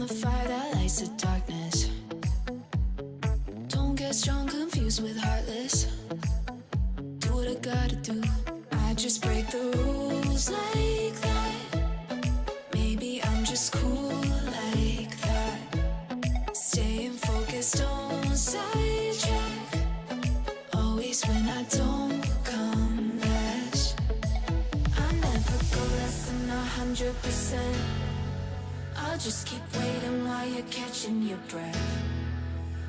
the fire that lights the darkness. Don't get strong, confused with heartless. Do what I gotta do. I just break the rules like that. Maybe I'm just cool like that. Staying focused, don't sidetrack. Always when I don't come last. I never go less than 100%. I'll just keep waiting while you're catching your breath.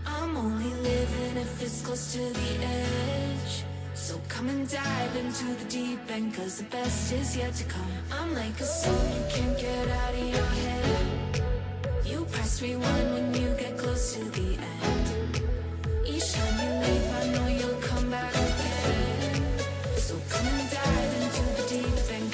I'm only living if it's close to the edge. So come and dive into the deep end, cause the best is yet to come. I'm like a song you can't get out of your head. You press rewind when you get close to the end. Each time you leave I know you'll come back again. So come and dive into the deep end.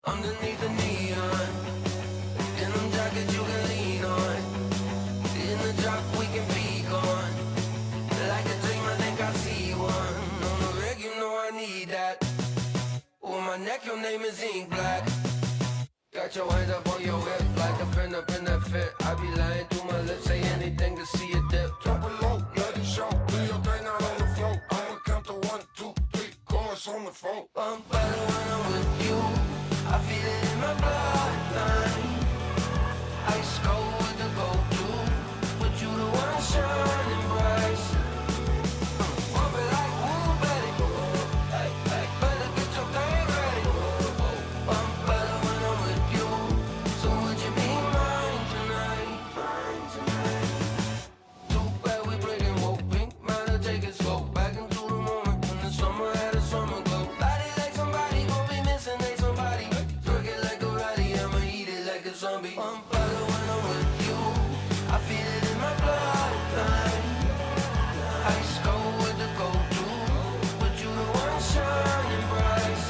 Underneath the neon, denim jacket you can lean on. In the drop we can be gone. Like a dream, I think I see one. On the reg, you know I need that. On my neck, your name is ink black. Got your hands up on your hip like a pin up in that fit. I be lying through my lips, say anything to see it dip. Drop it low, let it show. Do your thing out on the floor. I'ma count to 1, 2, 3, chorus on the phone. I'm better when I'm with you. I feel it in my bloodline. Ice cold with the go-to, but you the one shining bright. Bump it like woo, baby. Better get your thing ready. I'm better when I'm with you. So would you be mine tonight? Too bad we breaking woke pink. Might have take it slow. Back into the moment when the summer had a summer glow. Body like somebody gon' be missing, ain't somebody. Zombie. I'm better when I'm with you. I feel it in my bloodline. Ice cold with the go-to, but you the one shining bright.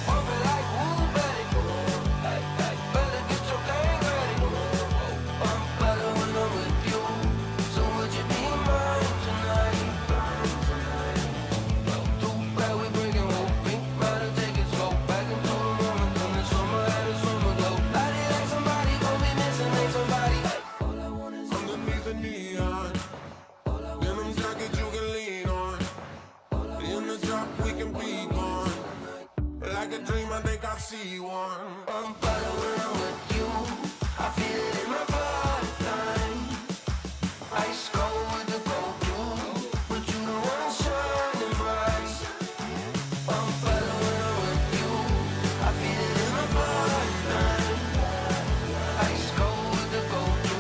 Bump it like woo, baby. Better get your thing ready. I'm better when I'm with you. So would you be mine tonight? Too bad we breaking woke pink. Might have take it slow. Back into the moment when the summer had a summer glow. Underneath the neon, denim jacket you can lean on. In the drop we can be gone. Like a dream, I think I see one. I'm better when I'm with you. I feel it in my bloodline. Ice cold with the go-to, but you the one shining bright. I'm better when I'm with you. I feel it in my bloodline. Ice cold with the go-to,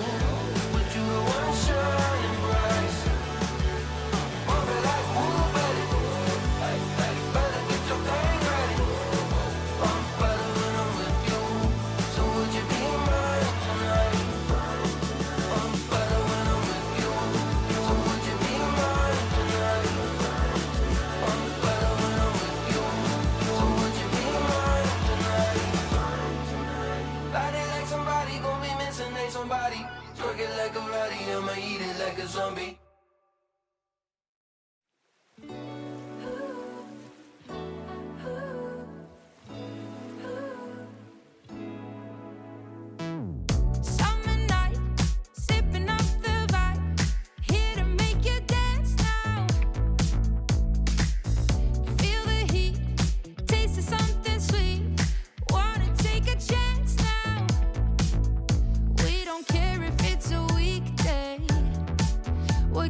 but you the one shining bright. Bump it like woo, baby. Better get your thing ready. I'm better when I'm with you. So would you be mine tonight? I'm better when I'm with you. So would you be mine tonight? I'm better when I'm with you. So would you be mine tonight? Body like somebody gon' be missing, ain't somebody. Twerk it like a ratty, I'ma eat it like a zombie. Summer night, sipping up the vibe. Here to make you dance now. Feel the heat, taste of something sweet. Wanna take a chance now. We don't care if it's a weekday. Well,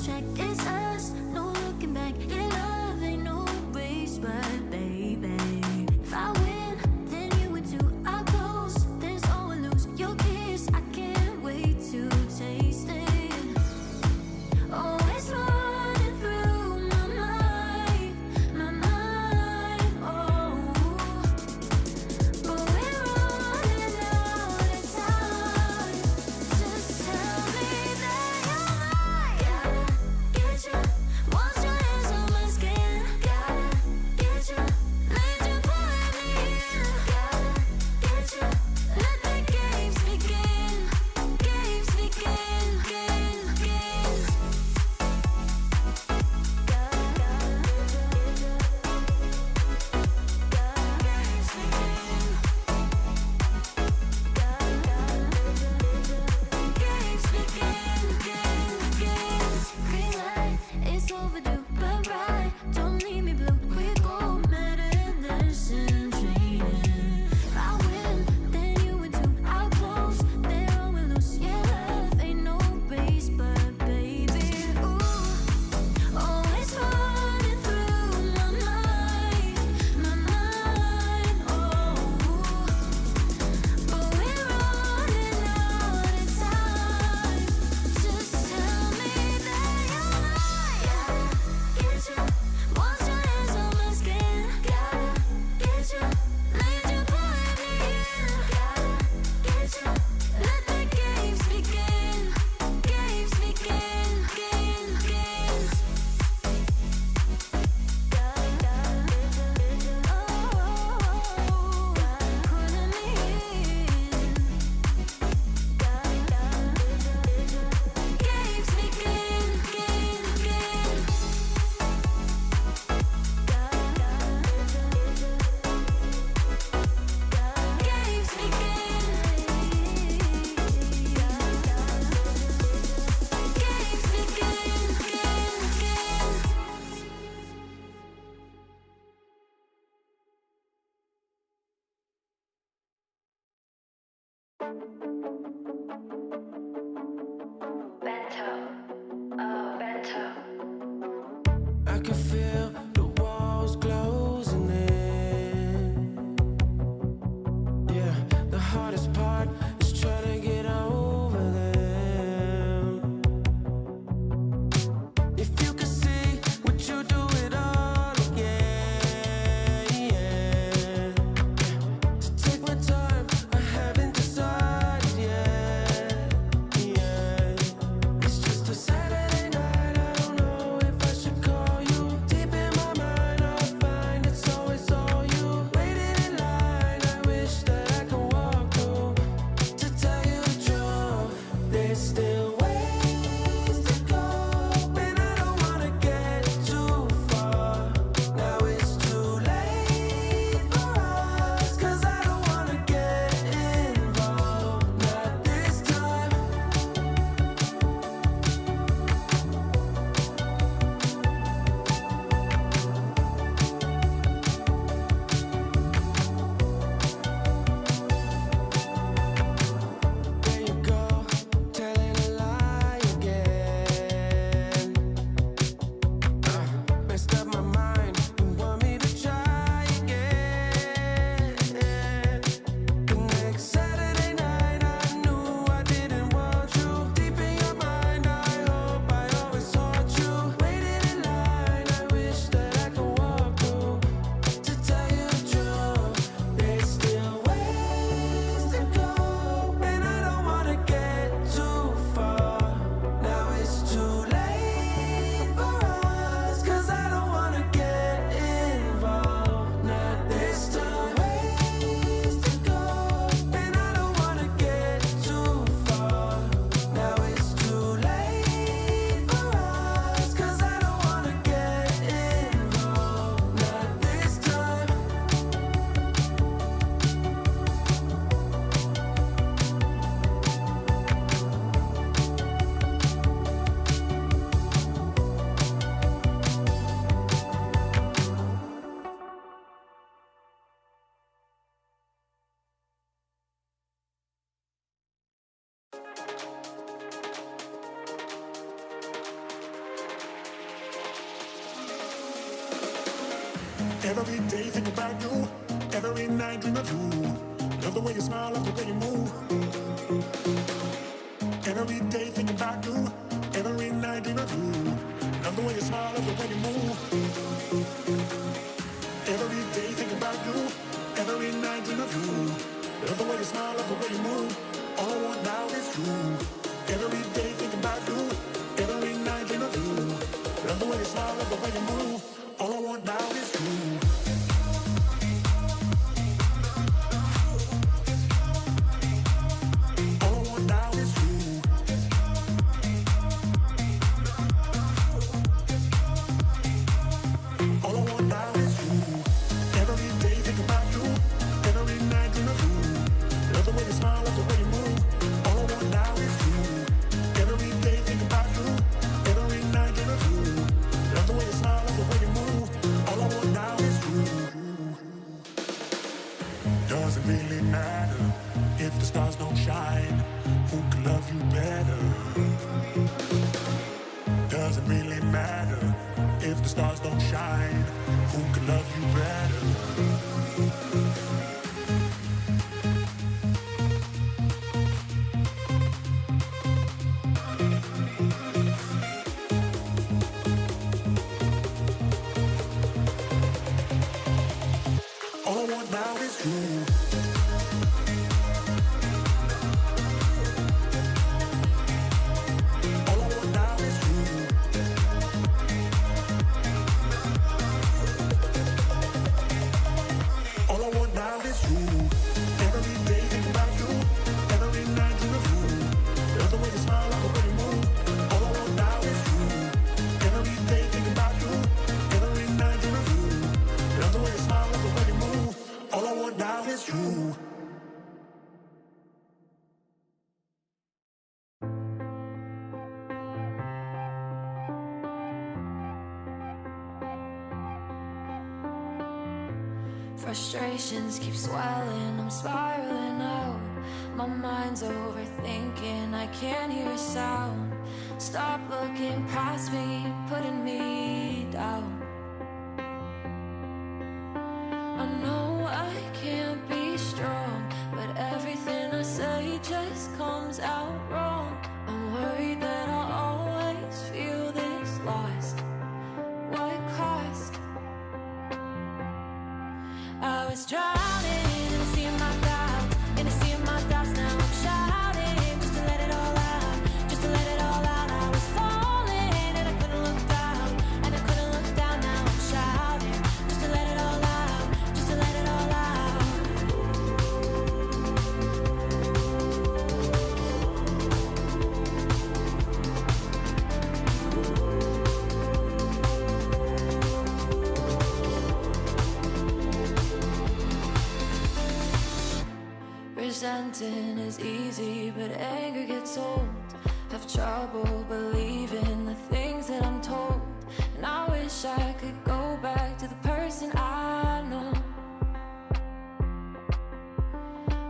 lose track. It's us, no looking back. Your love ain't no race, but baby, if I win, then you win too. I close, there's all I lose. Your kiss, I can't wait to taste it. Oh, it's running through my mind, oh. But we're running out of time. Just tell me that you're mine. Gotta get you, once your hands on my skin. Gotta get you, need you pulling me in. Gotta get you, let the games begin. Games begin, games. Green light, it's overdue, but right, don't leave me blue. We go medicine training. If I win, then you win too. I'll close, then all we lose. Yeah, love ain't no race, but baby, ooh, oh, it's running through my mind, oh. But we're running out of time. Just tell me that you're mine. Gotta get you, once your hands on my skin. Gotta get you, need you pulling me in. Gotta get you, let the games begin. Games begin, games. Pulling me in. Games begin, games I can feel the walls closing in. Yeah, the hardest part is trying to get over them. If you could see, would you do it all again? To take my time, I haven't decided yet. It's just a Saturday night, I don't know if I should call you. Deep in my mind, I'll find it's always all you. Waiting in line, I wish that I could walk through. Every day think about you, every night dream of you. Love the way you smile, love the way you move. Every day think about you, every night dream of you. Love the way you smile, love the way you move. Every day think about you, every night dream of you. Love the way you smile, love the way you move. All I want now is you. Every day think about you, every night dream of you. Love the way you smile, love the way you move. All I want now is you. Doesn't really matter if the stars don't shine. Who can love you better? Doesn't really matter if the stars don't shine. Who can love you better? All I want now is you. Frustrations keep swelling, I'm spiraling out. My mind's overthinking, I can't hear a sound. Stop looking past me, putting me down. I know I can't be strong, but everything I say just comes out wrong. I'm worried that I'll always feel this lost. What cost? I was drowning in a sea of my doubts, in a sea of my doubts. Now I'm shouting just to let it all out, just to let it all out. I was falling and I couldn't look down, and I couldn't look down. Now I'm shouting just to let it all out, just to let it all out. Resenting is easy, but anger gets old. Have trouble believing the things that I'm told, and I wish I could go back to the person I know.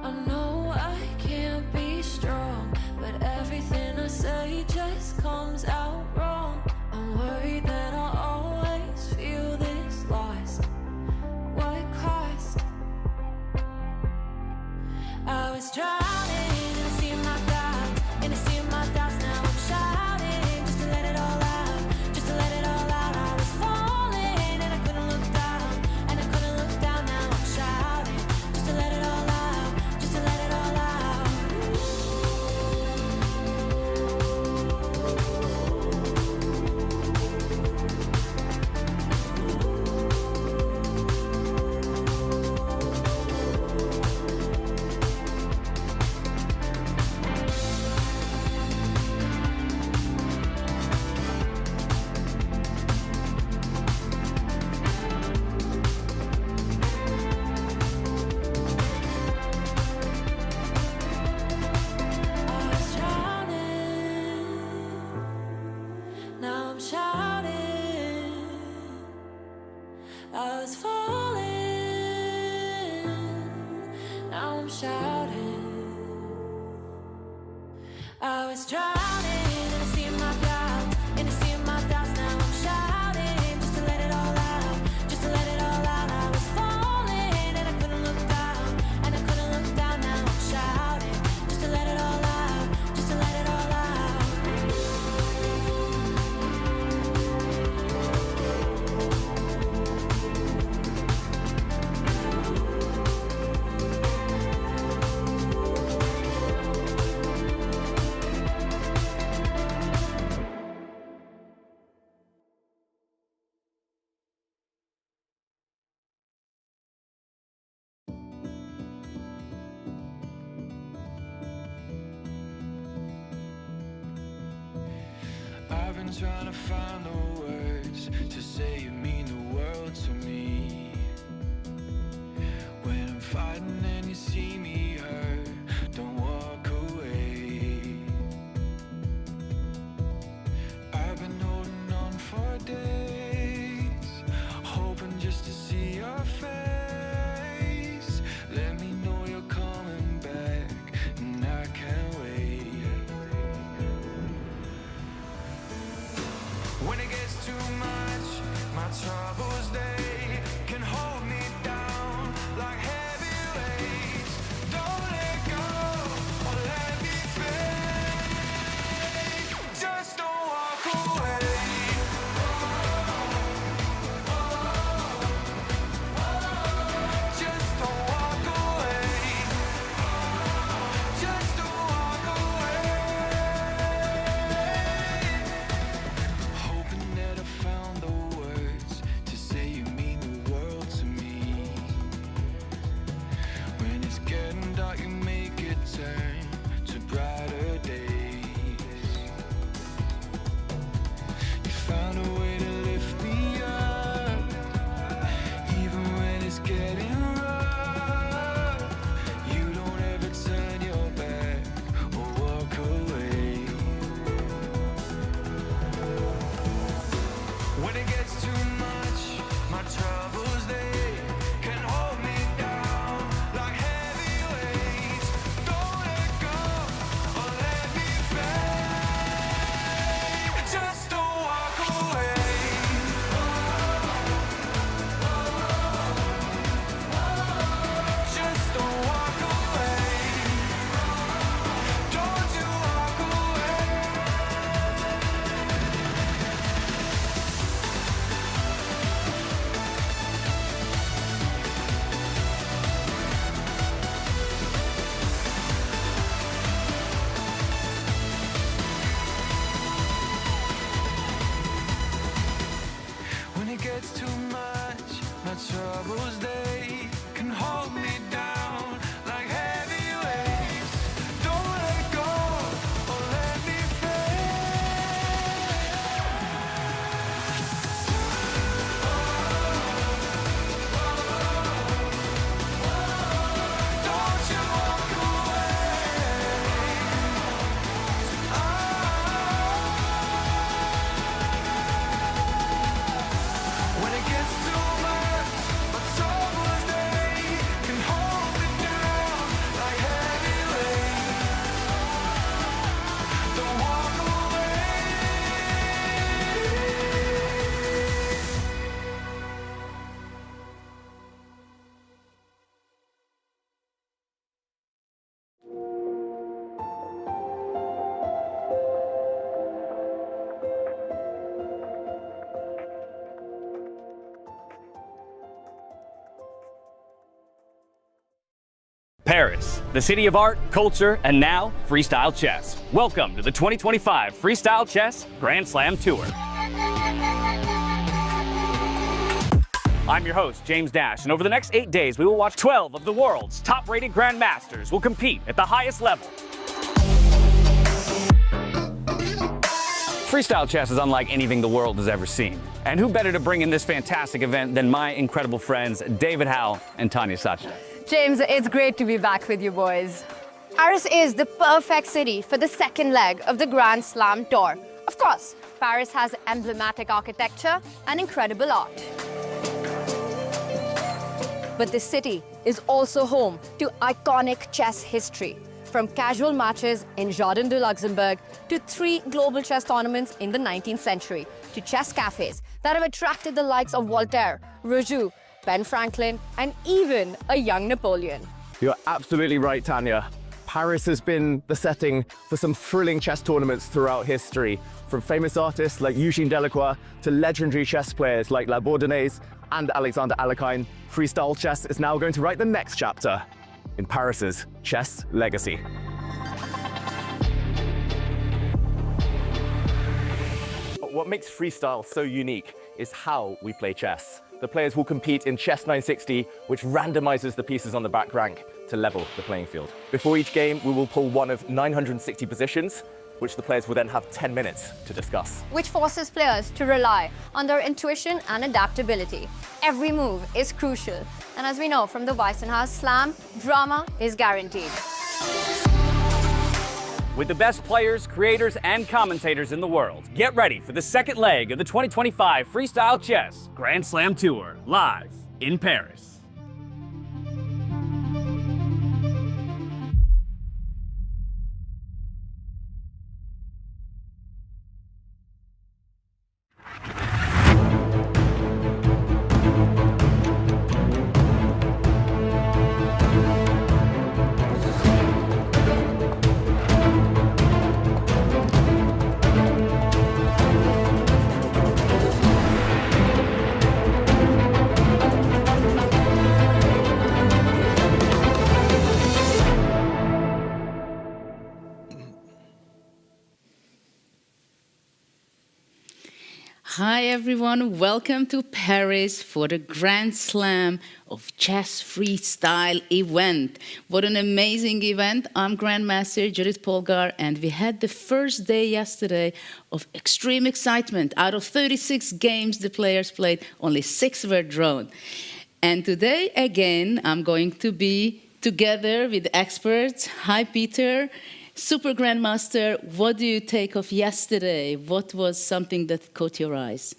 I know I can't be strong, but everything I say just comes out wrong. I'm worried that I'll always feel this lost. What cost? I was drowning in a sea of my doubts, in a sea of my doubts. Now I'm shouting just to let it all out, just to let it all out. I was falling and I couldn't look down, and I couldn't look down. Now I'm shouting just to let it all out, just to let it all out. I was drowning, now I'm shouting. I was falling, now I'm shouting. I was drowning in a sea of my doubts, in a sea of my doubts. Now I'm shouting just to let it all out, just to let it all out. I'm trying to find the words to say you mean the world to me. When I'm fighting and you see me hurt, don't walk away. I've been holding on for days, hoping just to see your face. Let me know you're coming back, and I can't wait. When it gets too much, my troubles, they can hold me down like heavy weights. Don't let go or let me fade. Just don't walk away. Just don't walk away. Just don't walk away. Hoping that I found the words to say you mean the world to me. When it's getting dark, you make it turn to brighter days. You found a way to lift me up, even when it's getting rough. You don't ever turn your back or walk away. When it gets too much, my troubles, they can hold me down like heavy weights. Don't let go or let me fade. Just don't walk away. Just don't walk away. Don't you walk away. When it gets too much, my troubles, they can hold me down like heavy weights. Don't let go or let me fade. Don't you walk away. When it gets too much, my troubles, they can hold me down like heavy weights. Don't walk away. Paris, the city of art, culture, and now freestyle chess. Welcome to the 2025 Freestyle Chess Grand Slam Tour. I'm your host, James Dash, and over the next 8 days, we will watch 12 of the world's top-rated grandmasters will compete at the highest level. Freestyle chess is unlike anything the world has ever seen. And who better to bring in this fantastic event than my incredible friends, David Howell and Tanya Sachdev. James, it's great to be back with you boys. Paris is the perfect city for the second leg of the Grand Slam Tour. Of course, Paris has emblematic architecture and incredible art. But this city is also home to iconic chess history, from casual matches in Jardin de Luxembourg to 3 global chess tournaments in the 19th century, to chess cafes that have attracted the likes of Voltaire, Rousseau, Ben Franklin, and even a young Napoleon. You're absolutely right, Tanya. Paris has been the setting for some thrilling chess tournaments throughout history, from famous artists like Eugene Delacroix to legendary chess players like La Bourdonnaise and Alexander Alekhine. Freestyle chess is now going to write the next chapter in Paris's chess legacy. What makes freestyle so unique is how we play chess. The players will compete in Chess 960, which randomizes the pieces on the back rank to level the playing field. Before each game, we will pull one of 960 positions, which the players will then have 10 minutes to discuss. Which forces players to rely on their intuition and adaptability. Every move is crucial. And as we know from the Weissenhaus Slam, drama is guaranteed. With the best players, creators, and commentators in the world, get ready for the second leg of the 2025 Freestyle Chess Grand Slam Tour, live in Paris. Hi everyone, welcome to Paris for the Grand Slam of Chess Freestyle event. What an amazing event. I'm Grandmaster Judith Polgar, and we had the first day yesterday of extreme excitement. Out of 36 games the players played, only 6 were drawn. And today again I'm going to be together with experts. Hi Peter. Super Grandmaster, what do you take of yesterday? What was something that caught your eyes?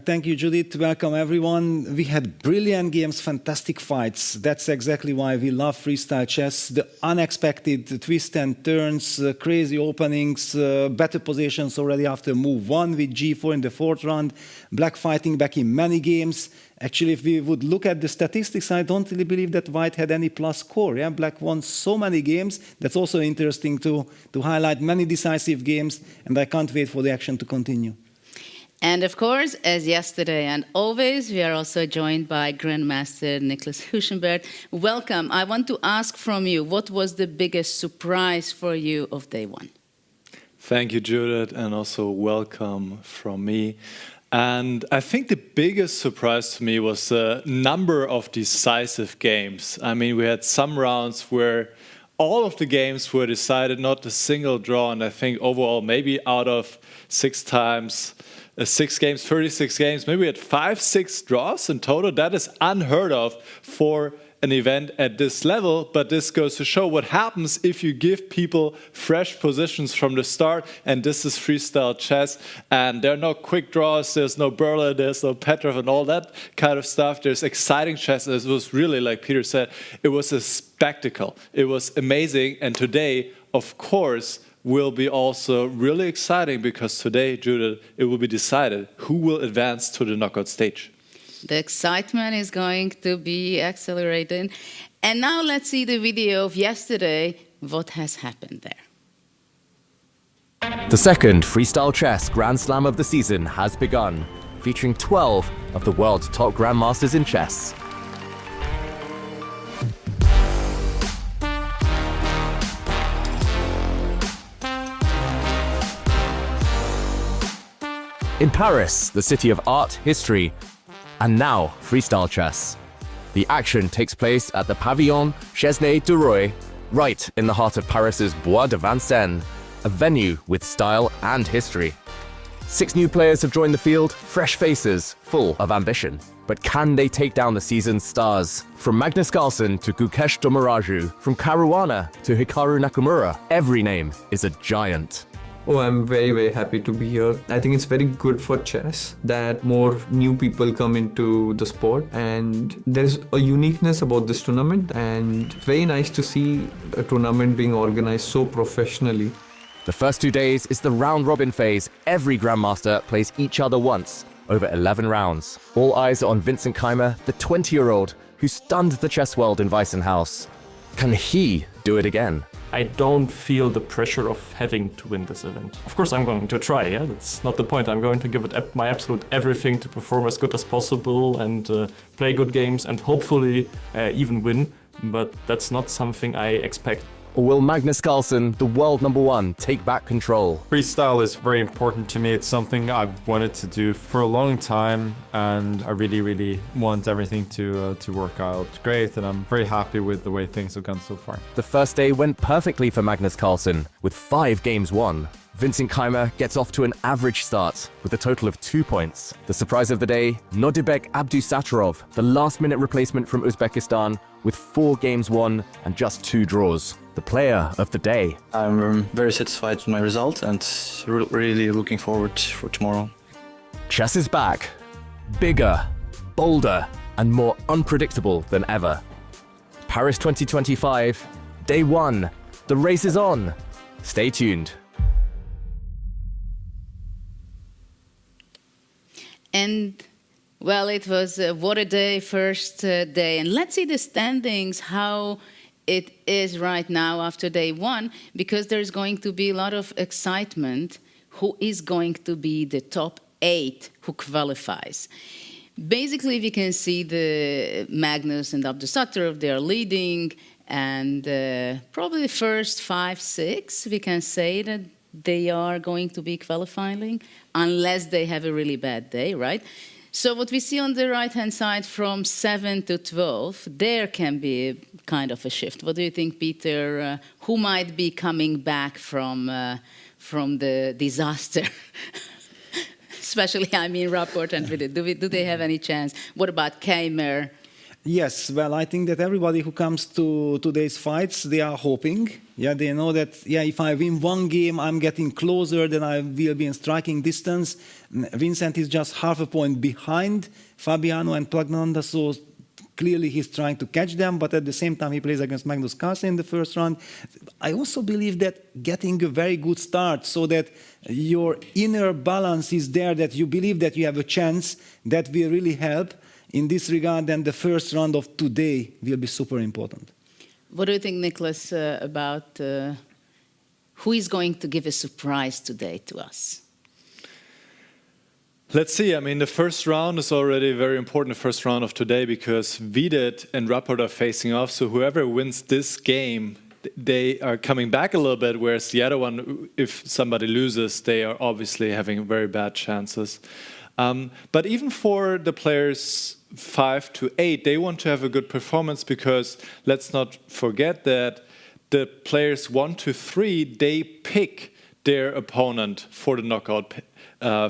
Thank you, Judith. Welcome, everyone. We had brilliant games, fantastic fights. That's exactly why we love freestyle chess. The unexpected twists and turns, crazy openings, better positions already after move 1 with g4 in the 4th round, black fighting back in many games. Actually, if we would look at the statistics, I don't really believe that white had any plus score. Yeah? Black won so many games. That's also interesting to highlight many decisive games, and I can't wait for the action to continue. And of course, as yesterday and always, we are also joined by Grandmaster Nicholas Huschenberg. Welcome. I want to ask from you, what was the biggest surprise for you of day one? Thank you, Judith, and also welcome from me. And I think the biggest surprise to me was the number of decisive games. I mean, we had some rounds where all of the games were decided, not a single draw. And I think overall, maybe out of 6 games, 36 games, maybe we had 5-6 draws in total. That is unheard of for an event at this level, but this goes to show what happens if you give people fresh positions from the start, and this is freestyle chess, and there are no quick draws, there's no Berler, there's no Petrov and all that kind of stuff. There's exciting chess, and it was really, like Peter said, it was a spectacle. It was amazing, and today, of course, will be also really exciting, because today, Judith, it will be decided who will advance to the knockout stage. The excitement is going to be accelerating. And now let's see the video of yesterday, what has happened there. The second Freestyle Chess Grand Slam of the season has begun, featuring 12 of the world's top grandmasters in chess. In Paris, the city of art, history, and now freestyle chess. The action takes place at the Pavillon Chesnay du Roy, right in the heart of Paris's Bois de Vincennes, a venue with style and history. 6 new players have joined the field, fresh faces, full of ambition. But can they take down the season's stars? From Magnus Carlsen to Gukesh Dommaraju, from Caruana to Hikaru Nakamura, every name is a giant. Oh, I'm very, very happy to be here. I think it's very good for chess that more new people come into the sport, and there's a uniqueness about this tournament, and very nice to see a tournament being organized so professionally. The first 2 days is the round-robin phase. Every grandmaster plays each other once, over 11 rounds. All eyes are on Vincent Keymer, the 20-year-old who stunned the chess world in Weissenhaus. Can he do it again? I don't feel the pressure of having to win this event. Of course I'm going to try, yeah? That's not the point. I'm going to give it my absolute everything to perform as good as possible and play good games and hopefully even win. But that's not something I expect Or will Magnus Carlsen, the world #1, take back control? Freestyle is very important to me. It's something I've wanted to do for a long time, and I really, really want everything to work out great, and I'm very happy with the way things have gone so far. The first day went perfectly for Magnus Carlsen, with 5 games won. Vincent Keymer gets off to an average start with a total of 2 points. The surprise of the day, Nodirbek Abdusattorov, the last-minute replacement from Uzbekistan, with 4 games won and just 2 draws. The player of the day. I'm very satisfied with my result and really looking forward for tomorrow. Chess is back. Bigger, bolder, and more unpredictable than ever. Paris 2025, day 1. The race is on. Stay tuned. And, well, it was what a day, first day. And let's see the standings, how it is right now after day 1, because there's going to be a lot of excitement. Who is going to be the top 8 who qualifies? Basically, we can see the Magnus and Abdusattorov, they are leading, and probably the first 5, 6, we can say that they are going to be qualifying, unless they have a really bad day, right? So what we see on the right-hand side from 7 to 12, there can be a kind of a shift. What do you think, Peter? Who might be coming back from the disaster? Especially, I mean, Rapport and Vidit. Do they have any chance? What about Keymer? Yes, well, I think that everybody who comes to today's fights, they are hoping. Yeah, they know that, yeah, if I win one game, I'm getting closer, then I will be in striking distance. Vincent is just half a point behind Fabiano and Praggnanandhaa, so clearly he's trying to catch them, but at the same time he plays against Magnus Carlsen in the first round. I also believe that getting a very good start so that your inner balance is there, that you believe that you have a chance, that will really help. In this regard, then the first round of today will be super important. What do you think, Nicholas, about who is going to give a surprise today to us? Let's see. I mean, the first round is already very important, the first round of today, because Vidit and Rapport are facing off. So whoever wins this game, they are coming back a little bit, whereas the other one, if somebody loses, they are obviously having very bad chances. But even for the players 5 to 8, they want to have a good performance, because let's not forget that the players 1 to 3, they pick their opponent for the knockout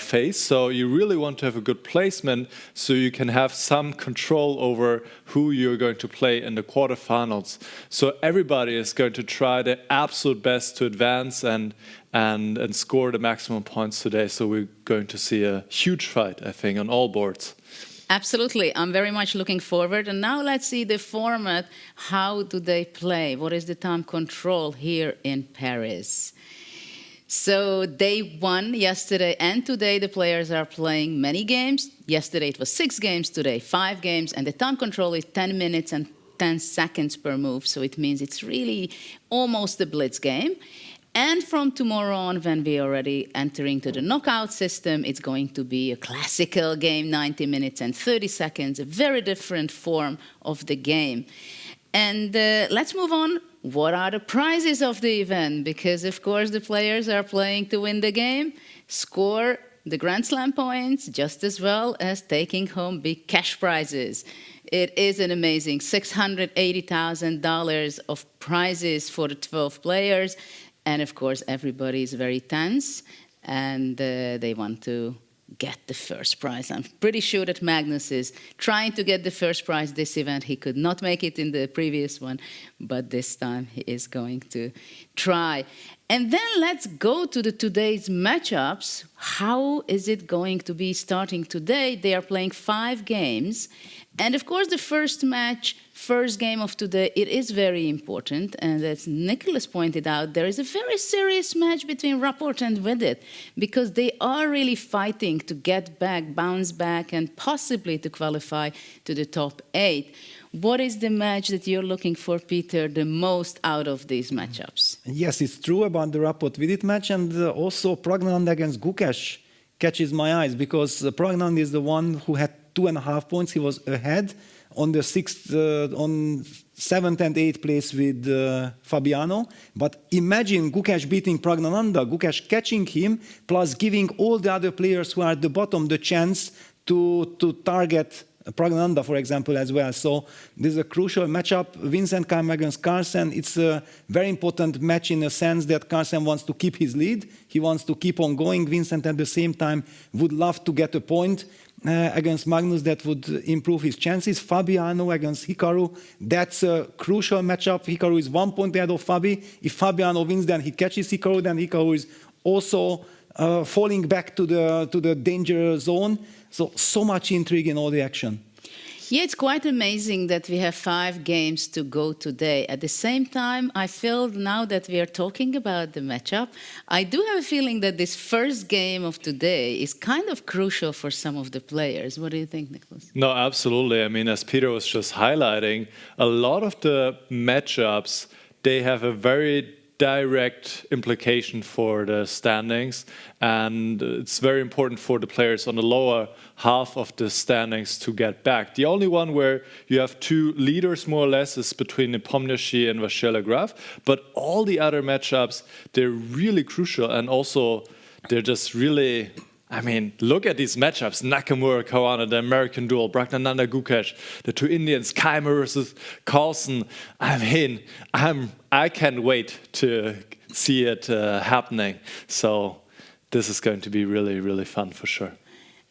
phase. So you really want to have a good placement so you can have some control over who you're going to play in the quarterfinals. So everybody is going to try their absolute best to advance and score the maximum points today. So we're going to see a huge fight, I think, on all boards. Absolutely. I'm very much looking forward. And now let's see the format. How do they play? What is the time control here in Paris? So day 1, yesterday and today, the players are playing many games. Yesterday it was 6 games, today 5 games, and the time control is 10 minutes and 10 seconds per move. So it means it's really almost a blitz game. And from tomorrow on, when we're already entering to the knockout system, it's going to be a classical game, 90 minutes and 30 seconds, a very different form of the game. And let's move on. What are the prizes of the event? Because, of course, the players are playing to win the game, score the Grand Slam points, just as well as taking home big cash prizes. It is an amazing $680,000 of prizes for the 12 players. And, of course, everybody is very tense, and they want to get the first prize. I'm pretty sure that Magnus is trying to get the first prize this event. He could not make it in the previous one, but this time he is going to try. And then let's go to today's matchups. How is it going to be starting today? They are playing 5 games. And, of course, the first match, first game of today, it is very important. And as Nicholas pointed out, there is a very serious match between Rapport and Vidit, because they are really fighting to get back, bounce back, and possibly to qualify to the top 8. What is the match that you're looking for, Peter, the most out of these matchups? Yes, it's true about the Rapport-Vidit match, and also Praggnanandhaa against Gukesh catches my eyes, because Praggnanandhaa is the one who had 2.5 points. He was ahead on the 6th, on 7th and 8th place with Fabiano. But imagine Gukesh beating Praggnanandhaa, Gukesh catching him, plus giving all the other players who are at the bottom the chance to target Praggnanandhaa, for example, as well. So this is a crucial matchup. Vincent Keymer against Carlsen. It's a very important match in the sense that Carlsen wants to keep his lead. He wants to keep on going. Vincent, at the same time, would love to get a point against Magnus that would improve his chances. Fabiano against Hikaru. That's a crucial matchup. Hikaru is 1 point ahead of Fabi. If Fabiano wins, then he catches Hikaru. Then Hikaru is also falling back to the danger zone. So much intrigue in all the action. Yeah, it's quite amazing that we have 5 games to go today. At the same time, I feel now that we are talking about the matchup, I do have a feeling that this first game of today is kind of crucial for some of the players. What do you think, Nicholas? No, absolutely. I mean, as Peter was just highlighting, a lot of the matchups, they have a very direct implication for the standings, and it's very important for the players on the lower half of the standings to get back. The only one where you have 2 leaders more or less is between Nepomniachtchi and Vachier-Lagrave, but all the other matchups, they're really crucial, and also they're just really, I mean, look at these matchups. Nakamura, Caruana, the American duel, Praggnanandhaa, Gukesh, the 2 Indians, Keymer versus Carlsen. I mean, I can't wait to see it happening. So this is going to be really, really fun for sure.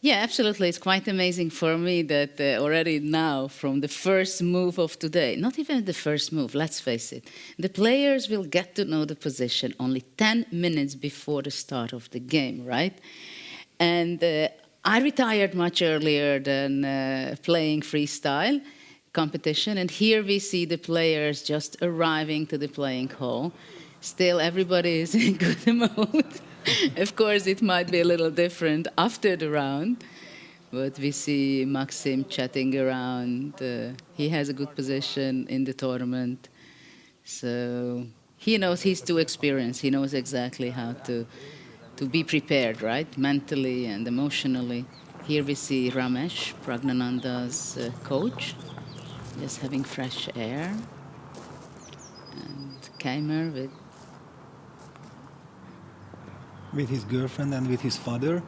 Yeah, absolutely. It's quite amazing for me that already now, from the first move of today, not even the first move, let's face it, the players will get to know the position only 10 minutes before the start of the game, right? And I retired much earlier than playing freestyle competition. And here we see the players just arriving to the playing hall. Still, everybody is in good mood. Of course, it might be a little different after the round. But we see Maxime chatting around. He has a good position in the tournament. So he knows, he's too experienced. He knows exactly how to be prepared, right? Mentally and emotionally. Here we see Ramesh, Praggnanandhaa's coach, just having fresh air. And Keymer with his girlfriend and with his father.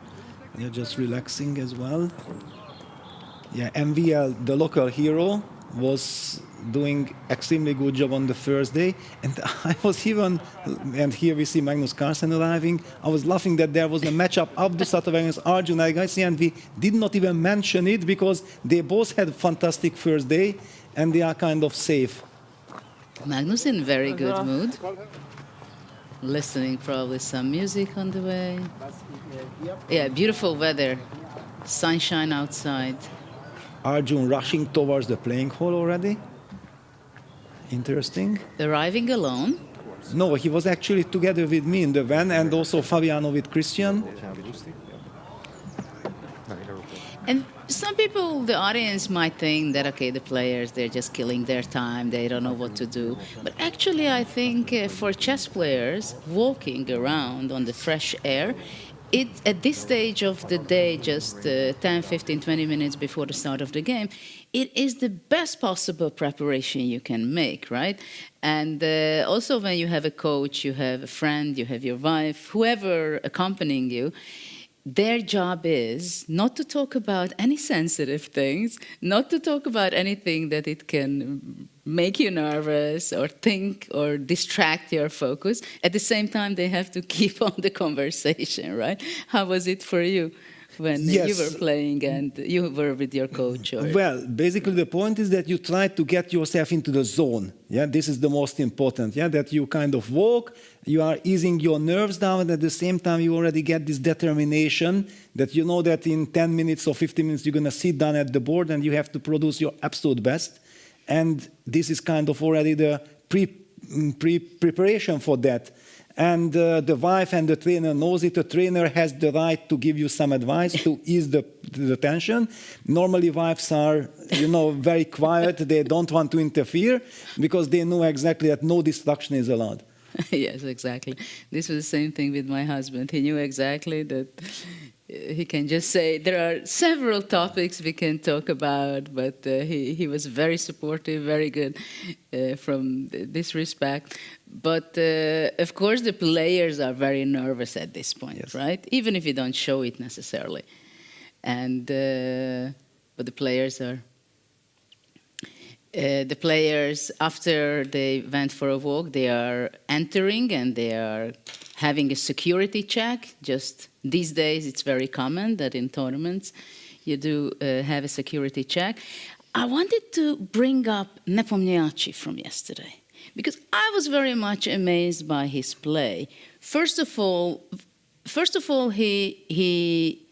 They're just relaxing as well. Yeah, MVL, the local hero, was doing extremely good job on the first day. And I was even, and here we see Magnus Carlsen arriving, I was laughing that there was a matchup Abdusattorov against Arjun Erigaisi, and we did not even mention it because they both had a fantastic first day and they are kind of safe. Magnus in very good mood. Listening probably some music on the way. Yeah, beautiful weather. Sunshine outside. Arjun rushing towards the playing hall already. Interesting. Arriving alone? No, he was actually together with me in the van, and also Fabiano with Christian. And some people, the audience might think that, okay, the players, they're just killing their time, they don't know what to do. But actually, I think for chess players, walking around on the fresh air, at this stage of the day, just 10, 15, 20 minutes before the start of the game, it is the best possible preparation you can make, right? And also when you have a coach, you have a friend, you have your wife, whoever accompanying you, their job is not to talk about any sensitive things, not to talk about anything that it can make you nervous or think or distract your focus. At the same time, they have to keep on the conversation, right? How was it for you when you were playing and you were with your coach? Or... Well, basically the point is that you try to get yourself into the zone. Yeah, this is the most important. Yeah, that you kind of walk, you are easing your nerves down, and at the same time you already get this determination that you know that in 10 minutes or 15 minutes you're going to sit down at the board and you have to produce your absolute best. And this is kind of already the preparation for that. And the wife and the trainer knows it. The trainer has the right to give you some advice to ease the tension. Normally, wives are, very quiet. They don't want to interfere because they know exactly that no distraction is allowed. Yes, exactly. This was the same thing with my husband. He knew exactly that he can just say there are several topics we can talk about, but he was very supportive, very good from this respect. But of course, the players are very nervous at this point, yes. Right? Even if you don't show it necessarily. And but the players are. The players, after they went for a walk, they are entering and they are having a security check. Just these days, it's very common that in tournaments you do have a security check. I wanted to bring up Nepomniachtchi from yesterday because I was very much amazed by his play. First of all, he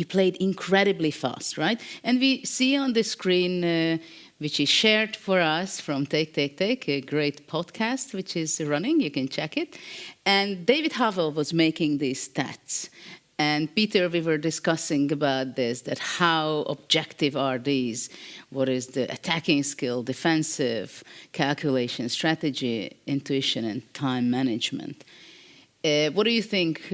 played incredibly fast, right? And we see on the screen. Which is shared for us from Take, a great podcast which is running. You can check it. And David Havel was making these stats. And Peter, we were discussing about this, that how objective are these? What is the attacking skill, defensive, calculation, strategy, intuition, and time management? What do you think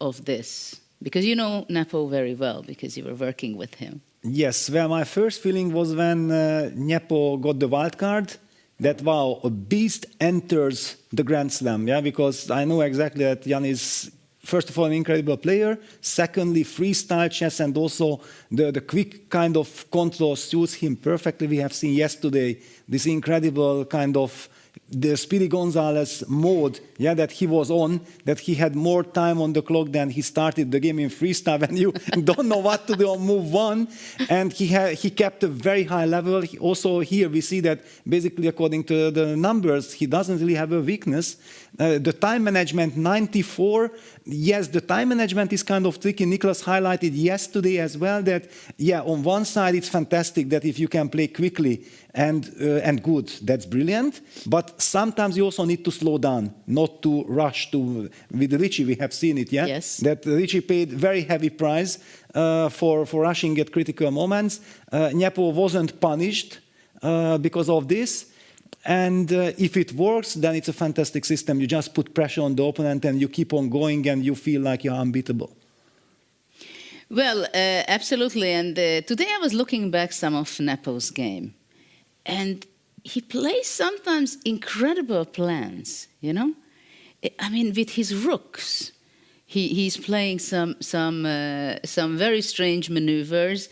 of this? Because you know Nepo very well, because you were working with him. Yes, well, my first feeling was when Nepo got the wild card, that, wow, a beast enters the Grand Slam, yeah, because I know exactly that Jan is, first of all, an incredible player, secondly, freestyle chess, and also the quick kind of control suits him perfectly. We have seen yesterday this incredible kind of the Speedy Gonzalez mode, yeah, that he was on, that he had more time on the clock than he started the game in freestyle when you don't know what to do on move one. And he kept a very high level. Also here we see that basically according to the numbers, he doesn't really have a weakness. The time management, 94. Yes, the time management is kind of tricky. Nicholas highlighted yesterday as well that, yeah, on one side it's fantastic that if you can play quickly and good, that's brilliant. But sometimes you also need to slow down, not to rush to. With Richie, we have seen it, yeah? Yes. That Richie paid very heavy price for rushing at critical moments. Nepo wasn't punished because of this. And if it works, then it's a fantastic system. You just put pressure on the opponent and you keep on going and you feel like you're unbeatable. Well, absolutely. And today I was looking back some of Nepo's game. And he plays sometimes incredible plans, you know? I mean, with his rooks, he's playing some very strange maneuvers.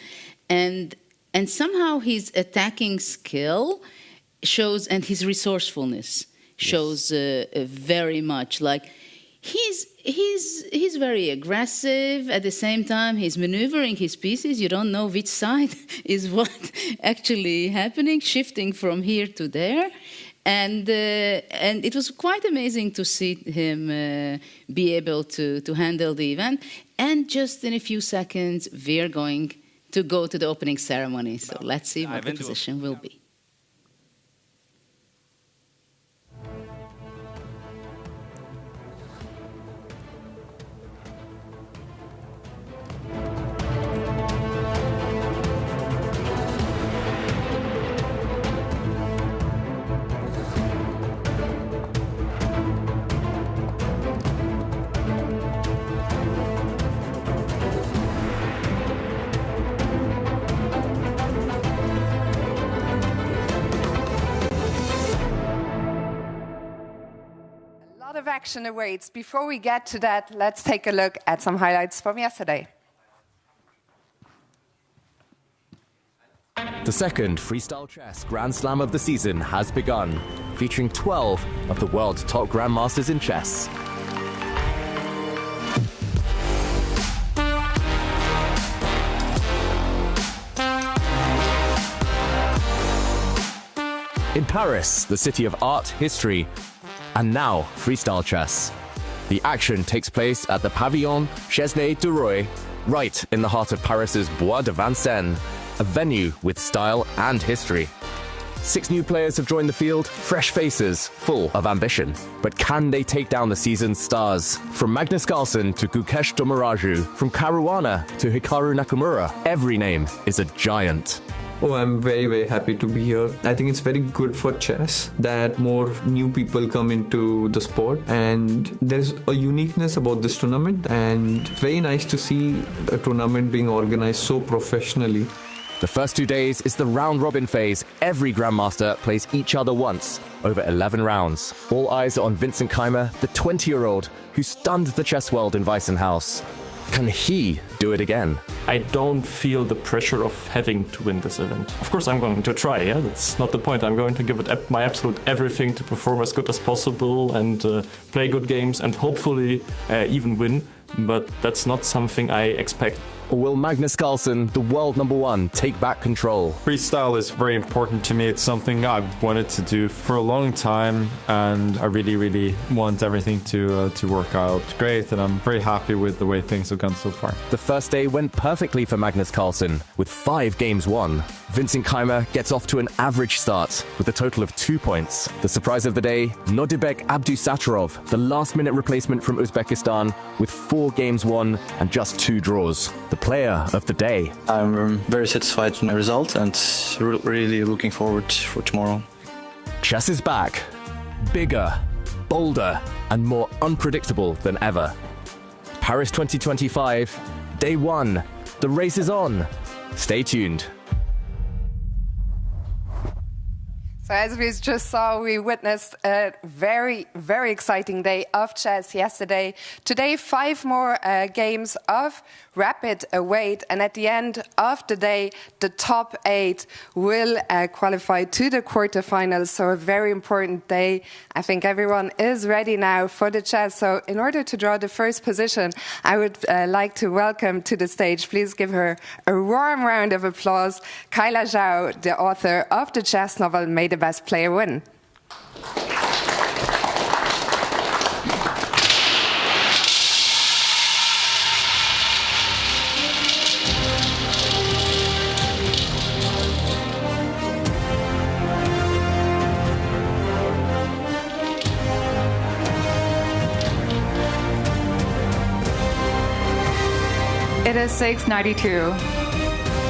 And somehow his attacking skill shows, and his resourcefulness shows very much. Like he's very aggressive. At the same time, he's maneuvering his pieces. You don't know which side is what actually happening, shifting from here to there. And it was quite amazing to see him be able to handle the event. And just in a few seconds, we're going to go to the opening ceremony. So let's see what the position will be. Action awaits. Before we get to that, let's take a look at some highlights from yesterday. The second Freestyle Chess Grand Slam of the season has begun, featuring 12 of the world's top grandmasters in chess. In Paris, the city of art, history, and now freestyle chess. The action takes place at the Pavillon Chesnay du Roi, right in the heart of Paris's Bois de Vincennes, a venue with style and history. 6 new players have joined the field, fresh faces, full of ambition. But can they take down the season's stars? From Magnus Carlsen to Gukesh Dommaraju, from Caruana to Hikaru Nakamura, every name is a giant. Oh, I'm very happy to be here. I think it's very good for chess that more new people come into the sport, and there's a uniqueness about this tournament, and very nice to see a tournament being organized so professionally. The first 2 days is the round-robin phase. Every Grandmaster plays each other once, over 11 rounds. All eyes are on Vincent Keymer, the 20-year-old who stunned the chess world in Weissenhaus. Can he do it again? I don't feel the pressure of having to win this event. Of course, I'm going to try, yeah? That's not the point. I'm going to give it my absolute everything to perform as good as possible and play good games and hopefully even win. But that's not something I expect. Or will Magnus Carlsen, the world #1, take back control? Freestyle is very important to me. It's something I've wanted to do for a long time, and I really want everything to work out great, and I'm very happy with the way things have gone so far. The first day went perfectly for Magnus Carlsen, with 5 games won. Vincent Keymer gets off to an average start, with a total of 2 points. The surprise of the day, Nodirbek Abdusattorov, the last-minute replacement from Uzbekistan, with 4 games won and just 2 draws. The player of the day. I'm very satisfied with my result and really looking forward for tomorrow. Chess is back. Bigger, bolder, and more unpredictable than ever. Paris 2025, day 1. The race is on. Stay tuned. So as we just saw, we witnessed a very exciting day of chess yesterday. Today, 5 more games of rapid await, and at the end of the day, the top 8 will qualify to the quarterfinals. So a very important day. I think everyone is ready now for the chess. So in order to draw the first position, I would like to welcome to the stage, please give her a warm round of applause, Kyla Zhao, the author of the chess novel May the Best Player Win. It is 692.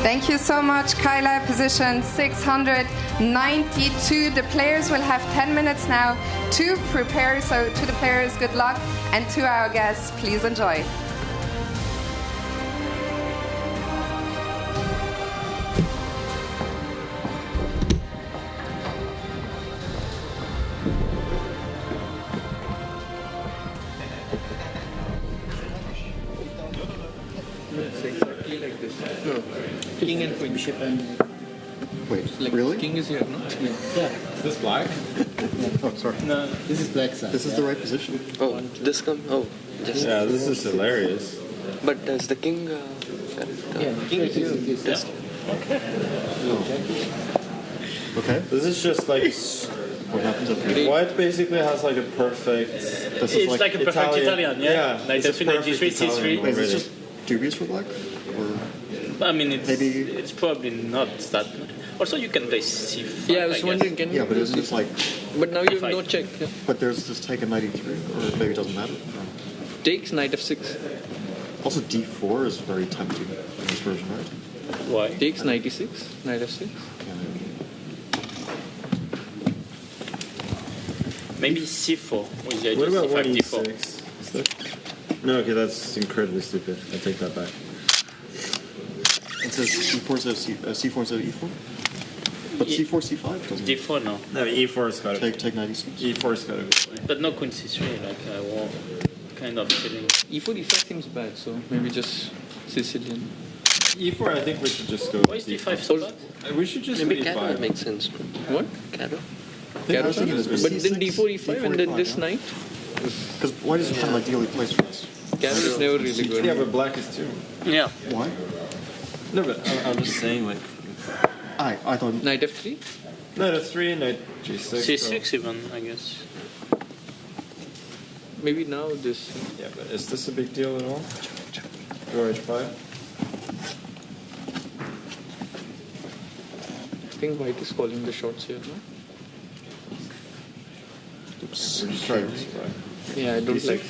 Thank you so much, Kyla. Position 692. The players will have 10 minutes now to prepare. So to the players, good luck. And to our guests, please enjoy. King and queen. Bishop and... Wait, like really? King is here, no? Yeah. Is this black? Oh, sorry. No, this is black side. This is the right position. Oh, this come? Oh, just... Yeah, this is hilarious. But does the king... yeah, king is here. Yes. Okay. This is just like... What happens at White basically has like a perfect... This It's like a perfect Italian, yeah? It's a 93, perfect C3. Wait, is this just dubious for black? Or I mean, maybe... it's probably not that much. Also, you can play C5. Yeah, I was wondering, can you... Yeah, but isn't this like... But now you have no check. Yeah. But there's this take at 93, or maybe it doesn't matter. Takes knight f6. Also, d4 is very tempting in this version, right? Why? Takes 96, knight f6. Maybe C4 with the idea What about C5, D4. e6? No, okay, that's incredibly stupid. I take that back. It says e4 instead of c4 instead of e4? But c4, c5 doesn't it? D4, no. No, e4's got to Take 96. E4's got to be. But no queen C3, like I want kind of feeling. E4, d5 seems bad, so maybe just Sicilian. E4, I think we should just go. Why is D5 so bad? We should just Maybe go Caro E5. makes sense. What? Caro? I was thinking it was But then d4, e5, and then D4, this yeah. knight. Because white is kind of ideally placed for this. Caro is never really good. Yeah, but black is too. Yeah. Why? No, but I'm just saying, like. I thought... Knight f3? Knight f3, knight g6. C6 even, I guess. Maybe now this. Yeah, but is this a big deal at all? Go h5? I think white is calling the shots here, no? Oops. Sorry. Yeah, I don't like.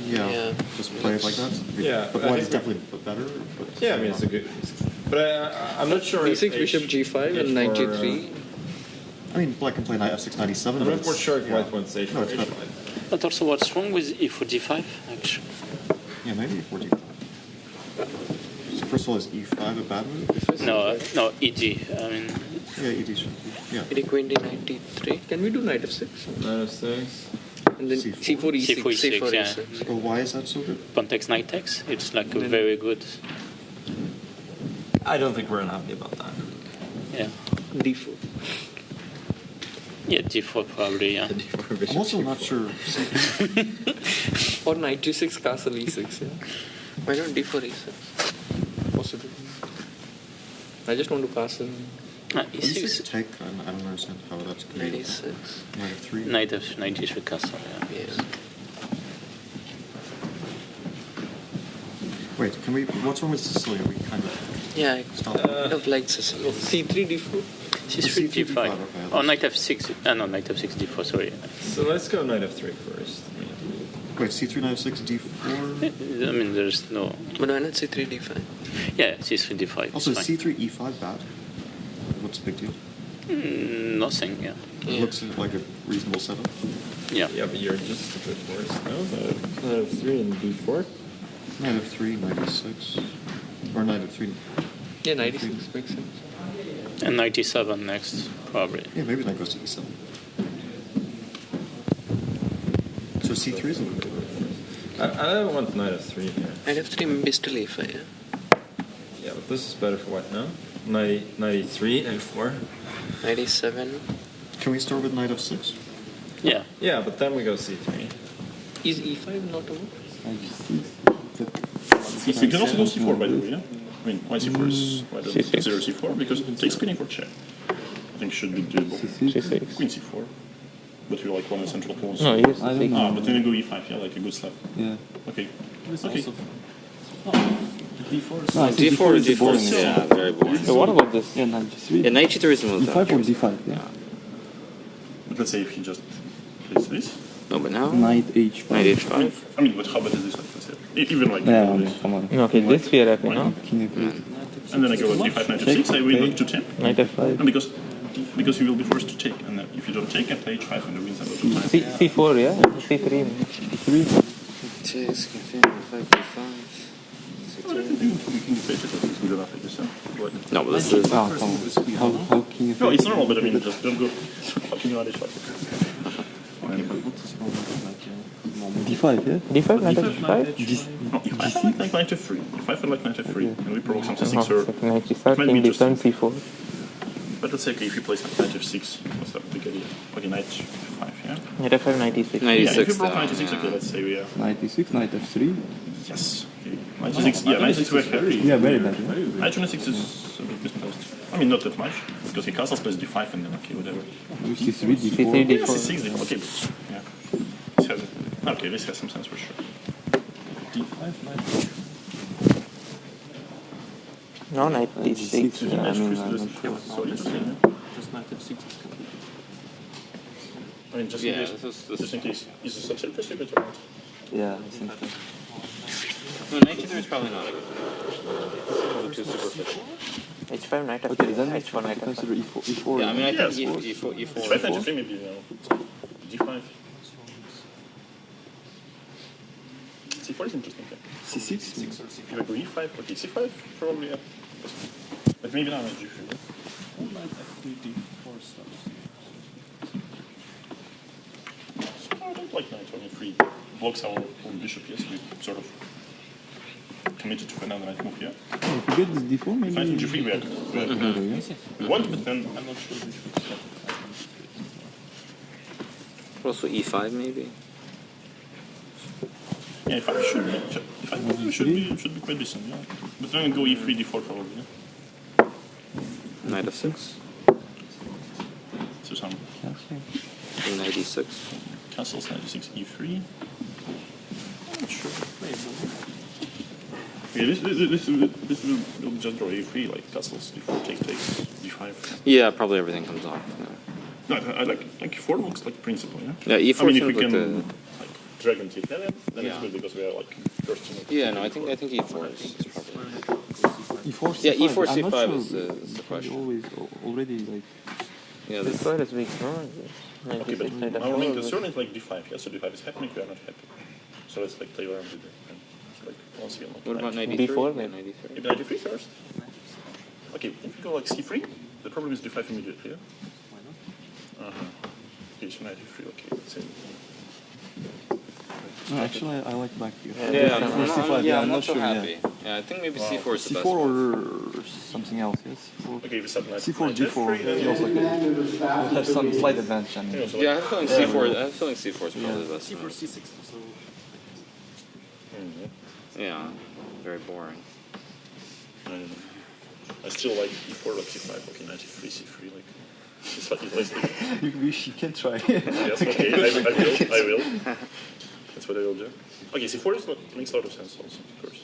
Yeah, just play it like that. Yeah, but I white is think definitely better. But Yeah, I mean, it's a good. But I'm not sure D6, if bishop g5 and knight g3. I mean, black can play knight f6, knight e7. I'm not quite sure if white wants h4, No, it's better. h5. But also, what's wrong with e4 d5? Actually, Yeah, maybe e4 d5. So first of all, is e5 a bad move? no, ed. I mean, Yeah, ed should be. Yeah. Ed queen d knight d3. Can we do knight f6? Knight f6. And then c4 e6. C4 e6, yeah. So why is that so good? Pawn takes, knight takes. It's like a very good. I don't think we're unhappy about that. Yeah. d4. Yeah, d4 probably. Yeah. I'm also not sure. Or knight g6, castle e6. Yeah. Why not d4 e6? Possible. I just want to castle. E6 take, I don't understand how that's good. Knight e6. Knight f3. Knight g3 castle. Yeah. Yes. Wait, can we? What's wrong with Sicily? We kind of. Yeah, I Stop. kind of like Sicily. c3 d4. c3 d5. okay, Oh, knight f6. No, knight f6 d4. Sorry. So let's go knight f3 first. Wait, c3, knight f6, d4. I mean, there's no. But why not c3 d5? Yeah, c3 d5. Also, is fine. c3, e5 bad? What's the big deal? Nothing. Yeah. It looks like a reasonable setup. Yeah. Yeah, but you're just a bit worse. No, knight f3 and d4. Knight f3, knight e6. Or knight f3. Yeah, knight e6 makes sense. And knight e7 next, probably. Yeah, maybe knight goes to e7. So c3 is a little bit. I don't want knight f3 here. Knight f3 maybe still e5, yeah? Yeah, but this is better for white now. Knight e3, f4. Knight e7. Can we start with knight f6? Yeah. Yeah, but then we go c3. Is e5 not over? You can also go c4, by the way, yeah? I mean, why c4 is why does C6. 0 c4? Because it takes queen e4 check. I think should be doable. C6. Queen c4. But you like one of the central pawns. No, yes, I don't know. But then you go e5, yeah, like a good slap. Yeah. Okay. Okay. No, d4 is boring. Yeah, very boring. So what about this? Yeah, knight g3. Yeah, knight g3 is the most e5 or d5? Yeah. But let's say if he just plays this. No, but now? Knight h5. Knight h5. I mean, but how bad is this? Like, let's say, even like. Yeah, this. come on. Okay, this we are happy, no? And then I go like d5, knight f6, I win to 10. Knight f5. And because you will be forced to take, and if you don't take, I play h5 and the wins and go to 5. C4, yeah? C3. C3. Chess, f5, d5. No, but this is... how can you... No, it's normal, but I mean, just don't go fucking on h5. d5, yeah? d5, knight f5? No, e5 like knight f3. E5 I like knight f3. And we provoke some c6 or... Knight g5, king d7, c4. But let's say, okay, if you play some knight f6, what's that big idea? Okay, knight f5, yeah? Knight f5, knight e6. Yeah, if you broke knight e6, okay, let's say we are... Knight e6, knight f3. Yes. Okay. Knight e6, yeah, knight e6 were very... Yeah, very bad. Yeah? Knight e6 is a bit misplaced. I mean, not that much, because he castles plays d5 and then, okay, whatever. c3, d4. C3, Yeah, d4. c6, d4, okay, but, yeah. This has, okay, this has some sense for sure. d5, knight... No, knight d6. Yeah, I mean, I'm not sure. Sorry, just knight f6 is complete. I mean, just in case, just in case, is this some self-precedent or not? Yeah, I think so. No, knight e3 is probably not a good. Too superficial. h5, knight f3. Okay, then h4, knight f5. consider e4. Yeah, I mean, I think Yes, e4, h5, knight e4. f3 maybe, d5. c4 is interesting, yeah. c6? If you go e5, okay, c5, probably, yeah. But maybe not g3. Knight f3, d4 stuff. I don't like knight on e3. Blocks our own bishop, yes, we sort of committed to another knight move here. If you get this d4, maybe... Knight on g3 we are good. We want, but then I'm not sure we should. Also e5 maybe. Yeah, e5 should be quite decent, yeah. But then we go e3, d4 probably, yeah. Knight f6. So some Knight e6. castles, knight e6, e3. I'm not sure. Yeah, this will just draw e3, like castles, d4 takes, d5. Yeah, probably everything comes off. No, I like e4 looks like principle, yeah? Yeah, e4 I mean, if we seems like can the... dragon take that, then Yeah. it's good because we are like first. Yeah, no, I think e4 is probably. E4, C5. Yeah, E4, I'm not C5 sure. is the question. Always, already like. Yeah, this side is weak. Okay, but our main concern is like d5. Yeah, so d5 is happening, we are not happy. So let's like play around with it. And it's like once again. Like What about 93? d4? Yeah, 93. Maybe 93 first. Okay, if we go like c3, the problem is d5 immediately. Yeah? Why not? Okay, so 93. Okay, let's see. No, actually, I like black here. Yeah, I'm not so sure. happy. Yeah, I think maybe C4 is the best. C4 or something else, yes. Okay, we start C4, G4 feels like we'll have some slight advantage. I mean. Yeah, I have a feeling C4. I have a feeling C4 is probably the best. C4, C6. So. Yeah, very boring. I don't know. I still like E4, like C5. Okay, 93, C3, like. It's like you can try. Yes, okay, I will. That's what I will do. Okay, C4 is makes a lot of sense also, of course.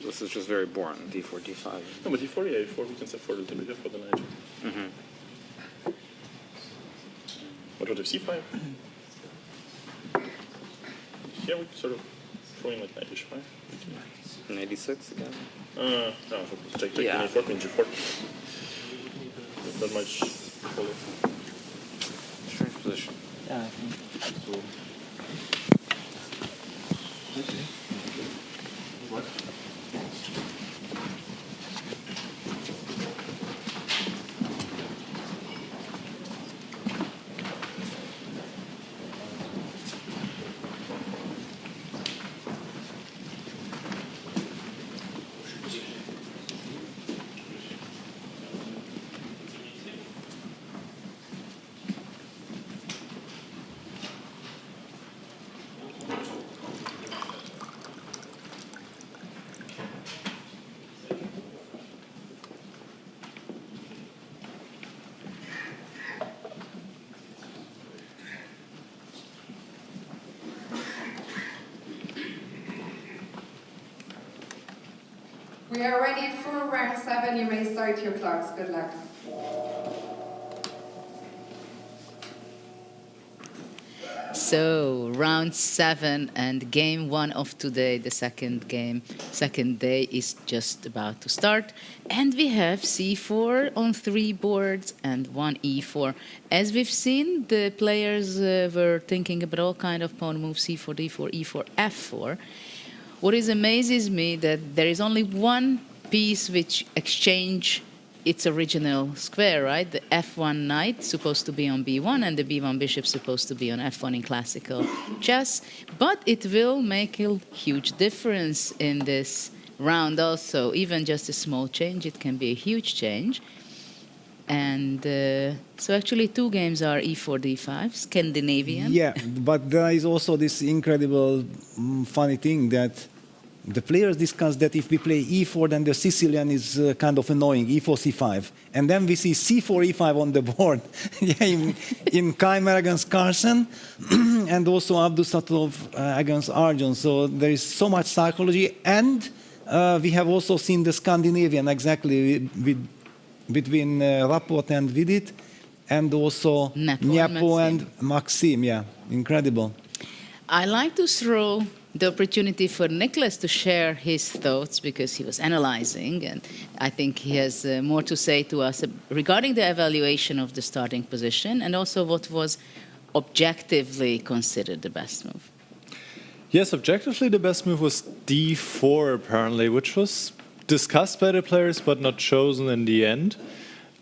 This is just very boring. D4, D5. No, but D4, yeah, E4 we can set forward a little bit for the knight. What about C5? Yeah, we sort of throwing like knight H5. 86 again? No, take the knight 4 and G4. Not much. Strange position. Yeah, I think so. What? We are ready for round 7. You may start your clocks. Good luck. So, round 7 and game 1 of today, the second day is just about to start. And we have C4 on 3 boards and 1 E4. As we've seen, the players were thinking about all kind of pawn moves, C4, D4, E4, F4. What amazes me that there is only one piece which exchange its original square, right? The F1 knight supposed to be on B1 and the B1 bishop supposed to be on F1 in classical chess. But it will make a huge difference in this round also. Even just a small change, it can be a huge change. And so actually 2 games are E4, D5, Scandinavian. Yeah, but there is also this incredible funny thing that the players discuss that if we play E4, then the Sicilian is kind of annoying, E4, C5. And then we see C4, E5 on the board in Keymer against Carlsen and also Abdusattorov against Arjun. So there is so much psychology. And we have also seen the Scandinavian exactly between Rapport and Vidit, and also Nepo and Maxime. Yeah, incredible. I like to throw the opportunity for Nicholas to share his thoughts because he was analyzing, and I think he has more to say to us regarding the evaluation of the starting position and also what was objectively considered the best move. Yes, objectively the best move was D4 apparently, which was discussed by the players but not chosen in the end.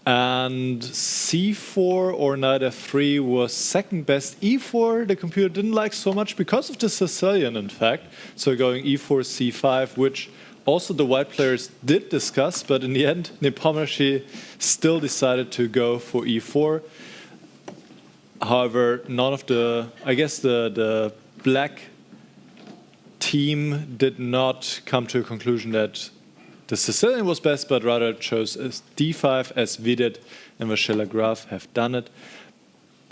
And C4 or knight F3 was second best. E4 the computer didn't like so much because of the Sicilian, in fact. So going E4, C5, which also the white players did discuss, but in the end Nepomniachtchi still decided to go for E4. However, none of the, I guess the black team did not come to a conclusion that the Sicilian was best, but rather chose D5 as Vidit and Vachier-Lagrave have done it.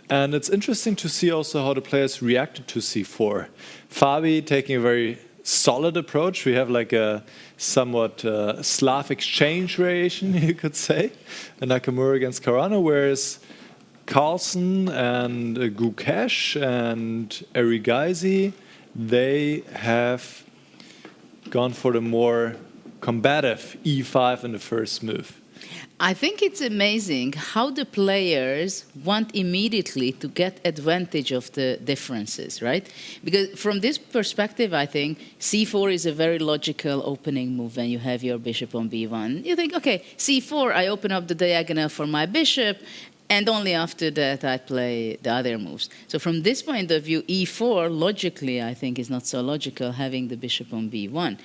And it's interesting to see also how the players reacted to C4. Fabi taking a very solid approach. We have like a somewhat Slav exchange variation, you could say, and Nakamura against Caruana, whereas Carlsen and Gukesh and Erigaisi, they have gone for the more combative e5 in the first move. I think it's amazing how the players want immediately to get advantage of the differences, right? Because from this perspective, I think c4 is a very logical opening move when you have your bishop on b1. You think, okay, c4, I open up the diagonal for my bishop, and only after that I play the other moves. So from this point of view, e4, logically, I think is not so logical, having the bishop on b1.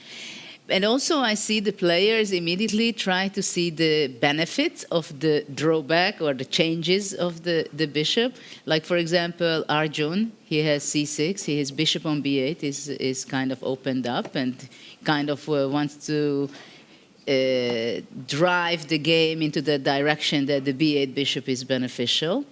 And also I see the players immediately try to see the benefits of the drawback or the changes of the bishop. Like, for example, Arjun, he has c6, his bishop on b8 is kind of opened up and kind of wants to drive the game into the direction that the b8 bishop is beneficial.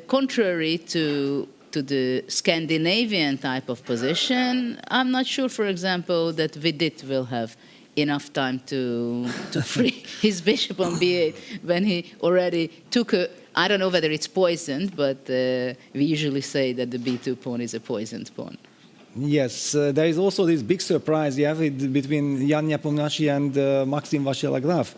Contrary to the Scandinavian type of position, I'm not sure, for example, that Vidit will have enough time to free his bishop on b8 when he already took a, I don't know whether it's poisoned, but we usually say that the b2 pawn is a poisoned pawn. Yes, there is also this big surprise between Jan Nepomniachtchi and Maxime Vachier-Lagrave.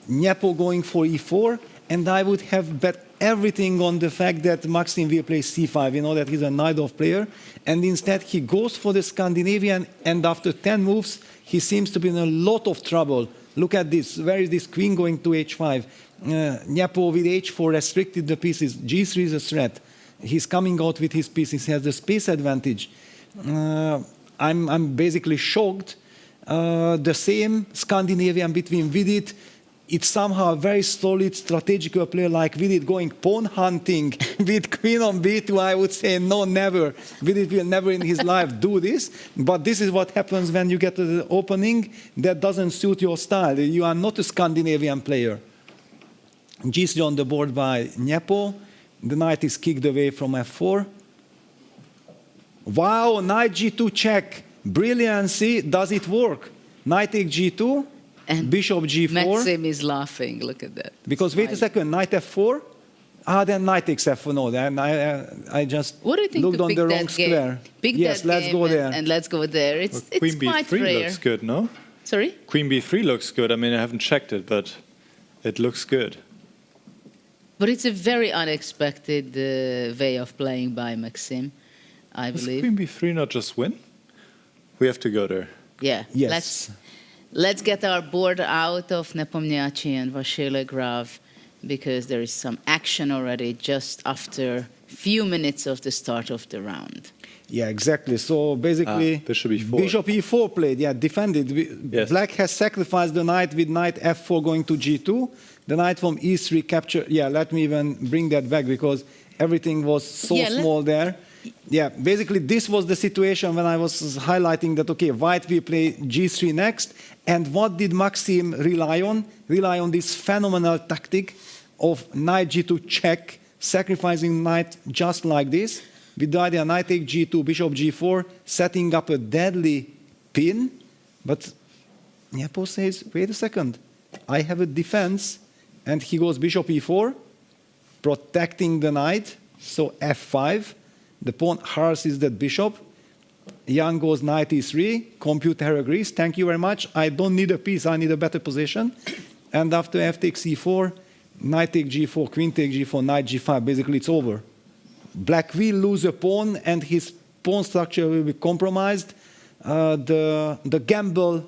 Nepo going for e4, and I would have bet everything on the fact that Maxime will play c5. You know that he's a knight-off player, and instead he goes for the Scandinavian, and after 10 moves, he seems to be in a lot of trouble. Look at this. Where is this queen going to h5? Nepo with h4 restricted the pieces. g3 is a threat. He's coming out with his pieces. He has the space advantage. I'm basically shocked. The same Scandinavian between Vidit. It's somehow a very solid strategical player like Vidit going pawn hunting with queen on b2. I would say no, never. Vidit will never in his life do this. But this is what happens when you get to the opening that doesn't suit your style. You are not a Scandinavian player. g3 on the board by Nepo. The knight is kicked away from f4. Wow, knight g2 check. Brilliancy. Does it work? Knight takes g2. And bishop g4. Maxime is laughing. Look at that. Because wait a second, knight f4. Then knight takes f4. No, then I just looked on the wrong square. Yes, let's go there. And let's go there. It's Queen quite b3 rare. looks good, no? Sorry? Queen b3 looks good. I mean, I haven't checked it, but it looks good. But it's a very unexpected way of playing by Maxime, I believe. Queen b3 not just win? We have to go there. Yeah. Yes. Let's get our board out of Nepomniachtchi and Vachier-Lagrave, because there is some action already just after a few minutes of the start of the round. Yeah, exactly. So basically, bishop e4. Bishop e4 played, defended. Yes. Black has sacrificed the knight with knight f4 going to g2. The knight from e3 captured. Yeah, let me even bring that back because everything was so small there. Yeah, basically this was the situation when I was highlighting that, okay, white will play g3 next. And what did Maxime rely on? Rely on this phenomenal tactic of knight g2 check, sacrificing knight just like this. With the idea knight take g2, bishop g4, setting up a deadly pin. But Nepo says, wait a second, I have a defense. And he goes bishop e4, protecting the knight. So f5. The pawn harasses that bishop. Jan goes knight e3. Computer agrees. Thank you very much. I don't need a piece. I need a better position. And after f takes e4, knight takes g4, queen takes g4, knight g5. Basically, it's over. Black will lose a pawn, and his pawn structure will be compromised. The gamble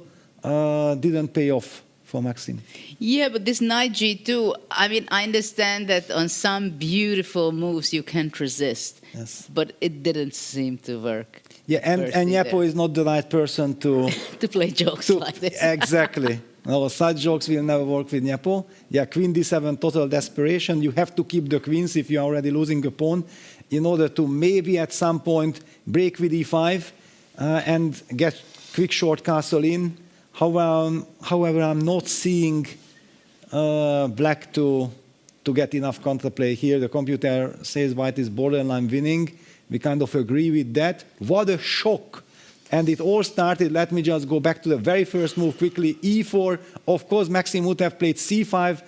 didn't pay off for Maxime. Yeah, but this knight g2, I mean, I understand that on some beautiful moves you can't resist. Yes. But it didn't seem to work. Yeah, and Nepo is not the right person to to play jokes like this. Exactly. No, such jokes will never work with Nepo. Yeah, queen d7, total desperation. You have to keep the queens if you're already losing a pawn in order to maybe at some point break with e5 and get quick short castle in. However, I'm not seeing black to get enough counterplay here. The computer says white is borderline winning. We kind of agree with that. What a shock. And it all started, let me just go back to the very first move quickly, e4. Of course, Maxime would have played c5,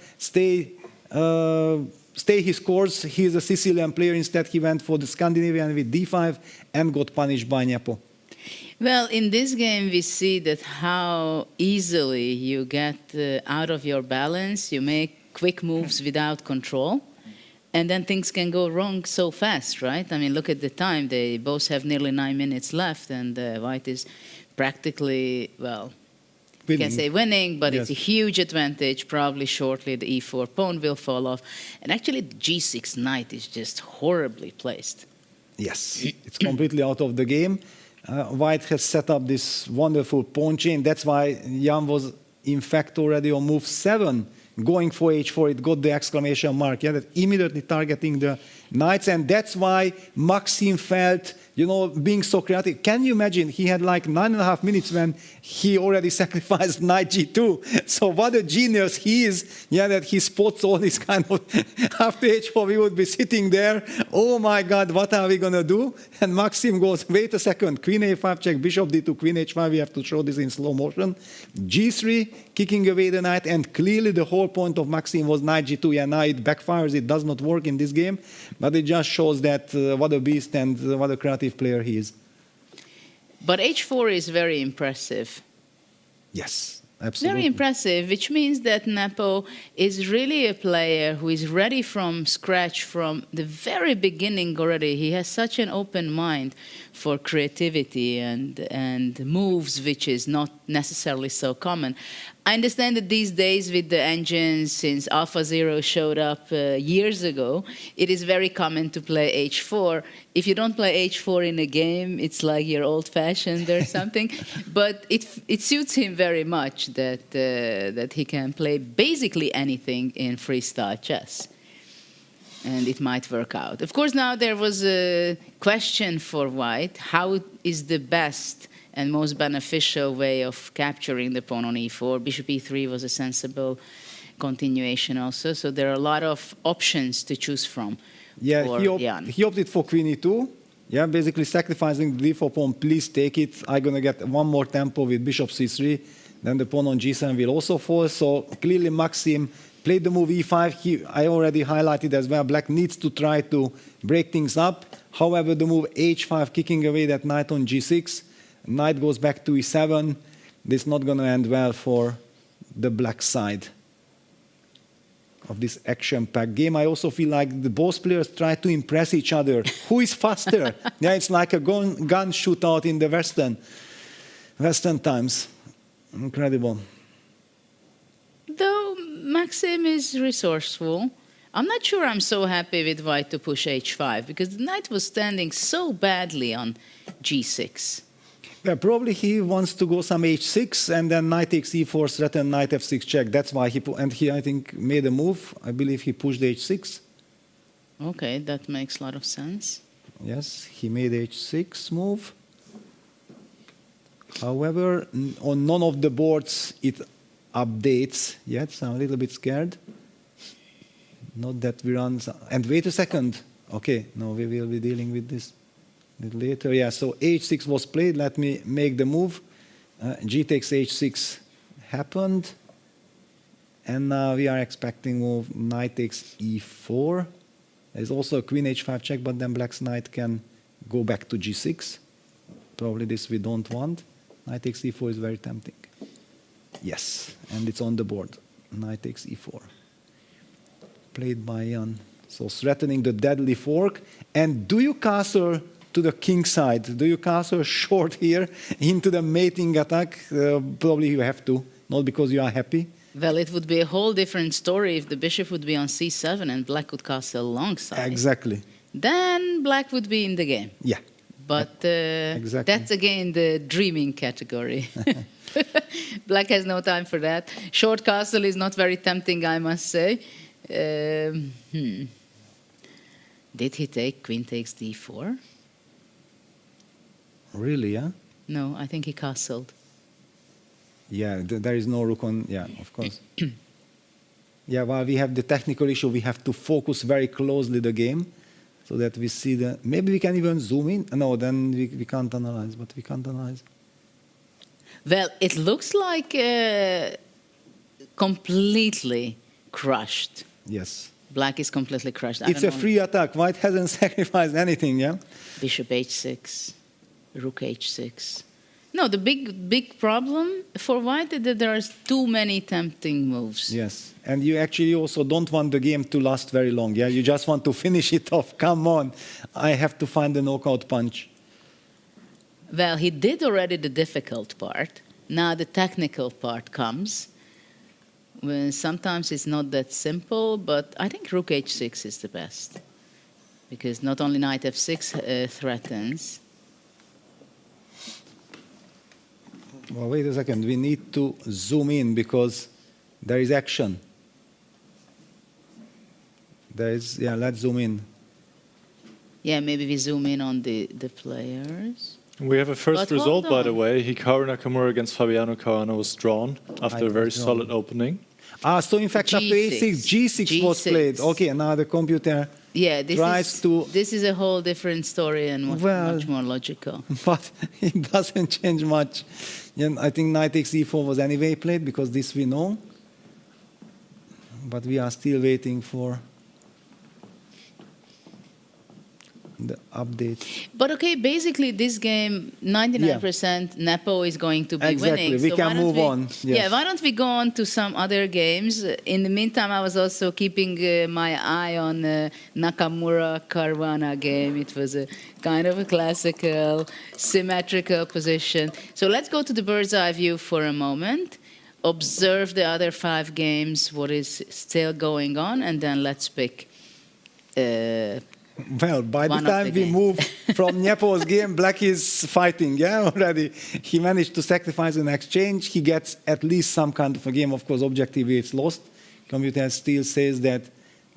stay his course. He's a Sicilian player. Instead, he went for the Scandinavian with d5 and got punished by Nepo. Well, in this game, we see that how easily you get out of your balance, you make quick moves without control, and then things can go wrong so fast, right? I mean, look at the time. They both have nearly 9 minutes left, and White is practically, well, you can say winning, but it's a huge advantage. Probably shortly the e4 pawn will fall off. And actually, the g6 knight is just horribly placed. Yes, it's completely out of the game. White has set up this wonderful pawn chain. That's why Jan was, in fact, already on move 7, going for h4. It got the exclamation mark, yeah, that immediately targeting the knights. And that's why Maxime felt, you know, being so creative. Can you imagine? He had like 9.5 minutes when he already sacrificed knight g2. So what a genius he is, yeah, that he spots all this kind of, after h4 we would be sitting there, oh my God, what are we gonna do? And Maxime goes, wait a second, queen a5 check, bishop d2, queen h5, we have to show this in slow motion. g3, kicking away the knight, and clearly the whole point of Maxime was knight g2. Yeah, now it backfires, it does not work in this game, but it just shows that what a beast and what a creative player he is. But h4 is very impressive. Yes, absolutely. Very impressive, which means that Nepo is really a player who is ready from scratch from the very beginning already. He has such an open mind for creativity and moves, which is not necessarily so common. I understand that these days with the engines, since AlphaZero showed up years ago, it is very common to play h4. If you don't play h4 in a game, it's like you're old-fashioned or something. But it suits him very much that he can play basically anything in freestyle chess. And it might work out. Of course, now there was a question for White. How is the best and most beneficial way of capturing the pawn on e4? Bishop e3 was a sensible continuation also. So there are a lot of options to choose from. Yeah, he opted for queen e2. Yeah, basically sacrificing the d4 pawn. Please take it. I'm going to get one more tempo with bishop c3. Then the pawn on g7 will also fall. So clearly Maxime played the move e5. I already highlighted as well, black needs to try to break things up. However, the move h5, kicking away that knight on g6, knight goes back to e7. This is not going to end well for the black side of this action-packed game. I also feel like both players try to impress each other. Who is faster? Yeah, it's like a gun shootout in the Western times. Incredible. Though Maxime is resourceful, I'm not sure I'm so happy with White to push h5, because the knight was standing so badly on g6. Yeah, probably he wants to go some h6 and then knight takes e4, threaten knight f6 check. That's why he I think, made a move. I believe he pushed h6. Okay, that makes a lot of sense. Yes, he made h6 move. However, on none of the boards it updates yet, so I'm a little bit scared. Not that we run... And wait a second. Okay, no, we will be dealing with this a little later. Yeah, so h6 was played. Let me make the move. G takes h6 happened. And now we are expecting move knight takes e4. There's also a queen h5 check, but then black's knight can go back to g6. Probably this we don't want. Knight takes e4 is very tempting. Yes, and it's on the board. Knight takes e4. Played by Jan. So threatening the deadly fork. And do you castle to the king side? Do you castle short here into the mating attack? Probably you have to, not because you are happy. Well, it would be a whole different story if the bishop would be on c7 and black could castle alongside. Exactly. Then black would be in the game. Yeah. But exactly. That's again the dreaming category. Black has no time for that. Short castle is not very tempting, I must say. Did he take queen takes d4? Really, yeah? No, I think he castled. Yeah, there is no rook on... Yeah, of course. Yeah, while we have the technical issue, we have to focus very closely the game so that we see the... Maybe we can even zoom in. No, then we can't analyze, but we can't analyze. Well, it looks like completely crushed. Yes. Black is completely crushed. It's a free attack. White hasn't sacrificed anything, yeah? Bishop h6. rook h6. No, the big problem for white is that there are too many tempting moves. Yes, and you actually also don't want the game to last very long. Yeah, you just want to finish it off. Come on, I have to find the knockout punch. Well, he did already the difficult part. Now the technical part comes. Well, sometimes it's not that simple, but I think rook h6 is the best. Because not only knight f6 threatens. Well, wait a second. We need to zoom in because there is action. Let's zoom in. Yeah, maybe we zoom in on the players. We have a first But result, hold by the on. way. Hikaru Nakamura against Fabiano Caruana was drawn after a very solid opening. So in fact, after a6, g6 was played. Okay, now the computer tries to... This is a whole different story and much more logical. But it doesn't change much. I think knight takes e4 was anyway played because this we know. But we are still waiting for the update. But okay, basically this game, 99% Nepo is going to be Exactly. winning. We So can why don't move on. Yes. Yeah, why don't we go on to some other games? In the meantime, I was also keeping my eye on Nakamura Caruana game. It was a kind of a classical, symmetrical position. So let's go to the bird's eye view for a moment. Observe the other 5 games, what is still going on, and then let's pick well, by the time we move from Nepo's game, Black is fighting, already. He managed to sacrifice an exchange. He gets at least some kind of a game. Of course, objectively, it's lost. Computer still says that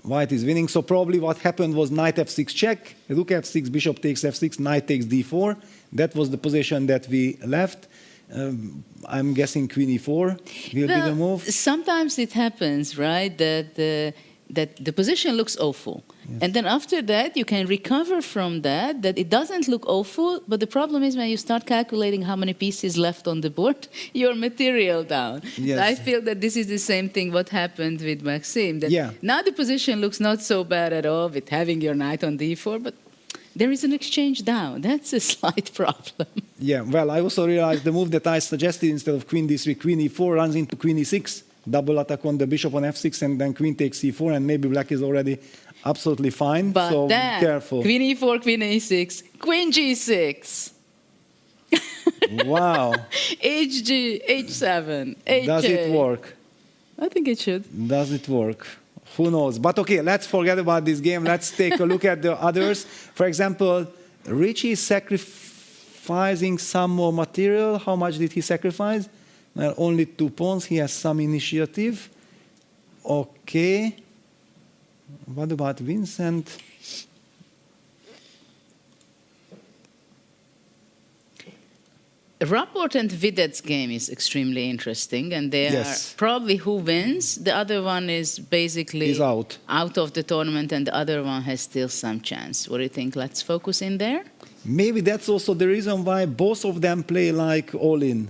White is winning. So probably what happened was knight f6 check, rook f6, bishop takes f6, knight takes d4. That was the position that we left. I'm guessing queen e4 will be the move. Sometimes it happens, right, that the position looks awful. Yes. And then after that, you can recover from that it doesn't look awful, but the problem is when you start calculating how many pieces left on the board, your material down. Yes. I feel that this is the same thing what happened with Maxime. That now the position looks not so bad at all with having your knight on d4, but there is an exchange down. That's a slight problem. Yeah, well, I also realized the move that I suggested instead of queen d3, queen e4 runs into queen e6. Double attack on the bishop on f6, and then queen takes e4, and maybe Black is already absolutely fine. But so then, be careful. Queen e4, queen e6, queen g6. Wow. hg, h7, hj. Does it work? I think it should. Does it work? Who knows? But okay, let's forget about this game. Let's take a look at the others. For example, Richie is sacrificing some more material. How much did he sacrifice? Well, only 2 pawns. He has some initiative. Okay. What about Vincent? Rapport and Vidit's game is extremely interesting, and they are probably who wins. The other one is basically out of the tournament, and the other one has still some chance. What do you think? Let's focus in there? Maybe that's also the reason why both of them play like all-in.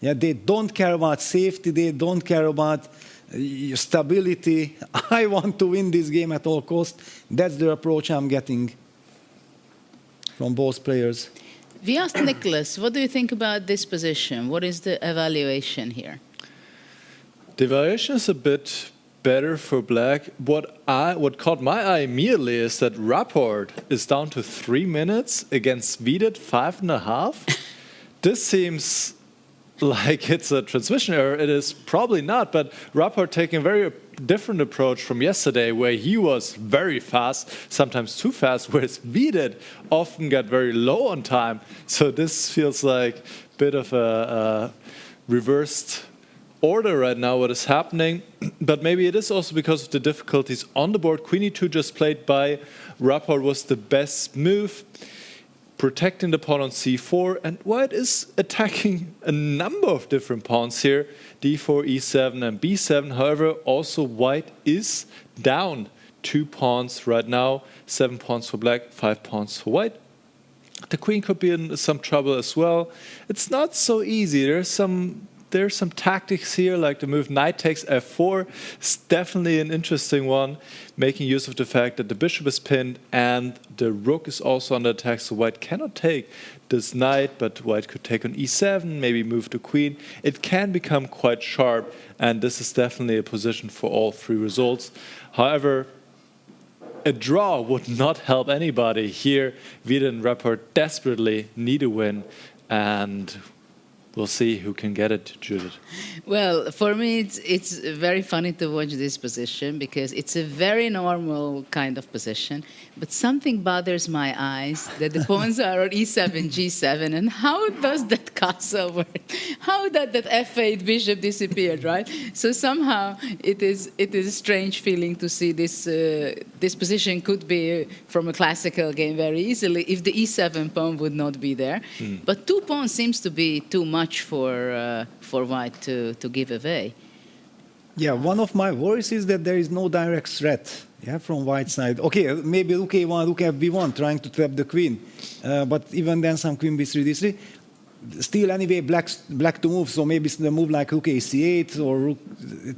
Yeah, they don't care about safety, they don't care about stability. I want to win this game at all costs. That's the approach I'm getting from both players. We asked Nicholas, what do you think about this position? What is the evaluation here? The evaluation is a bit better for Black. What caught my eye immediately is that Rapport is down to 3 minutes against Vidit 5.5. This seems like it's a transmission error. It is probably not, but Rapport taking a very different approach from yesterday, where he was very fast, sometimes too fast, whereas Vidit often got very low on time. So this feels like a bit of a reversed order right now, what is happening. But maybe it is also because of the difficulties on the board. Queen e2 just played by Rapport was the best move, protecting the pawn on c4, and White is attacking a number of different pawns here, d4, e7, and b7. However, also White is down 2 pawns right now, 7 pawns for Black, 5 pawns for White. The queen could be in some trouble as well. It's not so easy. There's some there's some tactics here, like the move knight takes f4 is definitely an interesting one, making use of the fact that the bishop is pinned and the rook is also under attack, so white cannot take this knight, but white could take on e7, maybe move the queen. It can become quite sharp, and this is definitely a position for all three results. However, a draw would not help anybody. Here, Vidit and Rapport desperately need a win, and we'll see who can get it, Judith. Well, for me, it's very funny to watch this position because it's a very normal kind of position, but something bothers my eyes that the pawns are on e7, g7, and how does that castle work? How did that f8 bishop disappeared, right? So somehow it is a strange feeling to see this this position could be from a classical game very easily if the e7 pawn would not be there. But 2 pawns seems to be too much for white to give away. Yeah, one of my worries is that there is no direct threat, from white side. Okay, maybe rook a1, rook fb1, trying to trap the queen. But even then, some queen b3, d3. Still, anyway, black to move, so maybe the move like rook ac8 or rook,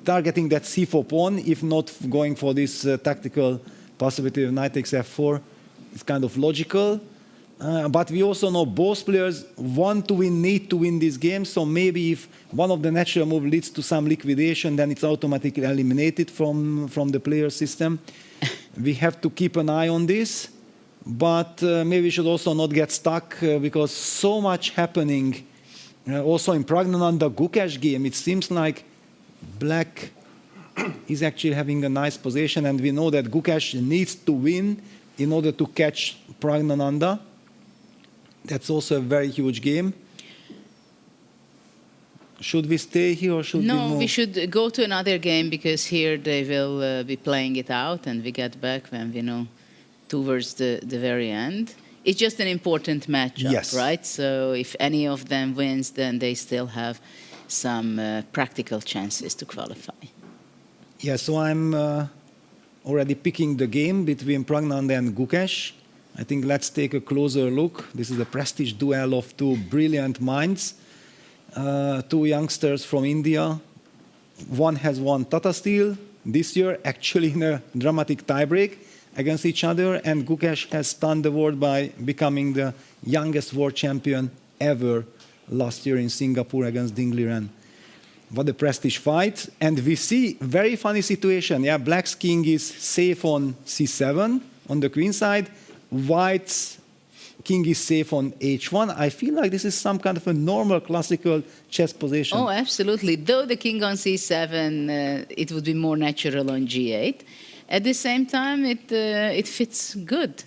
targeting that c4 pawn, if not going for this tactical possibility of knight takes f4. It's kind of logical. But we also know both players want to win, need to win this game. So maybe if one of the natural moves leads to some liquidation, then it's automatically eliminated from the player system. We have to keep an eye on this. But maybe we should also not get stuck because so much happening. Also in Praggnanandhaa Gukesh game, it seems like black is actually having a nice position. And we know that Gukesh needs to win in order to catch Praggnanandhaa. That's also a very huge game. Should we stay here or should we move? No, we should go to another game because here they will be playing it out and we get back when we know towards the very end. It's just an important matchup, yes, right? So if any of them wins, then they still have some practical chances to qualify. Yeah, so I'm already picking the game between Praggnanandhaa and Gukesh. I think let's take a closer look. This is a prestige duel of 2 brilliant minds, 2 youngsters from India. One has won Tata Steel this year, actually in a dramatic tiebreak against each other, and Gukesh has stunned the world by becoming the youngest world champion ever last year in Singapore against Ding Liren. What a prestige fight. And we see very funny situation. Yeah, black's king is safe on c7 on the queen side. White's king is safe on h1. I feel like this is some kind of a normal classical chess position. Oh, absolutely. Though the king on c7, it would be more natural on g8. At the same time, it fits good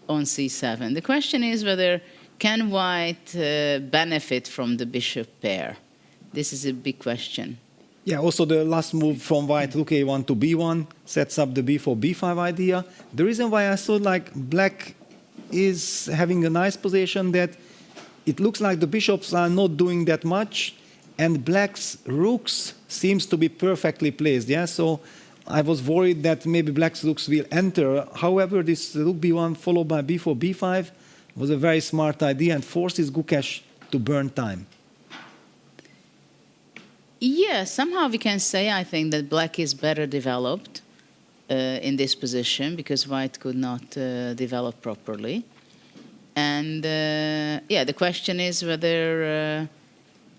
on c7. The question is whether can white benefit from the bishop pair? This is a big question. Yeah, also the last move from white, rook a1 to b1, sets up the b4, b5 idea. The reason why I thought like black is having a nice position that it looks like the bishops are not doing that much, and black's rooks seems to be perfectly placed. Yeah, so I was worried that maybe black's rooks will enter. However, this rook b1 followed by b4, b5 was a very smart idea and forces Gukesh to burn time. Yeah, somehow we can say, I think, that black is better developed in this position because white could not develop properly. And yeah, the question is whether...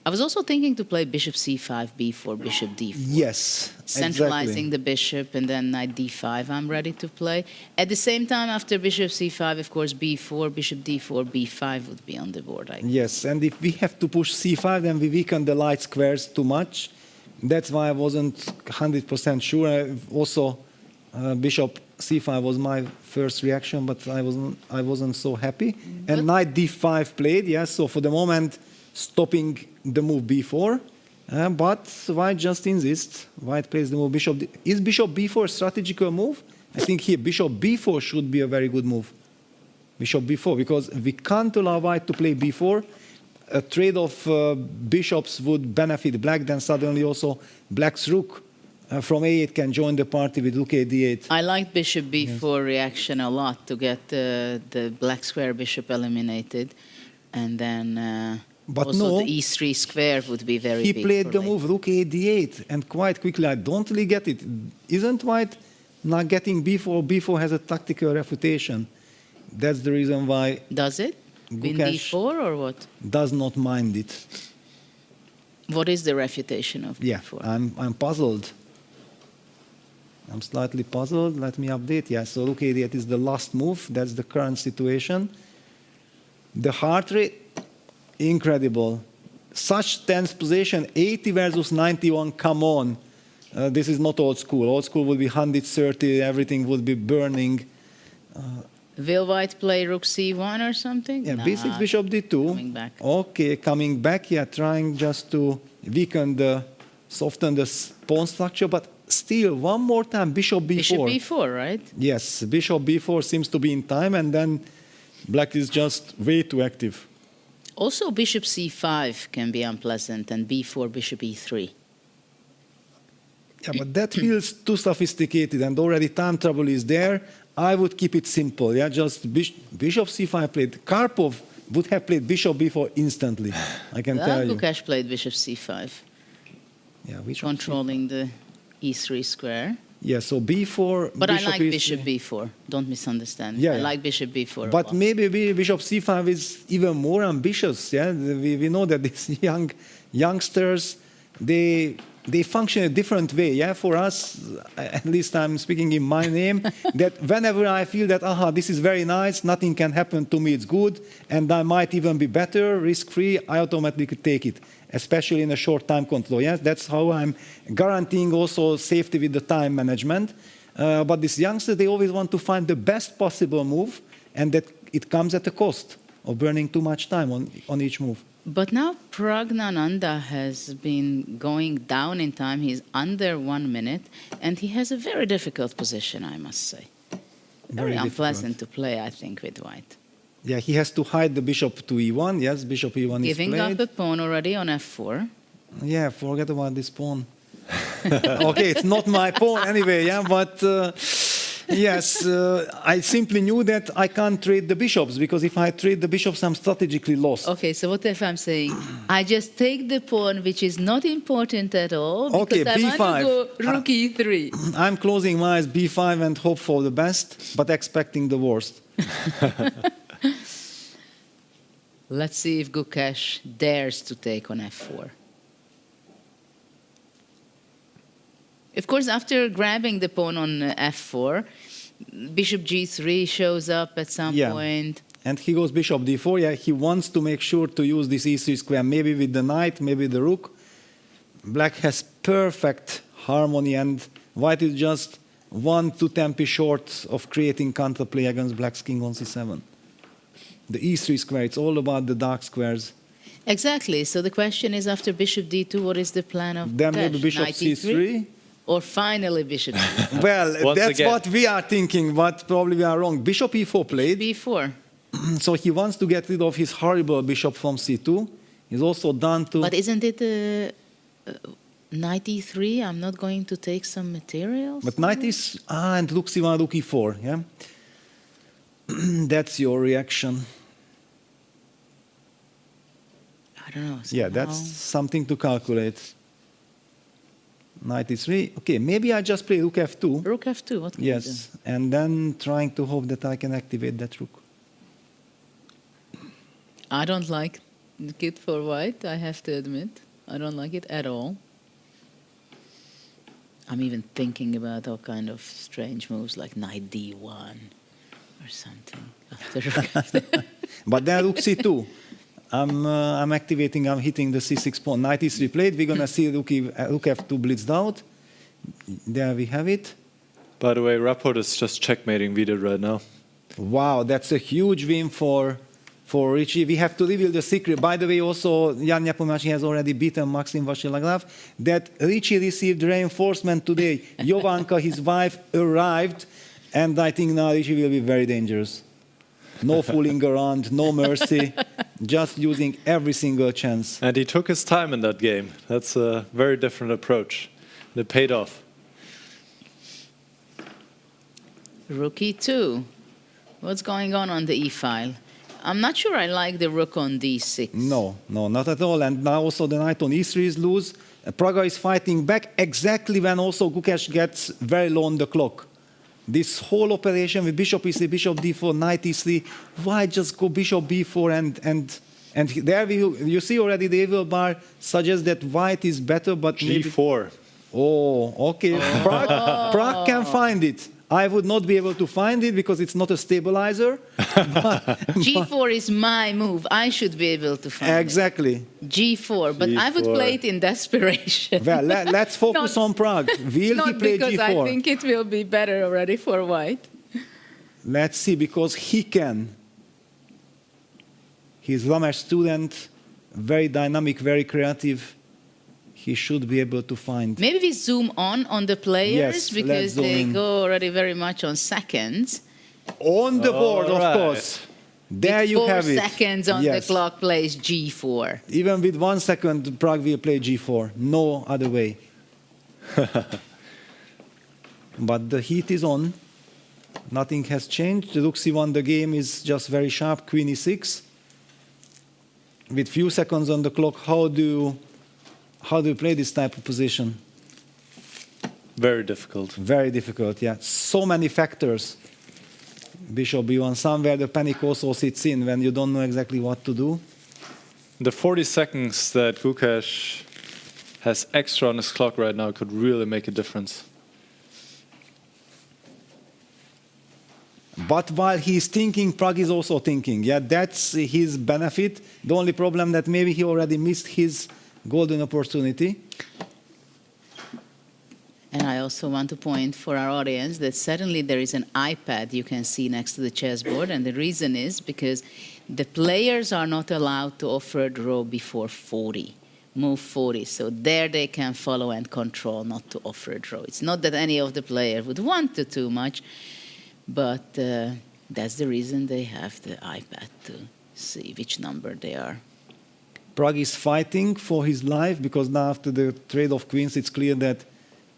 I was also thinking to play bishop c5, b4, bishop d4. Yes, centralizing exactly. the bishop and then knight d5 I'm ready to play. At the same time, after bishop c5, of course, b4, bishop d4, b5 would be on the board. Yes, and if we have to push c5, then we weaken the light squares too much. That's why I wasn't 100% sure. Also, bishop c5 was my first reaction, but I wasn't so happy. And knight d5 played, yes, so for the moment, stopping the move b4, but white just insists. White plays the move bishop. Is bishop b4 a strategical move? I think here bishop b4 should be a very good move. Bishop b4, because we can't allow white to play b4. A trade of bishops would benefit black, then suddenly also black's rook from a8 can join the party with rook a d8. I like bishop b4 reaction a lot to get the black square bishop eliminated. And then But also no, the e3 square would be very he big. played for the late. move rook a8, and quite quickly, I don't really get it. Isn't white not getting b4? b4 has a tactical refutation. That's the reason why Does it? Queen Gukesh d4 or what? does not mind it. What is the refutation of Yeah, d4? I'm puzzled. I'm slightly puzzled. Let me update. Yeah, so rook a8 is the last move. That's the current situation. The heart rate, incredible. Such tense position, 80 versus 91, come on. This is not old school. Old school would be 130, everything would be burning. Will white play rook c1 or something? Yeah, Nah, b6, bishop d2. coming back. Okay, coming back, yeah, trying just to soften the pawn structure, but still, one more time, bishop b4. Bishop b4, right? Yes, bishop b4 seems to be in time, and then black is just way too active. Also, bishop c5 can be unpleasant, and b4, bishop e3. Yeah, but that feels too sophisticated, and already time trouble is there. I would keep it simple, yeah, just bishop c5 played. Karpov would have played bishop b4 instantly, I can tell you. Gukesh played bishop c5, Yeah, bishop controlling the e3 square. Yeah, so b4. But bishop I like is- bishop b4. Don't misunderstand. Yeah, I yeah. like bishop b4. a But lot. maybe bishop c5 is even more ambitious. Yeah, we know that these youngsters, they function a different way. Yeah, for us, at least I'm speaking in my name, that whenever I feel that this is very nice, nothing can happen to me, it's good, and I might even be better, risk-free, I automatically take it, especially in a short time control. Yes, that's how I'm guaranteeing also safety with the time management. But these youngsters, they always want to find the best possible move, and that it comes at a cost of burning too much time on each move. But now Praggnanandhaa has been going down in time. He's under 1 minute, and he has a very difficult position, I must say. Very unpleasant to play, I think, with white. Yeah, he has to hide the bishop to e1. Yes, bishop e1 Giving is up played. a pawn already on f4. Yeah, forget about this pawn. Okay, it's not my pawn anyway, yeah, but yes, I simply knew that I can't trade the bishops, because if I trade the bishops, I'm strategically lost. Okay, so what if I'm saying, I just take the pawn, which is not important at all, because Okay, I b5. want to go rook e3. I'm closing my eyes, b5, and hope for the best, but expecting the worst. Let's see if Gukesh dares to take on f4. Of course, after grabbing the pawn on f4, bishop g3 shows up at some point. And he goes bishop d4. Yeah, he wants to make sure to use this e3 square, maybe with the knight, maybe the rook. Black has perfect harmony, and white is just 1-2 tempi short of creating counterplay against black's king on c7. The e3 square, it's all about the dark squares. Exactly. So the question is, after bishop d2, what is the plan of Then Gukesh? maybe bishop Knight c3. Or finally bishop d3? Well, Once that's again. what we are thinking, but probably we are wrong. Bishop e4 played. b4. So he wants to get rid of his horrible bishop from c2. He's also done to... But isn't it knight e3? I'm not going to take some materials? But knight is... and rook c1, rook e4, yeah? That's your reaction. I don't know. Yeah, that's something to calculate. Knight e3. Okay, maybe I just play rook f2. Rook f2, what can you do? Yes, and then trying to hope that I can activate that rook. I don't like it for white, I have to admit. I don't like it at all. I'm even thinking about all kind of strange moves like knight d1 or something. But then rook c2. I'm activating, I'm hitting the c6 pawn. Knight is replayed. We're going to see rook f2 blitzed out. There we have it. By the way, Rapport is just checkmating Vidit right now. Wow, that's a huge win for Richie. We have to reveal the secret. By the way, also, Jan Nepomniachtchi has already beaten Maxime Vachier-Lagrave. That Richie received reinforcement today. Jovanka, his wife, arrived. And I think now Richie will be very dangerous. No fooling around, no mercy, just using every single chance. And he took his time in that game. That's a very different approach. It paid off. Rook e2. What's going on the e file? I'm not sure I like the rook on d6. No, not at all. And now also the knight on e3 is loose. Pragga is fighting back exactly when also Gukesh gets very low on the clock. This whole operation with bishop e3, bishop d4, knight e3, why just go bishop b4 and there you see already the evil bar suggests that white is better, but g4. Oh, okay. Pragg can find it. I would not be able to find it because it's not a stabilizer. G4 is my move. I should be able to find exactly. it. G4, but I would play it in desperation. Well, let's focus on Pragg. Will he play because G4? I think it will be better already for white. Let's see, because he can. He's Ramesh student, very dynamic, very creative. He should be able to find. Maybe we zoom on the players, yes, because they go already very much on seconds. On the board, of course. There you have it. 4 seconds on the clock plays G4. Even with 1 second, Pragg will play G4. No other way. But the heat is on. Nothing has changed. The rook c1, the game is just very sharp. Queen e6. With few seconds on the clock, how do you play this type of position? Very difficult. Very difficult, yeah. So many factors. Bishop b1, somewhere the panic also sits in when you don't know exactly what to do. The 40 seconds that Gukesh has extra on his clock right now could really make a difference. But while he's thinking, Pragg is also thinking. Yeah, that's his benefit. The only problem that maybe he already missed his golden opportunity. And I also want to point for our audience that suddenly there is an iPad you can see next to the chessboard, and the reason is because the players are not allowed to offer a draw before 40, move 40. So there they can follow and control, not to offer a draw. It's not that any of the players would want to too much, but that's the reason they have the iPad to see which number they are. Pragg is fighting for his life because now after the trade of queens, it's clear that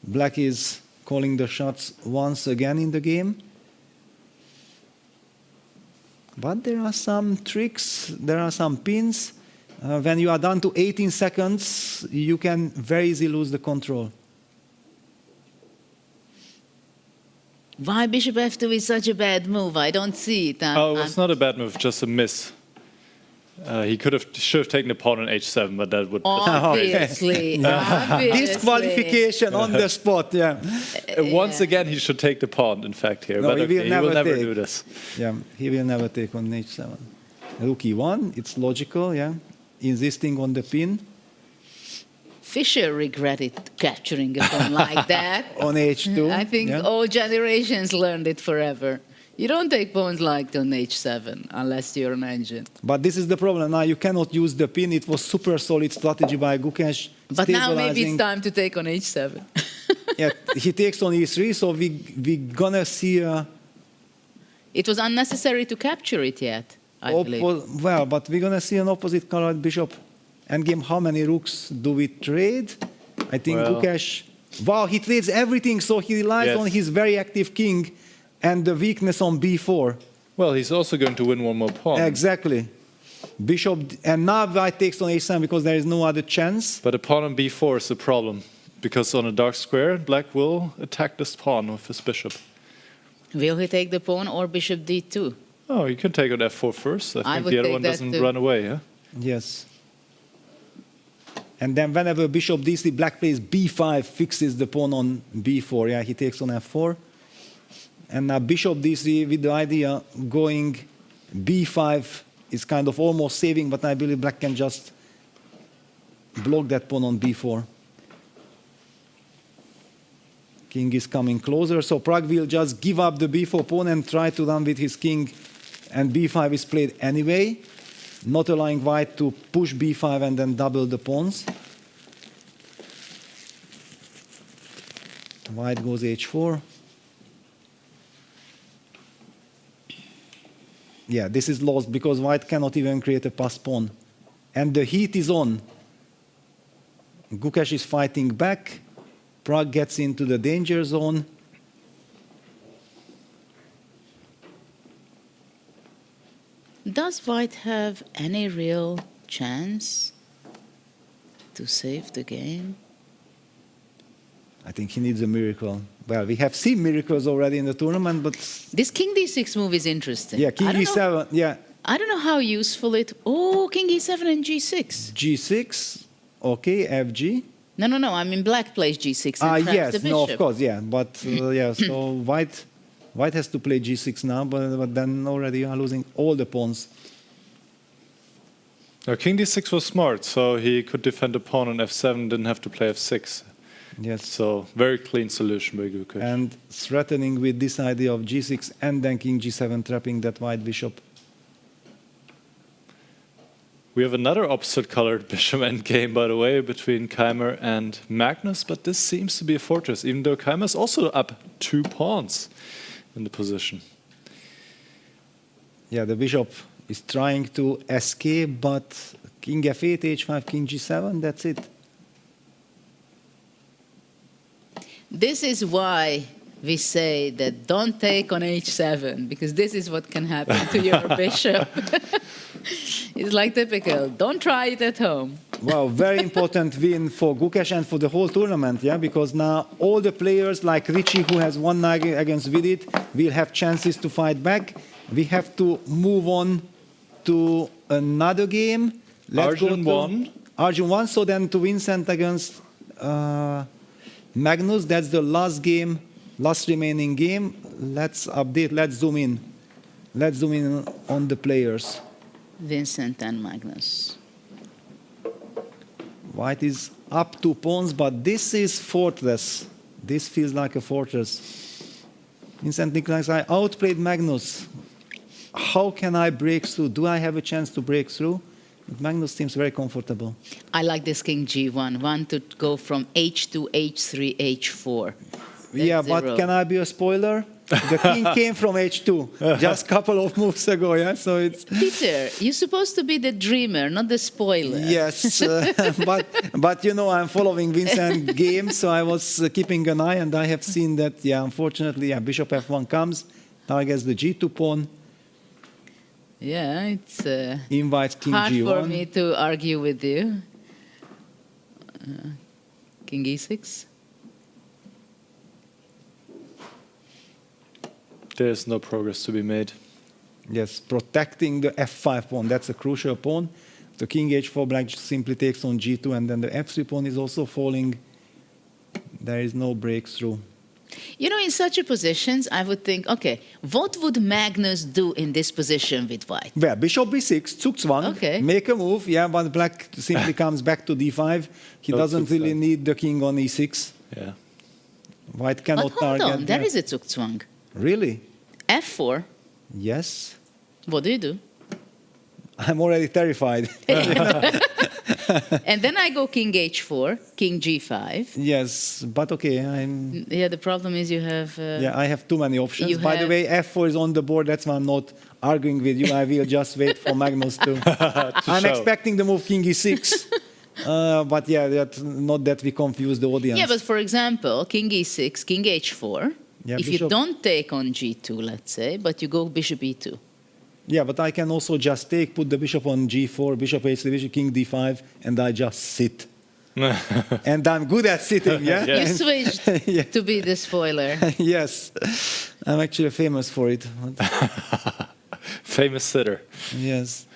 Black is calling the shots once again in the game. But there are some tricks, there are some pins. When you are down to 18 seconds, you can very easily lose the control. Why bishop f2 is such a bad move? I don't see it. It was not a bad move, just a miss. He should have taken the pawn on h7, but that would obviously. Disqualification on the spot. Yeah. Once again, he should take the pawn. In fact, here, no, but he will never do this. Yeah, he will never take on h7. Rook e1. It's logical. Yeah, insisting on the pin. Fischer regretted capturing a pawn like that. On h2. I think all generations learned it forever. You don't take pawns like on h7 unless you're an engine. But this is the problem. Now you cannot use the pin. It was super solid strategy by Gukesh. But now maybe it's time to take on h7. Yeah, he takes on e3, so we gonna see a... It was unnecessary to capture it yet, I believe. Well, but we're gonna see an opposite colored bishop. Endgame, how many rooks do we trade? I think Gukesh... Wow, he trades everything, so he relies on his very active king and the weakness on b4. Well, he's also going to win one more pawn. Exactly. Bishop, and now white takes on h7 because there is no other chance. But a pawn on b4 is the problem, because on a dark square, black will attack this pawn with his bishop. Will he take the pawn or bishop d2? Oh, you can take on f4 first. I think the other one doesn't run away, yeah? Yes. And then whenever bishop d3, black plays b5, fixes the pawn on b4. Yeah, he takes on f4. And now bishop d3 with the idea going b5 is kind of almost saving, but I believe black can just block that pawn on b4. King is coming closer, so Pragg will just give up the b4 pawn and try to run with his king, and b5 is played anyway, not allowing white to push b5 and then double the pawns. White goes h4. Yeah, this is lost because white cannot even create a pass pawn. And the heat is on. Gukesh is fighting back. Pragg gets into the danger zone. Does white have any real chance to save the game? I think he needs a miracle. Well, we have seen miracles already in the tournament, but... This king d6 move is interesting. Yeah, king e7, yeah. I don't know how useful it... Oh, king e7 and g6. G6, okay, fg. No, I mean black plays g6 and traps yes, the bishop. no, of course, yeah. But, yeah, so white has to play g6 now, but then already you are losing all the pawns. Now, king d6 was smart, so he could defend the pawn on f7, didn't have to play f6. Yes. So, very clean solution by Gukesh. And threatening with this idea of g6 and then king g7 trapping that white bishop. We have another opposite-colored bishop endgame, by the way, between Keymer and Magnus, but this seems to be a fortress, even though Keymer is also up 2 pawns in the position. Yeah, the bishop is trying to escape, but king f8, h5, king g7, that's it. This is why we say that don't take on h7, because this is what can happen to your bishop. It's like typical. Don't try it at home. Wow, very important win for Gukesh and for the whole tournament, yeah, because now all the players like Richie, who has won against Vidit, will have chances to fight back. We have to move on to another game. Arjun won. Arjun won, so then to Vincent against Magnus. That's the last game, last remaining game. Let's update, let's zoom in. Let's zoom in on the players. Vincent and Magnus. White is up 2 pawns, but this is fortress. This feels like a fortress. Vincent Nicolai, I outplayed Magnus. How can I break through? Do I have a chance to break through? But Magnus seems very comfortable. I like this king g1. Want to go from h2, h3, h4. Yeah, but can I be a spoiler? The king came from h2 just a couple of moves ago, yeah? So it's... Peter, you're supposed to be the dreamer, not the spoiler. Yes, but you know, I'm following Vincent games, so I was keeping an eye, and I have seen that, yeah, unfortunately, yeah, bishop f1 comes, targets the g2 pawn. Yeah, it's invites king hard g1. for me to argue with you. King e6. There's no progress to be made. Yes, protecting the f5 pawn, that's a crucial pawn. The king h4, black simply takes on g2, and then the f3 pawn is also falling. There is no breakthrough. You know, in such a positions, I would think, okay, what would Magnus do in this position with white? Well, bishop b6, Zugzwang, okay. Make a move, yeah, but black simply comes back to d5. He doesn't really need the king on e6. Yeah. But White cannot hold target. on, there is a Zugzwang. Really? f4. Yes. What do you do? I'm already terrified. And then I go king h4, king g5. Yes, but okay, I'm... Yeah, the problem is you have... yeah, I have too many options. By the way, f4 is on the board. That's why I'm not arguing with you. I will just wait for Magnus to... I'm expecting the move king e6. But yeah, not that we confuse the audience. Yeah, but for example, king e6, king h4. Yeah, if you don't take on g2, let's say, but you go bishop e2. Yeah, but I can also just put the bishop on g4, bishop h3, bishop king d5, and I just sit. And I'm good at sitting, yeah? You switched to be the spoiler. Yes, I'm actually famous for it. Famous sitter. Yes.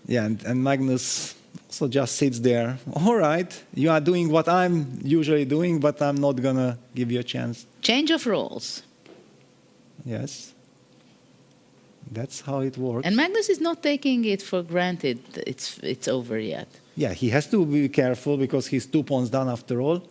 Yeah, and Magnus also just sits there. All right, you are doing what I'm usually doing, but I'm not going to give you a chance. Change of roles. Yes. That's how it works. And Magnus is not taking it for granted it's over yet. Yeah, he has to be careful because he's 2 pawns down after all.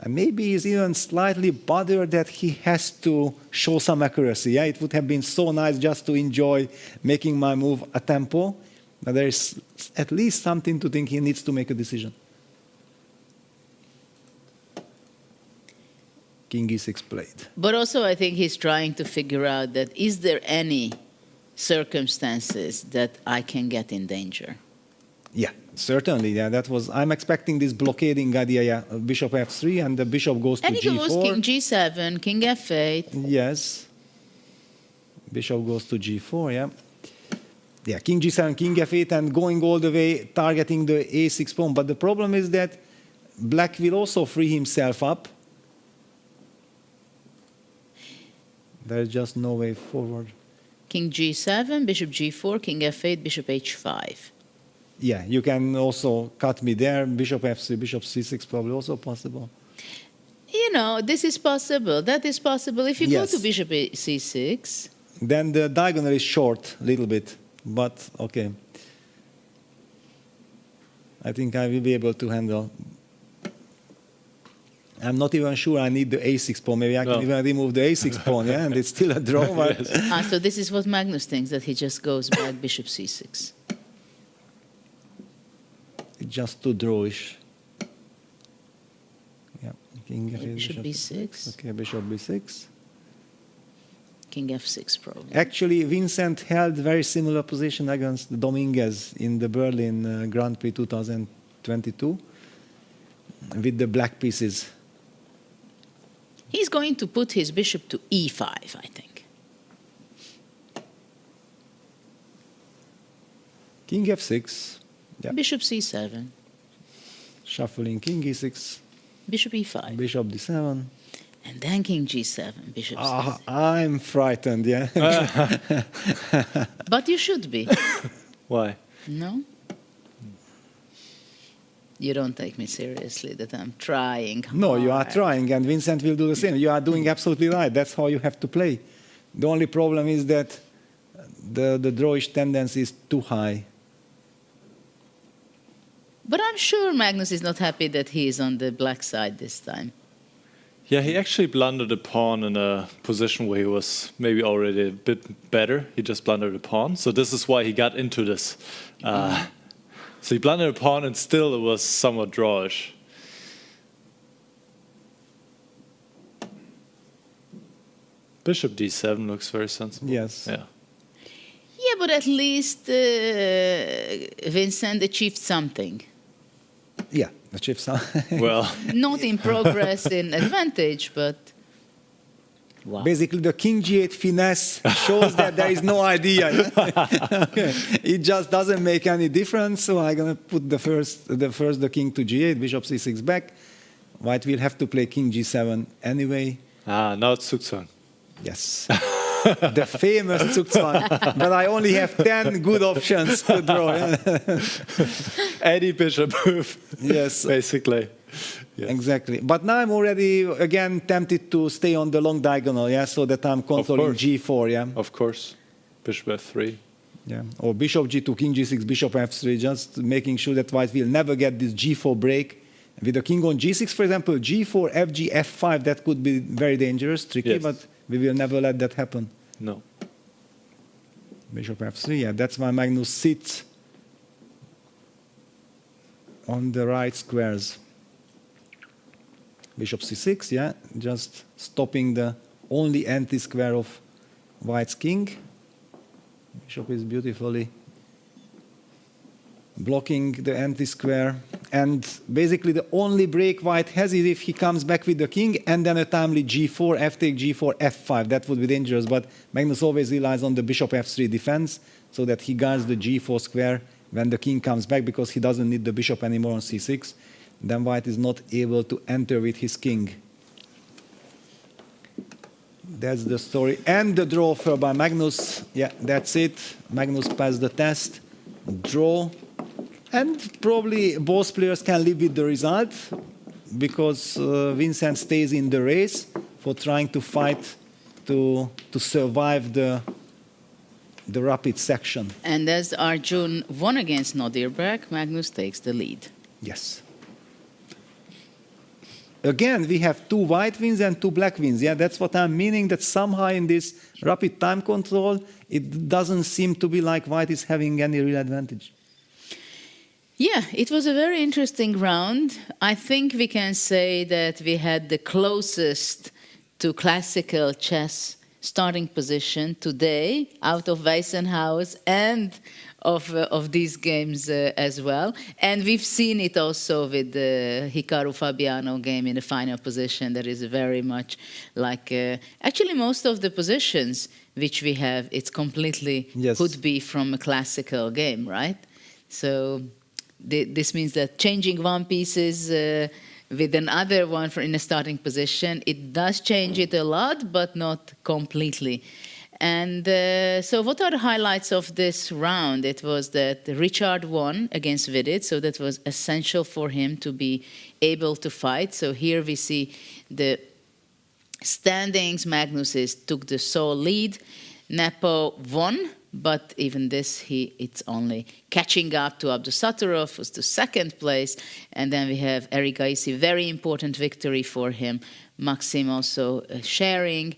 And maybe he's even slightly bothered that he has to show some accuracy. Yeah, it would have been so nice just to enjoy making my move a tempo. But there is at least something to think he needs to make a decision. King e6 played. But also I think he's trying to figure out that is there any circumstances that I can get in danger? Yeah, certainly. Yeah, that was. I'm expecting this blockading idea. Yeah, bishop f3 and the bishop goes to g4. And he goes king g7, king f8. Yes. Bishop goes to g4, yeah. Yeah, king g7, king f8, and going all the way, targeting the a6 pawn. But the problem is that black will also free himself up. There's just no way forward. King g7, bishop g4, king f8, bishop h5. Yeah, you can also cut me there. Bishop f3, bishop c6, probably also possible. You know, this is possible. That is possible. If you go Yes. to bishop c6, Then the diagonal is short a little bit, but okay. I think I will be able to handle. I'm not even sure I need the a6 pawn. Maybe I can even remove the a6 pawn, yeah, and it's still a draw. But so this is what Magnus thinks, that he just goes back bishop c6. it's just too drawish. Yeah, king f8, Bishop b6. Okay, bishop b6. King f6 probably. Actually, Vincent held very similar position against Dominguez in the Berlin Grand Prix 2022 with the black pieces. He's going to put his bishop to e5, I think. King f6. Yeah. Bishop c7. Shuffling king e6. Bishop e5. Bishop d7. And then king g7, bishop c7. I'm frightened, yeah. But you should be. Why? No? You don't take me seriously that I'm trying hard. No, you are trying, and Vincent will do the same. You are doing absolutely right. That's how you have to play. The only problem is that the drawish tendency is too high. But I'm sure Magnus is not happy that he is on the black side this time. Yeah, he actually blundered a pawn in a position where he was maybe already a bit better. He just blundered a pawn. So this is why he got into this. So he blundered a pawn and still it was somewhat drawish. Bishop d7 looks very sensible. Yes. Yeah. Yeah, but at least Vincent achieved something. Yeah, achieved something. Well. Not in progress, in advantage, but... Wow. Basically, the king g8 finesse shows that there is no idea. Okay. It just doesn't make any difference. So I'm gonna put the king to g8, bishop c6 back. White will have to play king g7 anyway. Now it's Zugzwang. Yes. The famous Zugzwang. But I only have 10 good options to draw. Any bishop move. Yes. Basically. Yes. Exactly. But now I'm already, again, tempted to stay on the long diagonal, yeah, so that I'm controlling g4, yeah. Of course. Bishop f3. Yeah. Or bishop g2, king g6, bishop f3, just making sure that white will never get this g4 break. With the king on g6, for example, g4, fg, f5, that could be very dangerous, tricky, Yes. but we will never let that happen. No. Bishop f3, yeah, that's why Magnus sits on the right squares. Bishop c6, yeah, just stopping the only anti-square of white's king. Bishop is beautifully blocking the anti-square. And basically the only break white has is if he comes back with the king and then a timely g4, f take g4, f5. That would be dangerous, but Magnus always relies on the bishop f3 defense so that he guards the g4 square when the king comes back because he doesn't need the bishop anymore on c6. Then white is not able to enter with his king. That's the story. And the draw by Magnus. Yeah, that's it. Magnus passed the test. Draw. And probably both players can live with the result because Vincent stays in the race for trying to fight to survive the rapid section. And as Arjun won against Nodirbek, Magnus takes the lead. Yes. Again, we have 2 white wins and 2 black wins. Yeah, that's what I'm meaning, that somehow in this rapid time control, it doesn't seem to be like white is having any real advantage. Yeah, it was a very interesting round. I think we can say that we had the closest to classical chess starting position today out of Weissenhaus and of these games as well. And we've seen it also with the Hikaru Fabiano game in the final position. That is very much like, actually most of the positions which we have, it's completely could be from a classical game, right? So this means that changing one pieces with another one in a starting position, it does change it a lot, but not completely. And so what are the highlights of this round? It was that Richard won against Vidit, so that was essential for him to be able to fight. So here we see the standings. Magnus took the sole lead. Nepo won, but even this, it's only catching up to Abdusattorov, who's to second place. And then we have Erigaisi, very important victory for him. Maxime also sharing.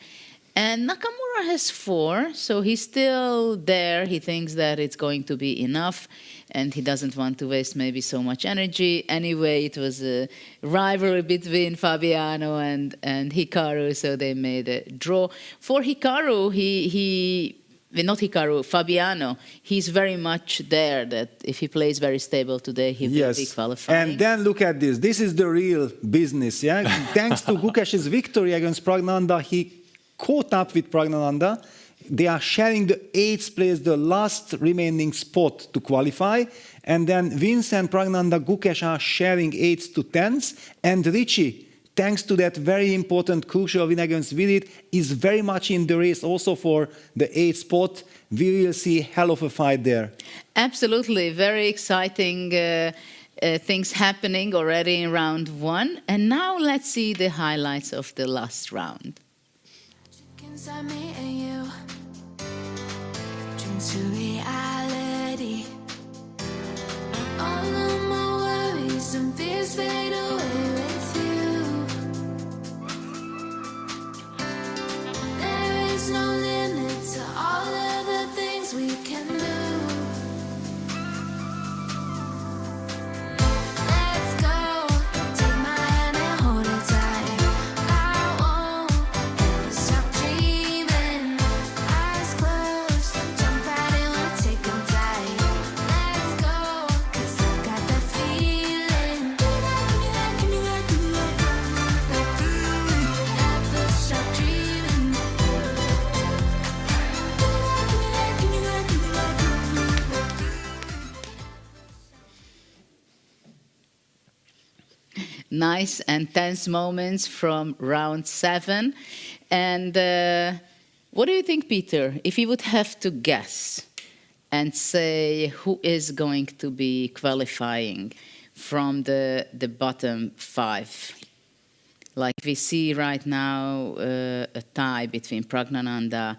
And Nakamura has 4, so he's still there. He thinks that it's going to be enough, and he doesn't want to waste maybe so much energy. Anyway, it was a rivalry between Fabiano and Hikaru, so they made a draw. For Hikaru, not Hikaru, Fabiano, he's very much there that if he plays very stable today, he will be qualifying. And then look at this. This is the real business, yeah? Thanks to Gukesh's victory against Praggnanandhaa, he caught up with Praggnanandhaa. They are sharing the 8th place, the last remaining spot to qualify. And then Vincent, Praggnanandhaa, Gukesh are sharing 8th to 10th. And Richie, thanks to that very important crucial win against Vidit, is very much in the race also for the 8th spot. We will see hell of a fight there. Absolutely. Very exciting things happening already in round 1. And now let's see the highlights of the last round. Inside me and you, dreams to reality. All of my worries and fears fade away with you. There is no limit to all of the things we can do. Let's go, take my hand and hold it tight. I won't ever stop dreaming. Eyes closed, jump right in, we'll take 'em tight. Let's go, 'cause I got that feeling. Give me that, give me that, give me that, give me that feeling. Never stop dreaming. Give me that, give me that, give me that, give me that, give me that. Nice and tense moments from round 7. And what do you think, Peter? If you would have to guess and say who is going to be qualifying from the bottom 5? Like we see right now a tie between Praggnanandhaa,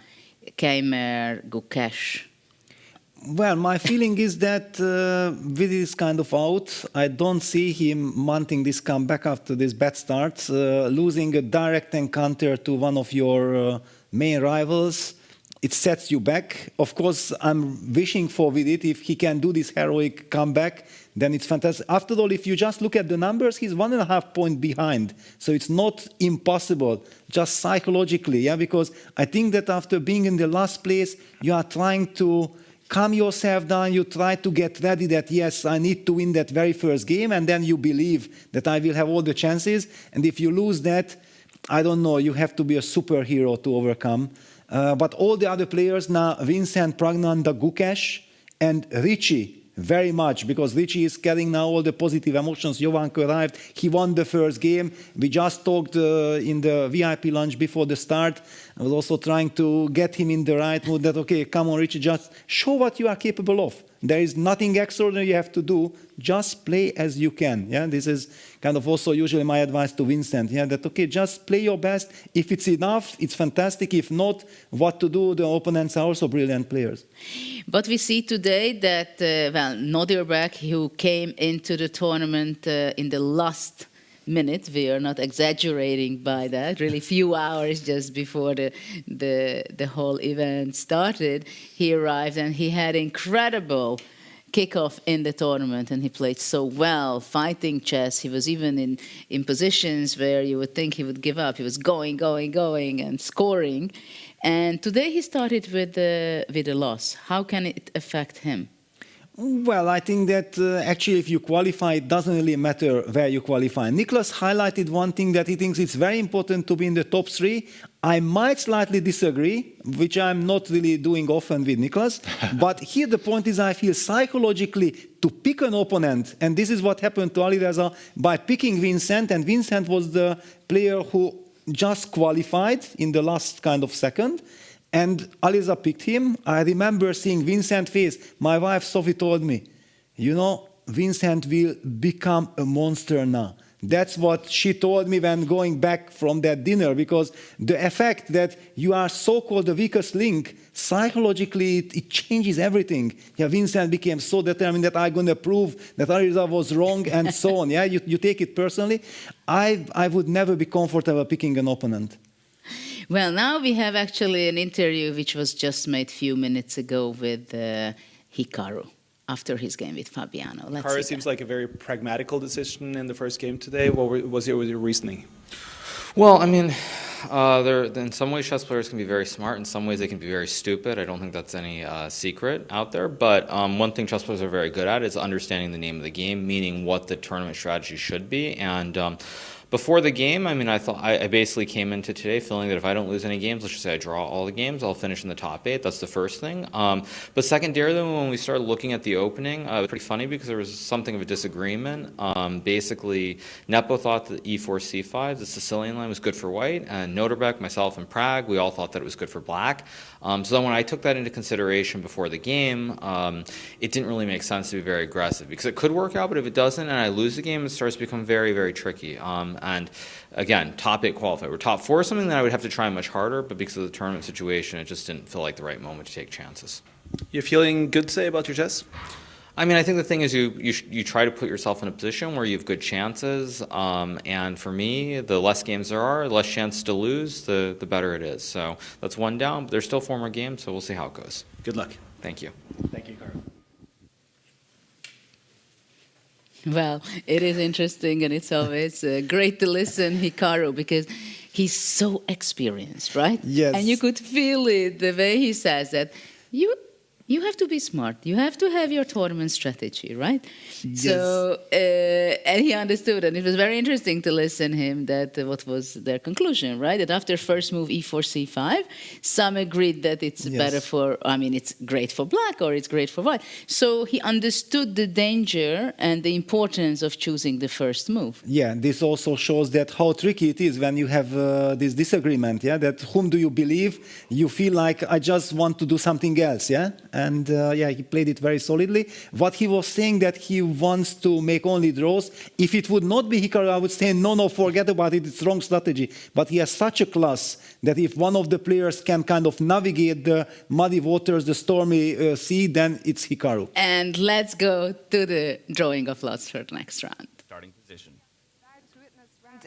Keymer, Gukesh. Well, my feeling is that Vidit is kind of out. I don't see him mounting this comeback after this bad start. Losing a direct encounter to one of your main rivals, it sets you back. Of course, I'm wishing for Vidit, if he can do this heroic comeback, then it's fantastic. After all, if you just look at the numbers, he's 1.5 points behind. So it's not impossible, just psychologically, yeah? Because I think that after being in the last place, you are trying to calm yourself down, you try to get ready that, yes, I need to win that very first game, and then you believe that I will have all the chances. And if you lose that, I don't know, you have to be a superhero to overcome. But all the other players now, Vincent, Praggnanandhaa, Gukesh, and Richie, very much, because Richie is carrying now all the positive emotions. Jovanka arrived, he won the first game. We just talked in the VIP lunch before the start. I was also trying to get him in the right mood that, okay, come on, Richie, just show what you are capable of. There is nothing extraordinary you have to do. Just play as you can. Yeah, this is kind of also usually my advice to Vincent. Yeah, that, okay, just play your best. If it's enough, it's fantastic. If not, what to do? The opponents are also brilliant players. But we see today that, Nodirbek, who came into the tournament in the last minute, we are not exaggerating by that, really few hours just before the whole event started, he arrived and he had incredible kickoff in the tournament, and he played so well, fighting chess. He was even in positions where you would think he would give up. He was going, and scoring. And today he started with a loss. How can it affect him? Well, I think that actually if you qualify, it doesn't really matter where you qualify. Nicholas highlighted one thing that he thinks it's very important to be in the top 3. I might slightly disagree, which I'm not really doing often with Nicholas. But here the point is I feel psychologically to pick an opponent, and this is what happened to Alireza by picking Vincent, and Vincent was the player who just qualified in the last kind of second. And Alireza picked him. I remember seeing Vincent's face. My wife Sophie told me, you know, Vincent will become a monster now. That's what she told me when going back from that dinner, because the effect that you are so-called the weakest link, psychologically it changes everything. Yeah, Vincent became so determined that I'm going to prove that Alireza was wrong and so on. Yeah, you take it personally. I would never be comfortable picking an opponent. Well, now we have actually an interview which was just made a few minutes ago with Hikaru after his game with Fabiano. Hikaru seems like a very pragmatical decision in the first game today. What was your reasoning? Well, I mean, in some ways chess players can be very smart. In some ways they can be very stupid. I don't think that's any secret out there. But one thing chess players are very good at is understanding the name of the game, meaning what the tournament strategy should be. And before the game, I mean, I basically came into today feeling that if I don't lose any games, let's just say I draw all the games, I'll finish in the top 8. That's the first thing. But secondarily, when we started looking at the opening, it was pretty funny because there was something of a disagreement. Basically, Nepo thought that e4, c5, the Sicilian line, was good for white, and Nodirbek, myself, and Prag, we all thought that it was good for black. So then when I took that into consideration before the game, it didn't really make sense to be very aggressive because it could work out, but if it doesn't and I lose the game, it starts to become very, very tricky. And again, top 8 qualified. We're top 4 is something that I would have to try much harder, but because of the tournament situation, it just didn't feel like the right moment to take chances. You're feeling good today about your chess? I mean, I think the thing is you try to put yourself in a position where you have good chances, and for me, the less games there are, the less chance to lose, the better it is. So that's one down, but there's still 4 more games, so we'll see how it goes. Good luck. Thank you. Thank you, Carl. Well, it is interesting, and it's always great to listen Hikaru because he's so experienced, right? Yes. And you could feel it the way he says that you have to be smart. You have to have your tournament strategy, right? Yes. So, and he understood, and it was very interesting to listen to him that what was their conclusion, right? That after first move e4, c5, some agreed that it's better for, I mean, it's great for black or it's great for white. So he understood the danger and the importance of choosing the first move. Yeah, this also shows that how tricky it is when you have this disagreement, yeah? That whom do you believe? You feel like, I just want to do something else, yeah? And yeah, he played it very solidly. What he was saying that he wants to make only draws. If it would not be Hikaru, I would say, no, forget about it, it's wrong strategy. But he has such a class that if one of the players can kind of navigate the muddy waters, the stormy sea, then it's Hikaru. And let's go to the drawing of lots for the next round. Starting position.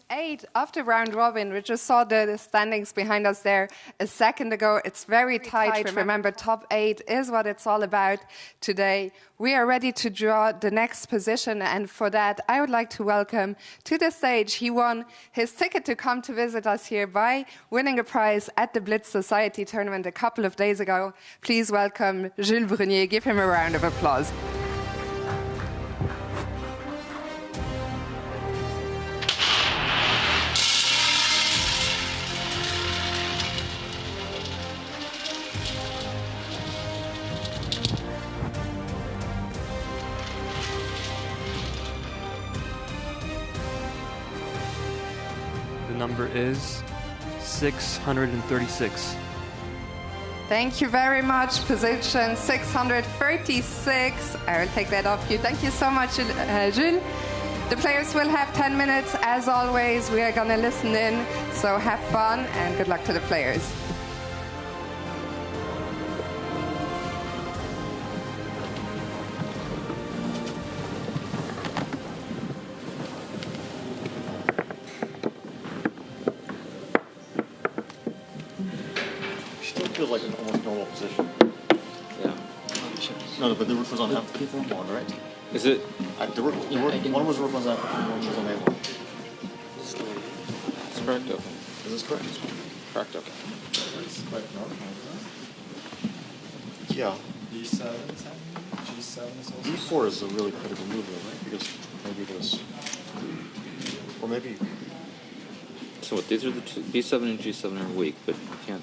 8 after round robin. We just saw the standings behind us there a second ago. It's very tight. Remember, top 8 is what it's all about today. We are ready to draw the next position, and for that, I would like to welcome to the stage. He won his ticket to come to visit us here by winning a prize at the Blitz Society tournament a couple of days ago. Please welcome Jules Brunier. Give him a round of applause. Number is 636. Thank you very much. Position 636. I will take that off you. Thank you so much, Jules. The players will have 10 minutes. As always, we are going to listen in. So have fun and good luck to the players. Feels like an almost normal position. Yeah. No, but the rook was on F1, right? Is it? One was rook on F1, one was on A1. It's correct, okay. Is this correct? Correct, okay. Yeah. B7, G7 is also... E4 is a really critical move, though, right? Because maybe this... Or maybe... So what, these are the two, B7 and G7 are weak, but you can't...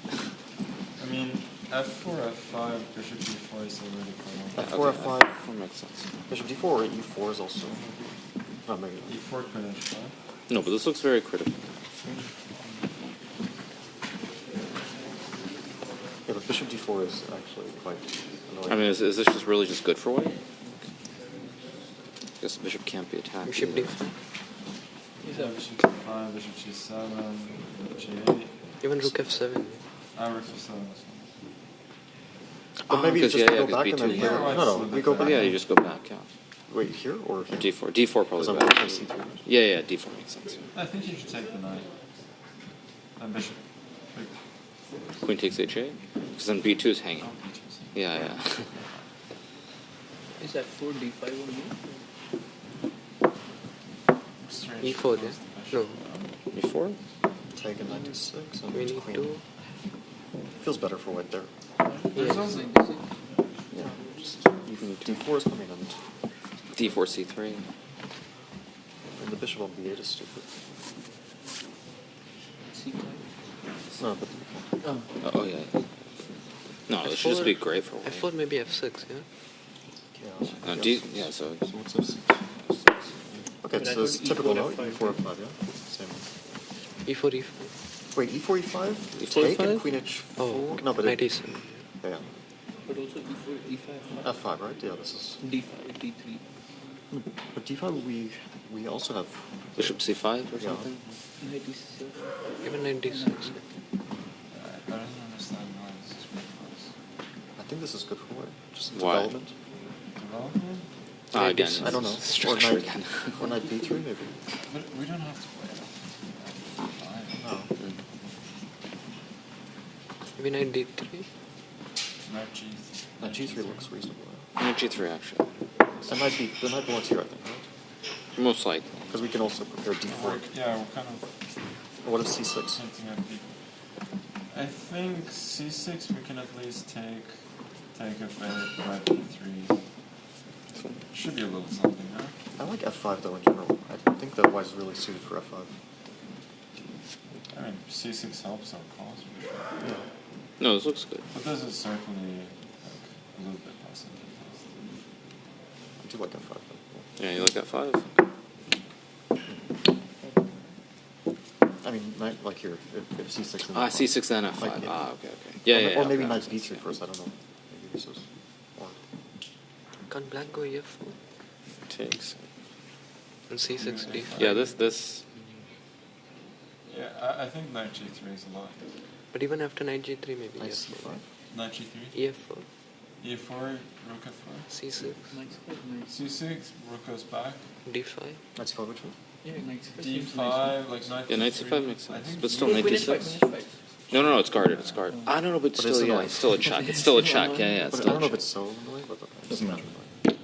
I mean, F4, F5, Bishop D4 is already quite F4, F5... F4 makes sense. Bishop D4 or E4 is also... Not maybe. E4 could H5. No, but this looks very critical. Yeah, but Bishop D4 is actually quite annoying. I mean, is this just really just good for white? I guess the bishop can't be attacked. Bishop either. D5. Bishop D5, Bishop G7, G8. Even Rook F7. Rook F7 as well. But maybe because, just yeah, go because back and B2. then... No, we go back. Yeah, you just go back, yeah. Wait, here or here? D4. D4 probably Because better. I'm C3. Yeah, D4 makes sense. Yeah. I think you should take the knight. And bishop. Queen takes H8? Because then B2 is hanging. Yeah, yeah. Is that 4 D5 only? E4, yeah? No. E4? Take a knight to 6 and We need queen. to... Feels better for white there. Yes. Yeah, just D4 is coming and... D4, C3. And the bishop on B8 is stupid. No, but... Oh, yeah. No, this should just be great for white. F4 maybe F6, yeah? No, D, yeah, so... what's this? Okay, so it's typical now, E4, F5, yeah? Same. E4, E5. Wait, E4, E5? E4, Take E5? and Queen H4? Oh, no, but knight it... E7. Yeah. But also E4, E5. F5, right? Yeah, this is... D5, D3. But D5, we also have... Bishop C5 or Yeah. something? Knight E7. Even knight D6. I don't understand why this is good for us. I think this is good for white. Just Why? development. Development? Again, I don't know. structure Or knight, again. or knight B3 maybe. But we don't have to play it. No. Maybe knight D3. Knight G3. Knight G3 looks reasonable. Knight G3, actually. And the knight belongs here, I think, right? Most likely. Because we can also prepare D4. Yeah, we're kind of... Or what if C6? hinting at B. I think C6 we can at least take F8, Knight B3. Should be a little something, huh? I like F5 though in general. I think that white is really suited for F5. I mean, C6 helps our cause for sure. Yeah. No, this looks good. But this is certainly a little bit less I do like F5 though. Yeah, you like F5? I mean, knight, like here, if C6 and C6 then F5. Like, yeah. Okay. Yeah, Or maybe okay. knight D3 first, I don't know. Maybe this is... Or... Can't black go E4? Takes. And C6, D5. Yeah, this... Yeah, I think Knight G3 is a lot. But even after knight G3 maybe Knight E4. C5? Knight G3? E4. E4, Rook F4. C6. C6, Rook goes back. D5. Knight C5 which one? Yeah, knight C5. D5, like Knight Yeah, Knight C3. C5 makes I sense. think But still Knight D6. No, it's guarded, it's guarded. No, but it's still, yeah, annoying. it's still a check. It's still a check, yeah, it's But I still don't a know if check. it's so annoying, but it Doesn't matter. Okay.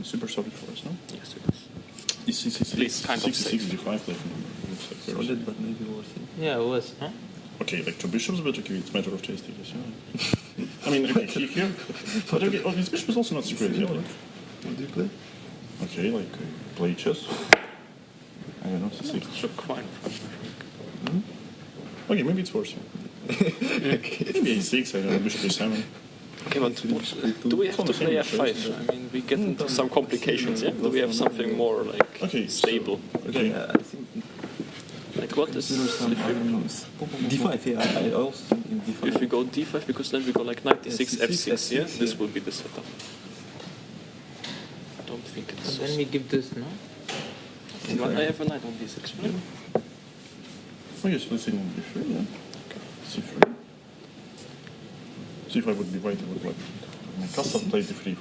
Super solid for us, no? Yes, it is. Is C6, Please, kind of C6 D5 like looks like very Solid, but maybe worth it. Yeah, it was, huh? Okay, like two bishops, but okay, it's a matter of taste, I guess, yeah. I mean, okay, here, but okay, oh, this bishop is also not so great, yeah, like, What do you play? okay, like, play chess. I don't know, C6. Bishop quite Okay, maybe it's worse, yeah. Maybe A6, I don't know, bishop A7. Okay, but do we have to play F5? I mean, we get into some complications, yeah? Do we have something more, like, stable? Okay. I think Like, what is... D5, yeah, I also think in D5. If we go D5, because then we go like knight D6, F6, yeah? This will be the setup. I don't think it's so... Then we give this, no? I have a knight on D6, right? Oh yes, let's say D3, yeah. C3. C5 would be white, it would like... My custom play D3.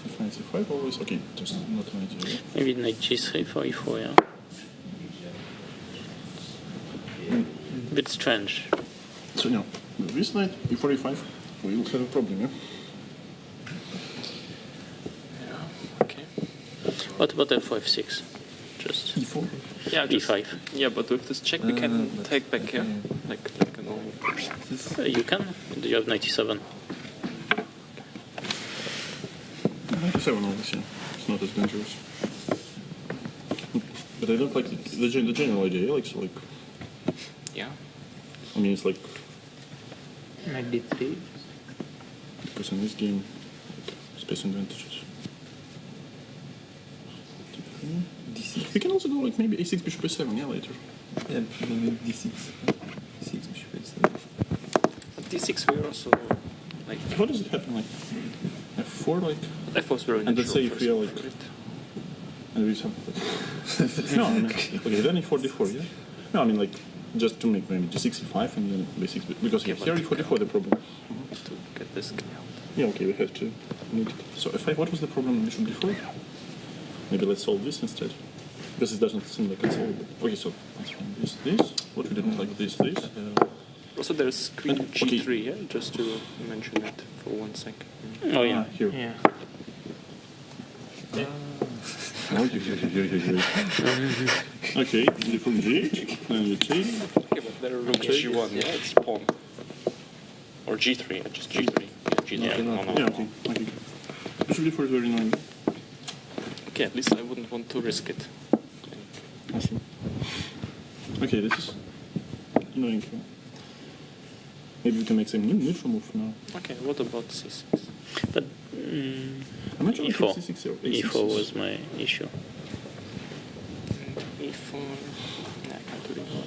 C5, C5 always, okay, just not an idea. Maybe knight G3 for E4, yeah? A bit strange. So now, with this knight, E4, E5, we will have a problem, yeah? Okay. What about F5, F6? Just... E4? Yeah, D5. Yeah, but with this check we can take back here, like a normal push. dangerous. You can. You have 97. 97 always, yeah. It's not as dangerous. But I don't like the general idea. Like, so like. Yeah. I mean, it's like. Knight d3. Because in this game, space advantages. D6. We can also go like maybe a6, bishop a7, yeah, later. Yeah, maybe d6. D6, bishop a7. At d6 we're also like. How does it happen? Like f4, like. F4 is very and let's say natural if we are like. And we have. No, I mean, okay, then e4, d4, yeah. No, I mean like just to make maybe d6, e5, and then b6 because here e4, d4 the problem. To get this guy out. Yeah, okay, we have to need it. So f5, what was the problem in bishop d4? Maybe let's solve this instead. Because it doesn't seem like it's solvable. Okay, so this. What we didn't like this. Also, there's queen g3, yeah? Just to mention it for 1 second. Oh, yeah. Here. Yeah. Okay, before g8, and g3. Okay, but there are g1, yeah? It's pawn. Or g3, yeah, just g3. Yeah, Yeah, okay. Bishop d4 is very annoying. Okay, at least I wouldn't want to risk it. I see. Okay, this is annoying. Maybe we can make some neutral move now. Okay, what about c6? But I'm not sure if e4. c6 or E4 was my issue. e4. Yeah, I can't do e4.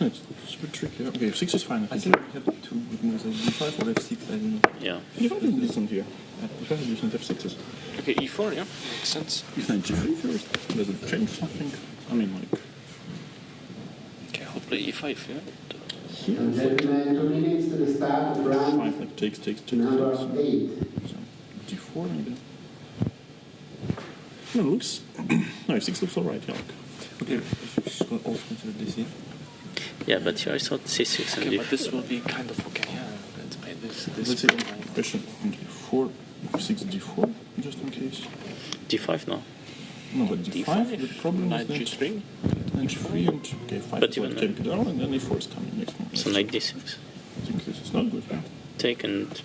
No, it's super tricky. Okay, 6 is fine. I think we have two good moves, like d5 or f6, I don't know. Yeah. d5 is decent here. d5 is decent, f6s. Okay, e4, yeah, makes sense. If not g3 first, does it change something? I mean, like. Okay, I'll play e5, yeah. Here, it's like 2 minutes to the start of round 5, like takes. number So 8. d4 maybe. No, it looks. No, f6 looks alright, yeah. Okay, you should also consider this here. Yeah, but here I thought c6 and Okay, d4. but this will be kind of okay, yeah. Let's play this. Let's see. Question. Okay, 4, 6, d4, just in case. d5 now. No, but d5, the problem Knight is that. g3. Knight g3 and okay, 5 But is even like take down, and then e4 is coming next one. So knight d6. I think this is not good, right? Take and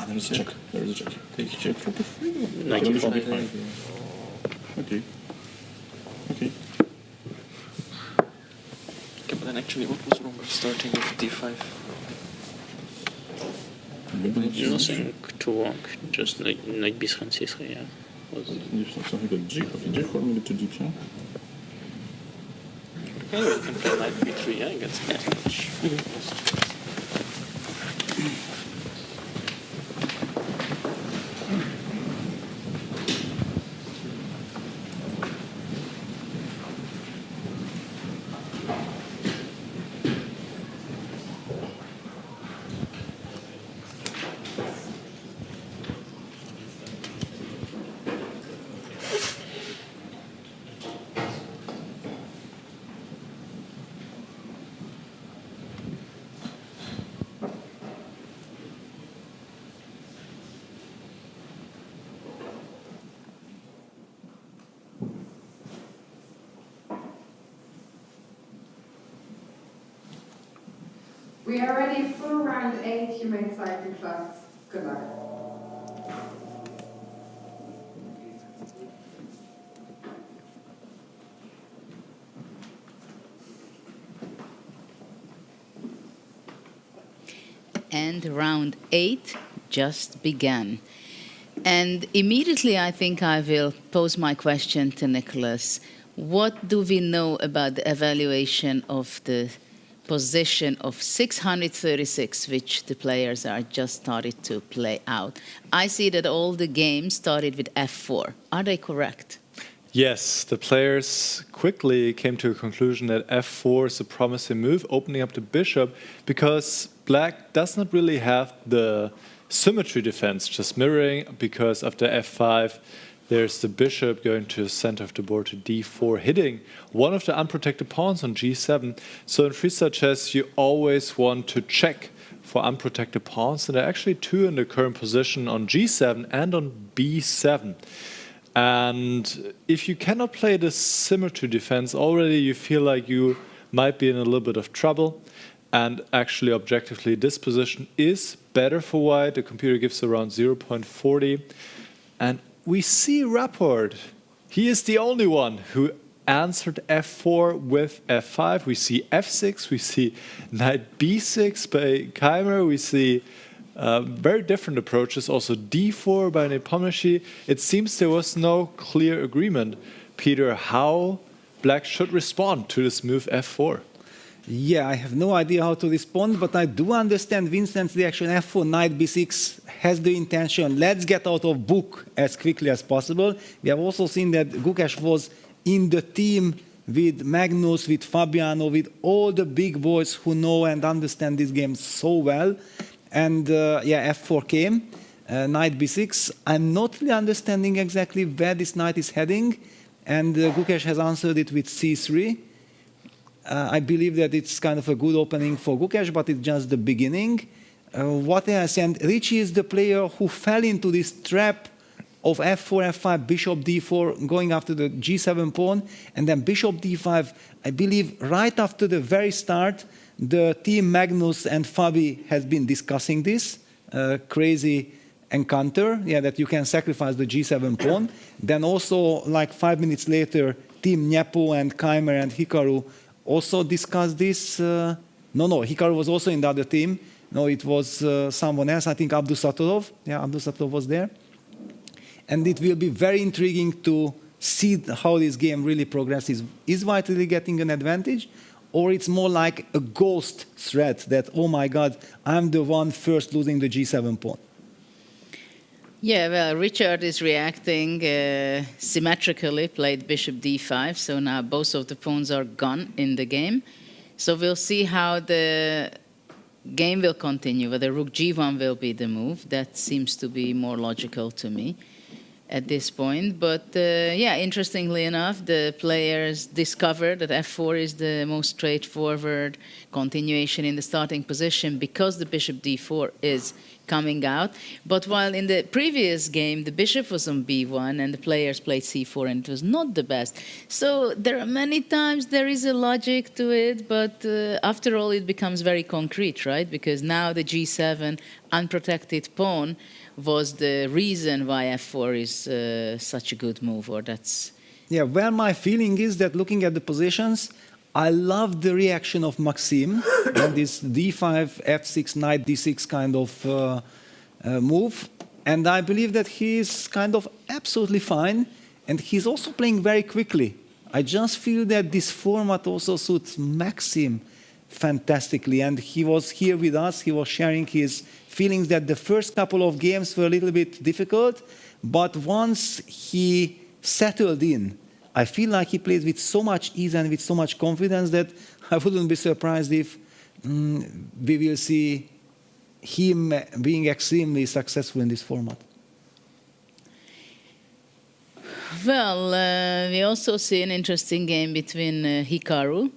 There's a check. There is a check. Take check for d3. Knight Then e4. bishop e5. Okay. Okay, but then actually what was wrong with starting with d5? Nothing too wrong. Just knight b3 and c3, yeah. Was Something like g4, maybe too deep, yeah? Okay, we can play knight b3, yeah, against knight h. We are ready for round 8. You may start your clocks. Good luck. And round 8 just began. And immediately I think I will pose my question to Nicholas. What do we know about the evaluation of the position of 636, which the players are just started to play out? I see that all the games started with f4. Are they correct? Yes, the players quickly came to a conclusion that f4 is a promising move, opening up the bishop, because black does not really have the symmetry defense, just mirroring, because after f5, there's the bishop going to the center of the board to d4, hitting one of the unprotected pawns on g7. So in freestyle chess, you always want to check for unprotected pawns, and there are actually two in the current position on g7 and on b7. And if you cannot play the symmetry defense already, you feel like you might be in a little bit of trouble. And actually, objectively, this position is better for white. The computer gives around 0.40. And we see Rapport. He is the only one who answered f4 with f5. We see f6. We see knight b6 by Keymer. We see very different approaches. Also d4 by Nepomniachtchi. It seems there was no clear agreement, Peter, how black should respond to this move f4. Yeah, I have no idea how to respond, but I do understand Vincent's reaction. f4, knight b6 has the intention, let's get out of book as quickly as possible. We have also seen that Gukesh was in the team with Magnus, with Fabiano, with all the big boys who know and understand this game so well. And yeah, f4 came, knight b6. I'm not really understanding exactly where this knight is heading, and Gukesh has answered it with c3. I believe that it's kind of a good opening for Gukesh, but it's just the beginning. What else? And Richie is the player who fell into this trap of f4, f5, bishop d4, going after the g7 pawn, and then bishop d5. I believe right after the very start, the team Magnus and Fabi has been discussing this crazy encounter, yeah, that you can sacrifice the g7 pawn. Then also, like 5 minutes later, team Nepo and Keymer and Hikaru also discussed this. No, Hikaru was also in the other team. No, it was someone else. I think Abdusattorov. Yeah, Abdusattorov was there. And it will be very intriguing to see how this game really progresses. Is white really getting an advantage? Or it's more like a ghost threat that, oh my God, I'm the one first losing the g7 pawn. Yeah, well, Richard is reacting symmetrically, played bishop d5, so now both of the pawns are gone in the game. So we'll see how the game will continue, whether rook g1 will be the move. That seems to be more logical to me at this point. But yeah, interestingly enough, the players discovered that f4 is the most straightforward continuation in the starting position because the bishop d4 is coming out. But while in the previous game, the bishop was on b1 and the players played c4 and it was not the best. So there are many times there is a logic to it, but after all it becomes very concrete, right? Because now the g7 unprotected pawn was the reason why f4 is such a good move, or that's... Yeah, well, my feeling is that looking at the positions, I love the reaction of Maxime and this d5, f6, knight d6 kind of move. And I believe that he is kind of absolutely fine. And he's also playing very quickly. I just feel that this format also suits Maxime fantastically. And he was here with us. He was sharing his feelings that the first couple of games were a little bit difficult. But once he settled in, I feel like he plays with so much ease and with so much confidence that I wouldn't be surprised if we will see him being extremely successful in this format. Well, we also see an interesting game between Hikaru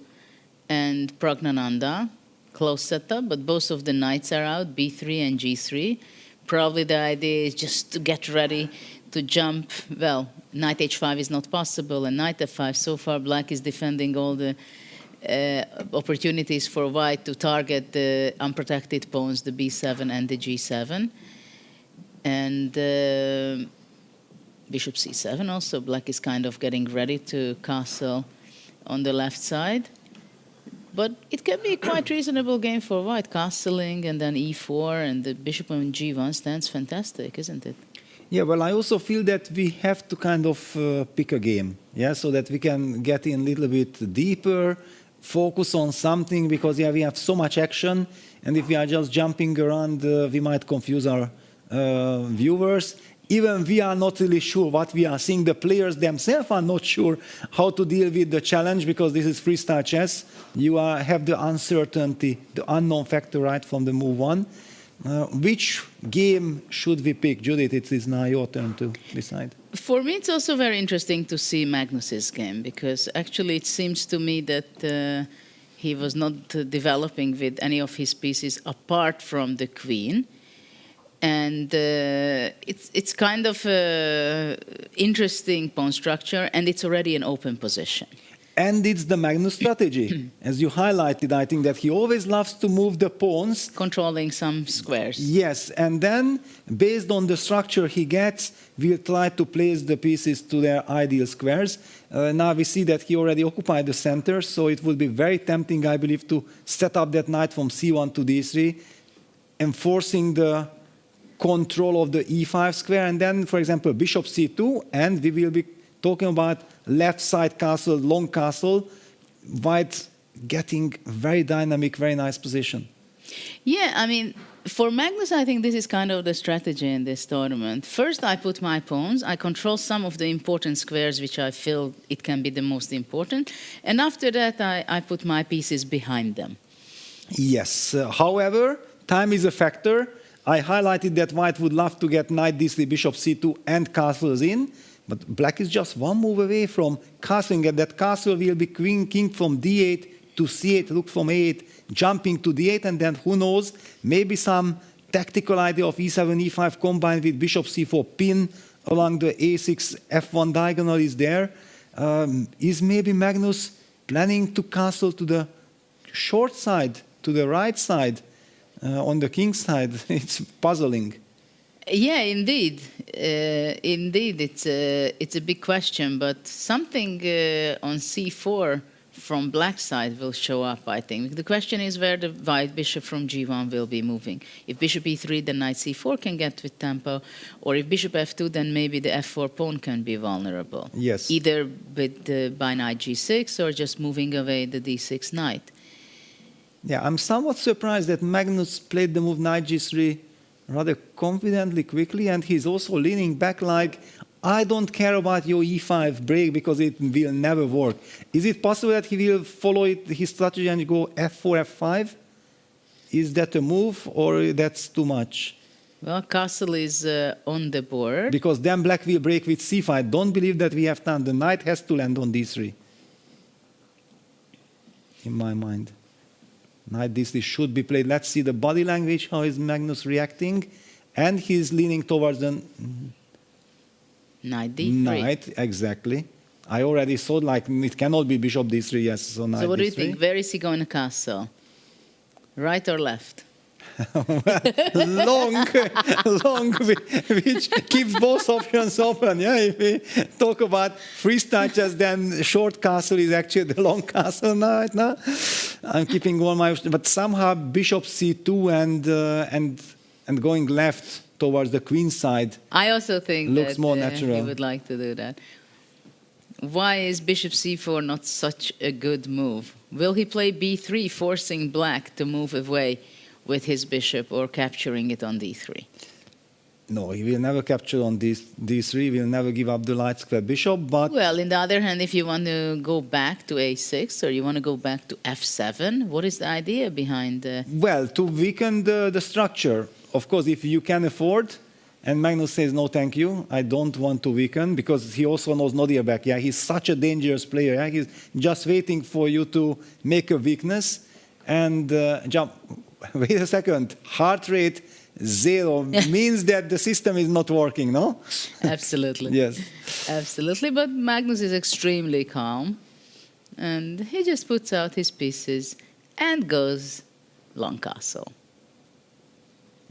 and Praggnanandhaa. Close setup, but both of the knights are out, b3 and g3. Probably the idea is just to get ready to jump. Well, knight h5 is not possible, and knight f5. So far, black is defending all the opportunities for white to target the unprotected pawns, the b7 and the g7. And bishop c7 also. Black is kind of getting ready to castle on the left side. But it can be a quite reasonable game for white, castling and then e4, and the bishop on g1 stands fantastic, isn't it? Yeah, well, I also feel that we have to kind of pick a game, yeah, so that we can get in a little bit deeper, focus on something, because yeah, we have so much action, and if we are just jumping around, we might confuse our viewers. Even we are not really sure what we are seeing. The players themselves are not sure how to deal with the challenge, because this is freestyle chess. You have the uncertainty, the unknown factor right from the move one. Which game should we pick? Judith, it is now your turn to decide. For me, it's also very interesting to see Magnus's game, because actually it seems to me that he was not developing with any of his pieces apart from the queen. And it's kind of interesting pawn structure, and it's already an open position. And it's the Magnus strategy. As you highlighted, I think that he always loves to move the pawns. Controlling some squares. Yes, and then, based on the structure he gets, we'll try to place the pieces to their ideal squares. Now we see that he already occupied the center, so it would be very tempting, I believe, to set up that knight from c1 to d3, enforcing the control of the e5 square, and then, for example, bishop c2, and we will be talking about left side castle, long castle, white getting very dynamic, very nice position. Yeah, I mean, for Magnus, I think this is kind of the strategy in this tournament. First, I put my pawns. I control some of the important squares, which I feel it can be the most important. And after that, I put my pieces behind them. Yes. However, time is a factor. I highlighted that white would love to get knight d3, bishop c2, and castles in. But black is just one move away from castling, and that castle will be king from d8 to c8, rook from a8, jumping to d8, and then who knows, maybe some tactical idea of e7, e5 combined with bishop c4 pin along the a6, f1 diagonal is there. Is maybe Magnus planning to castle to the short side, to the right side, on the king side? It's puzzling. Yeah, indeed. Indeed, it's a big question, but something on c4 from black side will show up, I think. The question is where the white bishop from g1 will be moving. If bishop e3, then knight c4 can get with tempo, or if bishop f2, then maybe the f4 pawn can be vulnerable. Yes. Either with by knight g6 or just moving away the d6 knight. Yeah, I'm somewhat surprised that Magnus played the move knight g3 rather confidently, quickly, and he's also leaning back like, I don't care about your e5 break because it will never work. Is it possible that he will follow his strategy and go f4, f5? Is that a move or that's too much? Well, castle is on the board. Because then black will break with c5. Don't believe that we have time. The knight has to land on d3. In my mind. Knight d3 should be played. Let's see the body language, how is Magnus reacting. And he's leaning towards the knight d3. Knight, exactly. I already saw, like, it cannot be bishop d3, yes, so knight d3. So what do you think? Where is he going to castle? Right or left? long, which keeps both options open. Yeah, if we talk about freestyle chess, then short castle is actually the long castle now. Right now, I'm keeping all my, but somehow bishop c2 and going left towards the queen side. I also think looks that more natural. He would like to do that. Why is bishop c4 not such a good move? Will he play b3, forcing black to move away with his bishop or capturing it on d3? No, he will never capture on d3. He will never give up the light square bishop. But well, on the other hand, if you want to go back to a6 or you want to go back to f7, what is the idea behind? Well, to weaken the structure. Of course, if you can afford, and Magnus says no, thank you, I don't want to weaken, because he also knows Nodirbek. Yeah, he's such a dangerous player. Yeah? He's just waiting for you to make a weakness and jump. Wait a second, heart rate 0 means that the system is not working, no? Absolutely. Yes. Absolutely, but Magnus is extremely calm, and he just puts out his pieces and goes long castle.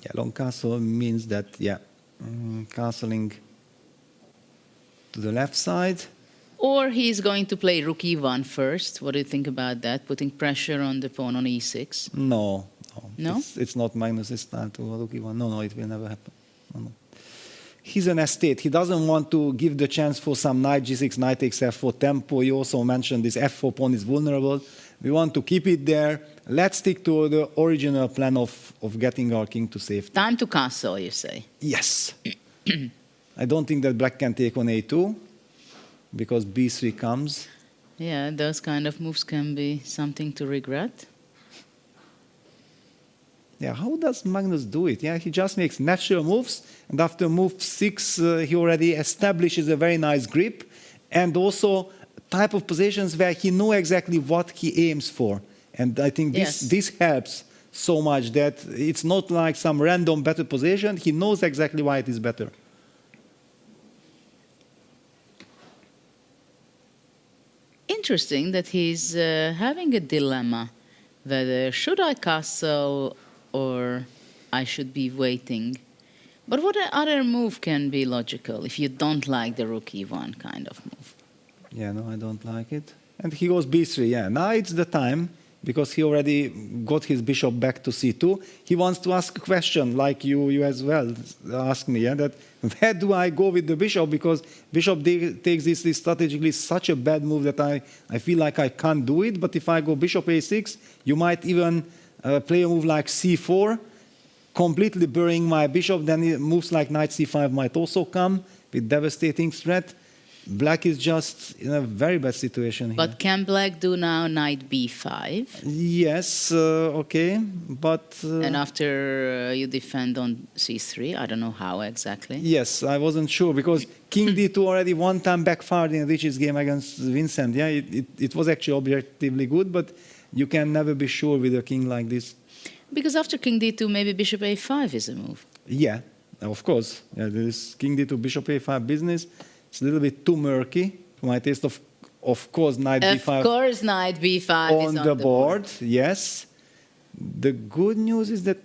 Yeah, long castle means that, yeah, castling to the left side. Or he's going to play rook e1 first. What do you think about that? Putting pressure on the pawn on e6? No. No? It's not Magnus's style to rook e1. No, it will never happen. No. He's an estate. He doesn't want to give the chance for some knight g6, knight takes f4 tempo. You also mentioned this f4 pawn is vulnerable. We want to keep it there. Let's stick to the original plan of getting our king to safety. Time to castle, you say? Yes. I don't think that black can take on a2 because b3 comes. Yeah, those kind of moves can be something to regret. Yeah, how does Magnus do it? Yeah, he just makes natural moves, and after move 6, he already establishes a very nice grip, and also type of positions where he knows exactly what he aims for. And I think this helps so much that it's not like some random better position. He knows exactly why it is better. interesting that he's having a dilemma whether should I castle or I should be waiting. But what other move can be logical if you don't like the rook e1 kind of move? Yeah, no, I don't like it. And he goes b3, yeah. Now it's the time, because he already got his bishop back to c2. He wants to ask a question, like you as well asked me, yeah, that where do I go with the bishop? Because bishop takes this strategically such a bad move that I feel like I can't do it. But if I go bishop a6, you might even play a move like c4, completely burying my bishop. Then moves like knight c5 might also come with devastating threat. Black is just in a very bad situation here. But can black do now knight b5? Yes, okay, but... and after you defend on c3, I don't know how exactly. Yes, I wasn't sure, because king d2 already one time backfired in Richie's game against Vincent. Yeah, it was actually objectively good, but you can never be sure with a king like this. Because after king d2, maybe bishop a5 is a move. Yeah, of course. Yeah, there is king d2, bishop a5 business. It's a little bit too murky for my taste. Of course, knight b5. Of course, knight b5 on the board. Yes. The good news is that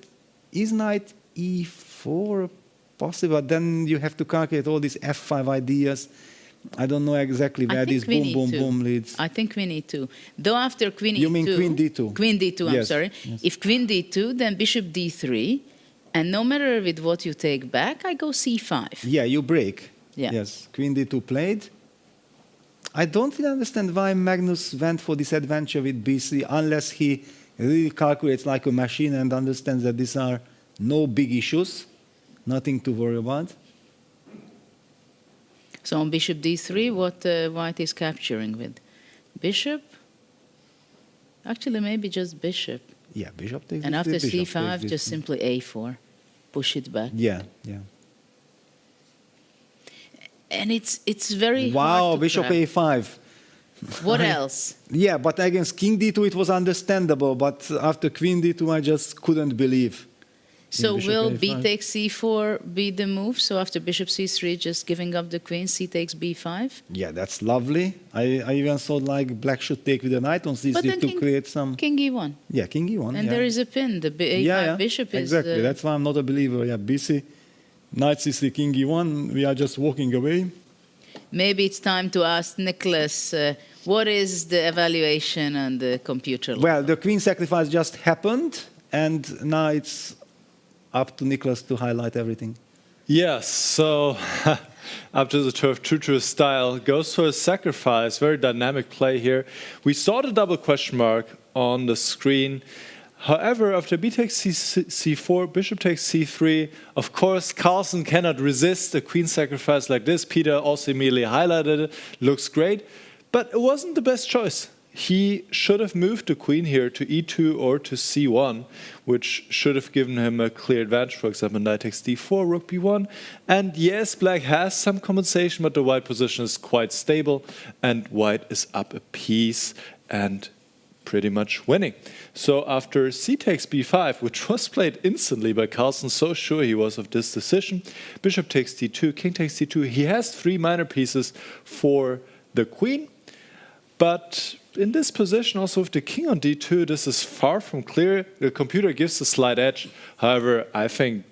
is knight e4 possible? Then you have to calculate all these f5 ideas. I don't know exactly where this boom, boom, boom leads. I think queen e2. Though after queen e2... You mean queen d2? Queen d2, yes. I'm sorry. Yes. If queen d2, then bishop d3. And no matter with what you take back, I go c5. Yeah, you break. Yeah. Yes, queen d2 played. I don't really understand why Magnus went for this adventure with b3 unless he really calculates like a machine and understands that these are no big issues, nothing to worry about. So on bishop d3, what white is capturing with? Bishop? Actually, maybe just bishop. Yeah, bishop takes and after bishop c5, just simply a4. Push it back. Yeah, yeah. And it's very wow, hard to bishop grab. a5. What else? Yeah, but against king d2 it was understandable, but after queen d2 I just couldn't believe. So will a5. b takes c4 be the move? So after bishop c3, just giving up the queen, c takes b5? Yeah, that's lovely. I even thought like black should take with the knight on c3 to create some... King e1. Yeah, king e1. And there is a pin. The a5 bishop is... Exactly, that's why I'm not a believer. Yeah, bc, knight c3, king e1, we are just walking away. Maybe it's time to ask Nicholas, what is the evaluation on the computer? Well, the queen sacrifice just happened, and now it's up to Nicholas to highlight everything. Yes, so Abdusattorov, true to his style, goes for a sacrifice. Very dynamic play here. We saw the double question mark on the screen. However, after b takes c4, bishop takes c3, of course, Carlsen cannot resist a queen sacrifice like this. Peter also immediately highlighted it. Looks great, but it wasn't the best choice. He should have moved the queen here to e2 or to c1, which should have given him a clear advantage. For example, knight takes d4, rook b1. And yes, black has some compensation, but the white position is quite stable, and white is up a piece and pretty much winning. So after c takes b5, which was played instantly by Carlsen, so sure he was of this decision, bishop takes d2, king takes d2. He has 3 minor pieces for the queen, but in this position, also with the king on d2, this is far from clear. The computer gives a slight edge. However, I think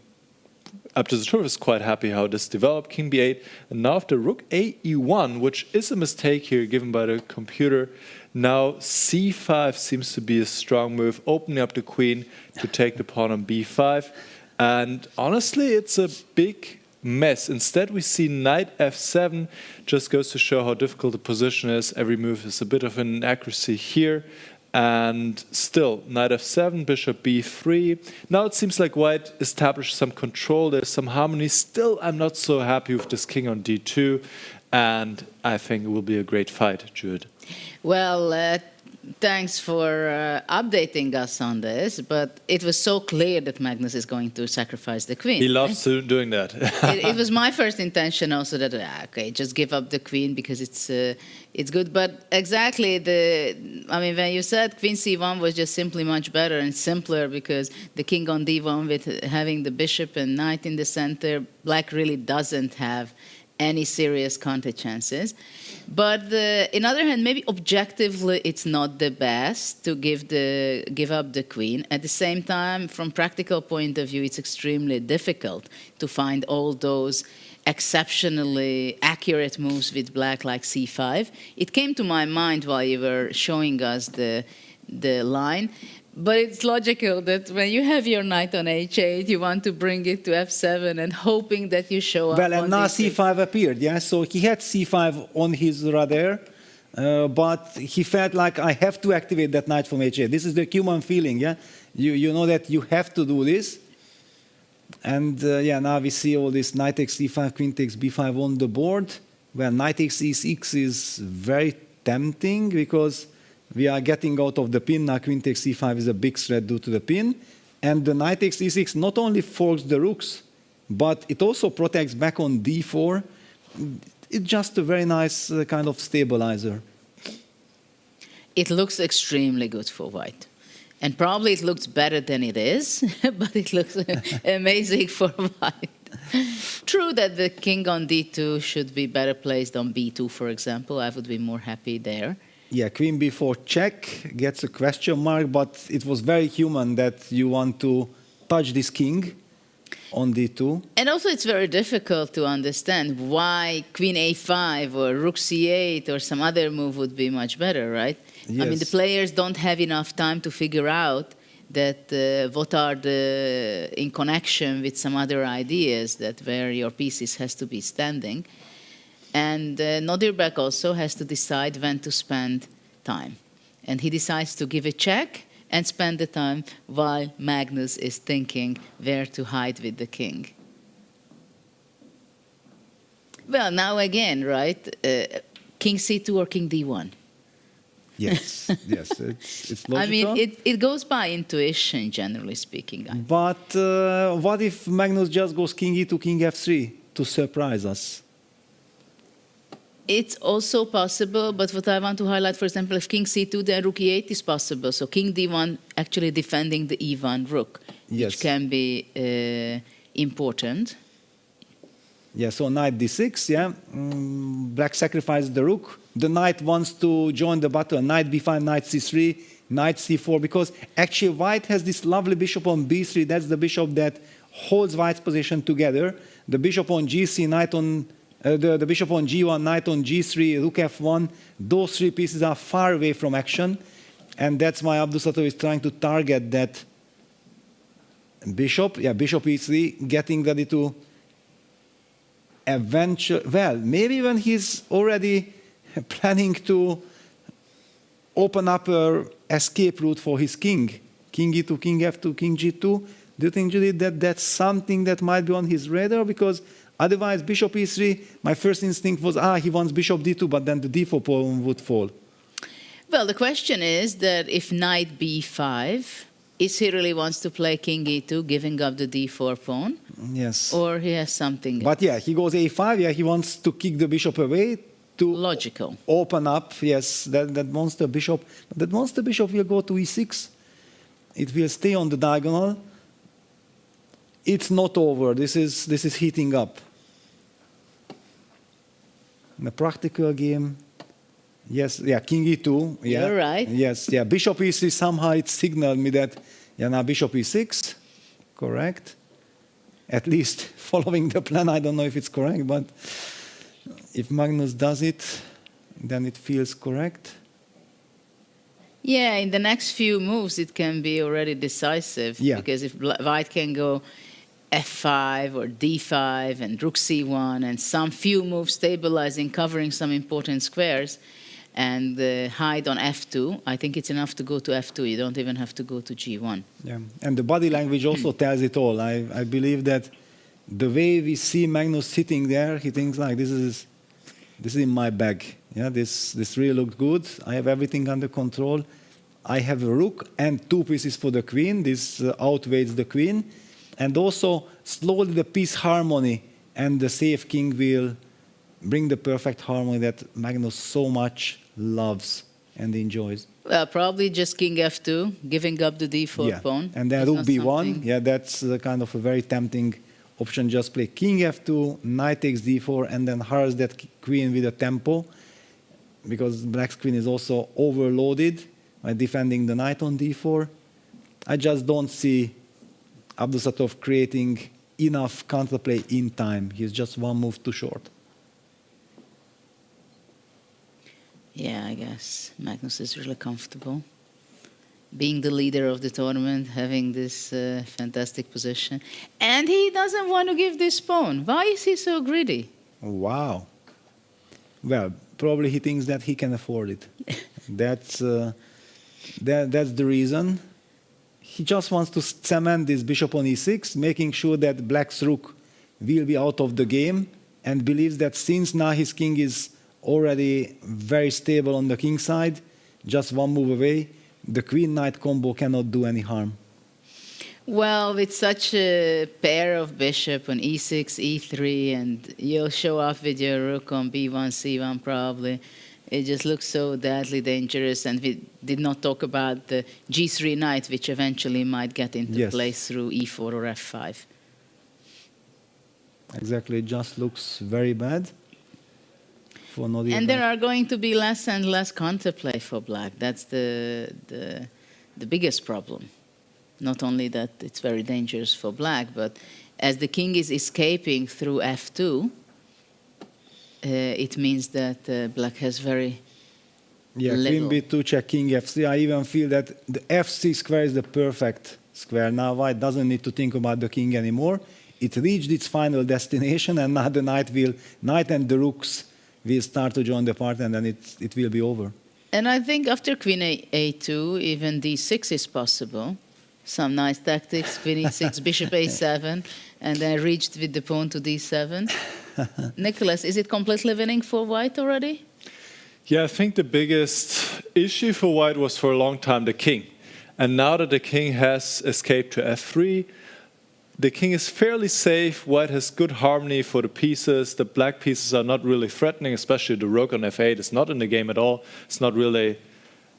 Abdusattorov is quite happy how this developed. King b8, and now after rook a e1, which is a mistake here given by the computer, now c5 seems to be a strong move, opening up the queen to take the pawn on b5. And honestly, it's a big mess. Instead, we see knight f7. Just goes to show how difficult the position is. Every move is a bit of an inaccuracy here. And still, knight f7, bishop b3. Now it seems like white established some control. There's some harmony. Still, I'm not so happy with this king on d2. And I think it will be a great fight, Jude. Well, thanks for updating us on this, but it was so clear that Magnus is going to sacrifice the queen. He loves doing that. It was my first intention also that, okay, just give up the queen because it's good. But exactly, when you said queen c1 was just simply much better and simpler because the king on d1 with having the bishop and knight in the center, black really doesn't have any serious counter chances. But in other hand, maybe objectively it's not the best to give up the queen. At the same time, from practical point of view, it's extremely difficult to find all those exceptionally accurate moves with black like c5. It came to my mind while you were showing us the line. But it's logical that when you have your knight on h8, you want to bring it to f7 and hoping that you show up. Well, and on now d6. c5 appeared, yeah? So he had c5 on his radar, but he felt like, I have to activate that knight from h8. This is the human feeling, yeah? You know that you have to do this. And yeah, now we see all this knight takes c5, queen takes b5 on the board. Well, knight takes e6 is very tempting because we are getting out of the pin. Now queen takes c5 is a big threat due to the pin. And the knight takes e6 not only forks the rooks, but it also protects back on d4. It's just a very nice kind of stabilizer. It looks extremely good for white. And probably it looks better than it is, but it looks amazing for white. True that the king on d2 should be better placed on b2, for example. I would be more happy there. Yeah, queen b4 check gets a question mark, but it was very human that you want to touch this king on d2. And also it's very difficult to understand why queen a5 or rook c8 or some other move would be much better, right? Yes. I mean, the players don't have enough time to figure out that what are in connection with some other ideas that where your pieces has to be standing. And Nodirbek also has to decide when to spend time. And he decides to give a check and spend the time while Magnus is thinking where to hide with the king. Well, now again, right? King c2 or king d1? Yes, yes, it's logical. I mean, it goes by intuition, generally speaking. But what if Magnus just goes king e2, king f3 to surprise us? It's also possible, but what I want to highlight, for example, if king c2, then rook e8 is possible. So king d1 actually defending the e1 rook, yes, which can be important. Yeah, so knight d6, yeah. Black sacrifices the rook. The knight wants to join the battle. Knight b5, knight c3, knight c4, because actually white has this lovely bishop on b3. That's the bishop that holds white's position together. The bishop on gc, knight on the bishop on g1, knight on g3, rook f1. Those three pieces are far away from action, and that's why Abdusattorov is trying to target that bishop. Yeah, bishop e3, getting ready to eventually. Well, maybe when he's already planning to open up an escape route for his king, king e2, king f2, king g2. Do you think, Judith, that that's something that might be on his radar? Because otherwise, bishop e3, my first instinct was, he wants bishop d2, but then the d4 pawn would fall. Well, the question is that if knight b5, is he really wants to play king e2, giving up the d4 pawn? Yes. Or he has something But yeah, he goes a5, yeah, he wants to kick the bishop away to logical. Open up, yes, that monster bishop. That monster bishop will go to e6. It will stay on the diagonal. It's not over. This is heating up. In a practical game, yes, yeah, king e2. Yeah, you're right. Yes, yeah, bishop e3. Somehow it signaled me that, yeah, now bishop e6, correct. At least following the plan. I don't know if it's correct, but if Magnus does it, then it feels correct. Yeah, in the next few moves, it can be already decisive. Yeah. Because if white can go f5 or d5 and rook c1 and some few moves stabilizing, covering some important squares, and hide on f2, I think it's enough to go to f2. You don't even have to go to g1. Yeah, and the body language also tells it all. I believe that the way we see Magnus sitting there, he thinks like, this is in my bag. Yeah, this really looked good. I have everything under control. I have a rook and two pieces for the queen. This outweighs the queen. And also, slowly the piece harmony and the safe king will bring the perfect harmony that Magnus so much loves and enjoys. Well, probably just king f2, giving up the d4 pawn. And then rook b1. Yeah, that's kind of a very tempting option. Just play king f2, knight takes d4, and then harass that queen with a tempo. because black's queen is also overloaded by defending the knight on d4. I just don't see Abdusattorov creating enough counterplay in time. He's just one move too short. Yeah, I guess Magnus is really comfortable being the leader of the tournament, having this fantastic position. And he doesn't want to give this pawn. Why is he so greedy? Wow. Well, probably he thinks that he can afford it. That's the reason. He just wants to cement this bishop on e6, making sure that black's rook will be out of the game, and believes that since now his king is already very stable on the king side, just one move away, the queen-knight combo cannot do any harm. Well, with such a pair of bishop on e6, e3, and you'll show off with your rook on b1, c1 probably, it just looks so deadly dangerous. And we did not talk about the g3 knight, which eventually might get into place through e4 or f5. Exactly, it just looks very bad. And there are going to be less and less counterplay for black. That's the biggest problem. Not only that it's very dangerous for black, but as the king is escaping through f2, it means that black has very little. Queen b2 check, king f3. I even feel that the f6 square is the perfect square. Now white doesn't need to think about the king anymore. It reached its final destination, and now the knight and the rooks will start to join the party, and then it will be over. And I think after queen a2, even d6 is possible. Some nice tactics, queen e6, bishop a7, and then reached with the pawn to d7. Nicholas, is it completely winning for white already? Yeah, I think the biggest issue for white was for a long time the king. And now that the king has escaped to f3, the king is fairly safe. White has good harmony for the pieces. The black pieces are not really threatening, especially the rook on f8 is not in the game at all. It's not really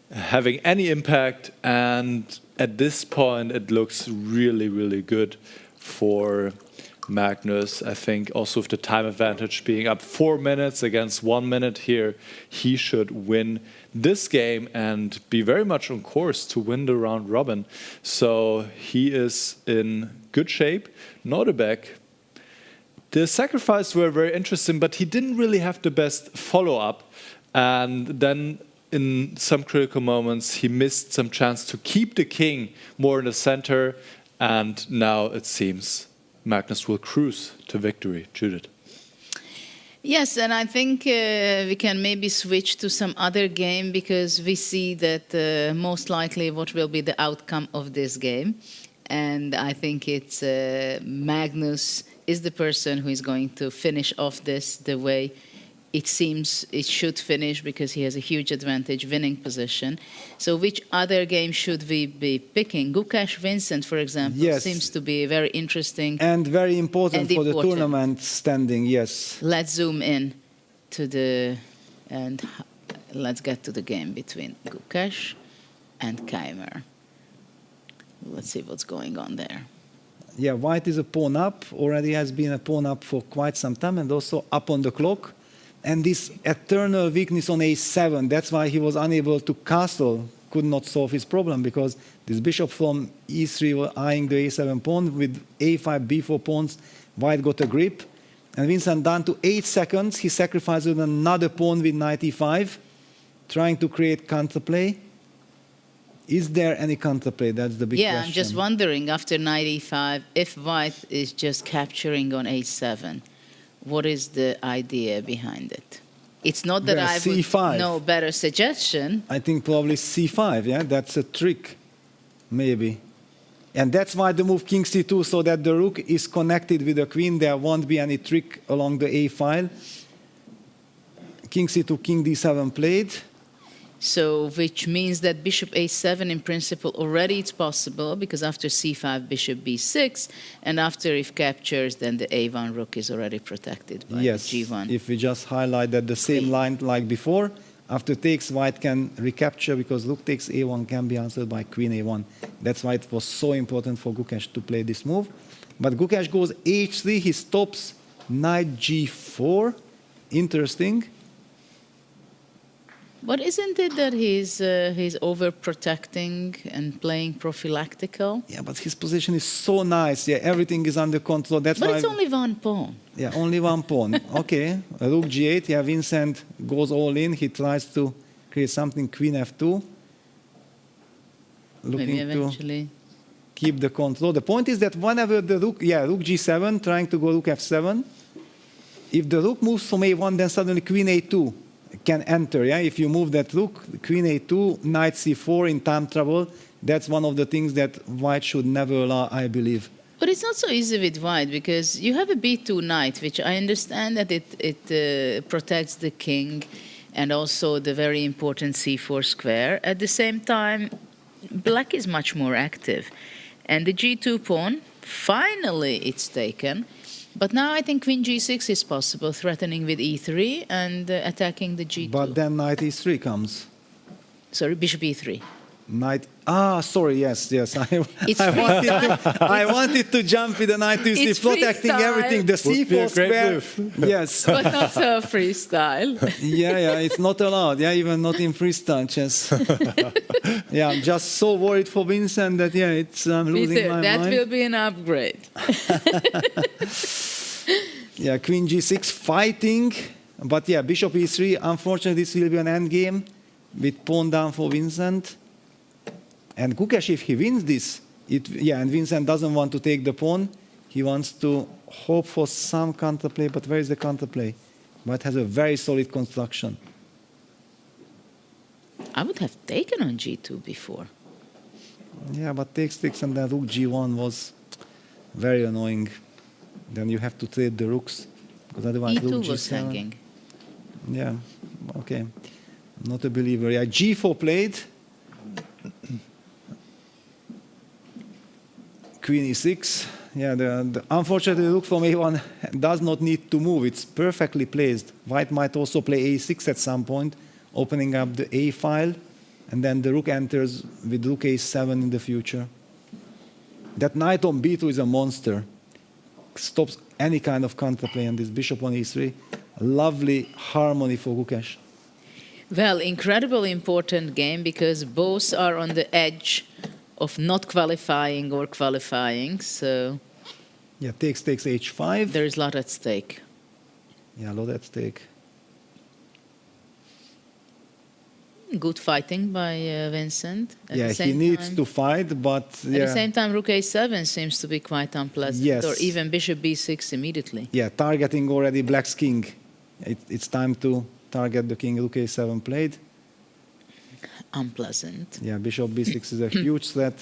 having any impact. And at this point, it looks really, really good for Magnus. I think also with the time advantage being up 4 minutes against 1 minute here, he should win this game and be very much on course to win the round robin. So he is in good shape. Nodirbek, the sacrifices were very interesting, but he didn't really have the best follow-up. And then in some critical moments, he missed some chance to keep the king more in the center. And now it seems Magnus will cruise to victory. Judith. Yes, and I think we can maybe switch to some other game, because we see that most likely what will be the outcome of this game. And I think it's Magnus is the person who is going to finish off this the way it seems it should finish, because he has a huge advantage, winning position. So which other game should we be picking? Gukesh Vincent, for example, seems to be very interesting. And very important for the tournament standing, yes. Let's zoom in to and let's get to the game between Gukesh and Keymer. Let's see what's going on there. Yeah, white is a pawn up, already has been a pawn up for quite some time, and also up on the clock. And this eternal weakness on a7, that's why he was unable to castle, could not solve his problem, because this bishop from e3 was eyeing the a7 pawn. With a5, b4 pawns, white got a grip. And Vincent, down to 8 seconds, he sacrificed with another pawn with knight e5, trying to create counterplay. Is there any counterplay? That's the big question. Yeah, I'm just wondering, after knight e5, if white is just capturing on a7, what is the idea behind it? It's not that I would know better suggestion. I think probably c5, yeah? That's a trick, maybe. And that's why the move king c2, so that the rook is connected with the queen. There won't be any trick along the a file. King c2, king d7 played. So, which means that bishop a7, in principle, already it's possible, because after c5, bishop b6, and after if captures, then the a1 rook is already protected by the g1. If we just highlight that the same line like before, after takes, white can recapture, because rook takes a1 can be answered by queen a1. That's why it was so important for Gukesh to play this move. But Gukesh goes h3, he stops knight g4. Interesting. But isn't it that he's overprotecting and playing prophylactical? Yeah, but his position is so nice. Yeah, everything is under control. That's But why. it's only one pawn. Yeah, only one pawn. Okay, rook g8. Yeah, Vincent goes all in. He tries to create something. Queen f2. Maybe Looking eventually. to keep the control. The point is that whenever the rook, rook g7, trying to go rook f7. If the rook moves from a1, then suddenly queen a2 can enter. Yeah, if you move that rook, queen a2, knight c4 in time trouble. That's one of the things that white should never allow, I believe. But it's not so easy with white because you have a b2 knight, which I understand that it protects the king and also the very important c4 square. At the same time, black is much more active. And the g2 pawn, finally it's taken. But now I think queen g6 is possible, threatening with e3 and attacking the g2. But then knight e3 comes. Sorry, bishop e3. Knight. Sorry. Yes. I wanted to jump with the knight to c, protecting freestyle. Everything. The c4 square. Yes. But not freestyle. Yeah. It's not allowed. Yeah, even not in freestyle chess. Yeah, I'm just so worried for Vincent that I'm losing my mind. That will be an upgrade. Yeah, queen g6 fighting, but bishop e3. Unfortunately, this will be an endgame with pawn down for Vincent. And Gukesh, if he wins this, and Vincent doesn't want to take the pawn, he wants to hope for some counterplay, but where is the counterplay? White has a very solid construction. I would have taken on g2 before. Yeah, but takes and then rook g1 was very annoying. Then you have to trade the rooks, because otherwise e2 rook was g7. hanging. Yeah, okay. Not a believer. Yeah, g4 played. Queen e6. Yeah, unfortunately, the rook from a1 does not need to move. It's perfectly placed. White might also play a6 at some point, opening up the a file, and then the rook enters with rook a7 in the future. That knight on b2 is a monster. Stops any kind of counterplay, and this bishop on e3. Lovely harmony for Gukesh. Well, incredibly important game because both are on the edge of not qualifying or qualifying, so... Yeah, takes h5. There is a lot at stake. Yeah, a lot at stake. Good fighting by Vincent. He needs to fight, but... At the same time, rook a7 seems to be quite unpleasant, yes. Or even bishop b6 immediately. Yeah, targeting already black's king. It's time to target the king. Rook a7 played. Unpleasant. Yeah, bishop b6 is a huge threat.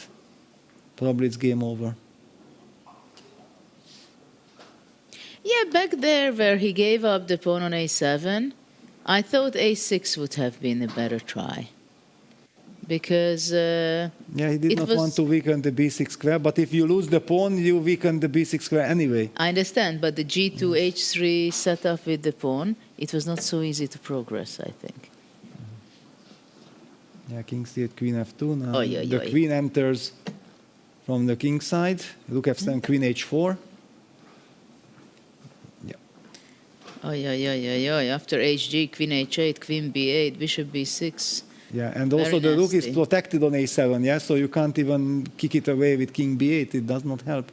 Probably it's game over. Yeah, back there where he gave up the pawn on a7, I thought a6 would have been a better try. Because... he did not want to weaken the b6 square, but if you lose the pawn, you weaken the b6 square anyway. I understand, but the g2, h3 setup with the pawn, it was not so easy to progress, I think. Yeah, king c8, queen f2. Now the queen enters from the king side. Rook f7, queen h4. After hg, queen h8, queen b8, bishop b6. Yeah, and also the rook is protected on a7, yeah, so you can't even kick it away with king b8. It does not help.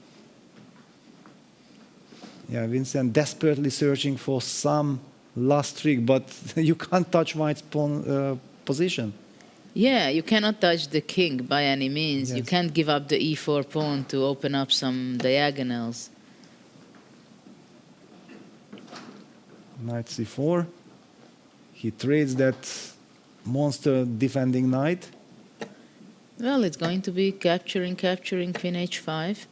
Yeah, Vincent desperately searching for some last trick, but you can't touch white's pawn position. Yeah, you cannot touch the king by any means. Yes. You can't give up the e4 pawn to open up some diagonals. Knight c4. He trades that monster defending knight. Well, it's going to be capturing queen h5.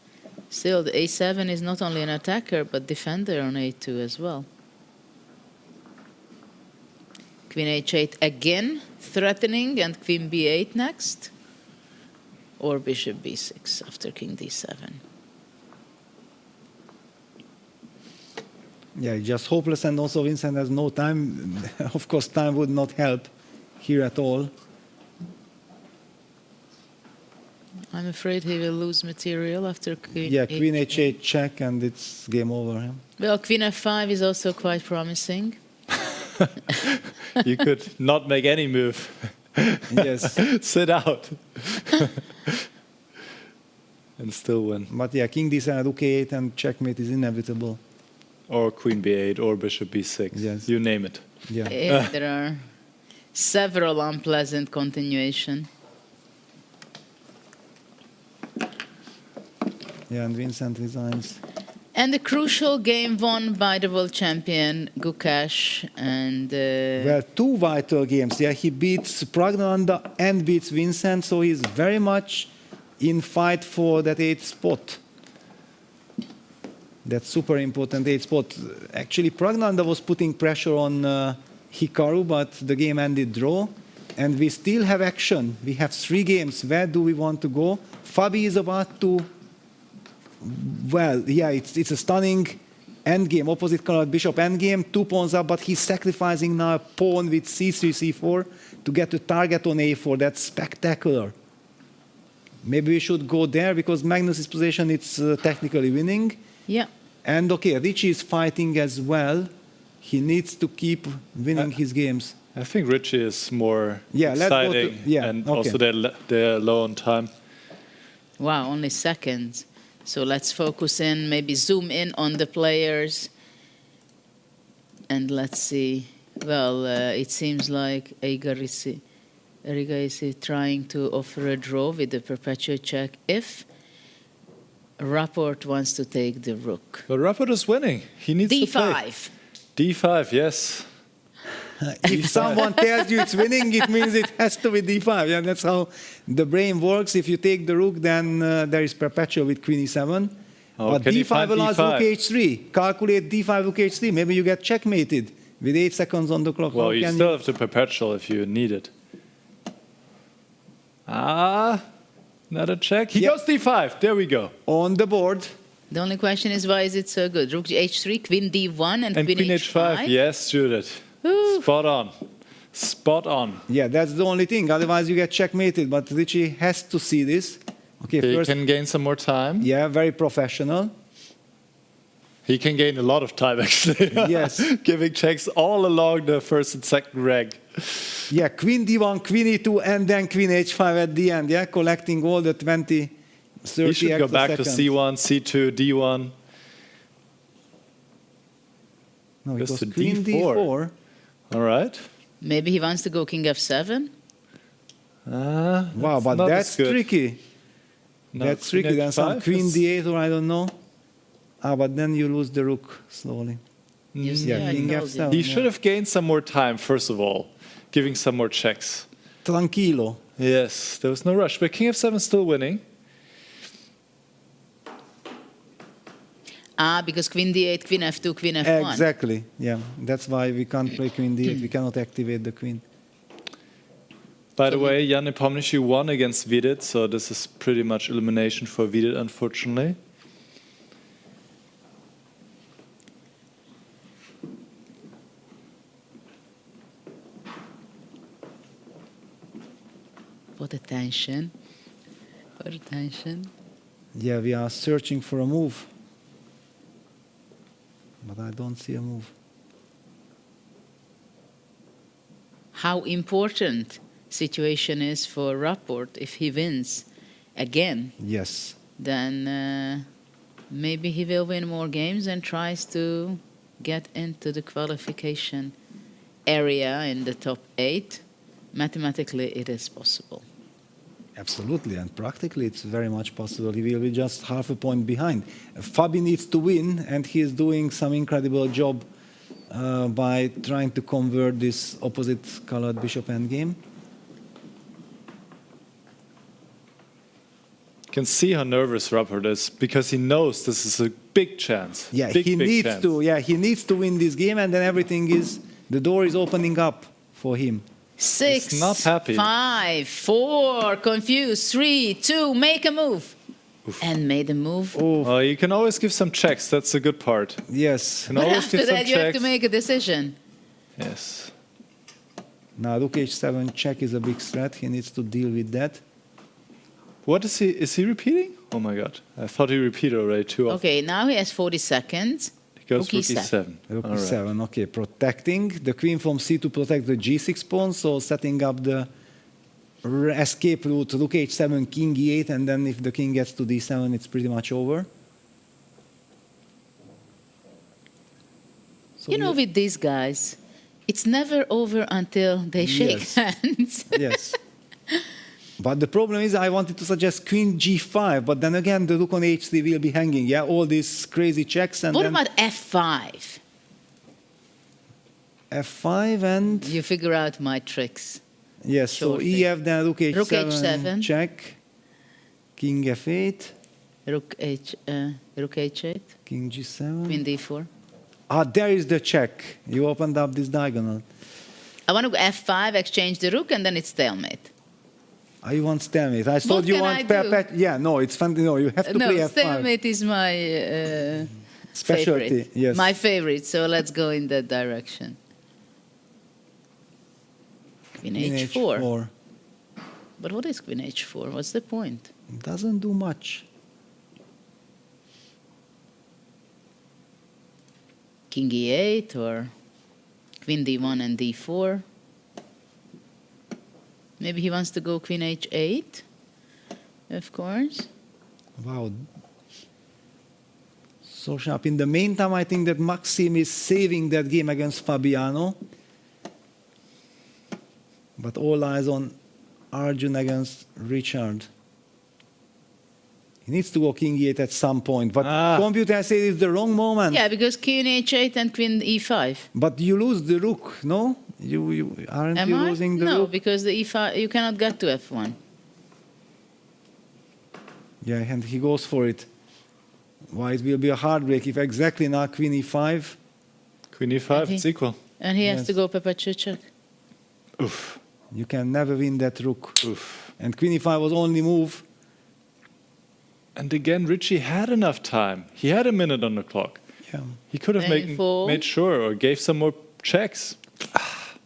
Still, the a7 is not only an attacker, but defender on a2 as well. Queen h8 again, threatening, and queen b8 next. Or bishop b6 after king d7. Yeah, just hopeless, and also Vincent has no time. Of course, time would not help here at all. I'm afraid he will lose material after queen queen h8 check, and it's game over. Yeah? Well, queen f5 is also quite promising. You could not make any move. Yes. Sit out. And still win. But yeah, king d7, rook a8, and checkmate is inevitable. Or queen b8, or bishop b6. Yes. You name it. Yeah. Yeah, there are several unpleasant continuation. Yeah, and Vincent resigns. And the crucial game won by the world champion Gukesh and Well, two vital games. Yeah, he beats Praggnanandhaa and beats Vincent, so he's very much in fight for that 8th spot. That super important 8th spot. Actually, Praggnanandhaa was putting pressure on Hikaru, but the game ended draw. And we still have action. We have 3 games. Where do we want to go? Fabi is about to... Well, yeah, it's a stunning endgame. Opposite colored bishop endgame. 2 pawns up, but he's sacrificing now a pawn with c3, c4 to get a target on a4. That's spectacular. Maybe we should go there because Magnus's position it's technically winning. Yeah. And okay, Richie is fighting as well. He needs to keep winning his games. I think Richie is more exciting, let's go to, and also they're low on time. Wow, only seconds. So let's focus in, maybe zoom in on the players. And let's see. Well, it seems like Erigaisi trying to offer a draw with a perpetual check if Rapport wants to take the rook. But Rapport is winning. He needs to play. D5. D5, yes. If someone tells you it's winning, it means it has to be d5. Yeah, that's how the brain works. If you take the rook, then there is perpetual with queen e7. Oh, but d5 allows rook h3. Calculate d5, rook h3. Maybe you get checkmated with 8 seconds on the clock. Well, you still have the perpetual if you need it. Another check. He goes d5. There we go. On the board. The only question is, why is it so good? Rook h3, queen d1, and queen h5. Yes, Judith. Ooh. Spot on. Spot on. Yeah, that's the only thing. Otherwise, you get checkmated. But Richie has to see this. Okay, first, he can gain some more time. Yeah, very professional. He can gain a lot of time, actually. Yes. Giving checks all along the first and second rank. Yeah, queen d1, queen e2, and then queen h5 at the end. Yeah, collecting all the 20, 30 He should go back seconds. to c1, c2, d1. No, it was queen d4. All right. Maybe he wants to go king f7. Wow, but that's tricky. No, that's tricky. Then some queen d8 or I don't know. But then you lose the rook slowly. Yeah, king f7. He should have gained some more time, first of all, giving some more checks. Tranquilo. Yes, there was no rush. But king f7 is still winning. Because queen d8, queen f2, queen f1. Exactly, yeah. That's why we can't play queen d8. We cannot activate the queen. By the way, Jan Nepomniachtchi won against Vidit, so this is pretty much elimination for Vidit, unfortunately. What a tension. What a tension. Yeah, we are searching for a move. But I don't see a move. How important situation is for Rapport if he wins again. Yes. Then maybe he will win more games and tries to get into the qualification area in the top 8. Mathematically, it is possible. Absolutely, and practically it's very much possible. He will be just half a point behind. Fabi needs to win, and he is doing some incredible job by trying to convert this opposite-colored bishop endgame. You can see how nervous Rapport is because he knows this is a big chance. Yeah, big needs chance. to. Yeah, he needs to win this game, and then everything is the door is opening up for him. 6, He's not happy. 5, 4, confused, 3, 2, make a move. Oof. And made a move. Oh, you can always give some checks. That's the good part. Yes. But after that, you have to make a decision. Yes. Now, rook h7 check is a big threat. He needs to deal with that. What is he? Is he repeating? Oh my God! I thought he repeated already too often. Okay, now he has 40 seconds. He goes Rook rook e7. Rook All right. e7, okay, protecting. The queen from c to protect the g6 pawn, so setting up the escape route, rook h7, king e8, and then if the king gets to d7, it's pretty much over. So You know, with these guys, it's never over until they shake Yes. hands. Yes. But the problem is I wanted to suggest queen g5, but then again the rook on h3 will be hanging, yeah? All these crazy checks and What then about f5? f5 and... You figure out my tricks. Yes, so shortly. ef, then rook h7, Rook h7. check, king f8, Rook h8, king g7. queen d4. Ah, there is the check. You opened up this diagonal. I want to go f5, exchange the rook, and then it's stalemate. Ah, you want stalemate. I thought you can want I do? Yeah, no, it's fun. No, you have to No, play f5. stalemate is my Specialty, favorite. yes. My favorite, so let's go in that direction. Queen h4. But what is queen h4? What's the point? It doesn't do much. King e8 or queen d1 and d4. Maybe he wants to go queen h8, of course. Wow. So sharp. In the meantime, I think that Maxime is saving that game against Fabiano. But all eyes on Arjun against Richard. He needs to go king e8 at some point. But computer says it's the wrong moment. Yeah, because queen h8 and queen e5. But you lose the rook, no? Aren't Am you I? losing the No, rook? because the e5 you cannot get to f1. Yeah, and he goes for it. Why, it will be a heartbreak if exactly now queen e5. Queen e5, it's equal. And he has Yes. to go perpetual check. Oof. You can never win that rook. Oof. And queen e5 was only move. And again, Richie had enough time. He had a minute on the clock. Yeah. He could have Painful. made sure or gave some more checks.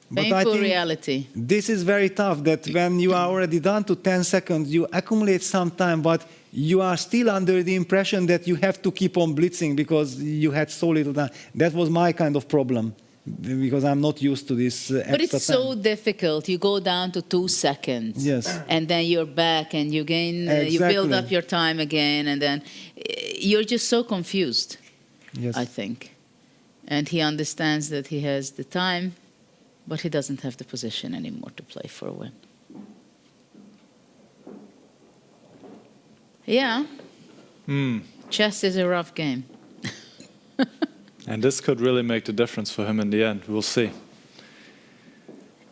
But I Painful think reality. this is very tough, that when you are already down to 10 seconds, you accumulate some time, but you are still under the impression that you have to keep on blitzing because you had so little time. That was my kind of problem, because I'm not used to this But extra it's so time. difficult. You go down to 2 seconds. Yes. And then you're back and you gain, you build Exactly. up your time again, and then you're just so confused, Yes. I think. And he understands that he has the time, but he doesn't have the position anymore to play for a win. Yeah, chess is a rough game. And this could really make the difference for him in the end. We'll see.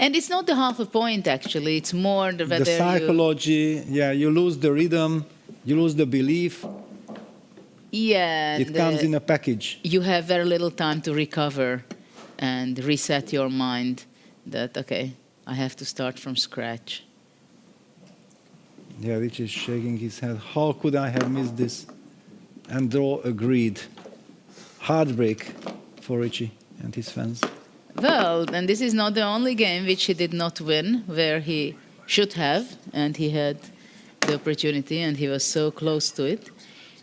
And it's not the half a point, actually. It's more the whether The psychology, yeah, you lose the rhythm, you lose the belief. Yeah. It comes in a package. You have very little time to recover and reset your mind that, okay, I have to start from scratch. Yeah, Rich is shaking his head. How could I have missed this? And draw agreed. Heartbreak for Richie and his fans. Well, and this is not the only game which he did not win, where he should have, and he had the opportunity, and he was so close to it.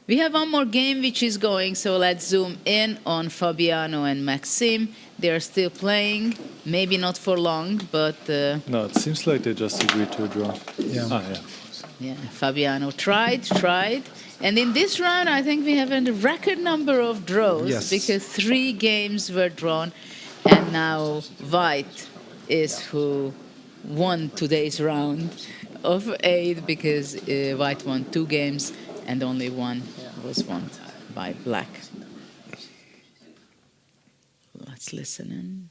We have one more game which is going, so let's zoom in on Fabiano and Maxime. They are still playing, maybe not for long, but... No, it seems like they just agreed to a draw. Yeah. Ah, yeah. Yeah, Fabiano tried. And in this round, I think we have a record number of draws, Yes. because 3 games were drawn, and now White is who won today's round of 8, because White won 2 games and only 1 was won by Black. Let's listen in.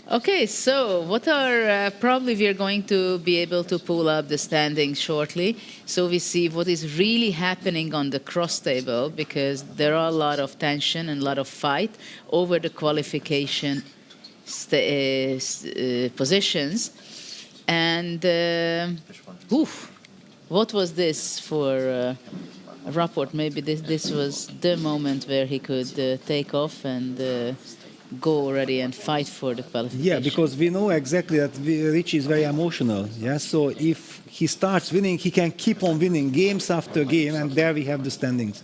Okay, so what are probably we are going to be able to pull up the standings shortly, so we see what is really happening on the cross table, because there are a lot of tension and a lot of fight over the qualification positions. And what was this for Rapport? Maybe this was the moment where he could take off and go already and fight for the qualification. Yeah, because we know exactly that Richie is very emotional. Yeah, so if he starts winning, he can keep on winning games after game, and there we have the standings.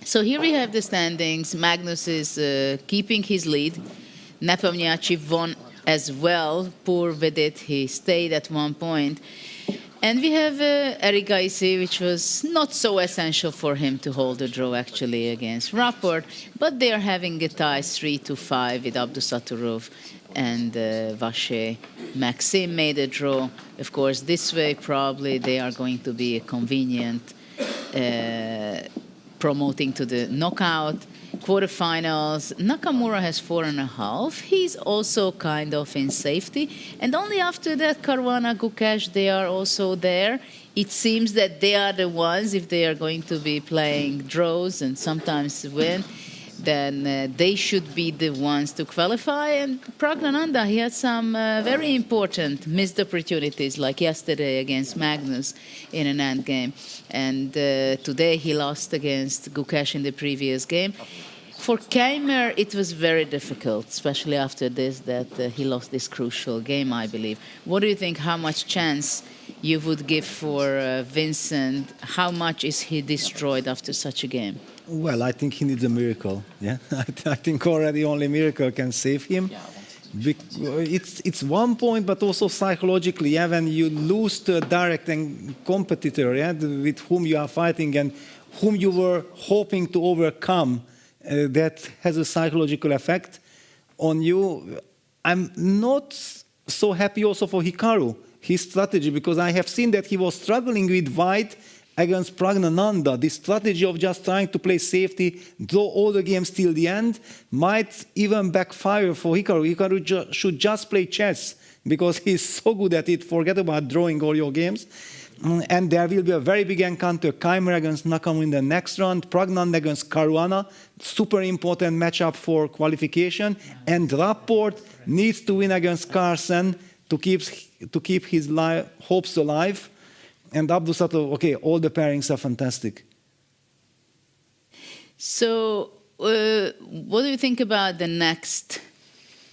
So here we have the standings. Magnus is keeping his lead. Nepomniachtchi won as well. Poor Vidit, he stayed at 1 point. And we have Erigaisi, which was not so essential for him to hold a draw actually against Rapport, but they are having a tie 3-5 with Abdusattorov and Vachier. Maxime made a draw. Of course, this way probably they are going to be a convenient promoting to the knockout. Quarterfinals, Nakamura has 4.5. He's also kind of in safety. And only after that, Caruana, Gukesh, they are also there. It seems that they are the ones, if they are going to be playing draws and sometimes win, then they should be the ones to qualify. And Praggnanandhaa, he had some very important missed opportunities, like yesterday against Magnus in an endgame. And today he lost against Gukesh in the previous game. For Keymer, it was very difficult, especially after this, that he lost this crucial game, I believe. What do you think, how much chance you would give for Vincent? How much is he destroyed after such a game? Well, I think he needs a miracle. Yeah, I think already only a miracle can save him. It's 1 point, but also psychologically, yeah, when you lose to a direct competitor, yeah, with whom you are fighting and whom you were hoping to overcome, that has a psychological effect on you. I'm not so happy also for Hikaru, his strategy, because I have seen that he was struggling with white against Praggnanandhaa. This strategy of just trying to play safety, draw all the games till the end, might even backfire for Hikaru. Hikaru should just play chess, because he's so good at it. Forget about drawing all your games. And there will be a very big encounter. Keymer against Nakamura in the next round. Praggnanandhaa against Caruana. Super important matchup for qualification. And Rapport needs to win against Carlsen to keep his hopes alive. And Abdusattorov, okay, all the pairings are fantastic. So what do you think about the next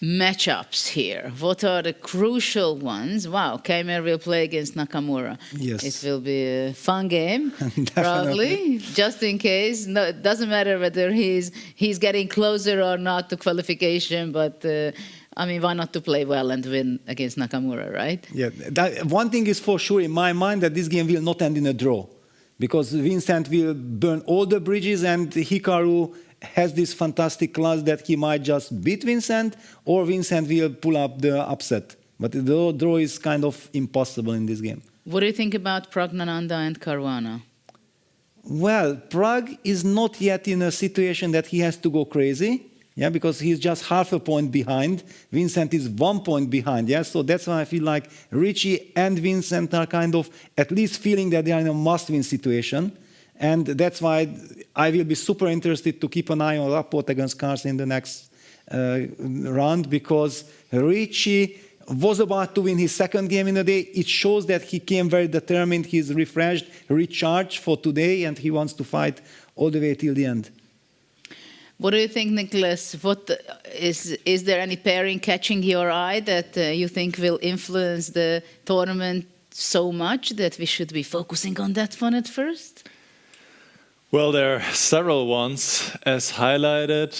matchups here? What are the crucial ones? Wow, Keymer will play against Nakamura. Yes. It will be a fun game, probably, just in case. No, it doesn't matter whether he's getting closer or not to qualification, but I mean, why not to play well and win against Nakamura, right? Yeah, one thing is for sure in my mind, that this game will not end in a draw, because Vincent will burn all the bridges and Hikaru has this fantastic class that he might just beat Vincent, or Vincent will pull up the upset. But the draw is kind of impossible in this game. What do you think about Praggnanandhaa and Caruana? Well, Prag is not yet in a situation that he has to go crazy, yeah, because he's just half a point behind. Vincent is 1 point behind, yeah, so that's why I feel like Richie and Vincent are kind of at least feeling that they are in a must-win situation. And that's why I will be super interested to keep an eye on Rapport against Carlsen in the next round, because Richie was about to win his second game in a day. It shows that he came very determined, he's refreshed, recharged for today, and he wants to fight all the way till the end. What do you think, Nicholas? What is there any pairing catching your eye that you think will influence the tournament so much that we should be focusing on that one at first? Well, there are several ones, as highlighted.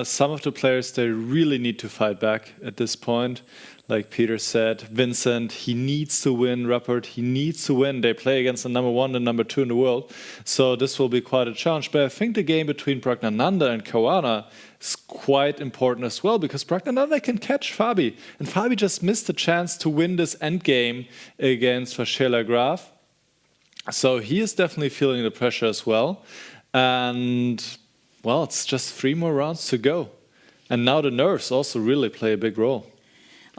Some of the players, they really need to fight back at this point. Like Peter said, Vincent, he needs to win. Rapport, he needs to win. They play against the #1 and #2 in the world. So this will be quite a challenge. But I think the game between Praggnanandhaa and Caruana is quite important as well, because Praggnanandhaa can catch Fabi. And Fabi just missed the chance to win this endgame against Vachier-Lagrave. So he is definitely feeling the pressure as well. And, well, it's just 3 more rounds to go. And now the nerves also really play a big role.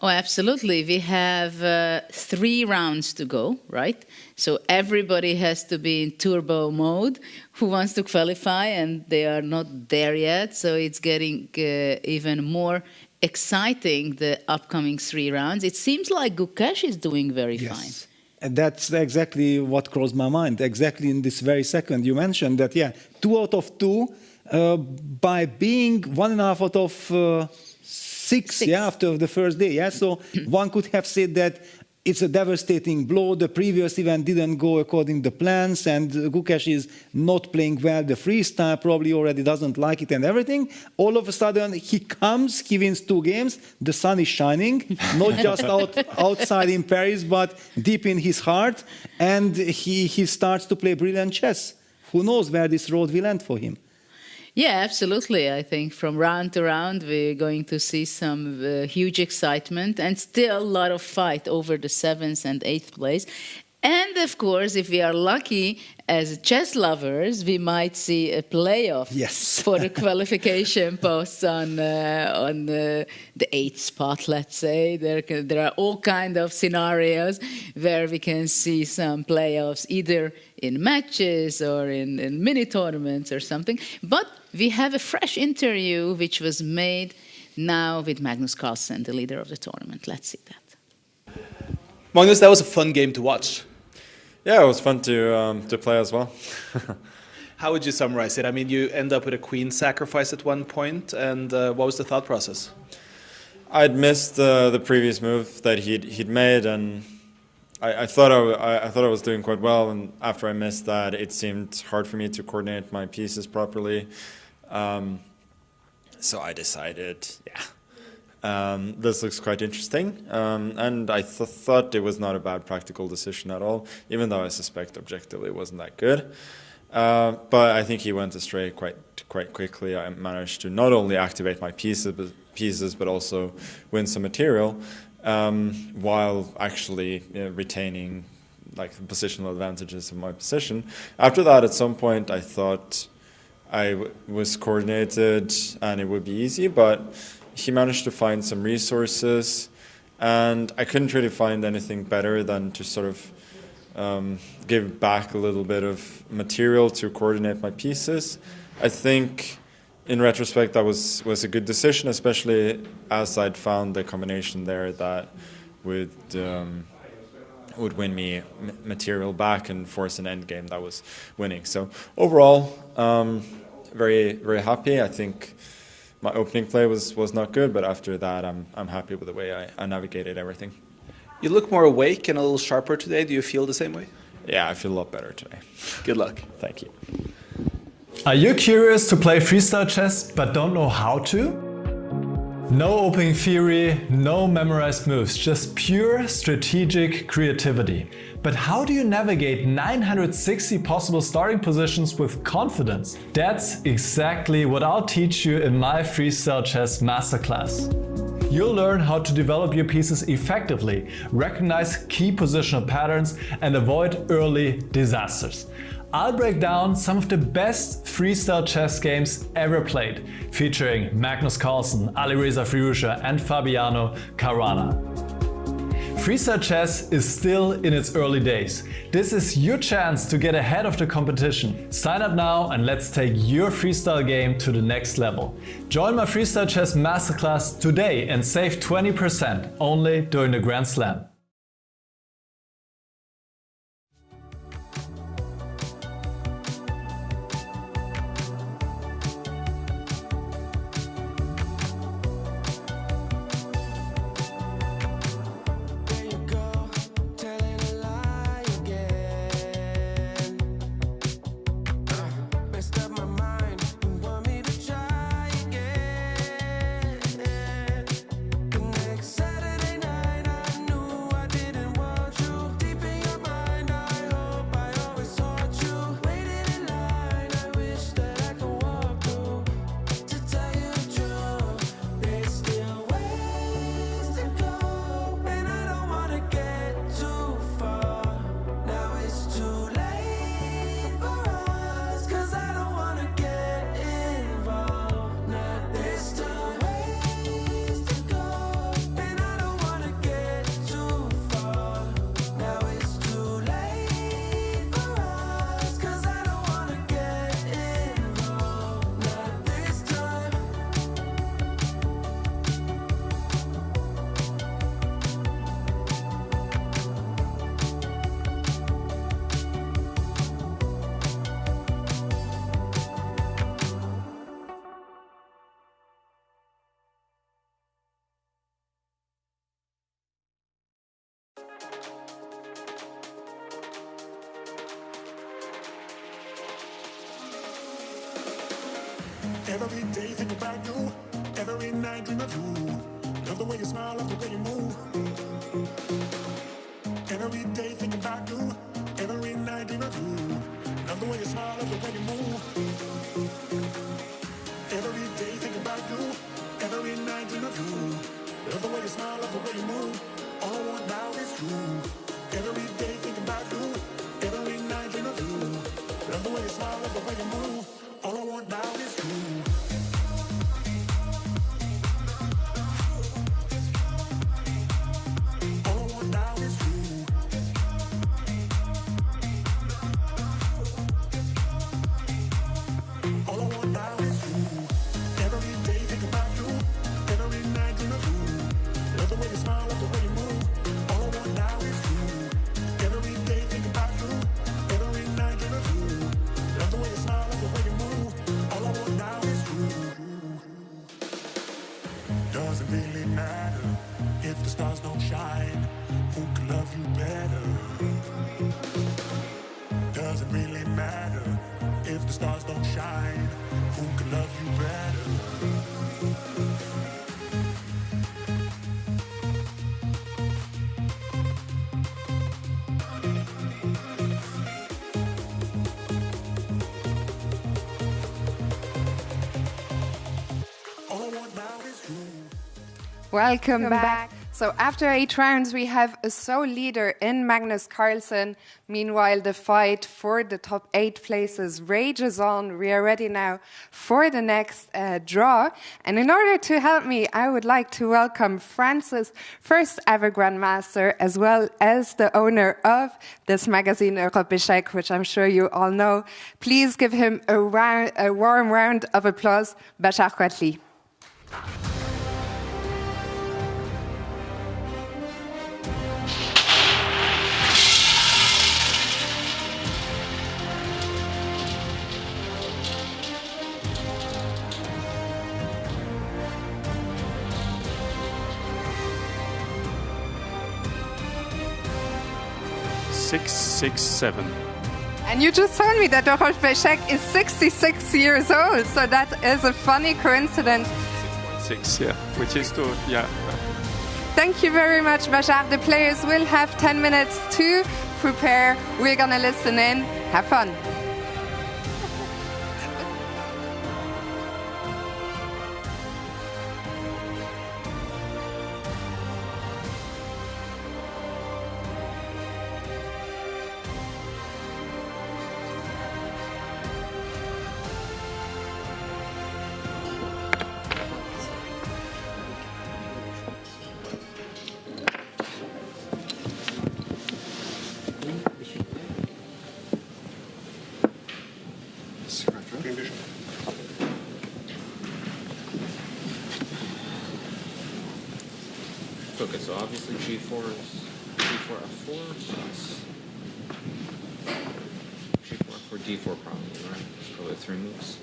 Oh, absolutely. We have 3 rounds to go, right? So everybody has to be in turbo mode who wants to qualify, and they are not there yet. So it's getting even more exciting, the upcoming 3 rounds. It seems like Gukesh is doing very fine. And that's exactly what crossed my mind. Exactly in this very second, you mentioned that, yeah, 2 out of 2, by being 1.5 out of 6, yeah, after the first day, yeah. So one could have said that it's a devastating blow. The previous event didn't go according to plans, and Gukesh is not playing well. The freestyle probably already doesn't like it and everything. All of a sudden, he comes, he wins 2 games. The sun is shining, not just outside in Paris, but deep in his heart. And he starts to play brilliant chess. Who knows where this road will end for him? Yeah, absolutely. I think from round to round, we're going to see some huge excitement and still a lot of fight over the 7th and 8th place. And of course, if we are lucky as chess lovers, we might see a playoff for the qualification posts on the 8th spot, let's say. There are all kinds of scenarios where we can see some playoffs, either in matches or in mini tournaments or something. But we have a fresh interview which was made now with Magnus Carlsen, the leader of the tournament. Let's see that. Magnus, that was a fun game to watch. Yeah, it was fun to play as well. How would you summarize it? I mean, you end up with a queen sacrifice at one point, and what was the thought process? I'd missed the previous move that he'd made, and I thought I was doing quite well. And after I missed that, it seemed hard for me to coordinate my pieces properly. So I decided, this looks quite interesting, and I thought it was not a bad practical decision at all, even though I suspect objectively it wasn't that good. But I think he went astray quite quickly. I managed to not only activate my pieces but also win some material, while actually retaining like the positional advantages of my position. After that, at some point, I thought I was coordinated and it would be easy, but he managed to find some resources, and I couldn't really find anything better than to sort of give back a little bit of material to coordinate my pieces. I think, in retrospect, that was a good decision, especially as I'd found the combination there that would win me material back and force an endgame that was winning. So overall, very, very happy. I think my opening play was not good, but after that, I'm happy with the way I navigated everything. You look more awake and a little sharper today. Do you feel the same way? Yeah, I feel a lot better today. Good luck. Thank you. Are you curious to play freestyle chess but don't know how to? No opening theory, no memorized moves, just pure strategic creativity. But how do you navigate 960 possible starting positions with confidence? That's exactly what I'll teach you in my Freestyle Chess Masterclass. You'll learn how to develop your pieces effectively, recognize key positional patterns, and avoid early disasters. I'll break down some of the best freestyle chess games ever played, featuring Magnus Carlsen, Alireza Firouzja, and Fabiano Caruana. Freestyle chess is still in its early days. This is your chance to get ahead of the competition. Sign up now and let's take your freestyle game to the next level. Join my Freestyle Chess Masterclass today and save 20% only during the Grand Slam. Every day think about you, every night dream of you. Love the way you smile, love the way you move. Every day think about you, every night dream of you. Love the way you smile, love the way you move. Every day think about you, every night dream of you. Love the way you smile, love the way you move. All I want now is you. Every day think about you, every night dream of you. Love the way you smile, love the way you move. All I want now is you. Doesn't really matter if the stars don't shine. Who can love you better? Doesn't really matter if the stars don't shine. Who can love you better? Welcome back. So after 8 rounds, we have a sole leader in Magnus Carlsen. Meanwhile, the fight for the top 8 places rages on. We are ready now for the next draw. And in order to help me, I would like to welcome France's first ever Grandmaster, as well as the owner of this magazine, Europe Échec, which I'm sure you all know. Please give him a warm round of applause, Bachar Quatli. 667. And you just told me that Europe Échec is 66 years old, so that is a funny coincidence. 6, yeah, which is to, yeah. Thank you very much, Bachar. The players will have 10 minutes to prepare. We're gonna listen in. Have fun. Okay, so obviously G4 is G4 F4 plus G4 F4 D4 probably, right? It's probably 3 moves.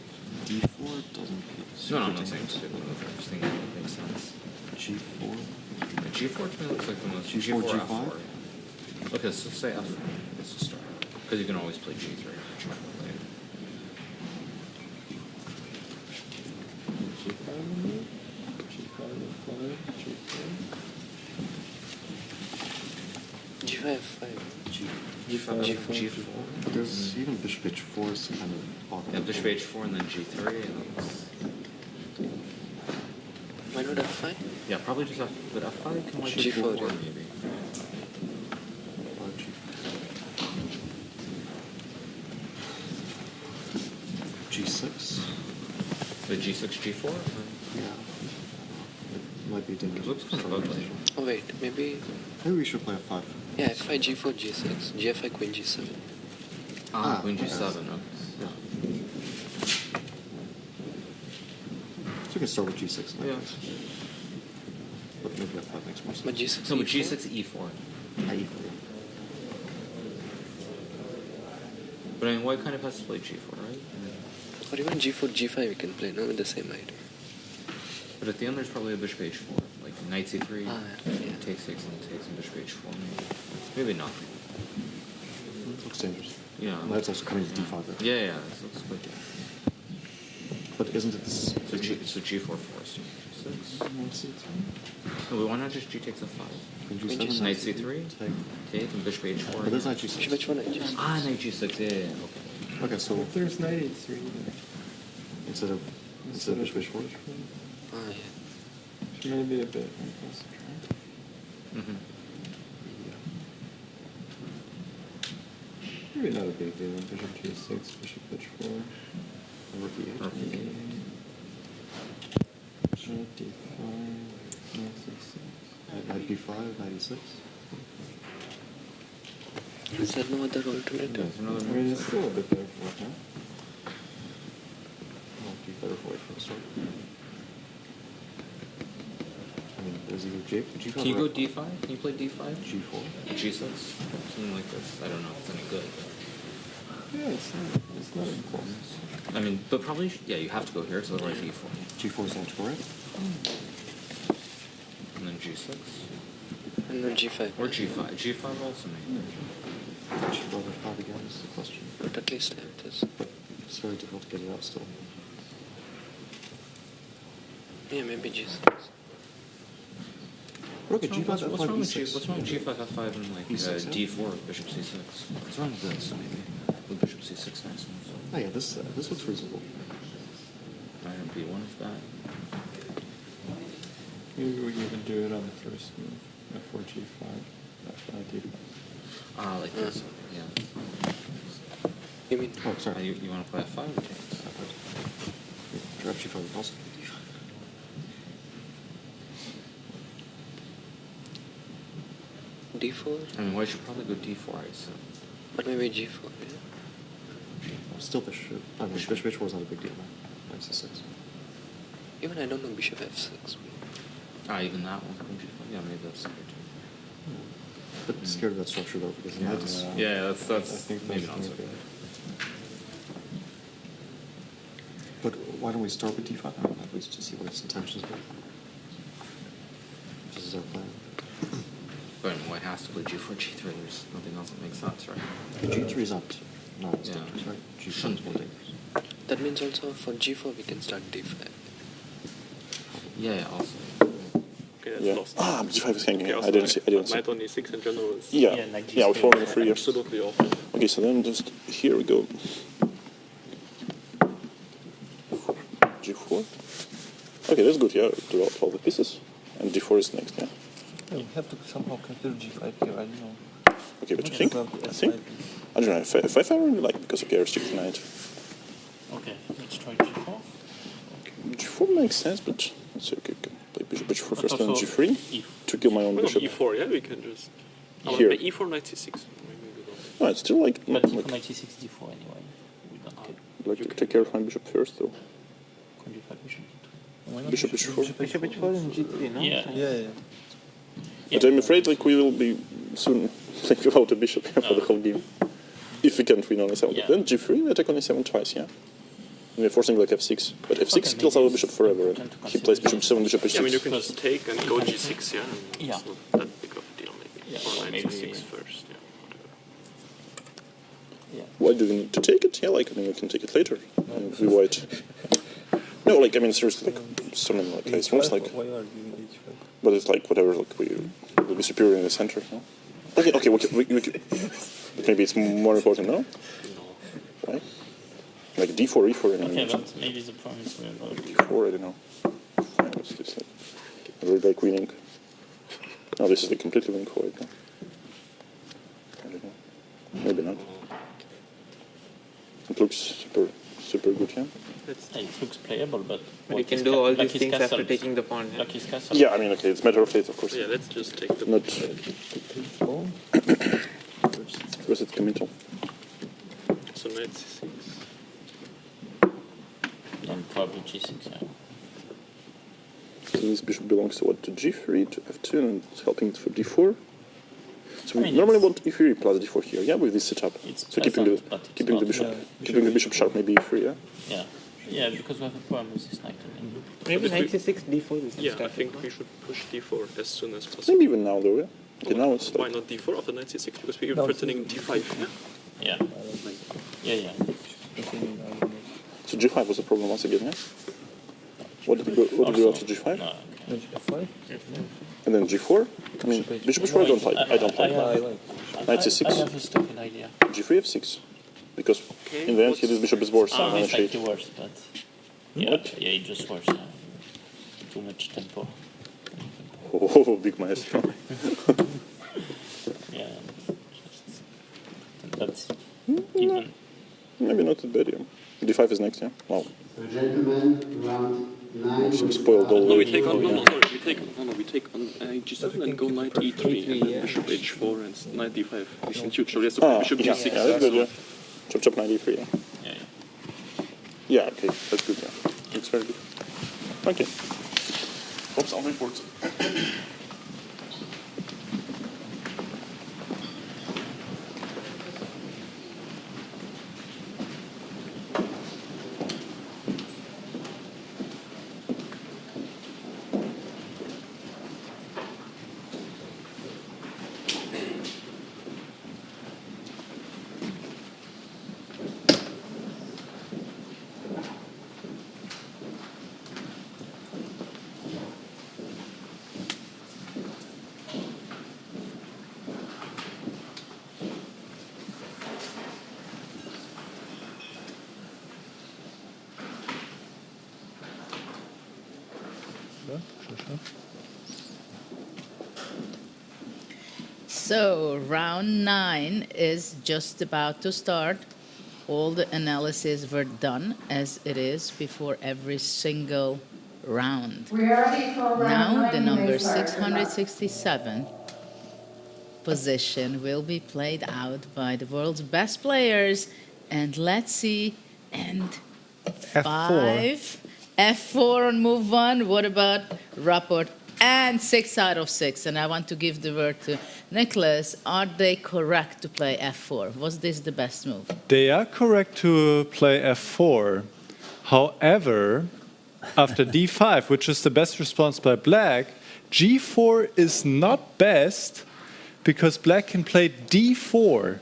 D4 doesn't. No, I'm not saying it's a good move. I'm just thinking it makes sense. G4. Yeah, G4 to me looks like the most. G4 G5. F4. Okay, so say F4. Let's just start because you can always play G3 or G4 later. G5, G4. There's even bishop h4 is kind of awkward. Yeah, bishop h4 and then G3. And why not F5? Yeah, probably just F. But F5 can like G4 maybe. G6. The G6, G4. Yeah. It might be dangerous. It looks kind of ugly. Oh wait, maybe we should play F5. Yeah, F5, G4, G6, GF5, Queen G7. Queen G7. Okay. Yeah. So we can start with G6. Yeah. But maybe F5 makes more sense. But G6, No, but G6, E4. E4. But I mean, white kind of has to play G4, right? Or even G4, G5 we can play, no? With the same idea. But at the end, there's probably a bishop h4, like knight c3, yeah. takes 6 and takes, and bishop h4, maybe not. Looks dangerous. Yeah. Knight's also coming to D5 there. Yeah, this looks quite good. But isn't it this? So G4 first. No, why not just G takes a 5? Knight C3, take, and bishop H4. But there's knight G6. Bishop H1, knight G6. Ah, knight G6, yeah, okay. Okay, so If there's knight H3 instead of bishop H4. Ah, yeah. which may be a bit impossible. Maybe not a big deal. Bishop G6, bishop H4. Rook E8. Knight D5, knight C6. Knight B5, knight E6. Is there no other alternative? I mean, it's still a bit better for white, huh? Might be better for white from the start. I mean, there's either G5. Can you go D5? Can you play D5? G4. G6? Something like this. I don't know if it's any good. But... Yeah, it's not important. I mean, but probably, yeah, you have to go here, so otherwise G4. G4 is not correct. And then G6. And then G5. Or G5. G5 also maybe. G5 or 5 again is the question. But at least I have this. But it's very difficult to get it out still. Yeah, maybe G6. Okay, G5, what's F5, wrong with E6. what's wrong with G5, F5, and like E6, D4 with bishop C6? What's wrong with this, maybe? With bishop C6 nice move. Oh yeah, this looks reasonable. Iron B1 is bad. Maybe we even do it on the first move. F4, G5, F5, D5. Ah, like this. Yeah. You mean? Oh, sorry. You want to play F5 or takes? Drop G5 and also D5. D4? I mean, well, you should probably go D4, I assume. But maybe G4, yeah. Still bishop. I mean, bishop H4 is not a big deal, man. Knight C6. Even I don't know bishop F6. Ah, even that one. Yeah, maybe that's better too. But scared of that structure though, because knight is. Yeah, that's I think maybe that's not so maybe. good. But why don't we start with D5 now, at least to see what its intentions were? This is our plan. But white has to play G4, G3. There's nothing else that makes sense, right? G3 is not dangerous, Yeah. right? G4 Shouldn't is more be. dangerous. That means also for G4 we can start D5. Yeah, also. Okay, that's Yeah. lost. Ah, G5 is hanging. Okay, I didn't see. Knight on E6 in general is... Yeah, yeah, we fall in the 3 years. Absolutely off. Okay, so then just here we go. G4. Okay, that's good. Yeah, draw out all the pieces, and D4 is next. Yeah. You have to somehow consider G5 here, I don't know. Okay, what do you think? I don't know. F5 I really like because okay, I restrict the knight. Okay, let's try G4. G4 makes sense, but let's say okay, play bishop H4 But first, then also G3 to kill my own Well, bishop. E4, yeah, we can just... Here. E4, Knight C6. Maybe we don't. No, it's still like But like, for knight C6, D4 anyway. We don't get like to take care of my bishop first, though. G5, bishop D2. Bishop H4. Bishop H4 and G3, no? Yeah. Yeah. But I'm afraid like we will be soon playing without a bishop here for the whole game. If we can't win on E7. Yeah. Then G3, we attack on E7 twice, yeah? And we're forcing like F6. But F6 kills our bishop forever. And he plays bishop 7, bishop H6. Yeah, I mean, you can just take and go G6, yeah? And Yeah. It's not that big of a deal, maybe. Yeah, Or Knight maybe- C6 first, yeah. Whatever. Why do we need to take it? Yeah, like, I mean, we can take it later. And we white. No, like, I mean, seriously, like, something like this moves, like, Why are you H5? but it's like, whatever, like, we will be superior in the center, no? Okay, we can, maybe it's more important now? Why? Like D4, E4, and Okay, but maybe the problem is we're about D4, I don't know. What's this, like, very dark winning. No, this is like completely winning for it, no? I don't know. Maybe not. It looks super good, yeah? it looks playable, but You can do all these things after taking the pawn. Like his castle. Yeah, I mean, okay, it's a matter of fate, of course. Yeah, let's just take the... Not... First it's committal. So Knight C6. And probably G6, yeah. So this bishop belongs to what? To G3, to F2, and it's helping for D4. So we normally want E3 plus D4 here, yeah, with this setup. So keeping the bishop sharp, maybe E3, yeah. Yeah, because we have a problem with this knight. Maybe Knight C6, D4 we can Yeah, start I think with. we should push D4 as soon as possible. Maybe even now, though, yeah. Okay, now it's Why like... not D4 after Knight C6? Because we're threatening D5, yeah? Yeah. Yeah. So G5 was the problem once again, yeah? What did you go after G5? F5? And then G4? I mean, Bishop H4 I don't like. I don't like. Knight C6. I have a stupid idea. G3 F6. Because in the end, his bishop is worse. It's slightly worse, but yeah, it's just worse. Too much tempo. Oh, big maestro. Yeah, that's even. Maybe not that bad, yeah. D5 is next, yeah? Wow. Gentlemen, round 9. Some spoiled all No, we take on. No, sorry. We take on G7 and go knight E3 and then bishop H4 and knight D5. This is huge. So we have to play bishop yeah, G6. yeah, that's good, yeah. Chop knight E3, yeah. Yeah, okay, that's good, yeah. It's very good. Okay. Oops, I'll report. So round 9 is just about to start. All the analyses were done as it is before every single round. We are ready for round Now 9. the number 667 position will be played out by the world's best players. And let's see, and F4. F4 on move 1. What about Rapport? And 6 out of 6. And I want to give the word to Nicholas. Are they correct to play F4? Was this the best move? They are correct to play F4. However, after D5, which is the best response by Black, G4 is not best because Black can play D4.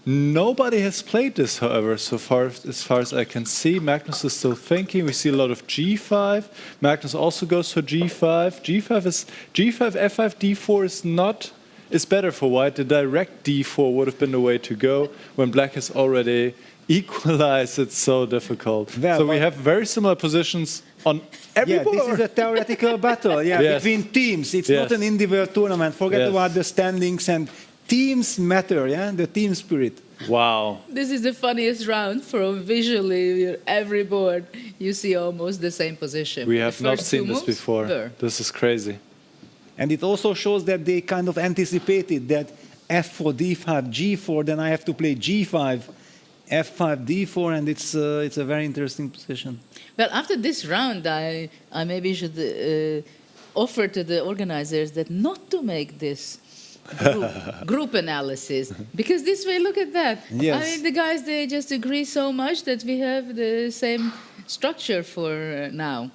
Nobody has played this, however, so far as I can see. Magnus is still thinking. We see a lot of G5. Magnus also goes for G5. G5, F5, D4 is better for white. The direct D4 would have been the way to go when Black has already equalized. It's so difficult. Well, so we have very similar positions on every board. This is a theoretical battle. Yes. Between teams. It's not an individual tournament. Forget about the standings, and teams matter. Yeah, the team spirit. Wow. This is the funniest round from visually every board. You see almost the same position. We have not seen this before. This is crazy. And it also shows that they kind of anticipated that F4, D5, G4, then I have to play G5, F5, D4, and it's a very interesting position. Well, after this round, I maybe should offer to the organizers that not to make this group analysis, because this way, look at that. Yes. I mean, the guys, they just agree so much that we have the same structure for now.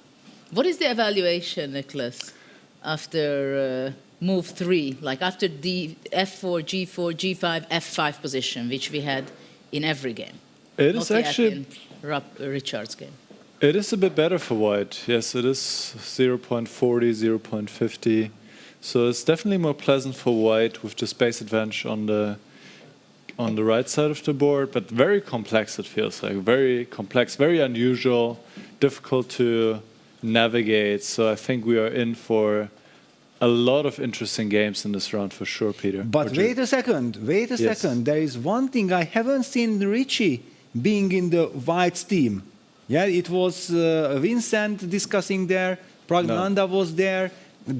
What is the evaluation, Nicholas, after move 3, like after the F4, G4, G5, F5 position, which we had in every game? It is actually in Richard's game. It is a bit better for white. Yes, it is 0.40, 0.50. So it's definitely more pleasant for white with the space advantage on the right side of the board, but very complex it feels like. Very complex, very unusual, difficult to navigate. So I think we are in for a lot of interesting games in this round for sure, Peter. But wait a second. There is one thing I haven't seen Richie being in the white's team. Yeah, it was Vincent discussing there, Praggnanandhaa was there.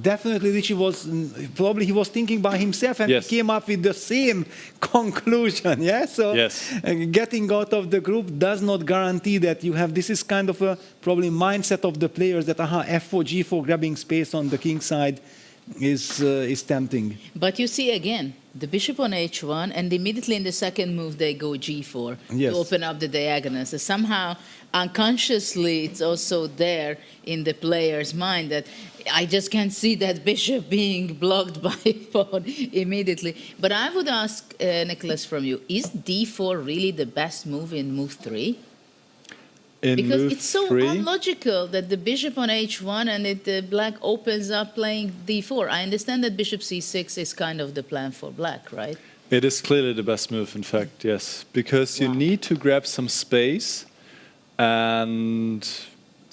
Definitely Richie was, probably he was thinking by himself and he came up with the same conclusion, yeah? So getting out of the group does not guarantee that you have, this is kind of a probably mindset of the players that, F4, G4 grabbing space on the king side is tempting. But you see again, the bishop on H1, and immediately in the second move they go G4 to open up the diagonal. So somehow, unconsciously, it's also there in the player's mind that I just can't see that bishop being blocked by pawn immediately. But I would ask, Nicholas, from you, is D4 really the best move in move 3? In because move it's so 3? unlogical that the bishop on h1 and black opens up playing d4. I understand that bishop c6 is kind of the plan for black, right? It is clearly the best move, in fact, yes. Because you need to grab some space, and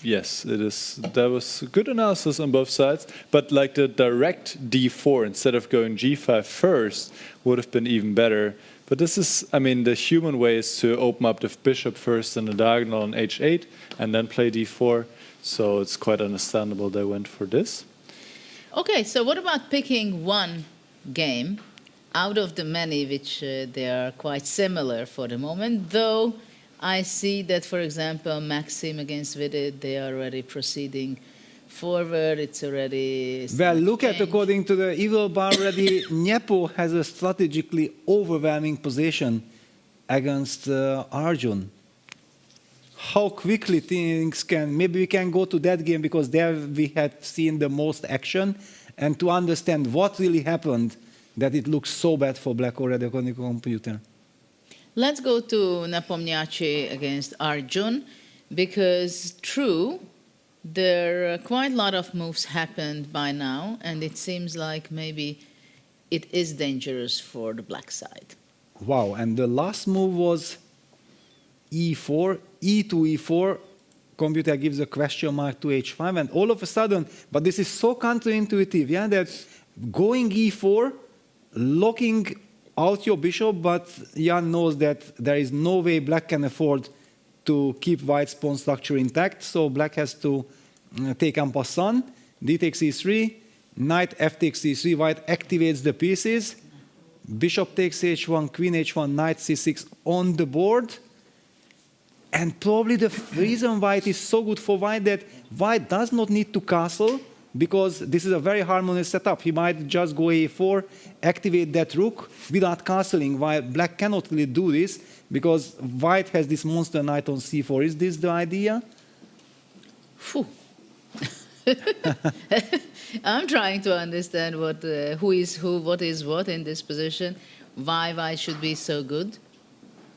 yes, it is. There was good analysis on both sides, but like the direct d4 instead of going g5 first would have been even better. But this is, I mean, the human way is to open up the bishop first in the diagonal on h8 and then play d4. So it's quite understandable they went for this. Okay, so what about picking one game out of the many, which they are quite similar for the moment, though I see that, for example, Maxime against Vidit, they are already proceeding forward. It's already... Well, look at, according to the evil bar already, Nepo has a strategically overwhelming position against Arjun. How quickly things can... Maybe we can go to that game because there we had seen the most action, and to understand what really happened, that it looks so bad for black already according to the computer. Let's go to Nepomniachtchi against Arjun, because true, there are quite a lot of moves happened by now, and it seems like maybe it is dangerous for the black side. Wow, and the last move was e4, e to e4, computer gives a question mark to h5, and all of a sudden, but this is so counterintuitive, yeah, that going e4, locking out your bishop, but Jan knows that there is no way black can afford to keep white's pawn structure intact, so black has to take en passant, d takes e3, knight f takes e3, white activates the pieces, bishop takes h1, queen h1, knight c6 on the board, and probably the reason why it is so good for white that white does not need to castle, because this is a very harmonious setup. He might just go a4, activate that rook without castling, while black cannot really do this because white has this monster knight on c4. Is this the idea? Phew. I'm trying to understand what, who is who, what is what in this position, why white should be so good.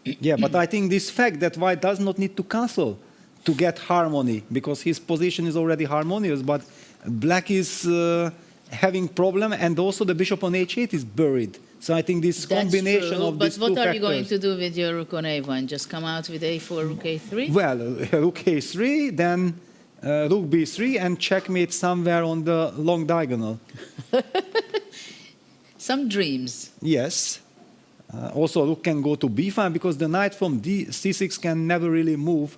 Yeah, but I think this fact that white does not need to castle to get harmony, because his position is already harmonious, but black is having problem, and also the bishop on h8 is buried. So I think this combination of these two factors... But what are you going to do with your rook on a1? Just come out with a4, rook a3? Well, rook a3, then rook b3, and checkmate somewhere on the long diagonal. Some dreams. Yes. Also, rook can go to b5, because the knight from c6 can never really move.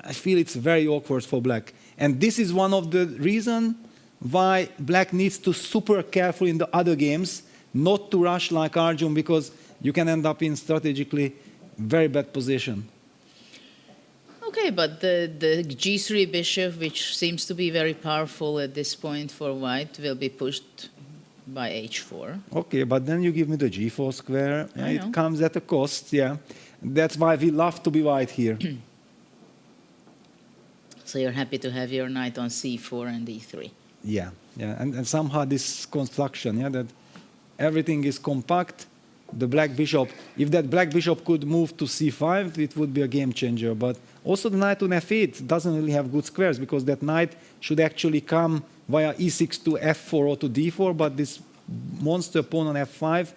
I feel it's very awkward for black. And this is one of the reasons why black needs to super careful in the other games, not to rush like Arjun, because you can end up in strategically very bad position. Okay, but the g3 bishop, which seems to be very powerful at this point for white, will be pushed by h4. Okay, but then you give me the g4 square. It comes at a cost, yeah. That's why we love to be white here. So you're happy to have your knight on c4 and e3. Yeah, yeah, and somehow this construction, yeah, that everything is compact. The black bishop, if that black bishop could move to c5, it would be a game changer. But also the knight on f8 doesn't really have good squares, because that knight should actually come via e6 to f4 or to d4, but this monster pawn on f5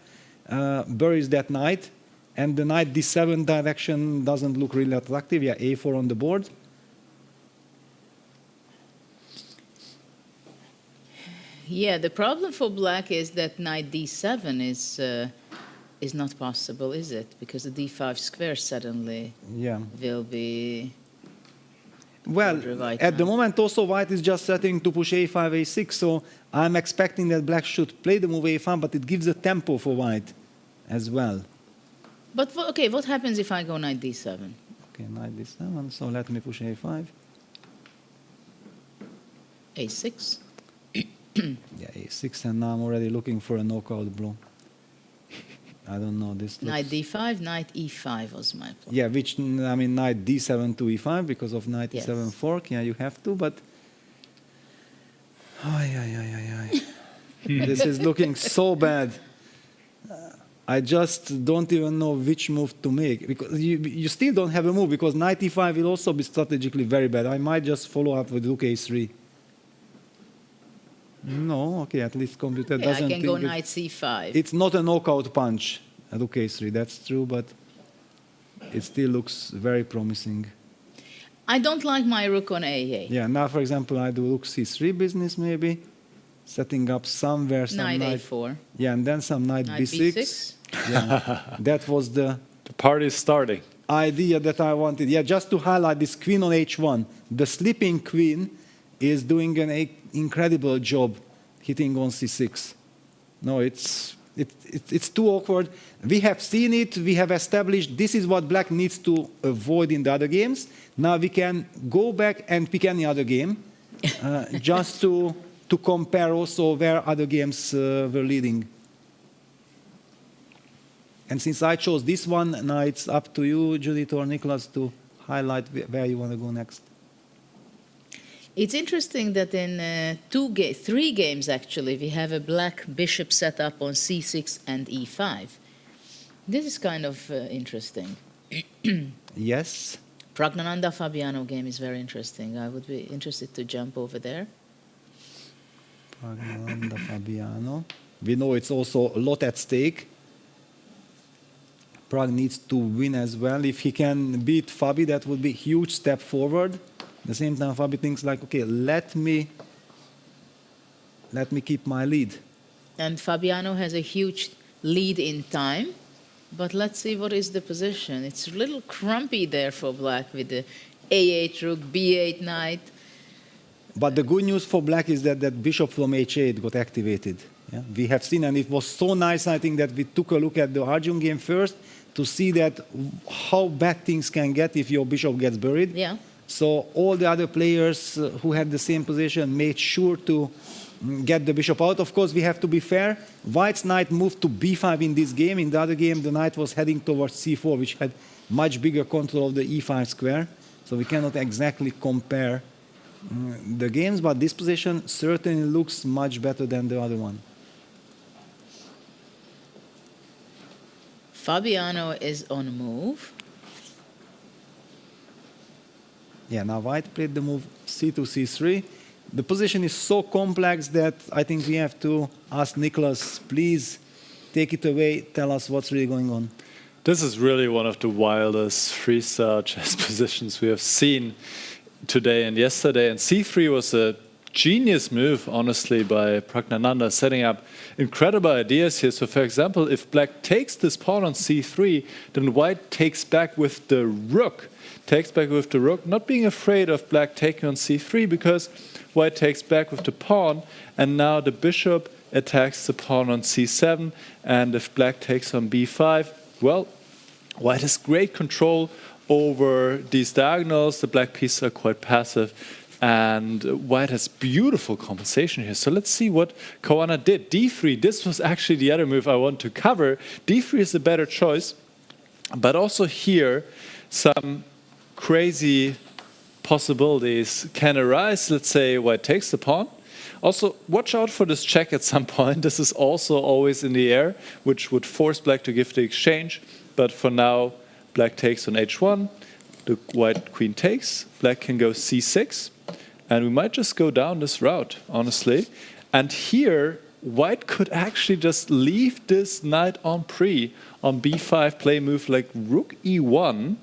buries that knight, and the knight d7 direction doesn't look really attractive. Yeah, a4 on the board. Yeah, the problem for black is that knight d7 is not possible, is it? Because the d5 square suddenly will be... Well, at the moment also white is just setting to push a5, a6, so I'm expecting that black should play the move a5, but it gives a tempo for white as well. But, okay, what happens if I go knight d7? Okay, knight d7, so let me push a5. a6. Yeah, a6, and now I'm already looking for a knockout blow. I don't know, this Knight d5, knight e5 was my plan. Yeah, which, I mean, knight d7 to e5 because of knight e7 fork. Yeah, you have to, but... This is looking so bad. I just don't even know which move to make, because you still don't have a move, because knight e5 will also be strategically very bad. I might just follow up with rook a3. No, okay, at least computer doesn't think I can go knight c5. It's not a knockout punch, rook a3, that's true, but it still looks very promising. I don't like my rook on a8. Yeah, now, for example, I do rook c3 business, maybe, setting up somewhere some Knight a4. Yeah, and then some knight b6. Yeah, that was the party is starting. Idea that I wanted. Yeah, just to highlight this queen on h1. The sleeping queen is doing an incredible job hitting on c6. No, it's too awkward. We have seen it. We have established this is what black needs to avoid in the other games. Now we can go back and pick any other game, just to compare also where other games were leading. And since I chose this one, now it's up to you, Judith or Nicholas, to highlight where you want to go next. It's interesting that in 3 games, actually, we have a black bishop set up on c6 and e5. This is kind of interesting. Yes. Praggnanandhaa Fabiano game is very interesting. I would be interested to jump over there. Praggnanandhaa Fabiano. We know it's also a lot at stake. Pragg needs to win as well. If he can beat Fabi, that would be a huge step forward. At the same time, Fabi thinks like, okay, let me keep my lead. And Fabiano has a huge lead in time. But let's see what is the position. It's a little crumpy there for black with the a8 rook, b8 knight. But the good news for black is that that bishop from h8 got activated. Yeah? We have seen, and it was so nice, I think, that we took a look at the Arjun game first to see that how bad things can get if your bishop gets buried. Yeah. So all the other players who had the same position made sure to get the bishop out. Of course, we have to be fair. White's knight moved to b5 in this game. In the other game, the knight was heading towards c4, which had much bigger control of the e5 square. So we cannot exactly compare the games, but this position certainly looks much better than the other one. Fabiano is on a move. Yeah, now white played the move c2, c3. The position is so complex that I think we have to ask Nicholas, please take it away, tell us what's really going on. This is really one of the wildest freestyle chess positions we have seen today and yesterday. And c3 was a genius move, honestly, by Praggnanandhaa, setting up incredible ideas here. So, for example, if black takes this pawn on c3, then white takes back with the rook. Takes back with the rook, not being afraid of black taking on c3, because white takes back with the pawn, and now the bishop attacks the pawn on c7, and if black takes on b5, well, white has great control over these diagonals. The black pieces are quite passive, and white has beautiful compensation here. So let's see what Caruana did. d3, this was actually the other move I want to cover. d3 is the better choice, but also here some crazy possibilities can arise. Let's say white takes the pawn. Also, watch out for this check at some point. This is also always in the air, which would force black to give the exchange. But for now, black takes on h1. The white queen takes. Black can go c6. And we might just go down this route, honestly. And here, white could actually just leave this knight on pre on b5, play a move like rook e1.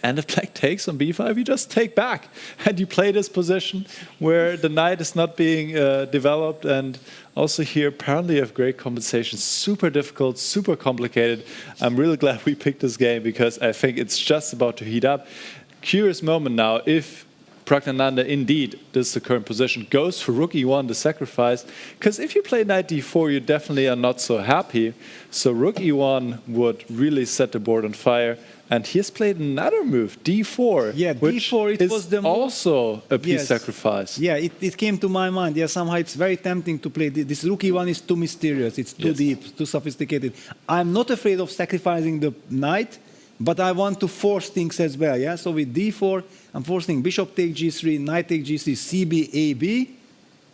And if black takes on b5, you just take back. And you play this position where the knight is not being developed. And also here, apparently you have great compensation. Super difficult, super complicated. I'm really glad we picked this game because I think it's just about to heat up. Curious moment now, if Praggnanandhaa indeed, this is the current position, goes for rook e1, the sacrifice. Because if you play knight d4, you definitely are not so happy. So rook e1 would really set the board on fire. And he has played another move, d4, yeah, which d4, is was the also a piece yes. sacrifice. Yeah, it came to my mind. Yeah, somehow it's very tempting to play. This rook e1 is too mysterious. It's too deep, too sophisticated. I'm not afraid of sacrificing the knight, but I want to force things as well. Yeah, so with d4, I'm forcing bishop take g3, knight take g3, cb, ab.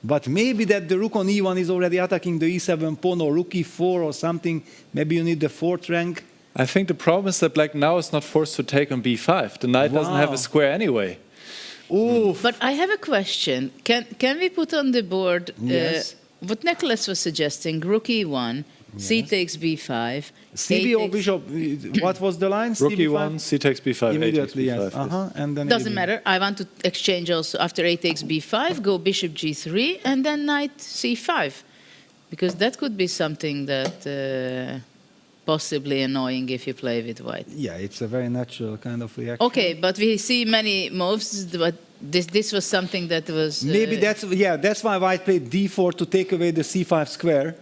But maybe that the rook on e1 is already attacking the e7 pawn, or rook e4 or something. Maybe you need the 4th rank. I think the problem is that black now is not forced to take on b5. The knight doesn't have a square anyway. Oof. But I have a question. Can we put on the board what Nicholas was suggesting? Rook e1, c takes b5. CB or bishop? What was the line? Rook e1, c takes b5, immediately, a takes b5. yes. And then Doesn't matter. I want to exchange also after a takes b5, go bishop g3, and then knight c5. Because that could be something that possibly annoying if you play with white. Yeah, it's a very natural kind of reaction. Okay, but we see many moves, but this was something that was... Maybe that's why white played d4 to take away the c5 square.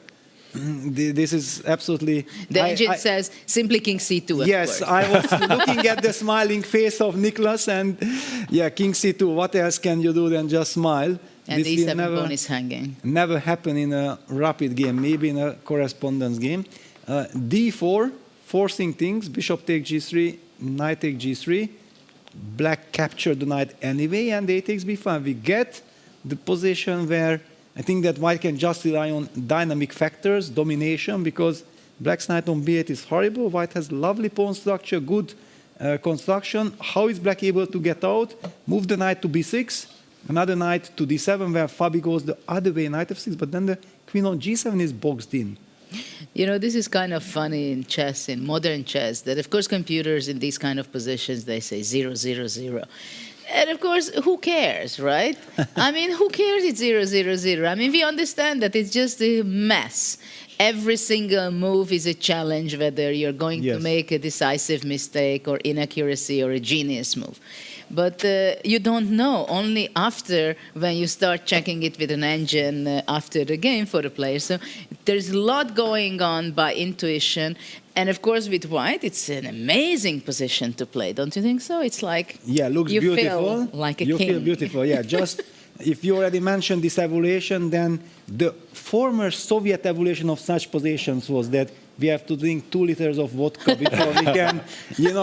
This is absolutely... The engine says simply king c2. Yes, I was looking at the smiling face of Nicholas, and king c2, what else can you do than just smile? And the e7 pawn is hanging. Never happen in a rapid game, maybe in a correspondence game. d4, forcing things, bishop takes g3, knight takes g3, black captured the knight anyway, and a takes b5. We get the position where I think that white can just rely on dynamic factors, domination, because black's knight on b8 is horrible. White has lovely pawn structure, good construction. How is black able to get out? Move the knight to b6, another knight to d7, where Fabi goes the other way, knight f6, but then the queen on g7 is boxed in. You know, this is kind of funny in chess, in modern chess, that of course computers in these kind of positions, they say 0, 0, 0. And of course, who cares, right? I mean, who cares it's 0, 0, 0? I mean, we understand that it's just a mess. Every single move is a challenge, whether you're going to make a decisive mistake or inaccuracy or a genius move. But you don't know, only after, when you start checking it with an engine after the game for the player. So there's a lot going on by intuition. And of course, with white, it's an amazing position to play, don't you think so? It's like looks you beautiful. feel like a you king. Feel beautiful, just if you already mentioned this evolution, then the former Soviet evolution of such positions was that we have to drink 2 liters of vodka before we can,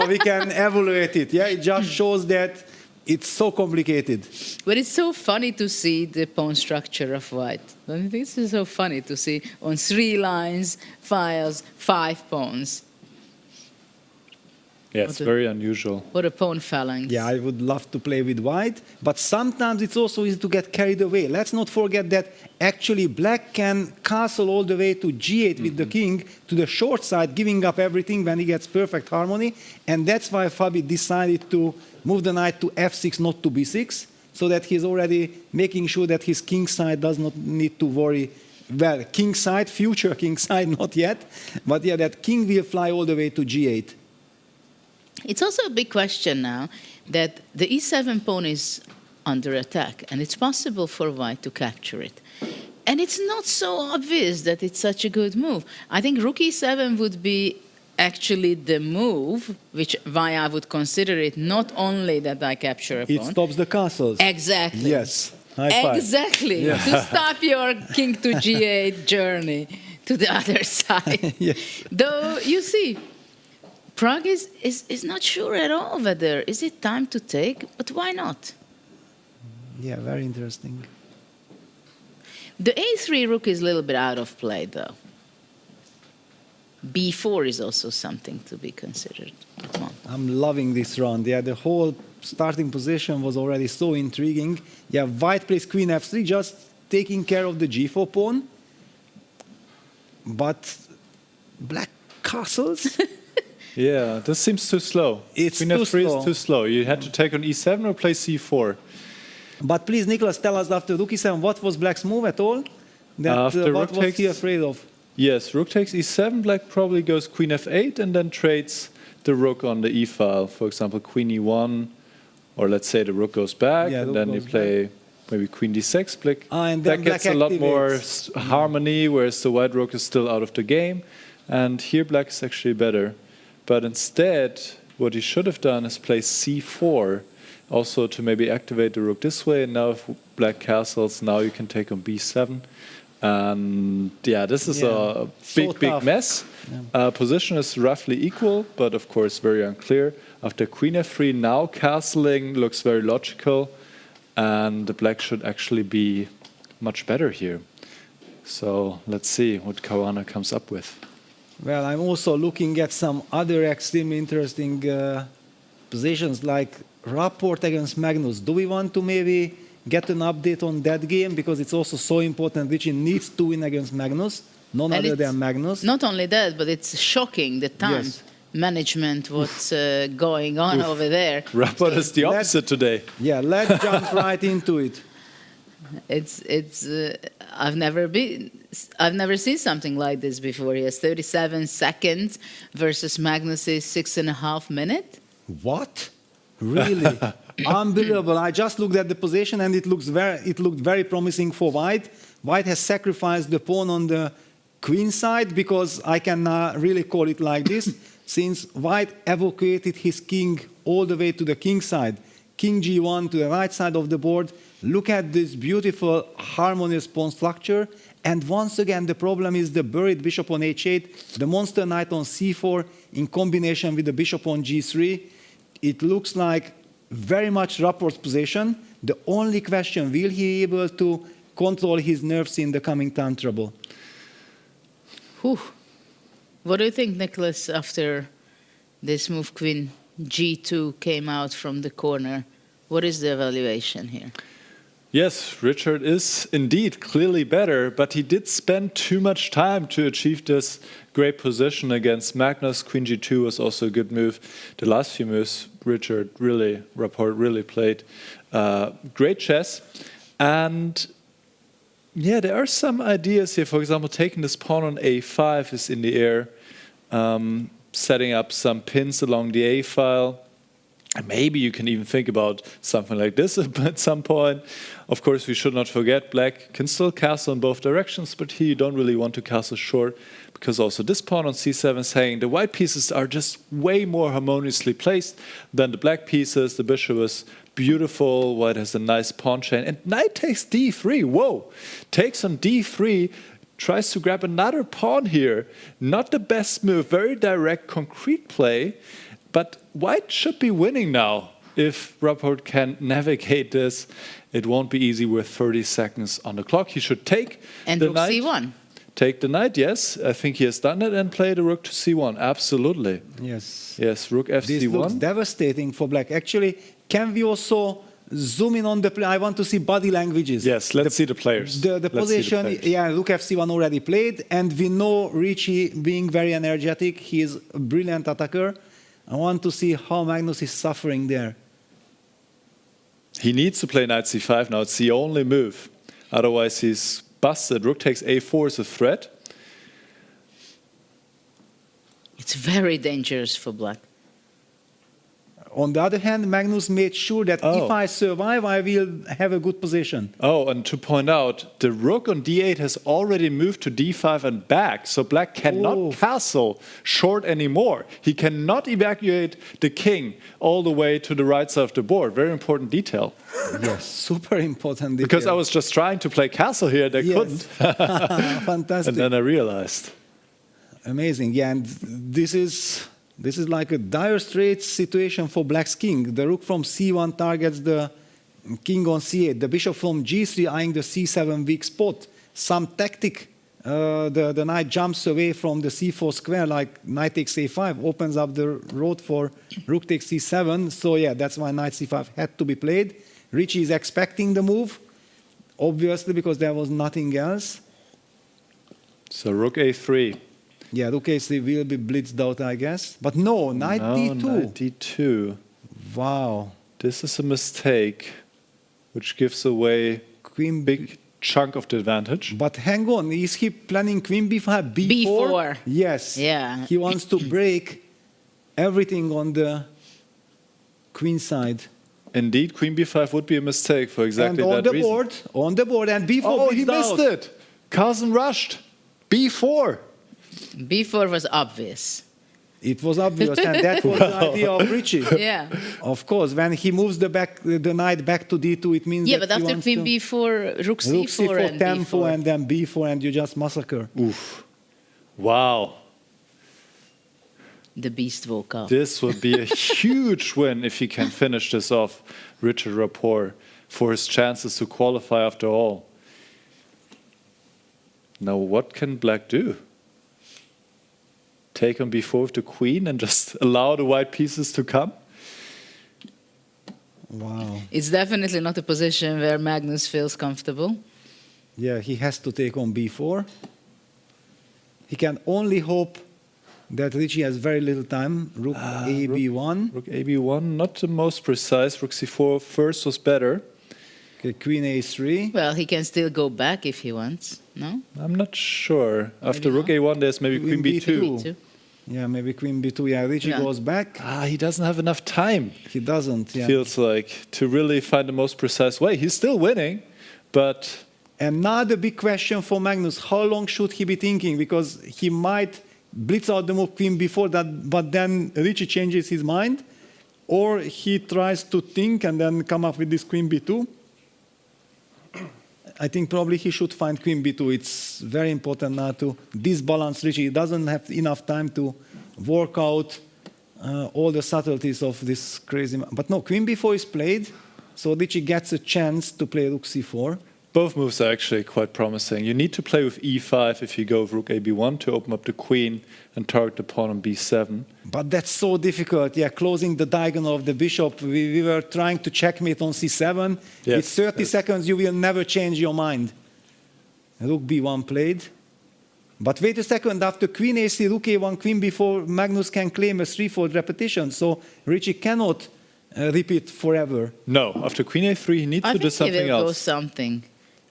we can evaluate it. Yeah, it just shows that it's so complicated. But it's so funny to see the pawn structure of white. Don't you think it's so funny to see on 3 lines, files, 5 pawns? Yeah, it's very unusual. What a pawn phalanx. Yeah, I would love to play with white, but sometimes it's also easy to get carried away. Let's not forget that actually black can castle all the way to g8 with the king to the short side, giving up everything when he gets perfect harmony. And that's why Fabi decided to move the knight to f6, not to b6, so that he's already making sure that his king side does not need to worry. Well, king side, future king side, not yet. But yeah, that king will fly all the way to g8. It's also a big question now that the e7 pawn is under attack, and it's possible for white to capture it. And it's not so obvious that it's such a good move. I think rook e7 would be actually the move, which why I would consider it not only that I capture a pawn. It stops the castles. Exactly. Yes. High five. Exactly. Yeah. To stop your king to g8 journey to the other side. Yes. Though, you see, Prague is not sure at all whether, is it time to take, but why not? Yeah, very interesting. The a3 rook is a little bit out of play, though. b4 is also something to be considered. I'm loving this round. Yeah, the whole starting position was already so intriguing. Yeah, white plays queen f3, just taking care of the g4 pawn. But black castles? Yeah, this seems too slow. It's queen too f3 slow. is too slow. You had to take on e7 or play c4. But please, Nicholas, tell us after rook e7, what was black's move at all? After what was he afraid of? Yes, rook takes e7, black probably goes queen f8 and then trades the rook on the e file. For example, queen e1, or let's say the rook goes back, and then you play maybe queen d6. That gets a lot more harmony, whereas the white rook is still out of the game. And here black is actually better. But instead, what he should have done is play c4, also to maybe activate the rook this way. And now if black castles, now you can take on b7. And yeah, this is a big mess. Yeah. Position is roughly equal, but of course very unclear. After queen f3, now castling looks very logical. And the black should actually be much better here. So let's see what Caruana comes up with. Well, I'm also looking at some other extremely interesting positions like Rapport against Magnus. Do we want to maybe get an update on that game? Because it's also so important. Richie needs to win against Magnus, none other than Magnus. Not only that, but it's shocking the time management, what's going on over there. Rapport is the opposite today. Yeah, let's jump right into it. I've never seen something like this before. He has 37 seconds versus Magnus's 6.5 minutes. What? Really? Unbelievable. I just looked at the position and it looked very promising for White. White has sacrificed the pawn on the queen side, because I can really call it like this, since White evacuated his king all the way to the king side. King g1 to the right side of the board. Look at this beautiful harmonious pawn structure. And once again, the problem is the buried bishop on h8, the monster knight on c4 in combination with the bishop on g3. It looks like very much Rapport's position. The only question, will he be able to control his nerves in the coming time trouble? Whew. What do you think, Nicholas, after this move, queen g2 came out from the corner? What is the evaluation here? Yes, Richard is indeed clearly better, but he did spend too much time to achieve this great position against Magnus. Queen g2 was also a good move. The last few moves, Rapport really played great chess. And yeah, there are some ideas here. For example, taking this pawn on a5 is in the air, setting up some pins along the a file. And maybe you can even think about something like this at some point. Of course, we should not forget black can still castle in both directions, but here you don't really want to castle short, because also this pawn on c7 is hanging. The white pieces are just way more harmoniously placed than the black pieces. The bishop is beautiful. White has a nice pawn chain. And knight takes d3. Whoa! Takes on d3. Tries to grab another pawn here. Not the best move. Very direct, concrete play. But White should be winning now. If Rapport can navigate this, it won't be easy with 30 seconds on the clock. He should take and the rook knight. c1. Take the knight, yes. I think he has done it, and play the rook to c1. Absolutely. Yes. Yes, rook f This c1. looks devastating for black. Actually, can we also zoom in on the play? I want to see body languages. Yes, let's see the players. The position, yeah, rook f c1 already played, and we know Richie being very energetic. He is a brilliant attacker. I want to see how Magnus is suffering there. He needs to play knight c5 now. It's the only move. Otherwise, he's busted. Rook takes a4 is a threat. It's very dangerous for black. On the other hand, Magnus made sure that if I survive, I will have a good position. Oh, and to point out, the rook on d8 has already moved to d5 and back, so black cannot castle short anymore. He cannot evacuate the king all the way to the right side of the board. Very important detail. Yes, super important detail. Because I was just trying to play castle here, and I couldn't. Fantastic. And then I realized. Amazing, yeah, and this is like a dire straits situation for black's king. The rook from c1 targets the king on c8. The bishop from g3 eyeing the c7 weak spot. Some tactic. The knight jumps away from the c4 square, like knight takes a5, opens up the road for rook takes c7. So yeah, that's why knight c5 had to be played. Richie is expecting the move, obviously, because there was nothing else. So rook a3. Yeah, rook a3 will be blitzed out, I guess. But no, knight d2. Knight d2. Wow. This is a mistake, which gives away queen big chunk of the advantage. But hang on, is he planning queen b5, b4? b4. Yes. Yeah. He wants to break everything on the queen side. Indeed, queen b5 would be a mistake for exactly that reason. On the board, and b4 Oh, he missed it. Carlsen rushed. b4. b4 was obvious. It was obvious, and that was the idea of Richie. Yeah. Of course, when he moves the knight back to d2, it means yeah, that but after queen b4, rook c4 and tempo, b4. and then b4, and you just massacre. Oof. Wow. The beast woke up. This would be a huge win if he can finish this off, Richard Rapport, for his chances to qualify after all. Now what can black do? Take on b4 with the queen and just allow the white pieces to come? Wow. It's definitely not a position where Magnus feels comfortable. Yeah, he has to take on b4. He can only hope that Richie has very little time. Rook a b1. Rook a b1, not the most precise. Rook c4 first was better. Okay, queen a3. Well, he can still go back if he wants, no? I'm not sure. After rook a1, there's maybe queen b2. Yeah, maybe queen b2. Yeah, Richie goes back. He doesn't have enough time. He doesn't, yeah. Feels like, to really find the most precise way. He's still winning, but... And now the big question for Magnus, how long should he be thinking? Because he might blitz out the move queen b4, but then Richie changes his mind, or he tries to think and then come up with this queen b2. I think probably he should find queen b2. It's very important now to disbalance Richie. He doesn't have enough time to work out all the subtleties of this crazy... But no, queen b4 is played, so Richie gets a chance to play rook c4. Both moves are actually quite promising. You need to play with e5 if you go with rook a b1 to open up the queen and target the pawn on b7. But that's so difficult. Yeah, closing the diagonal of the bishop. We were trying to checkmate on c7. Yes, it's 30 seconds. You will never change your mind. Rook b1 played. But wait a second. After queen a3, rook a1, queen b4, Magnus can claim a threefold repetition. So Richie cannot repeat forever. No, after queen a3, he needs to do something he will else. Go something.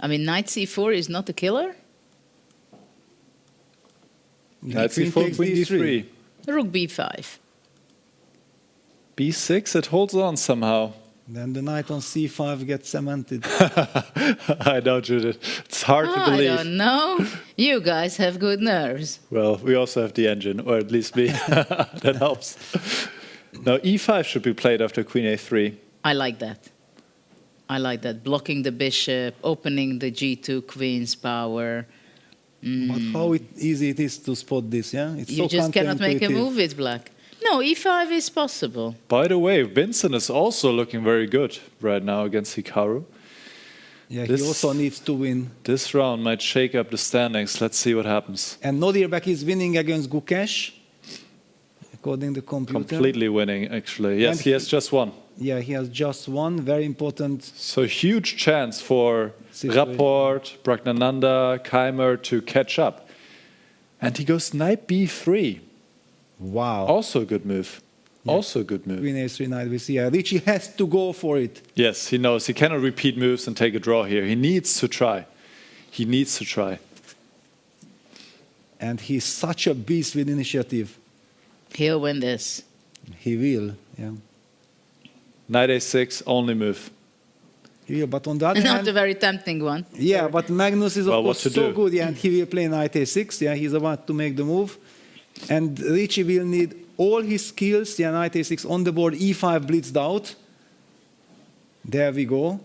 I mean, knight c4 is not a killer. Knight c4, queen d3. Rook b5. b6, it holds on somehow. Then the knight on c5 gets cemented. I know, Judith. It's hard to believe. I don't know. You guys have good nerves. Well, we also have the engine, or at least me. That helps. Now, e5 should be played after queen a3. I like that. I like that. Blocking the bishop, opening the g2 queen's power. But how easy it is to spot this, yeah? It's You so just cannot make a counterintuitive. move with black. No, e5 is possible. By the way, Vincent is also looking very good right now against Hikaru. Yeah, he also needs to win. This round might shake up the standings. Let's see what happens. And Nodirbek is winning against Gukesh, according to the computer. Completely winning, actually. Yes, And he has just won. Yeah, he has just won. Very important. So huge chance for Rapport, Praggnanandhaa, Keymer to catch up. And he goes knight b3. Wow. Also a good move. Yeah. Also a good move. Queen a3 knight we see. Richie has to go for it. Yes, he knows. He cannot repeat moves and take a draw here. He needs to try. He needs to try. And he's such a beast with initiative. He'll win this. He will, yeah. Knight a6, only move. Yeah, but on the other Not hand... a very tempting one. Yeah, but Magnus is, of Well, course, what to so do? good. Yeah, and he will play knight a6. Yeah, he's about to make the move. And Richie will need all his skills. Yeah, knight a6 on the board. e5 blitzed out. There we go.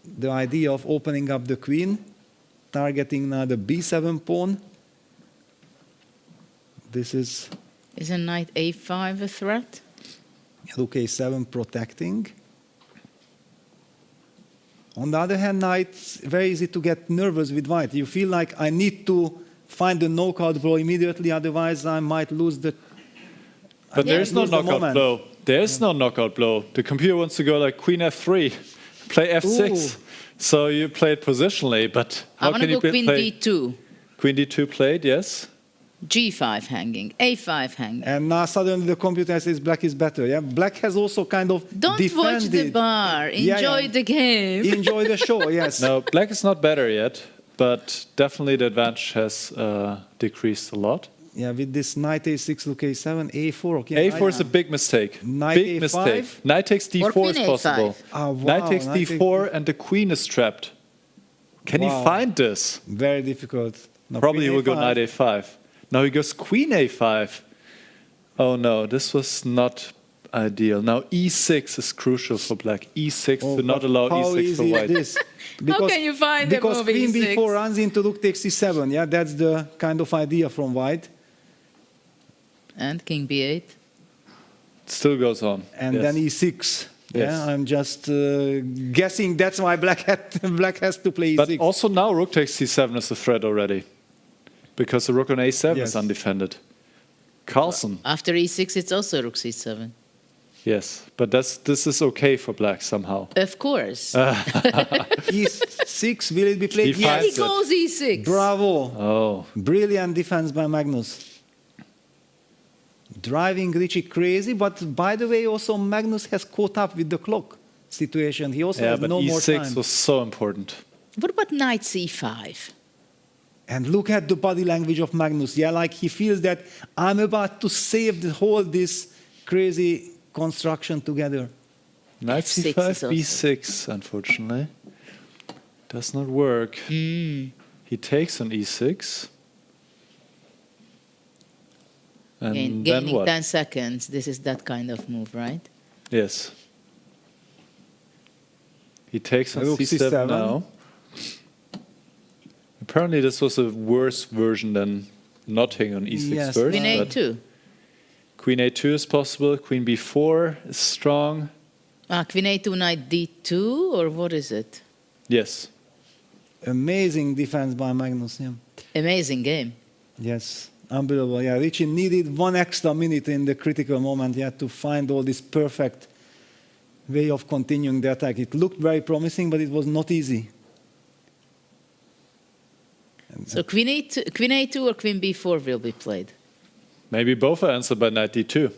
The idea of opening up the queen. Targeting now the b7 pawn. This is... Isn't knight a5 a threat? Rook a7 protecting. On the other hand, knight, very easy to get nervous with white. You feel like I need to find the knockout blow immediately, otherwise I might lose the... But there is no knockout blow. There is no knockout blow. The computer wants to go like queen f3, play f6. Ooh. So you play it positionally, but how can you go queen play? d2. Queen d2 played, yes. G5 hanging, A5 hanging. And now suddenly the computer says black is better. Yeah, black has also kind of Don't defended. watch the bar. Enjoy the game. Enjoy the show. Yes. No, black is not better yet, but definitely the advantage has decreased a lot. Yeah, with this knight a6, rook a7, a4. Okay, a4 is a big mistake. Knight big a5? mistake. Knight takes Or d4 queen is possible. a5. Ah, wow, Knight takes knight d4 and the queen is trapped. Can Wow. he find this? Very difficult. No, Probably he queen will go a5. knight a5. Now he goes queen a5. Oh no, this was not ideal. Now e6 is crucial for black. e6 to not allow How e6 for easy white. is this? How can you find the because move queen e6? b4 runs into rook takes c7. Yeah, that's the kind of idea from white. And king b8. Still goes on. And yes. then e6. Yes. Yeah, I'm just guessing that's why black has to play But e6. also now rook takes c7 is a threat already, because the rook on a7 is undefended. Carlsen. After e6, it's also rook c7. Yes, but this is okay for black somehow. Of course. e6, will it be played? Yes, he goes e6. Bravo. Oh. Brilliant defense by Magnus. Driving Richie crazy, but by the way, also Magnus has caught up with the clock situation. He also has no more time. e6 was so important. What about knight c5? And look at the body language of Magnus. Yeah, like he feels that I'm about to save the whole this crazy construction together. Knight c5, b6, unfortunately. Does not work. He takes on e6. And then gaining what? 10 seconds. This is that kind of move, right? Yes. He takes on c7 now. Apparently this was a worse version than not taking on e6 first. Queen a2. Queen a2 is possible. Queen b4 is strong. Queen a2, knight d2, or what is it? Yes. Amazing defense by Magnus. Yeah. Amazing game. Yes. Unbelievable. Yeah, Richie needed 1 extra minute in the critical moment to find all this perfect way of continuing the attack. It looked very promising, but it was not easy. So queen a2 or queen b4 will be played? Maybe both are answered by knight d2.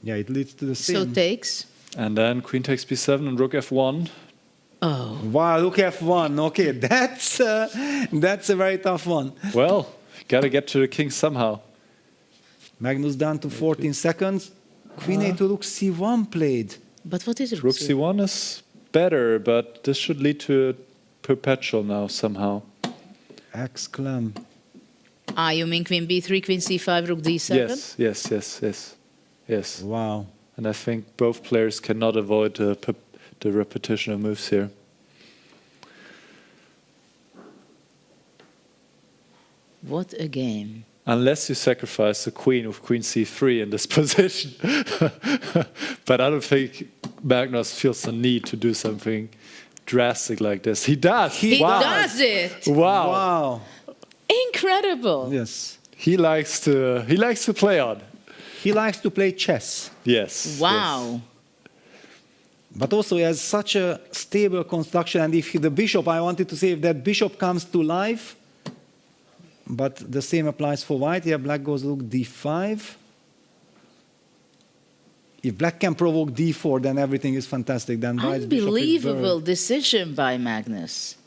Yeah, it leads to the same. So takes. And then queen takes b7 and rook f1. Oh. Wow, rook f1. Okay, that's a very tough one. Well, got to get to the king somehow. Magnus down to 14 seconds. Queen a2, rook c1 played. But what is rook c1 is better, but this should lead to a perpetual now somehow. Exclam. You mean queen b3, queen c5, rook d7? Yes. Wow. And I think both players cannot avoid the repetition of moves here. What a game. Unless you sacrifice the queen with queen c3 in this position. But I don't think Magnus feels the need to do something drastic like this. He does. He does it. Wow. Incredible. Yes. He likes to play on. He likes to play chess. Yes. Wow. Yes. But also he has such a stable construction, and if the bishop, I wanted to say, if that bishop comes to life, but the same applies for white. Yeah, black goes rook d5. If black can provoke d4, then everything is fantastic. Then white's bishop is unbelievable decision by Magnus.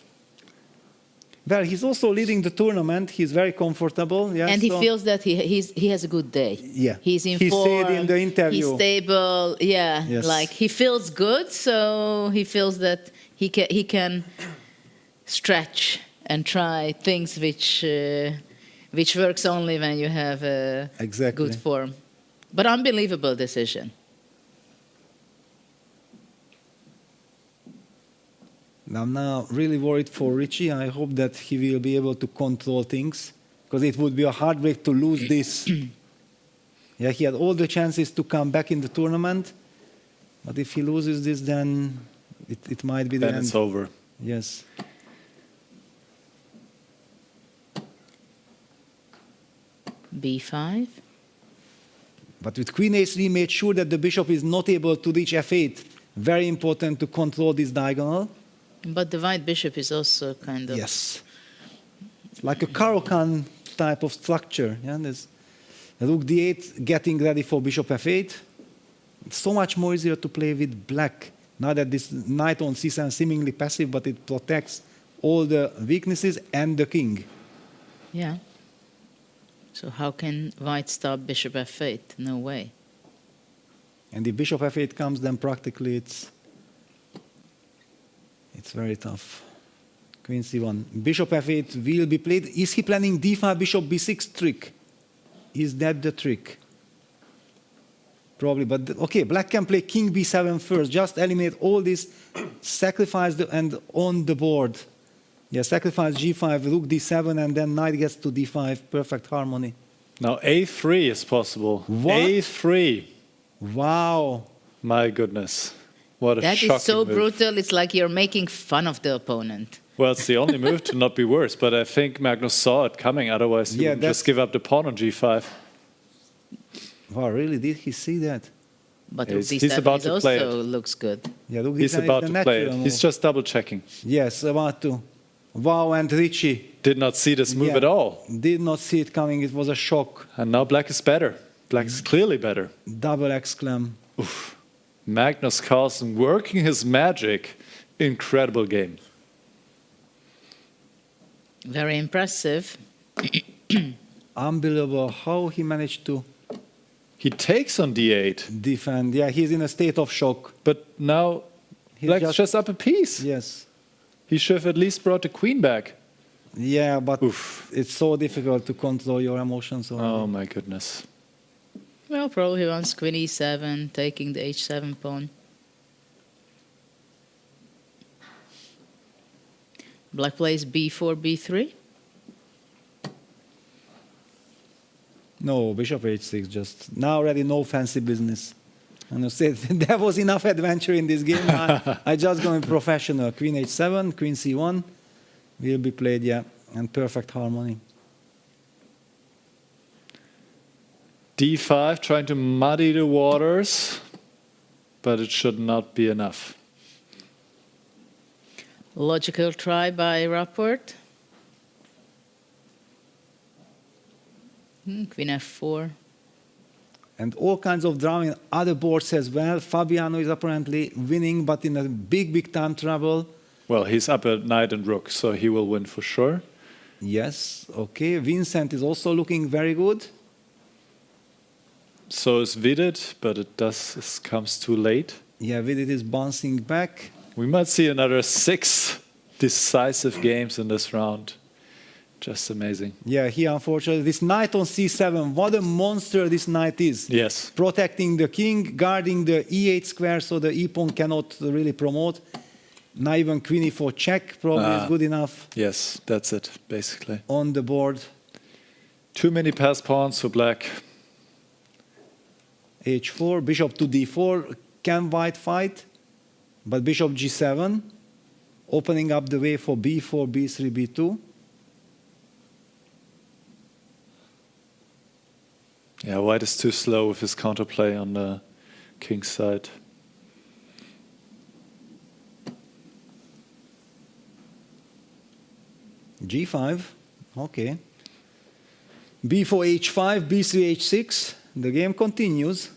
Well, he's also leading the tournament. He's very comfortable. Yeah, and he feels that he has a good day. Yeah. He's in form. He said in the interview. He's stable. Yeah. Yes. Like he feels good, so he feels that he can stretch and try things which works only when you have a good form. But unbelievable decision. I'm now really worried for Richie. I hope that he will be able to control things, because it would be a heartbreak to lose this. Yeah, he had all the chances to come back in the tournament, but if he loses this, then it might be the end. Then it's over. Yes. b5. But with queen a3, made sure that the bishop is not able to reach f8. Very important to control this diagonal. But the white bishop is also kind of... Yes. It's like a Caro-Kann type of structure. Yeah? There's rook d8 getting ready for bishop f8. It's so much more easier to play with black. Now that this knight on c7 is seemingly passive, but it protects all the weaknesses and the king. Yeah. So how can white stop bishop f8? No way. And if bishop f8 comes, then practically it's very tough. Queen c1. Bishop f8 will be played. Is he planning d5, bishop b6 trick? Is that the trick? Probably, but okay, black can play king b7 first. Just eliminate all this, sacrifice and on the board. Yeah, sacrifice g5, rook d7, and then knight gets to d5. Perfect harmony. Now a3 is possible. What? a3. Wow. My goodness. What a That shocking is so move. brutal. It's like you're making fun of the opponent. Well, it's the only move to not be worse, but I think Magnus saw it coming, otherwise he would just give up the pawn on g5. Wow, really? Did he see that? But He's D7 about to play also it. looks good. Yeah, look, He's about to play it. He's just double checking. Yes, about to. Wow, and Richie did not see this move yeah, at all. Did not see it coming. It was a shock. And now black is better. Black is clearly better. Double exclam. Oof. Magnus Carlsen working his magic. Incredible game. Very impressive. Unbelievable how he managed to He takes on d8. defend. Yeah, he's in a state of shock. But now black's just up a piece. Yes. He should have at least brought the queen back. Yeah, but it's so difficult to control your emotions. Oh my goodness. Well, probably he wants queen e7, taking the h7 pawn. Black plays b4, b3. No, bishop h6, just now already no fancy business. And I said there was enough adventure in this game. I just going professional. Queen h7, queen c1 will be played, yeah, and perfect harmony. d5, trying to muddy the waters, but it should not be enough. Logical try by Rapport. Queen f4. And all kinds of drama in other boards as well. Fabiano is apparently winning, but in a big, big time trouble. Well, he's up at knight and rook, so he will win for sure. Yes, okay. Vincent is also looking very good. So is Vidit, but it comes too late. Yeah, Vidit is bouncing back. We might see another 6 decisive games in this round. Just amazing. Yeah, he unfortunately, this knight on c7, what a monster this knight is. Yes. Protecting the king, guarding the e8 square so the e-pawn cannot really promote. Not even queen e4 check probably is good enough. Yes, that's it, basically. On the board. Too many passed pawns for black. h4, bishop to d4, can white fight? But bishop g7, opening up the way for b4, b3, b2. Yeah, white is too slow with his counterplay on the king's side. g5, okay. b4, h5, b3, h6. The game continues.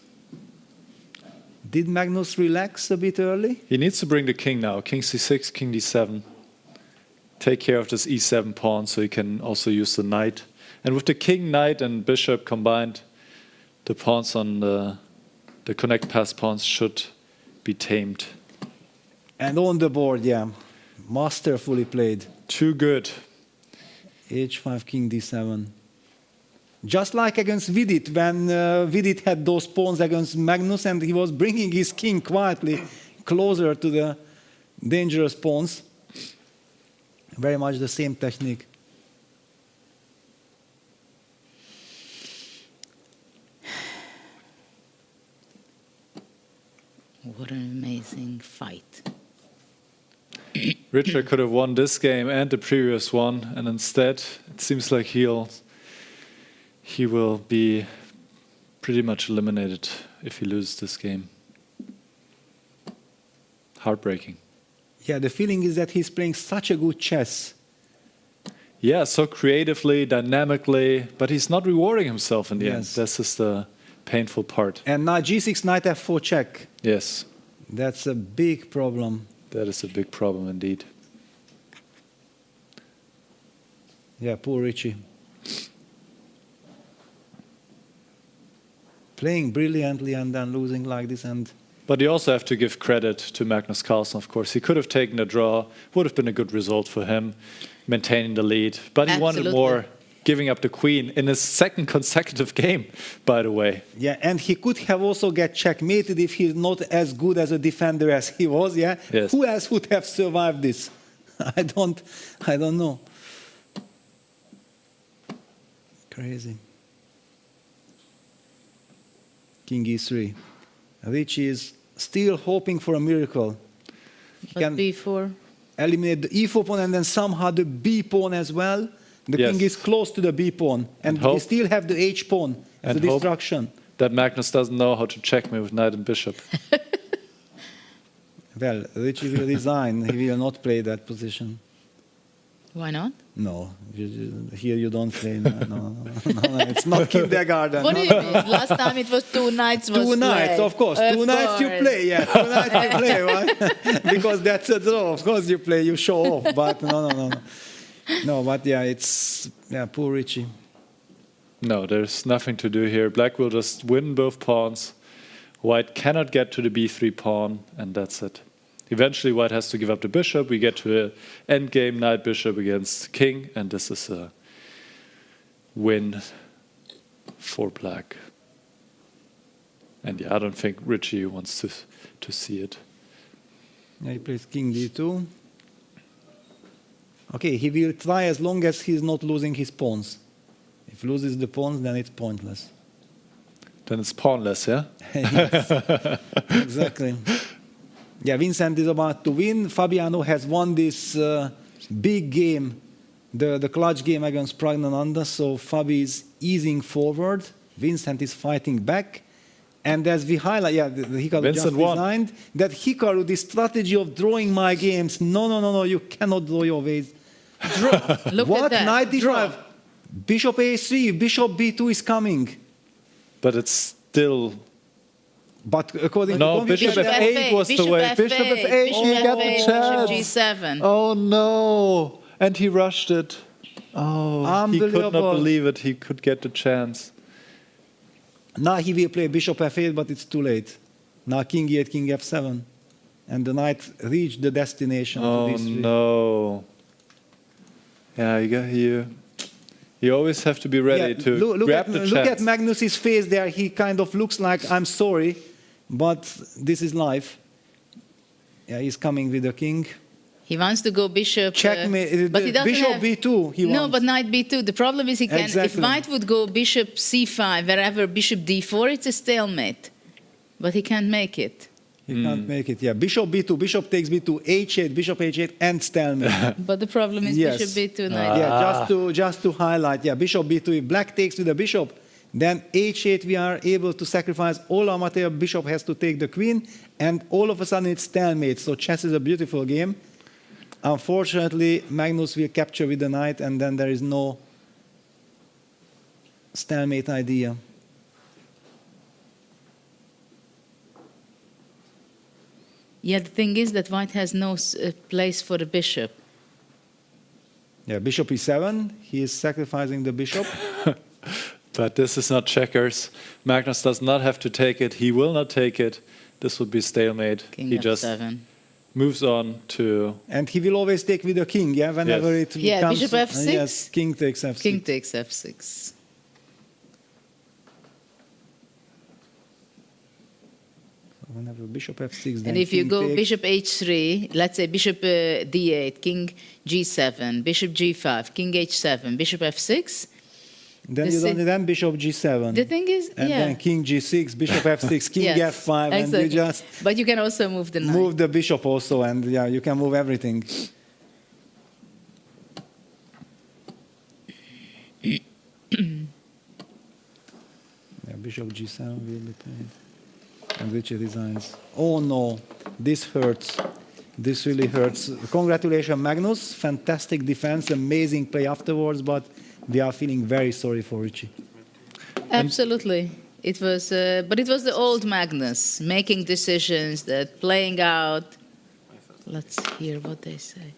Did Magnus relax a bit early? He needs to bring the king now. King c6, king d7. Take care of this e7 pawn so he can also use the knight. And with the king, knight, and bishop combined, the pawns on the connect pass pawns should be tamed. And on the board, yeah, masterfully played. Too good. h5, king d7. Just like against Vidit, when Vidit had those pawns against Magnus and he was bringing his king quietly closer to the dangerous pawns. Very much the same technique. What an amazing fight. Richard could have won this game and the previous one, and instead it seems like he will be pretty much eliminated if he loses this game. Heartbreaking. Yeah, the feeling is that he's playing such a good chess. Yeah, so creatively, dynamically, but he's not rewarding himself in the end. Yes. This is the painful part. And now g6, knight f4 check. Yes. That's a big problem. That is a big problem indeed. Yeah, poor Richie. Playing brilliantly and then losing like this. But you also have to give credit to Magnus Carlsen, of course. He could have taken a draw, would have been a good result for him, maintaining the lead. But he wanted more, giving up the queen in his second consecutive game, by the way. Yeah, and he could have also get checkmated if he's not as good as a defender as he was, yeah? Yes. Who else would have survived this? I don't know. Crazy. King e3. Richie is still hoping for a miracle. But B4. Eliminate the E4 pawn and then somehow the B pawn as well. The king is close to the B pawn, and we still have the H pawn as a distraction. That Magnus doesn't know how to check me with knight and bishop. Well, Richie will resign. He will not play that position. Why not? No, here you don't play. No, it's not kindergarten. What do you mean? Last time it was two knights. Two knights, of course. Two knights you play, yeah. 2 knights you play, right? Because that's a draw. Of course you play, you show off. But no. No, but yeah, it's poor Richie. No, there's nothing to do here. Black will just win both pawns. White cannot get to the b3 pawn, and that's it. Eventually, White has to give up the bishop. We get to an endgame knight bishop against king, and this is a win for Black. And yeah, I don't think Richie wants to see it. Yeah, he plays king d2. Okay, he will try as long as he's not losing his pawns. If he loses the pawns, then it's pointless. Then it's pawnless, yeah? Yes, exactly. Yeah, Vincent is about to win. Fabiano has won this big game, the clutch game against Praggnanandhaa. So Fabi is easing forward. Vincent is fighting back. And as we highlight, the Hikaru just designed, that Hikaru, the strategy of drawing my games, no, you cannot draw your ways. Look what? at that. Knight d5, bishop a3, bishop b2 is coming. But it's still... But according to bishop f8 was the way. Bishop f8, he got the chance. Bishop g7. Oh no! And he rushed it. Oh, he could not believe it. He could get the chance. Now he will play bishop f8, but it's too late. Now king e8, king f7. And the knight reached the destination. Oh no. Yeah, you always have to be ready to grab the chance. Look at Magnus's face there. He kind of looks like, I'm sorry, but this is life. Yeah, he's coming with the king. He wants to go bishop. Checkmate. But he doesn't bishop have, b2. He no, wants. but knight b2. The problem is he can. Exactly. If White would go bishop c5 wherever bishop d4, it's a stalemate. But he can't make it. He can't make it. Yeah, bishop b2, bishop takes b2, h8, bishop h8, and stalemate. But the problem is bishop b2, knight. Yeah, just to highlight. Yeah, bishop b2. If Black takes with the bishop, then h8 we are able to sacrifice all our material. Bishop has to take the queen, and all of a sudden it's stalemate. So chess is a beautiful game. Unfortunately, Magnus will capture with the knight, and then there is no stalemate idea. Yeah, the thing is that White has no place for the bishop. Yeah, bishop e7. He is sacrificing the bishop. But this is not checkers. Magnus does not have to take it. He will not take it. This would be stalemate. King he f7. Just moves on to... And he will always take with the king, yeah? Whenever it comes... bishop f6. Yes, king takes f6. King takes f6. Whenever bishop f6, and if you go bishop h3, let's say bishop d8, king g7, bishop g5, king h7, bishop f6. Then you don't need then bishop g7. The thing is, and then king g6, bishop f6, king f5, exactly. and you just. But you can also move the knight. Move the bishop also, and yeah, you can move everything. Bishop g7 will be played. And Richie resigns. Oh no, this hurts. This really hurts. Congratulations, Magnus. Fantastic defense, amazing play afterwards, but we are feeling very sorry for Richie. Absolutely. It was, but it was the old Magnus making decisions, that playing out. Let's hear what they say.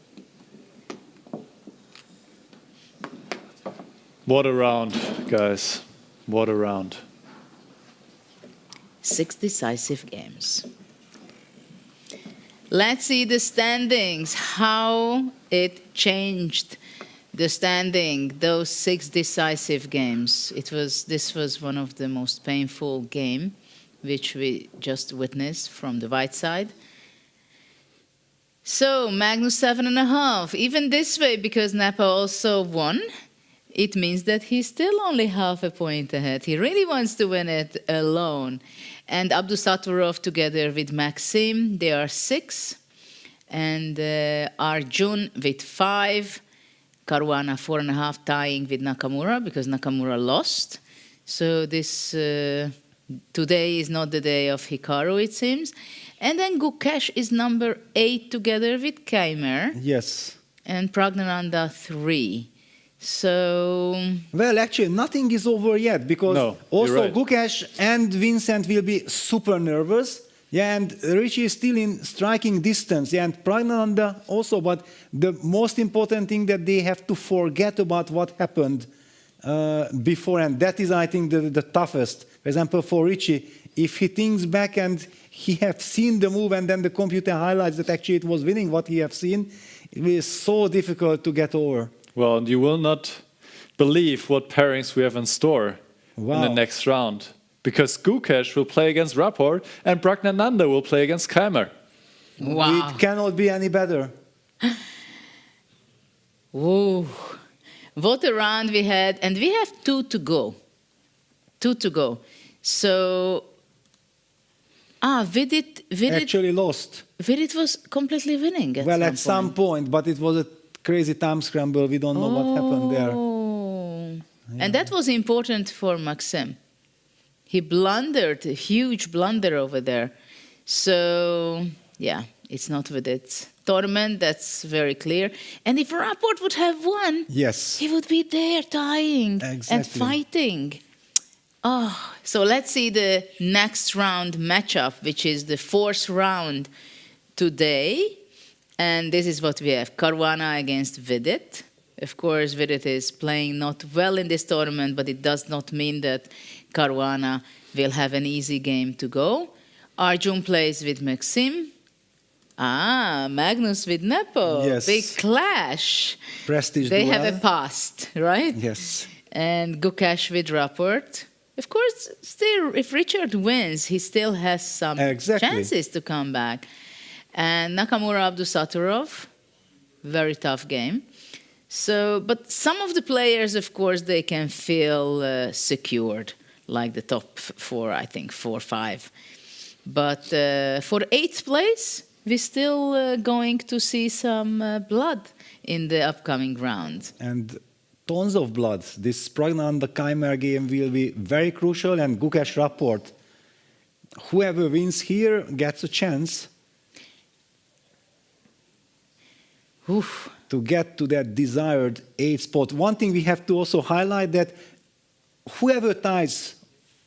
What a round, guys. What a round. 6 decisive games. Let's see the standings, how it changed the standing, those 6 decisive games. This was one of the most painful game which we just witnessed from the white side. So Magnus 7.5, even this way, because Nepo also won, it means that he's still only half a point ahead. He really wants to win it alone. And Abdusattorov together with Maxime, they are 6. And Arjun with 5. Caruana 4.5 tying with Nakamura because Nakamura lost. So this today is not the day of Hikaru, it seems. And then Gukesh is number 8 together with Keymer. Yes. And Praggnanandhaa 3. So... Well, actually, nothing is over yet because also right. Gukesh and Vincent will be super nervous. Yeah, and Richie is still in striking distance. Yeah, and Praggnanandhaa also. But the most important thing that they have to forget about what happened before, and that is, I think, the toughest. For example, for Richie, if he thinks back and he have seen the move and then the computer highlights that actually it was winning what he have seen, it is so difficult to get over. Well, and you will not believe what pairings we have in store in the next round. Because Gukesh will play against Rapport and Praggnanandhaa will play against Keymer. Wow. It cannot be any better. Whoa. What a round we had. And we have 2 to go. 2 to go. So... Vidit actually lost. Vidit was completely winning at some point, but it was a crazy time scramble. We don't know what happened there. Yeah. And that was important for Maxime. He blundered, a huge blunder over there. So, yeah, it's not Vidit's tournament, that's very clear. And if Rapport would have won, yes, he would be there tying and fighting. Oh, so let's see the next round matchup, which is the 4th round today. And this is what we have. Caruana against Vidit. Of course, Vidit is playing not well in this tournament, but it does not mean that Caruana will have an easy game to go. Arjun plays with Maxime. Magnus with Nepo. Yes. Big clash. Prestige They duel. have a past, right? Yes. And Gukesh with Rapport. Of course, still, if Richard wins, he still has some chances to come back. And Nakamura Abdusattorov, very tough game. So, but some of the players, of course, they can feel secured, like the top 4, I think, 4 or 5. But for 8th place, we're still going to see some blood in the upcoming round. And tons of blood. This Praggnanandhaa Keymer game will be very crucial, and Gukesh Rapport. Whoever wins here gets a chance to get to that desired 8th spot. One thing we have to also highlight that whoever ties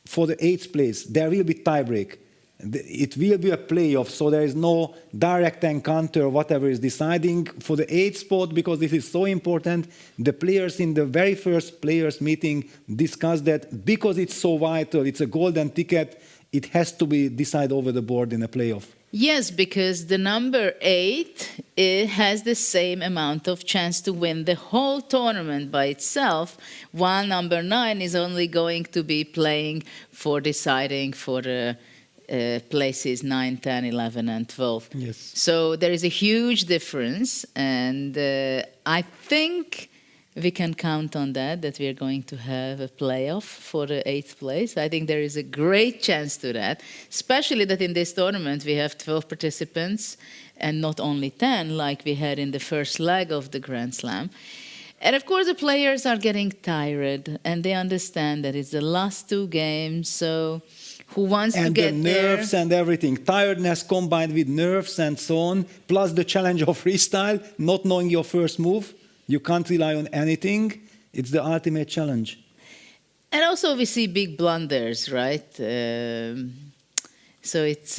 for the 8th place, there will be tiebreak. It will be a playoff, so there is no direct encounter or whatever is deciding for the 8th spot, because this is so important. The players in the very first players meeting discussed that because it's so vital, it's a golden ticket, it has to be decided over the board in a playoff. Yes, because the number 8 it has the same amount of chance to win the whole tournament by itself, while number 9 is only going to be playing for deciding for the places 9, 10, 11, and 12. Yes. So there is a huge difference, and I think we can count on that we are going to have a playoff for the 8th place. I think there is a great chance to that, especially that in this tournament we have 12 participants and not only 10 like we had in the first leg of the Grand Slam. And of course the players are getting tired and they understand that it's the last 2 games, so who wants to get there? And the nerves and everything. Tiredness combined with nerves and so on, plus the challenge of freestyle, not knowing your first move. You can't rely on anything. It's the ultimate challenge. And also we see big blunders, right? So it's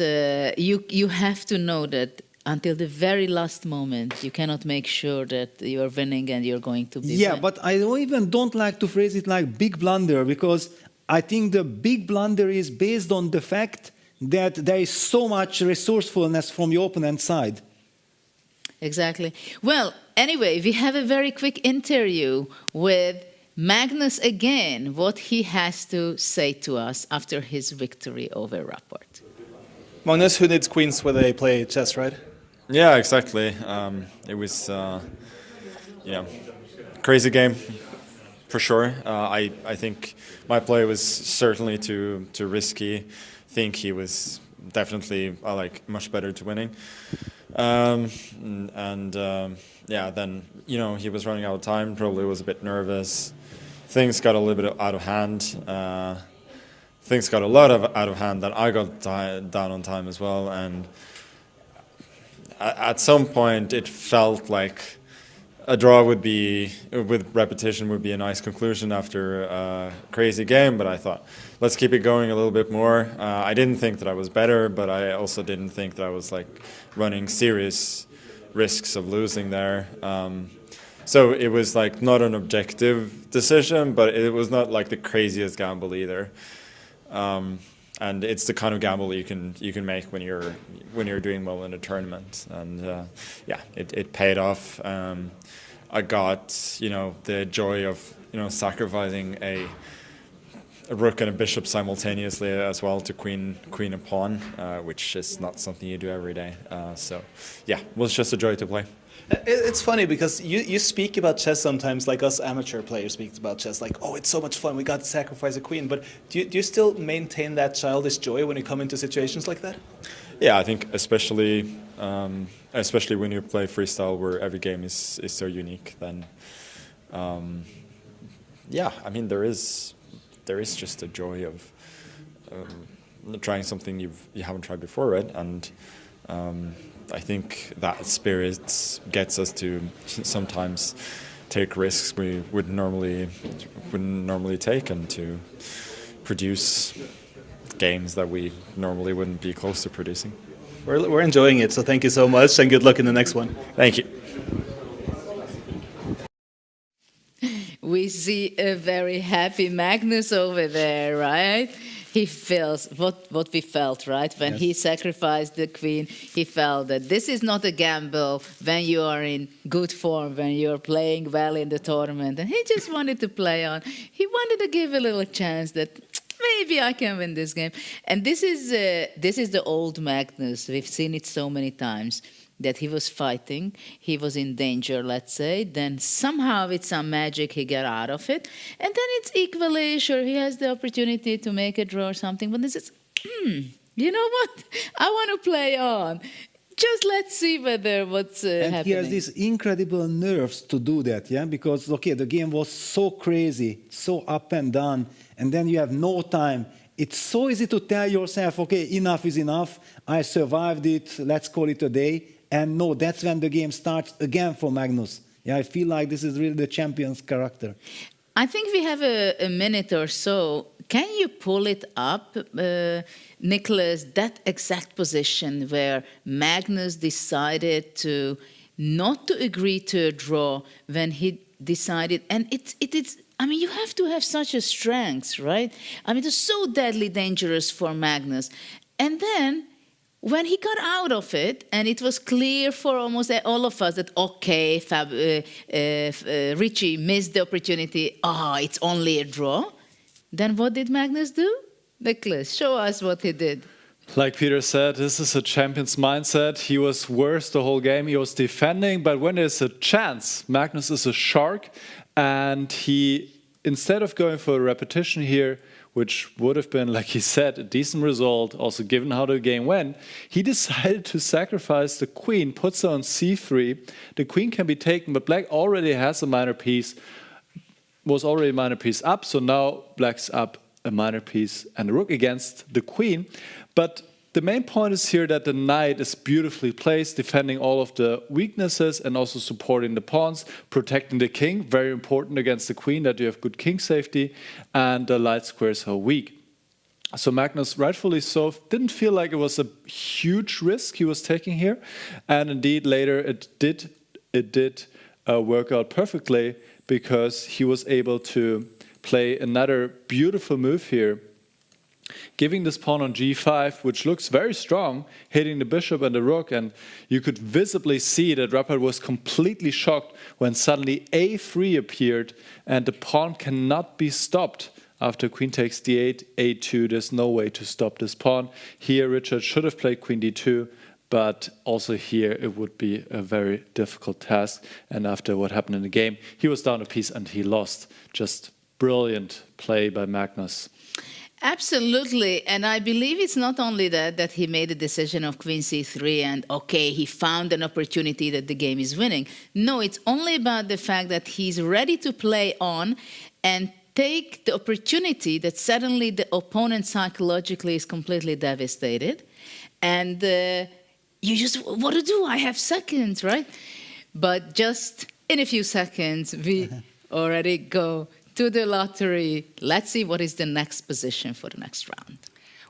you have to know that until the very last moment, you cannot make sure that you're winning and you're going to be Yeah, but I don't like to phrase it like big blunder, because I think the big blunder is based on the fact that there is so much resourcefulness from your opponent's side. Exactly. Well, anyway, we have a very quick interview with Magnus again, what he has to say to us after his victory over Rapport. Magnus, who needs queens when they play chess, right? Yeah, exactly. It was, crazy game, for sure. I think my play was certainly too risky. think he was definitely like much better to winning. Yeah, then he was running out of time. Probably was a bit nervous. Things got a little bit out of hand. Things got a lot out of hand. That I got down on time as well. And at some point, it felt like a draw would be, with repetition, would be a nice conclusion after a crazy game. But I thought, let's keep it going a little bit more. I didn't think that I was better, but I also didn't think that I was like running serious risks of losing there. So it was like not an objective decision, but it was not like the craziest gamble either. And it's the kind of gamble you can make when you're doing well in a tournament. And yeah, it paid off. I got the joy of sacrificing a rook and a bishop simultaneously as well to queen and pawn, which is not something you do every day. So yeah, it was just a joy to play. It's funny because you speak about chess sometimes like us amateur players speak about chess, like, oh, it's so much fun, we got to sacrifice a queen. But do you still maintain that childish joy when you come into situations like that? Yeah, I think especially when you play freestyle where every game is so unique, then yeah, I mean there is just a joy of trying something you haven't tried before, right? And I think that spirit gets us to sometimes take risks we wouldn't normally take, and to produce games that we normally wouldn't be close to producing. We're enjoying it, so thank you so much, and good luck in the next one. Thank you. We see a very happy Magnus over there, right? He feels what we felt, right? When he sacrificed the queen, he felt that this is not a gamble when you are in good form, when you're playing well in the tournament. And he just wanted to play on. He wanted to give a little chance that maybe I can win this game. And this is the old Magnus. We've seen it so many times, that he was fighting, he was in danger, let's say, then somehow with some magic he got out of it, and then it's equally, sure, he has the opportunity to make a draw or something, but this is, you know what, I want to play on. Just let's see what's happening. And he has these incredible nerves to do that, yeah? Because, okay, the game was so crazy, so up and down, and then you have no time. It's so easy to tell yourself, okay, enough is enough, I survived it, let's call it a day. And no, that's when the game starts again for Magnus. Yeah, I feel like this is really the champion's character. I think we have a minute or so. Can you pull it up, Nicholas, that exact position where Magnus decided to not to agree to a draw when he decided, and it's I mean, you have to have such a strength, right? I mean, it's so deadly dangerous for Magnus. And then when he got out of it, and it was clear for almost all of us that, okay, Richie missed the opportunity, it's only a draw, then what did Magnus do? Nicholas, show us what he did. Like Peter said, this is a champion's mindset. He was worse the whole game. He was defending, but when there's a chance, Magnus is a shark, and he, instead of going for a repetition here, which would have been, like he said, a decent result, also given how the game went, he decided to sacrifice the queen, puts her on c3. The queen can be taken, but black already has a minor piece, was already a minor piece up, so now black's up a minor piece and the rook against the queen. But the main point is here that the knight is beautifully placed, defending all of the weaknesses and also supporting the pawns, protecting the king, very important against the queen that you have good king safety, and the light squares are weak. So Magnus, rightfully so, didn't feel like it was a huge risk he was taking here, and indeed later it did work out perfectly, because he was able to play another beautiful move here, giving this pawn on g5, which looks very strong, hitting the bishop and the rook, and you could visibly see that Rapport was completely shocked when suddenly a3 appeared, and the pawn cannot be stopped after queen takes d8, a2. There's no way to stop this pawn. Here Richard should have played queen d2, but also here it would be a very difficult task, and after what happened in the game, he was down a piece and he lost. Just brilliant play by Magnus. Absolutely, and I believe it's not only that he made a decision of queen c3 and okay, he found an opportunity that the game is winning. No, it's only about the fact that he's ready to play on and take the opportunity that suddenly the opponent psychologically is completely devastated, and you just, what to do? I have seconds, right? But just in a few seconds, we already go to the lottery. Let's see what is the next position for the next round.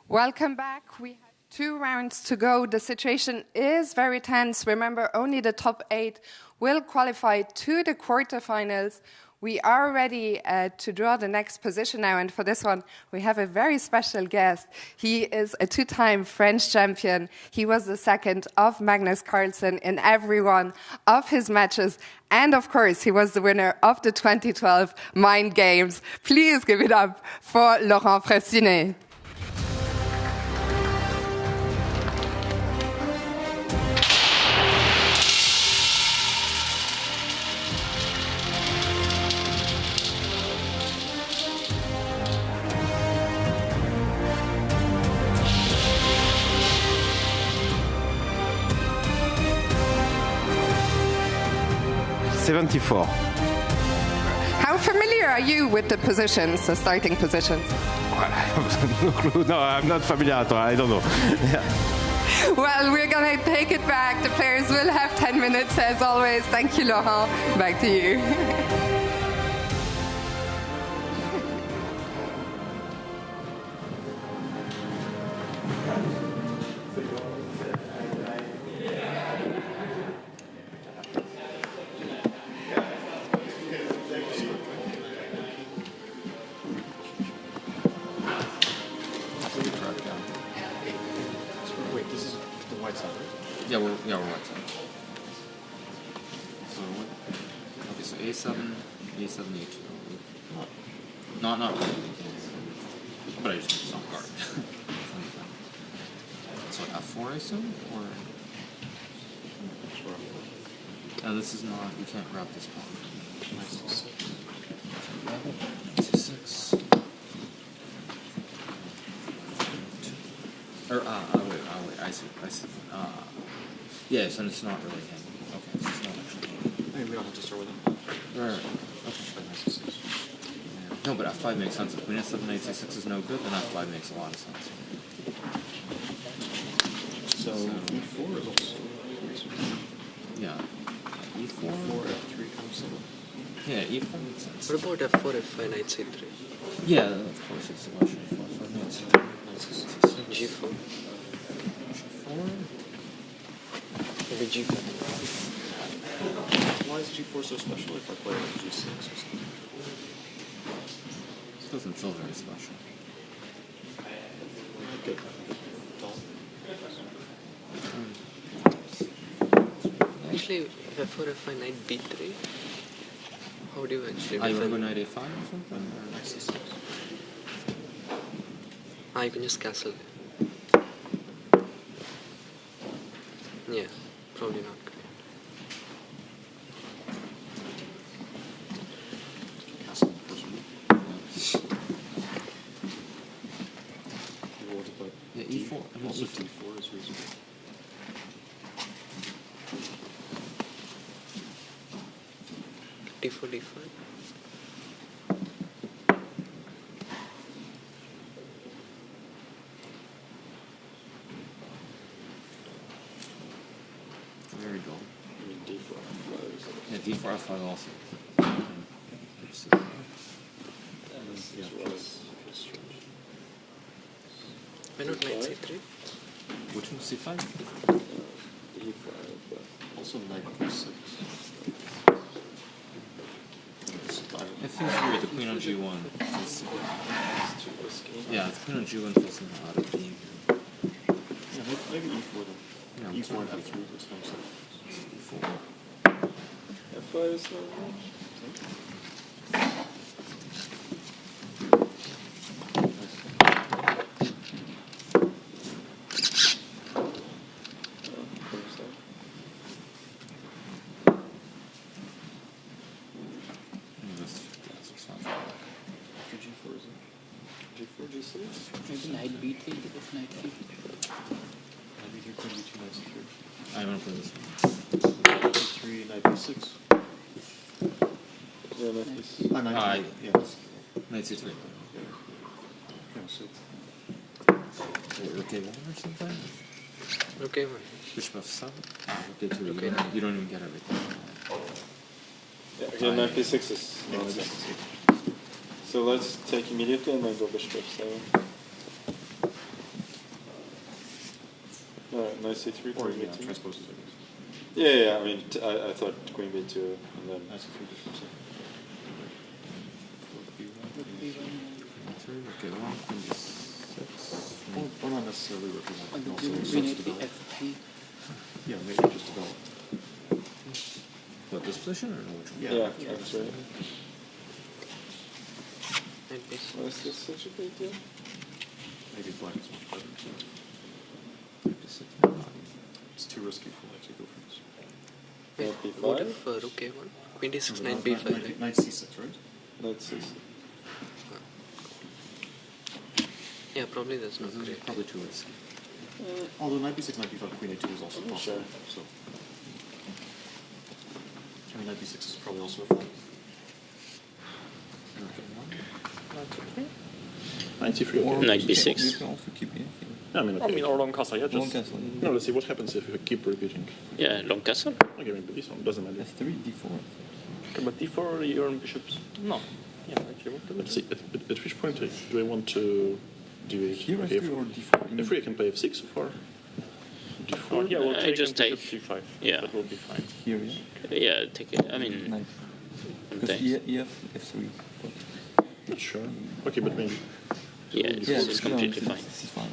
Welcome back. We have 2 rounds to go. The situation is very tense. Remember, only the top 8 will qualify to the quarterfinals. We are ready to draw the next position now, and for this one, we have a very special guest. He is a 2-time French champion. He was the second of Magnus Carlsen in every one of his matches, and of course, he was the winner of the 2012 Mind Games. Please give it up for Laurent Fressinet. How familiar are you with the positions, the starting positions? No, I'm not familiar at all. I don't know. Yeah. Well, we're going to take it back. The players will have 10 minutes as always. Thank you, Laurent. Back to you. Yeah, we're right side. So what? Okay, so A7, A7, A2. Not really. But I just need some guard. So F4, I assume, or no, this is not. You can't grab this pawn. C6. Or wait. I see. Yeah, so it's not really hanging. Okay, so it's not actually hanging. I mean, we don't have to start with it. Right. Okay. Yeah. No, but F5 makes sense. If Queen S7, A6 is no good, then F5 makes a lot of sense. So E4 is also. Yeah. E4. F3 comes in. Yeah, E4 makes sense. What about F4, F5, Knight C3? Yeah, of course it's a question. F4, Knight C3. G4? G4? Maybe G4. Why is G4 so special if I play like G6 or something? It doesn't feel very special. Good. Actually, F4, F5, Knight B3. How do you actually You want to defend? go Knight A5 or something? Or Knight C6? You can just castle. Yeah, probably not great. Castle first one. What about Yeah, E4. Also D4 is reasonable. D4, D5. Very dull. I mean, D4, F5 is Yeah, D4, F5 also. Why not Knight C3? Which one? C5? E5, but also Knight B6. It feels weird, the Queen on G1. It's too risky. Yeah, the Queen on G1 feels somehow out of being here. Yeah, maybe E4 then. Yeah, E4 and F3 would come second. E4. F5 is not wrong. G4, G6. Maybe knight b3 because knight c3. Knight b3, queen b2, knight c3. I want to play this. Knight b3, knight b6. Yeah, knight b6. Knight b3. Yeah. Knight c3. Yeah, so. Rook a1 or something? Okay, one. Bishop f7. Rook a2. Okay. You don't even get everything. Yeah, again, knight b6 is. So let's take immediately and then go bishop f7. Alright, knight c3, queen b2. Transpose it. Yeah, I mean, I thought queen b2 and then. Knight c3, bishop c3. Rook a1, queen b6. Or not necessarily rook a1. Queen a3, f3. Yeah, maybe just develop. What, this position or which one? Yeah, that's right. Knight b6. Is this such a big deal? Maybe black is much better. It's too risky for white to go first. Wait, Knight b5? what if rook a1? Queen d6, knight b5, right? Knight c6, right? Knight c6. Yeah, probably that's not great. Probably too risky. Although knight b6, knight b5, queen a2 is also possible. Sure. So. I mean, knight b6 is probably also a flag. Knight c3. Or Knight you b6. can also keep it. Yeah, I mean, okay. or long castle, yeah. Long castle. No, let's see what happens if we keep repeating. Yeah, long castle. Okay, maybe this one doesn't matter. F3, D4. Okay, but D4, you're on bishops. No. Yeah, actually, let's see. At which point do I want to deviate? Here, okay, F3 or D4? F3, I can play F6 so far. D4, yeah, we'll take just take C5. Yeah. That will be fine. Here, yeah. Yeah, take it. I mean, Nice. Because thanks. EF, F3. Not sure. Okay, but maybe. Yeah, this is completely fine. This is fine.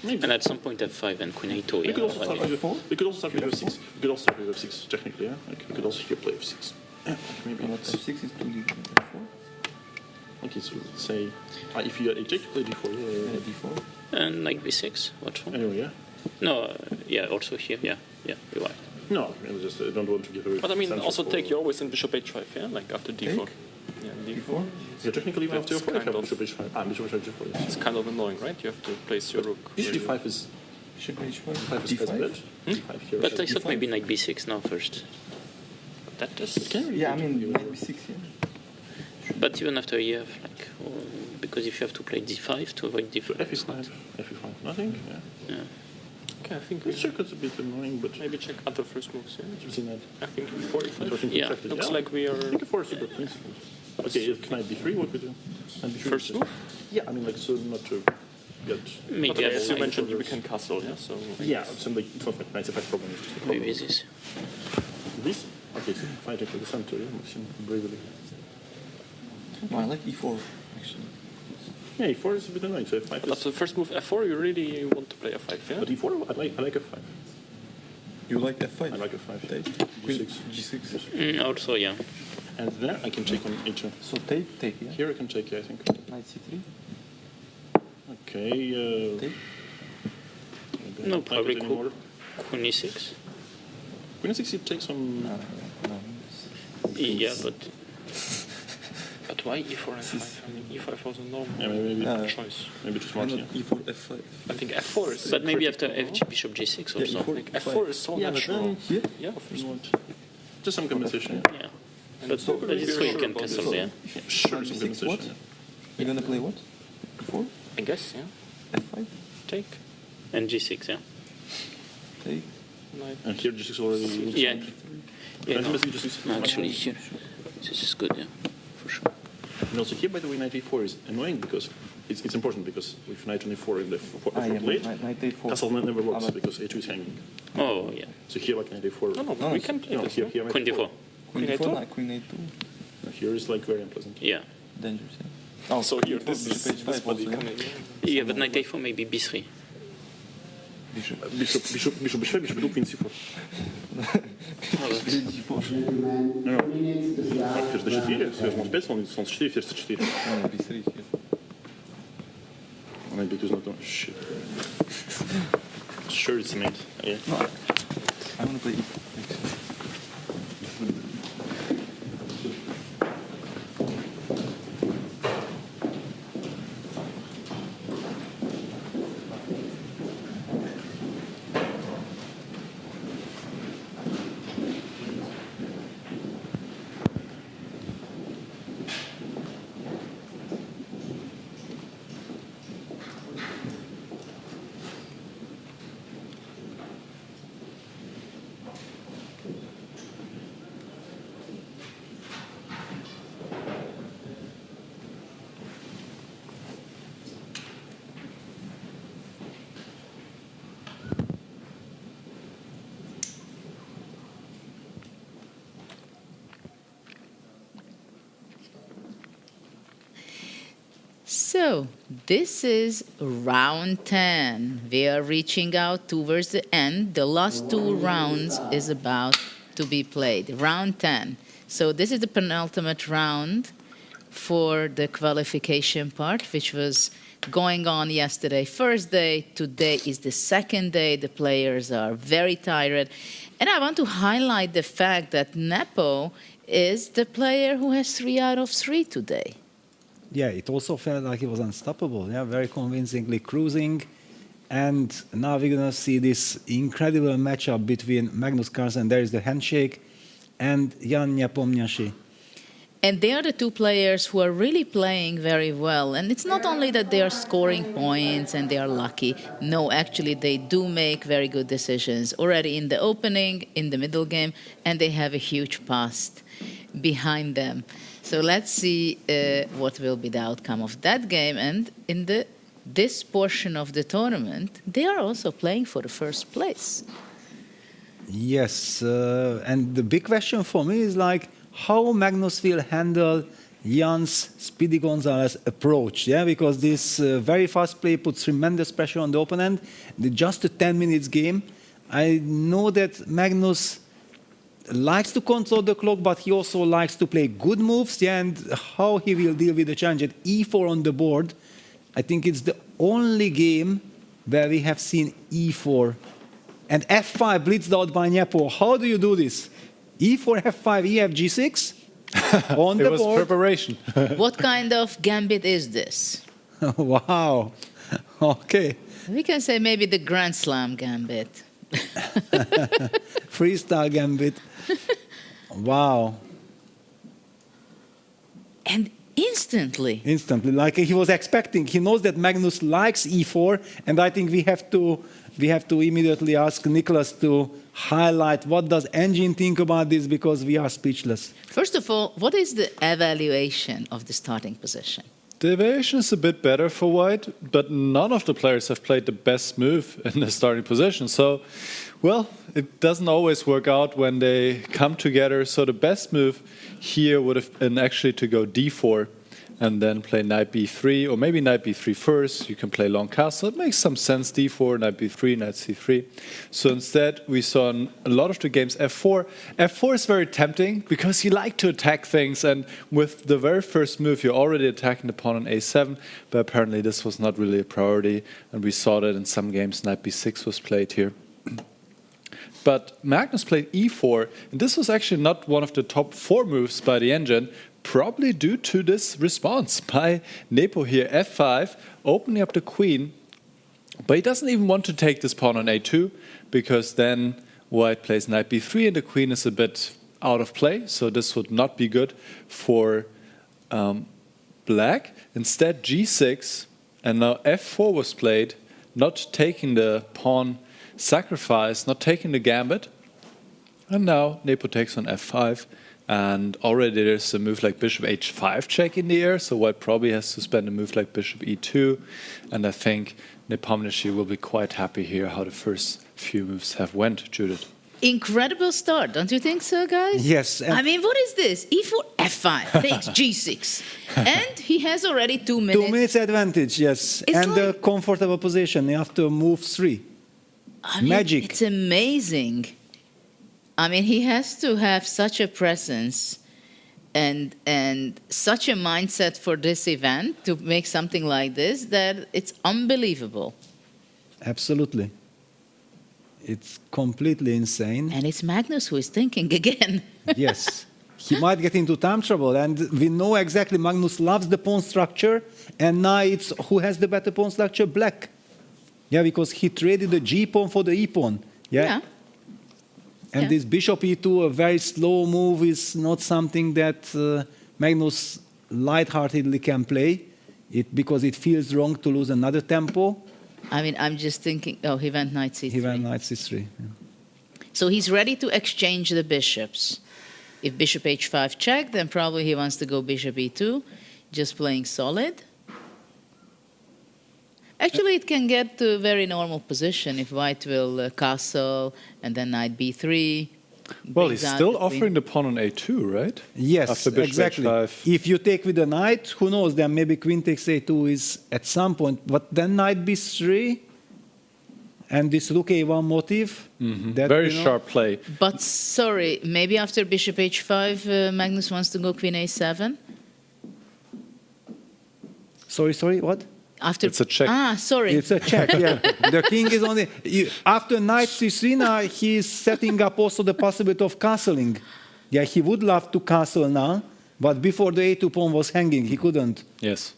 Maybe. And at some point F5 and Queen A2. We could also like- start with we could also start with F6. We could also start with F6 technically, yeah. Like we could also here play F6. Yeah, maybe But not. F6 is 2D, F4. Okay, so let's say if you take play D4, yeah. D4. And Knight B6. What one? Anyway, yeah. No, yeah, also here. Yeah, you're right. No, I just I don't want to give away. But I mean, center also for- take, you're always in bishop h5, yeah? Like after d4. Take? Yeah, d4. Yeah, technically we have to That's have kind of- bishop h5. Bishop h5, d4. Yes. It's kind of annoying, right? You have to place your rook. Bishop d5 is. Bishop h5. D5 is best bet. D5 here. But I thought maybe Knight B6 now first. That is. Yeah, I mean, Knight b6, yeah. But even after you have because if you have to play D5 to avoid D4. F5. F5. Nothing. Yeah. Okay, I think This check is a bit annoying, but maybe check other first moves, yeah? you've seen that. I think 45. Yeah, looks like we are. I think 4 is super principled. Okay, knight b3, what we do? Knight b3 First move? Yeah, I mean, like, so not to get. Maybe Okay, I as you like mentioned, we can castle, yeah? So Yeah, it's like, it's not like knight f5 problem, it's just a problem. Maybe this. This? Okay, so fighting for the center, yeah, Maxime bravely. No, I like e4, actually. Yeah, e4 is a bit annoying, so f5 But is. the first move f4, you really want to play f5, yeah? But e4, I like f5. You like f5? I like f5. Take. G6. G6. Also, yeah. And there I can take on e2. So take, yeah? Here I can take, yeah, I think. Knight c3. Okay, Take. No, like probably it anymore. Queen E6. Queen e6, it takes on. No. Yeah, but why e4 and 5? I mean, e5 was a normal Yeah, maybe choice. maybe too smart, yeah. e4, f5. I think f4 is. but maybe after FG Bishop G6 also. e4, like f4 is so Yeah, but natural. then here, Yeah, of course. just some compensation. Yeah. And But so that is why you can cancel, yeah. Sure, some G6 compensation. what? You're gonna play what? e4? I guess, yeah. f5? Take. And G6, yeah. Take. Knight. And here G6 already. Yeah. Yeah, no. Basically just No, actually, here. This is good, yeah. For sure. And also here, by the way, knight e4 is annoying because it's important because with knight on e4 in the f4 plate, Knight a4. castle never works because a2 is hanging. Oh, yeah. So here, like knight a4. No, we can play No, this. here, no? here, knight Queen D4. Queen Queen a4, A2? like Queen a2. Here is like very unpleasant. Yeah. Dangerous, yeah. Oh, So here, this is bishop h5 body also, coming. Yeah, but knight a4 maybe B3. Bishop b5, bishop b2, queen c4. No, no. Ферзь d4, ферзь d5, слон c4, ферзь c4. b3 here. Knight b2 is not on. Shit. Sure, it's mate. Yeah. No, I want to play e4. So, this is round 10. We are reaching out towards the end. The last 2 rounds is about to be played. Round 10. So, this is the penultimate round for the qualification part, which was going on yesterday, first day. Today is the second day. The players are very tired. And I want to highlight the fact that Nepo is the player who has 3 out of 3 today. Yeah, it also felt like he was unstoppable. Yeah, very convincingly cruising. And now we're going to see this incredible matchup between Magnus Carlsen, there is the handshake, and Jan Nepomniachtchi. And they are the 2 players who are really playing very well. And it's not only that they are scoring points and they are lucky. No, actually, they do make very good decisions already in the opening, in the middle game, and they have a huge past behind them. So let's see what will be the outcome of that game. And in this portion of the tournament, they are also playing for the first place. Yes, and the big question for me is like, how Magnus will handle Jan's Speedy Gonzalez approach, yeah? Because this very fast play puts tremendous pressure on the opponent. Just a 10 minutes game. I know that Magnus likes to control the clock, but he also likes to play good moves, yeah? And how he will deal with the challenge at E4 on the board, I think it's the only game where we have seen E4 and F5 blitzed out by Nepo. How do you do this? E4, F5, EF, G6 on the board. It was preparation. What kind of gambit is this? Wow. Okay. We can say maybe the Grand Slam gambit. Freestyle gambit. Wow. And instantly. Instantly, like he was expecting. He knows that Magnus likes E4, and I think we have to immediately ask Nicholas to highlight what does Engine think about this, because we are speechless. First of all, what is the evaluation of the starting position? The evaluation is a bit better for White, but none of the players have played the best move in the starting position. So, well, it doesn't always work out when they come together. So the best move here would have been actually to go D4 and then play knight b3, or maybe knight b3 first. You can play long castle. It makes some sense, d4, knight b3, knight c3. So instead, we saw in a lot of the games f4. F4 is very tempting because you like to attack things, and with the very first move, you're already attacking the pawn on a7, but apparently this was not really a priority, and we saw that in some games knight b6 was played here. But Magnus played e4, and this was actually not one of the top 4 moves by the engine, probably due to this response by Nepo here, f5, opening up the queen. But he doesn't even want to take this pawn on a2, because then White plays knight b3 and the queen is a bit out of play, so this would not be good for Black. Instead g6, and now f4 was played, not taking the pawn sacrifice, not taking the gambit. And now Nepo takes on f5. And already there's a move like bishop h5 check in the air, so White probably has to spend a move like bishop e2. And I think Nepomniachtchi will be quite happy here how the first few moves have went, Judith. Incredible start, don't you think so, guys? Yes. I mean, what is this? e4, f5, takes g6. And he has already 2 minutes. 2 minutes advantage, yes. It's and like, a comfortable position after move 3. I mean, Magic. It's amazing. I mean, he has to have such a presence and such a mindset for this event to make something like this that it's unbelievable. Absolutely. It's completely insane. And it's Magnus who is thinking again. Yes. He might get into time trouble. And we know exactly Magnus loves the pawn structure. And now it's who has the better pawn structure? Black. Yeah, because he traded the G pawn for the E pawn. Yeah. And this bishop e2, a very slow move, is not something that Magnus lightheartedly can play, because it feels wrong to lose another tempo. I mean, I'm just thinking, oh, he went knight c3. He went knight c3. Yeah. So he's ready to exchange the bishops. If bishop h5 check, then probably he wants to go bishop e2, just playing solid. Actually, it can get to a very normal position if White will castle and then knight b3. Well, he's still offering the pawn on a2, right? Yes, After bishop exactly. h5. If you take with the knight, who knows, then maybe queen takes a2 is at some point, but then knight b3, and this rook a1 motive. That, Very sharp play. But sorry, maybe after bishop h5, Magnus wants to go queen a7? Sorry, what? After it's a check. Ah, sorry. It's a check, yeah. The king is on the... After knight c3 now, he's setting up also the possibility of castling. Yeah, he would love to castle now, but before the a2 pawn was hanging, he couldn't. Yes.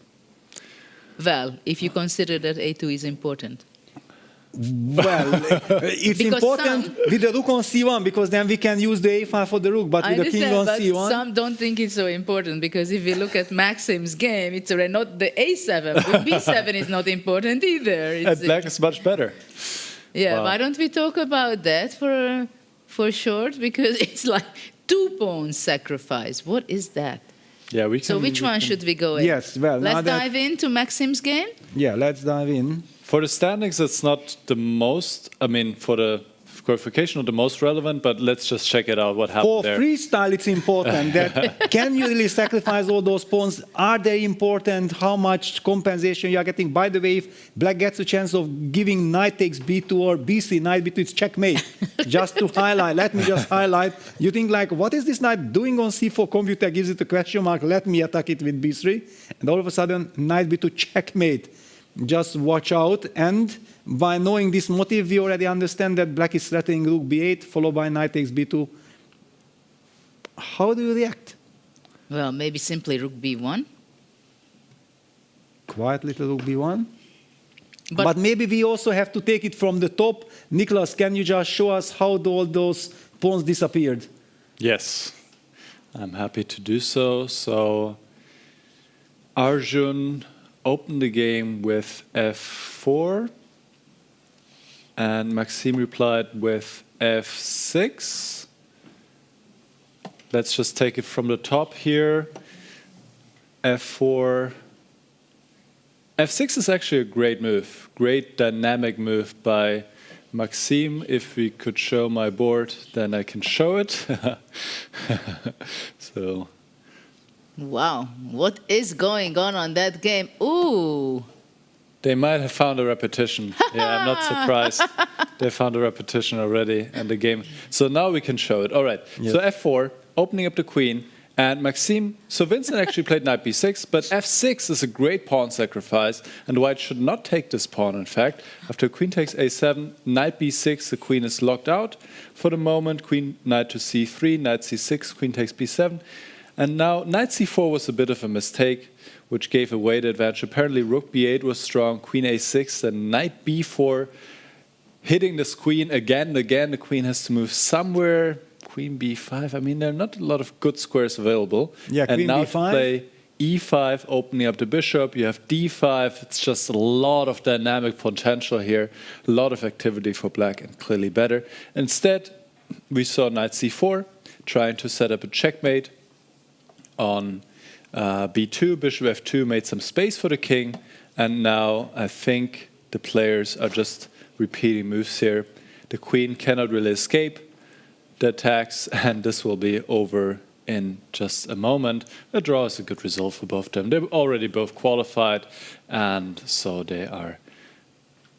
Well, if you consider that a2 is important. Well, it's Because important with the rook on c1, because then we can use the a5 for the rook, but with the king on but c1... some don't think it's so important, because if we look at Maxime's game, it's already not the a7, but b7 is not important either. And black is much better. Yeah, Wow. why don't we talk about that for short? Because it's like 2 pawns sacrifice. What is that? Yeah, we can. So which one should we go in? Yes, well, now Let's that- dive into Maxime's game? Yeah, let's dive in. For the standings, it's not the most, I mean, for the qualification, not the most relevant, but let's just check it out, what happened For there. freestyle, it's important that can you really sacrifice all those pawns? Are they important? How much compensation you are getting? By the way, if black gets a chance of giving knight takes b2 or b3, knight b2, it's checkmate. Just to highlight, let me just highlight. You think like, what is this knight doing on c4? Computer gives it a question mark. Let me attack it with b3. And all of a sudden, knight b2, checkmate. Just watch out, and by knowing this motive, we already understand that black is threatening rook b8, followed by knight takes b2. How do you react? Well, maybe simply rook b1. Quiet little rook b1. But maybe we also have to take it from the top. Nicholas, can you just show us how all those pawns disappeared? Yes, I'm happy to do so. So Arjun opened the game with f4, and Maxime replied with f6. Let's just take it from the top here. f4. f6 is actually a great move, great dynamic move by Maxime. If we could show my board, then I can show it. So. Wow, what is going on that game? Ooh. They might have found a repetition. Yeah, I'm not surprised. They found a repetition already in the game. So now we can show it. All right. Yes. So f4, opening up the queen, and Maxime. So Vincent actually played knight b6, but f6 is a great pawn sacrifice, and white should not take this pawn, in fact. After queen takes a7, knight b6, the queen is locked out. For the moment, queen knight to c3, knight c6, queen takes b7. And now knight c4 was a bit of a mistake, which gave away the advantage. Apparently rook b8 was strong, queen a6, and knight b4, hitting this queen again and again. The queen has to move somewhere. Queen b5. I mean, there are not a lot of good squares available. Yeah, and queen now b5. to play e5, opening up the bishop. You have d5. It's just a lot of dynamic potential here. A lot of activity for black, and clearly better. Instead, we saw knight c4, trying to set up a checkmate on b2, bishop f2 made some space for the king, and now I think the players are just repeating moves here. The queen cannot really escape the attacks, and this will be over in just a moment. A draw is a good result for both of them. They're already both qualified, and so they are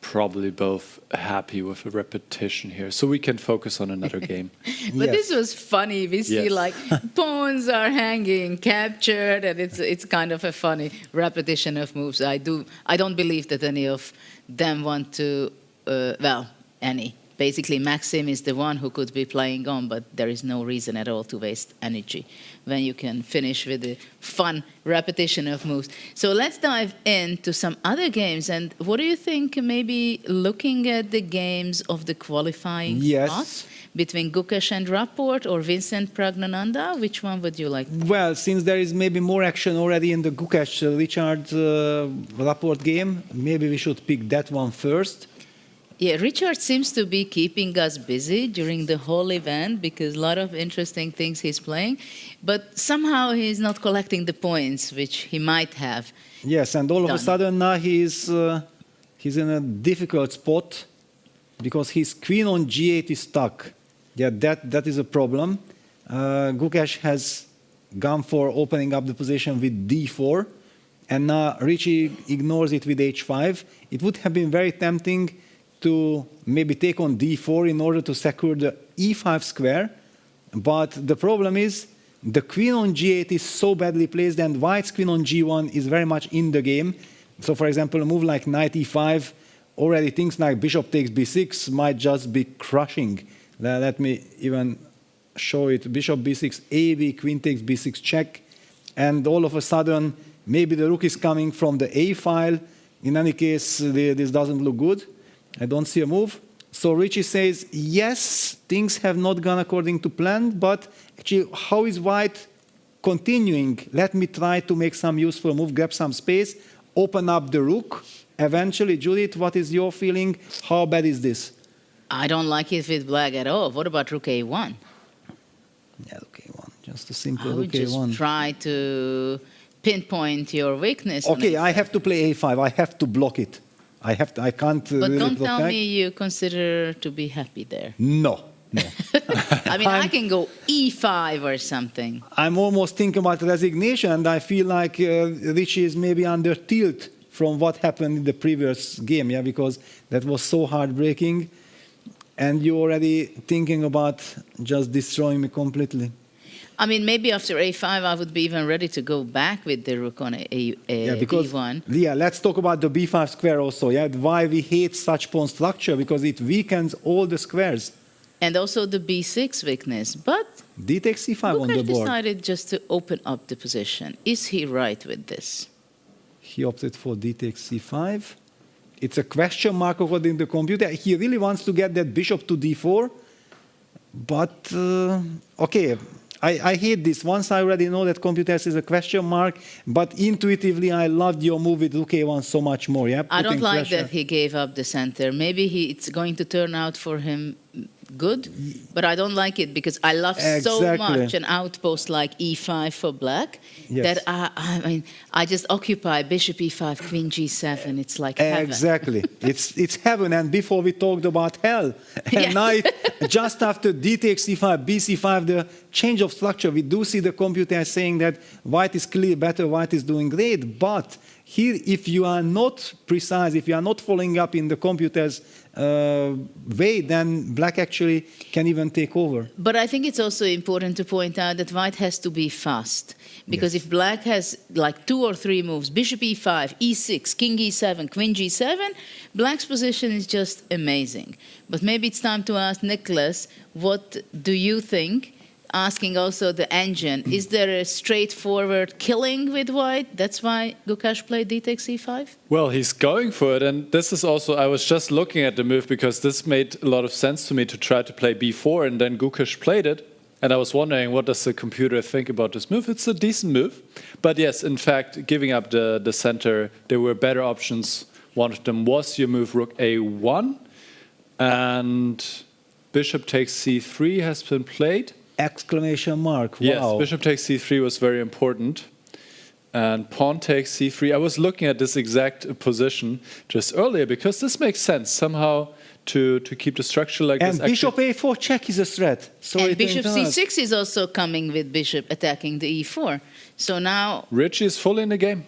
probably both happy with a repetition here. So we can focus on another game. But this was funny. We see like pawns are hanging, captured, and it's kind of a funny repetition of moves. I don't believe that any of them want to, well, any. Basically, Maxime is the one who could be playing on, but there is no reason at all to waste energy when you can finish with a fun repetition of moves. So let's dive into some other games. And what do you think, maybe looking at the games of the qualifying spots between Gukesh and Rapport or Vincent Praggnanandhaa? Which one would you like? Well, since there is maybe more action already in the Gukesh-Richard Rapport game, maybe we should pick that one first. Yeah, Richard seems to be keeping us busy during the whole event because a lot of interesting things he's playing, but somehow he's not collecting the points which he might have. Yes, and all of a sudden now he's in a difficult spot because his queen on g8 is stuck. Yeah, that is a problem. Gukesh has gone for opening up the position with d4, and now Richie ignores it with h5. It would have been very tempting to maybe take on d4 in order to secure the e5 square, but the problem is the queen on g8 is so badly placed, and white's queen on g1 is very much in the game. So, for example, a move like knight e5, already things like bishop takes b6 might just be crushing. Let me even show it. Bishop b6, ab, queen takes b6 check, and all of a sudden, maybe the rook is coming from the a file. In any case, this doesn't look good. I don't see a move. So Richie says, yes, things have not gone according to plan, but actually, how is white continuing? Let me try to make some useful move, grab some space, open up the rook. Eventually, Judith, what is your feeling? How bad is this? I don't like it with black at all. What about rook a1? Yeah, rook a1. Just a simple I rook would just a1. try to pinpoint your weakness. Okay, I have to play a5. I have to block it. I can't. But really don't block tell back. me you consider to be happy there. No. I mean, I can go e5 or something. I'm almost thinking about resignation, and I feel like Richie is maybe under tilt from what happened in the previous game, yeah, because that was so heartbreaking, and you're already thinking about just destroying me completely. I mean, maybe after a5, I would be even ready to go back with the rook on b1. Yeah, let's talk about the b5 square also. Yeah, why we hate such pawn structure, because it weakens all the squares. And also the b6 weakness. But d takes c5 on the Gukesh board. decided just to open up the position. Is he right with this? He opted for d takes c5. It's a question mark according to the computer. He really wants to get that bishop to d4. But, okay, I hate this. Once I already know that computers is a question mark, but intuitively I loved your move with rook a1 so much more. Yeah? I don't Putting like pressure. that he gave up the center. Maybe it's going to turn out for him good, but I don't like it because I love so much an outpost like e5 for black that I mean I just occupy bishop e5, queen g7. It's like heaven. Exactly. it's heaven. And before we talked about hell, and now just after d takes c5, bc5, the change of structure, we do see the computer saying that white is clearly better, white is doing great, but here, if you are not precise, if you are not following up in the computer's way, then black actually can even take over. But I think it's also important to point out that white has to be fast. Because if black has like 2 or 3 moves, bishop e5, e6, king e7, queen g7, black's position is just amazing. But maybe it's time to ask Nicholas, what do you think? Asking also the engine, is there a straightforward killing with white? That's why Gukesh played d takes e5? Well, he's going for it, and this is also, I was just looking at the move because this made a lot of sense to me to try to play b4, and then Gukesh played it, and I was wondering, what does the computer think about this move? It's a decent move, but yes, in fact, giving up the center, there were better options. One of them was your move rook a1, and bishop takes c3 has been played. Exclamation mark. Wow. Yes, bishop takes c3 was very important. And pawn takes c3. I was looking at this exact position just earlier because this makes sense somehow to keep the structure like this. And bishop a4 check is a threat. And bishop c6 is also coming with bishop attacking the e4. So now Richie is fully in the game.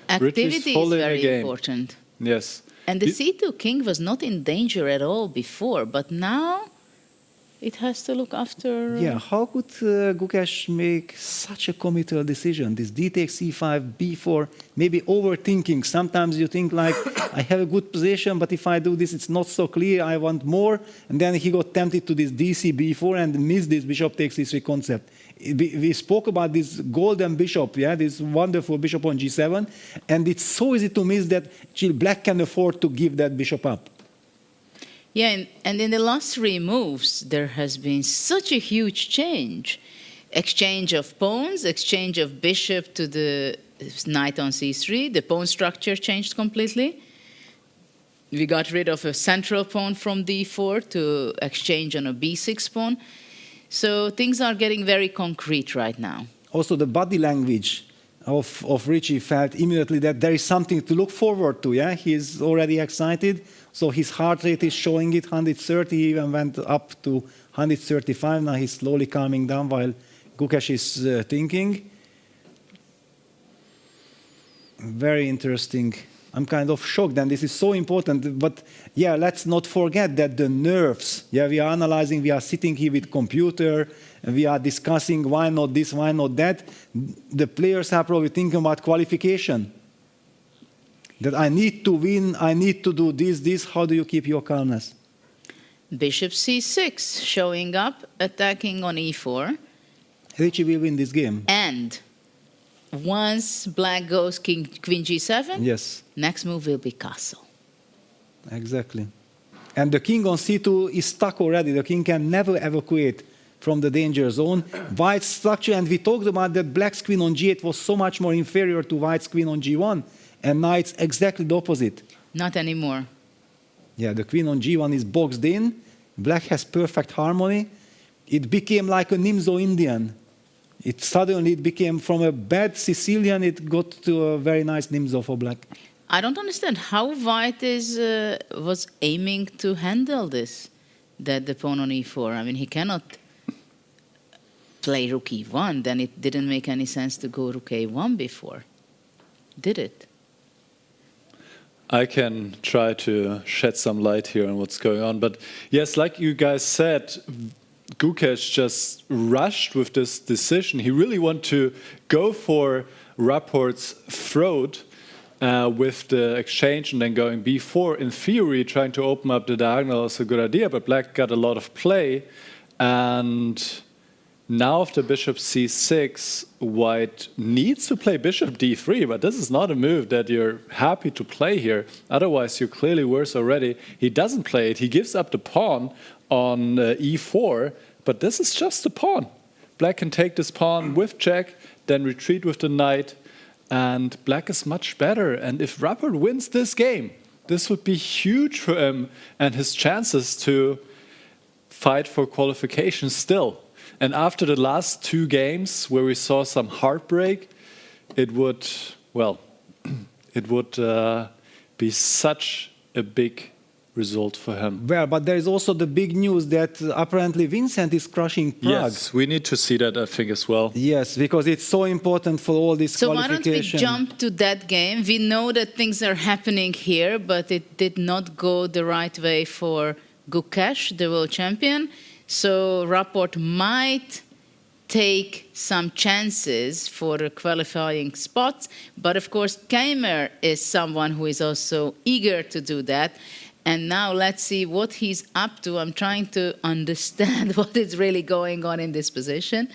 Activity is very important. Yes. And the c2 king was not in danger at all before, but now it has to look after... Yeah, how could Gukesh make such a committal decision? This d takes e5, b4, maybe overthinking. Sometimes you think like, I have a good position, but if I do this, it's not so clear, I want more. And then he got tempted to this dc b4 and missed this bishop takes e3 concept. We spoke about this golden bishop, yeah, this wonderful bishop on g7, and it's so easy to miss that black can afford to give that bishop up. Yeah, and in the last 3 moves, there has been such a huge change. Exchange of pawns, exchange of bishop to the knight on c3. The pawn structure changed completely. We got rid of a central pawn from d4 to exchange on a b6 pawn. So things are getting very concrete right now. Also the body language of Richie felt immediately that there is something to look forward to. Yeah, he's already excited. So his heart rate is showing it 130. He even went up to 135. Now he's slowly calming down while Gukesh is thinking. Very interesting. I'm kind of shocked, and this is so important. But yeah, let's not forget that the nerves. Yeah, we are analyzing. We are sitting here with computer. And we are discussing why not this, why not that. The players are probably thinking about qualification. That I need to win. I need to do this. How do you keep your calmness? Bishop c6, showing up, attacking on e4. Richie will win this game. And once black goes queen g7, yes, next move will be castle. Exactly. And the king on c2 is stuck already. The king can never evacuate from the danger zone. White's structure, and we talked about that black's queen on g8 was so much more inferior to white's queen on g1, and now it's exactly the opposite. Not anymore. Yeah, the queen on g1 is boxed in. Black has perfect harmony. It became like a Nimzo Indian. It suddenly became from a bad Sicilian, it got to a very nice Nimzo for black. I don't understand how white was aiming to handle this, that the pawn on e4. I mean, he cannot play rook e1, then it didn't make any sense to go rook a1 before, did it? I can try to shed some light here on what's going on. But yes, like you guys said, Gukesh just rushed with this decision. He really wanted to go for Rapport's throat with the exchange and then going b4. In theory, trying to open up the diagonal is a good idea, but black got a lot of play. And now after bishop c6, white needs to play bishop d3, but this is not a move that you're happy to play here. Otherwise, you're clearly worse already. He doesn't play it. He gives up the pawn on e4, but this is just a pawn. Black can take this pawn with check, then retreat with the knight, and black is much better. And if Rapport wins this game, this would be huge for him and his chances to fight for qualification still. And after the last two games where we saw some heartbreak, it would, well, it would be such a big result for him. Well, but there is also the big news that apparently Vincent is crushing Prague. Yes, we need to see that, I think, as well. Yes, because it's so important for all this qualification. So why don't we jump to that game? We know that things are happening here, but it did not go the right way for Gukesh, the world champion. So Rapport might take some chances for qualifying spots, but of course Keymer is someone who is also eager to do that. And now let's see what he's up to. I'm trying to understand what is really going on in this position.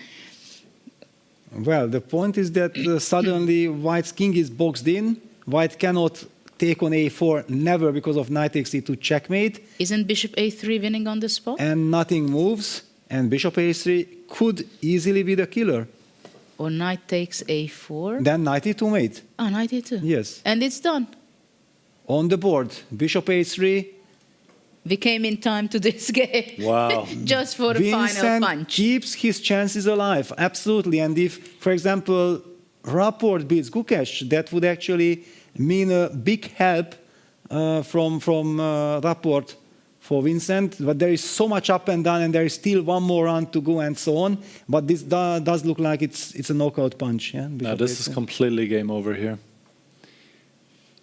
Well, the point is that suddenly White's king is boxed in. White cannot take on a4, never, because of knight takes e2 checkmate. Isn't bishop a3 winning on the spot? And nothing moves. And bishop a3 could easily be the killer. Or knight takes a4. Then knight e2 mate. Oh, knight e2. Yes. And it's done. On the board, bishop a3. We came in time to this game. Wow. Just for the final punch. Keeps his chances alive, absolutely. And if, for example, Rapport beats Gukesh, that would actually mean a big help from Rapport for Vincent. But there is so much up and down, and there is still one more round to go and so on. But this does look like it's a knockout punch. Yeah? No, this is completely game over here.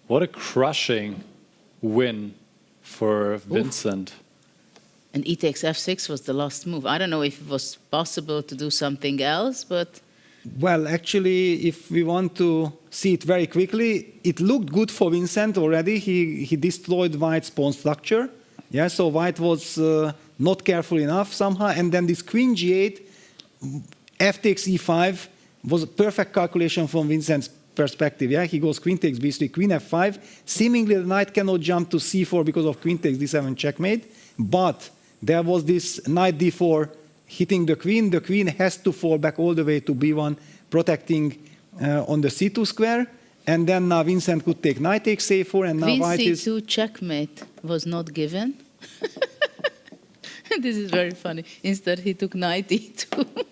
What a crushing win for Vincent. Oof. And e takes f6 was the last move. I don't know if it was possible to do something else, but... Well, actually, if we want to see it very quickly, it looked good for Vincent already. He destroyed White's pawn structure. Yeah, so White was not careful enough somehow. And then this queen g8, f takes e5 was a perfect calculation from Vincent's perspective. Yeah, he goes queen takes b3, queen f5. Seemingly the knight cannot jump to c4 because of queen takes d7 checkmate. But there was this knight d4 hitting the queen. The queen has to fall back all the way to b1, protecting on the c2 square. And then now Vincent could take knight takes a4, and now White is... c2 checkmate was not given. This is very funny. Instead, he took knight e2.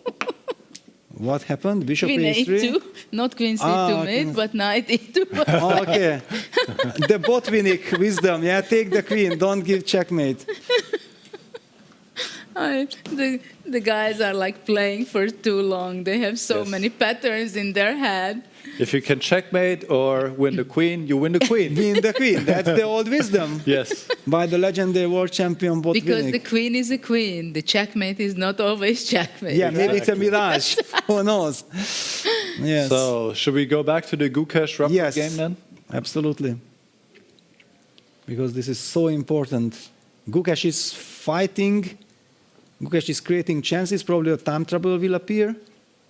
What happened? Bishop Queen A3? A2, not Queen C2 mate, but Knight E2. Oh, okay. The Botvinnik wisdom, yeah, take the queen, don't give checkmate. The guys are like playing for too long. They have so many patterns in their head. If you can checkmate or win the queen, you win the queen. Win the queen. That's the old wisdom. Yes. By the legendary world champion Botvinnik. Because the queen is a queen. The checkmate is not always checkmate. Yeah, maybe it's a mirage. Who knows? Yes. So, should we go back to the Gukesh Rapport game then? Absolutely. Because this is so important. Gukesh is fighting. Gukesh is creating chances. Probably a time trouble will appear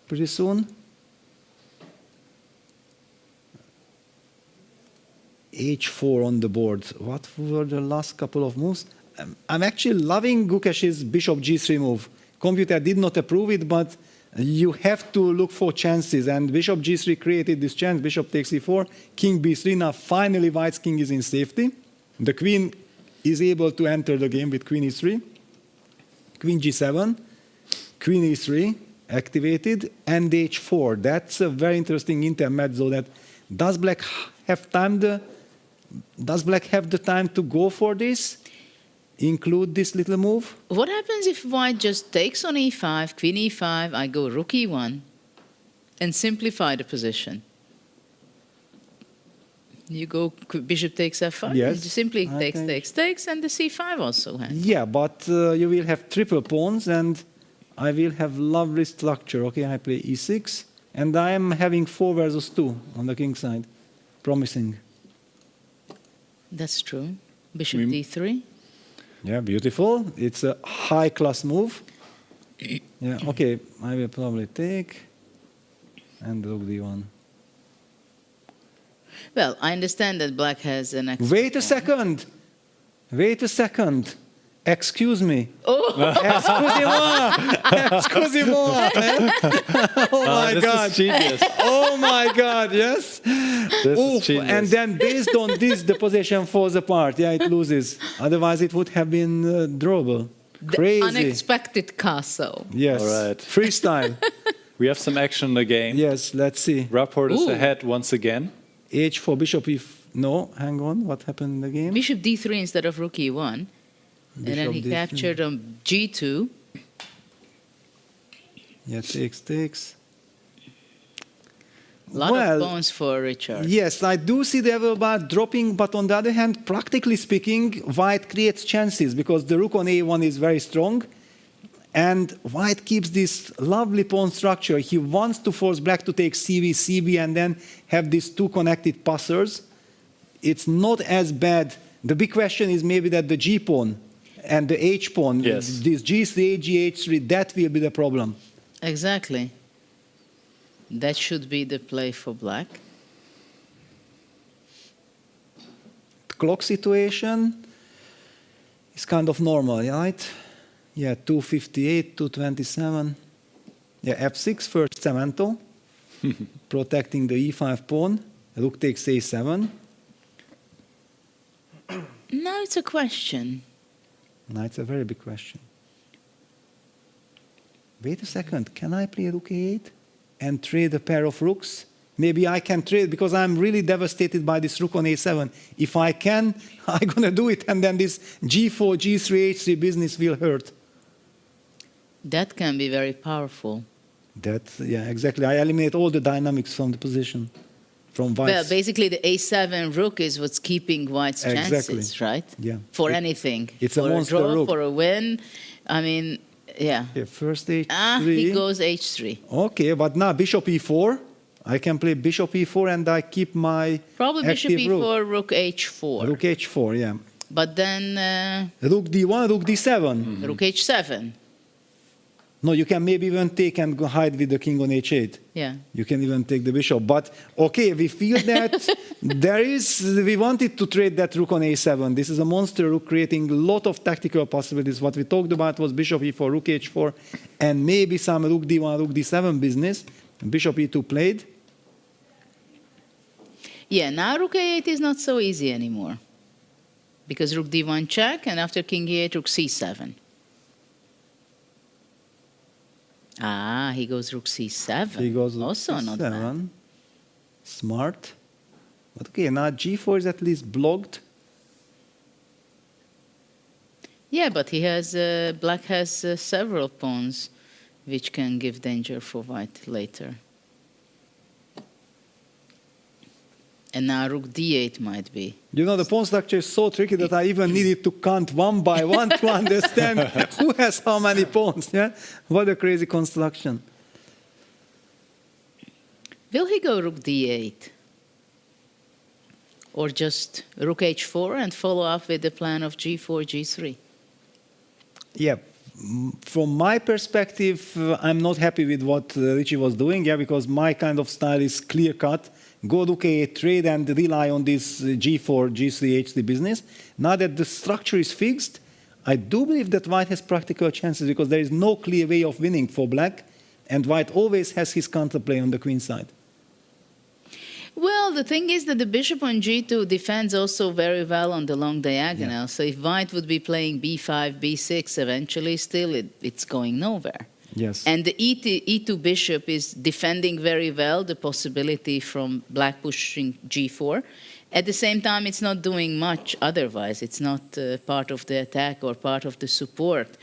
pretty soon. H4 on the board. What were the last couple of moves? I'm actually loving Gukesh's bishop G3 move. Computer did not approve it, but you have to look for chances. And bishop G3 created this chance. Bishop takes E4, king B3. Now finally White's king is in safety. The queen is able to enter the game with queen E3. Queen G7, queen E3 activated, and H4. That's a very interesting intermezzo. That does Black have time? Does Black have the time to go for this? Include this little move? What happens if White just takes on E5, Queen E5, I go Rook E1, and simplify the position? You go Bishop takes F5, Yes. you simply takes, and the C5 also has. Yeah, but you will have triple pawns, and I will have lovely structure. Okay, I play E6, and I am having 4 versus 2 on the king side. Promising. That's true. Bishop D3. Yeah, beautiful. It's a high-class move. Yeah, okay, I will probably take, and Rook D1. Well, I understand that Black has an extra Wait a second. Wait a second. Excuse me. Oh. Excusez-moi. Oh my this God. is genius. Oh my God, yes. This is genius. And then based on this, the position falls apart. Yeah, it loses. Otherwise, it would have been drawable. Crazy. Unexpected castle. Yes. All right. Freestyle. We have some action in the game. Yes, let's see. Rapport is ahead once again. H4, bishop no, hang on. What happened in the game? Bishop D3 instead of Rook E1. And then he D3. captured on G2. Yeah, takes. A lot of pawns for Richard. Yes, I do see the level bar dropping, but on the other hand, practically speaking, White creates chances because the rook on A1 is very strong, and White keeps this lovely pawn structure. He wants to force Black to take CV, CB, and then have these two connected passers. It's not as bad. The big question is maybe that the G pawn and the H pawn, this G3, GH3, that will be the problem. Exactly. That should be the play for Black. Clock situation is kind of normal, right? Yeah, 258, 227. Yeah, F6 first cemento, protecting the E5 pawn. Rook takes A7. Now it's a question. Now it's a very big question. Wait a second, can I play Rook A8 and trade a pair of rooks? Maybe I can trade because I'm really devastated by this rook on A7. If I can, I'm going to do it, and then this G4, G3, H3 business will hurt. That can be very powerful. Yeah, exactly. I eliminate all the dynamics from the position, from White's. Well, basically the A7 rook is what's keeping White's chances, right? Yeah. For anything. It's for a monster draw, rook. for a win. I mean, yeah. Okay, first H3. He goes H3. Okay, but now Bishop E4. I can play Bishop E4 and I keep my Probably Bishop active E4, Rook H4. Rook H4, yeah. But then... Rook D1, Rook D7. Rook H7. No, you can maybe even take and go hide with the king on H8. Yeah. You can even take the bishop. But, okay, we feel that we wanted to trade that rook on A7. This is a monster rook creating a lot of tactical possibilities. What we talked about was Bishop E4, Rook H4, and maybe some Rook D1, Rook D7 business. Bishop E2 played. Yeah, now Rook A8 is not so easy anymore. Because Rook D1 check, and after King E8, Rook C7. Ah, he goes rook c7. He goes rook also c7. not bad. Smart. But okay, now g4 is at least blocked. Yeah, but he has black has several pawns which can give danger for white later. And now rook d8 might be. You know, the pawn structure is so tricky that I even needed to count one by one to understand who has how many pawns. Yeah? What a crazy construction. Will he go rook d8? Or just rook h4 and follow up with the plan of g4, g3? Yeah, from my perspective, I'm not happy with what Richie was doing, yeah, because my kind of style is clear-cut. Go rook a8 trade and rely on this g4, g3, h3 business. Now that the structure is fixed, I do believe that white has practical chances because there is no clear way of winning for black, and white always has his counterplay on the queen side. Well, the thing is that the bishop on g2 defends also very well on the long diagonal. Yeah. So if white would be playing b5, b6, eventually still it's going nowhere. Yes. And the e2 bishop is defending very well the possibility from black pushing g4. At the same time, it's not doing much otherwise. It's not part of the attack or part of the support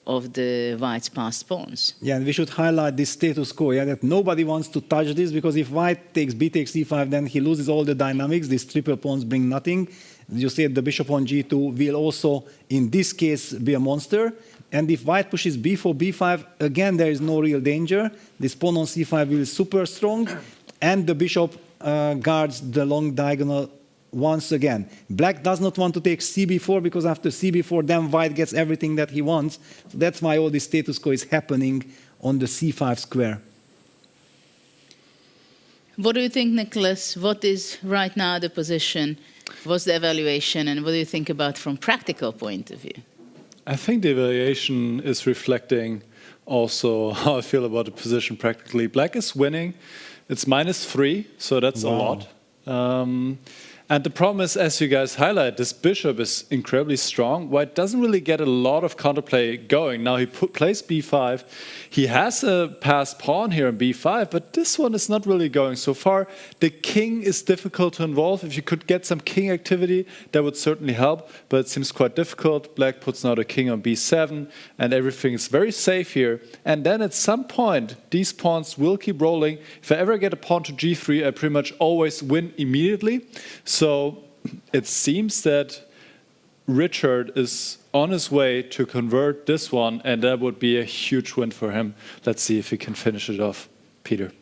of the white's passed pawns. Yeah, and we should highlight this status quo, yeah, that nobody wants to touch this, because if white takes b takes c5, then he loses all the dynamics. These triple pawns bring nothing. You see the bishop on g2 will also, in this case, be a monster. And if white pushes b4, b5, again, there is no real danger. This pawn on c5 will be super strong, and the bishop guards the long diagonal once again. Black does not want to take cb4, because after cb4, then white gets everything that he wants. So that's why all this status quo is happening on the c5 square. What do you think, Nicholas? What is right now the position? What's the evaluation? And what do you think about from practical point of view? I think the evaluation is reflecting also how I feel about the position practically. Black is winning. It's -3, so that's a lot. And the problem is, as you guys highlight, this bishop is incredibly strong. White doesn't really get a lot of counterplay going. Now he plays b5. He has a passed pawn here in b5, but this one is not really going so far. The king is difficult to involve. If you could get some king activity, that would certainly help, but it seems quite difficult. Black puts now the king on b7, and everything is very safe here. And then at some point, these pawns will keep rolling. If I ever get a pawn to g3, I pretty much always win immediately. So it seems that Richard is on his way to convert this one, and that would be a huge win for him. Let's see if he can finish it off. Peter.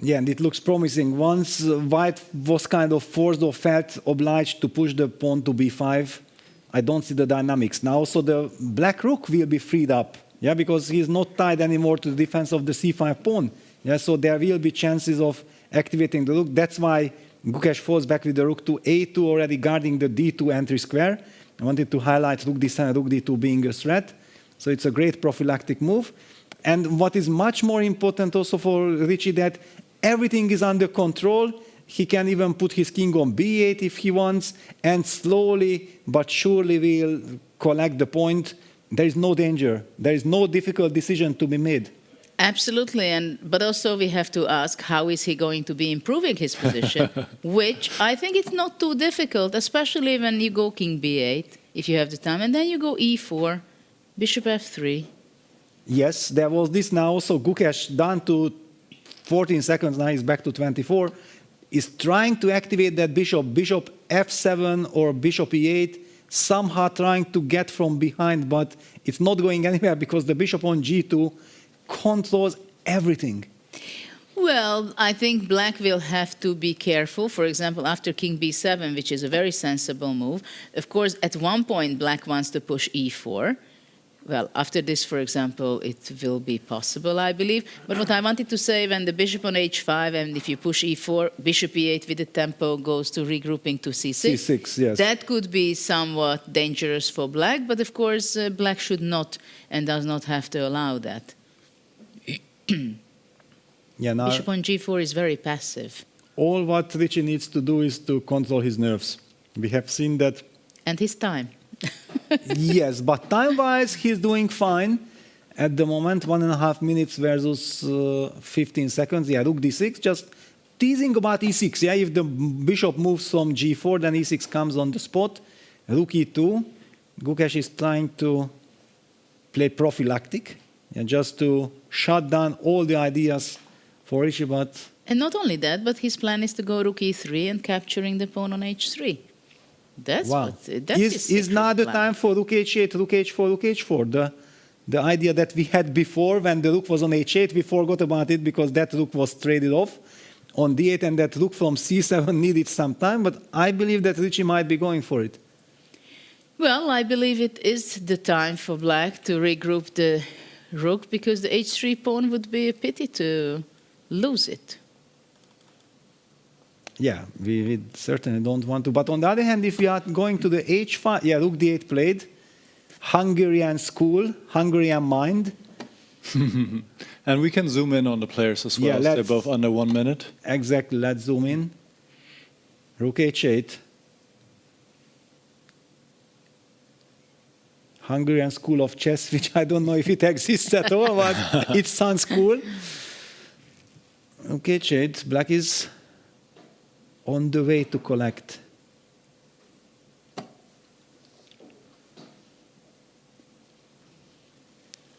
Yeah, and it looks promising. Once white was kind of forced or felt obliged to push the pawn to b5, I don't see the dynamics. Now also the black rook will be freed up, yeah, because he's not tied anymore to the defense of the c5 pawn. Yeah, so there will be chances of activating the rook. That's why Gukesh falls back with the rook to a2, already guarding the d2 entry square. I wanted to highlight rook d7, rook d2 being a threat. So it's a great prophylactic move. And what is much more important also for Richie, that everything is under control. He can even put his king on b8 if he wants, and slowly but surely will collect the point. There is no danger. There is no difficult decision to be made. Absolutely, but also we have to ask, how is he going to be improving his position, which I think it's not too difficult, especially when you go king b8, if you have the time, and then you go e4, bishop f3. Yes, there was this now also. Gukesh, down to 14 seconds, now he's back to 24, is trying to activate that bishop, bishop f7 or bishop e8, somehow trying to get from behind, but it's not going anywhere because the bishop on g2 controls everything. Well, I think black will have to be careful. For example, after king b7, which is a very sensible move, of course, at one point, black wants to push e4. Well, after this, for example, it will be possible, I believe. But what I wanted to say, when the bishop on h5, and if you push e4, bishop e8 with the tempo goes to regrouping to c6. c6, yes. That could be somewhat dangerous for black, but of course, black should not and does not have to allow that. Yeah, now bishop on g4 is very passive. All what Richie needs to do is to control his nerves. We have seen that. And his time. Yes, but time-wise, he's doing fine. at the moment, 1.5 minutes versus 15 seconds. Yeah, rook d6, just teasing about e6. Yeah, if the bishop moves from g4, then e6 comes on the spot. Rook e2. Gukesh is trying to play prophylactic, just to shut down all the ideas for Rishi, but... And not only that, but his plan is to go rook e3 and capturing the pawn on h3. That's wow. Is now the time for rook h8, rook h4, rook h4? The idea that we had before, when the rook was on h8, we forgot about it because that rook was traded off on d8, and that rook from c7 needed some time, but I believe that Richie might be going for it. Well, I believe it is the time for black to regroup the rook, because the h3 pawn would be a pity to lose it. Yeah, we certainly don't want to. But on the other hand, if we are going to the h5, yeah, rook d8 played, Hungarian school, Hungarian mind. And we can zoom in on the players as well. Yeah, they're both under 1 minute. Exactly, let's zoom in. Rook h8. Hungarian school of chess, which I don't know if it exists at all, but it sounds cool. Rook h8, black is on the way to collect.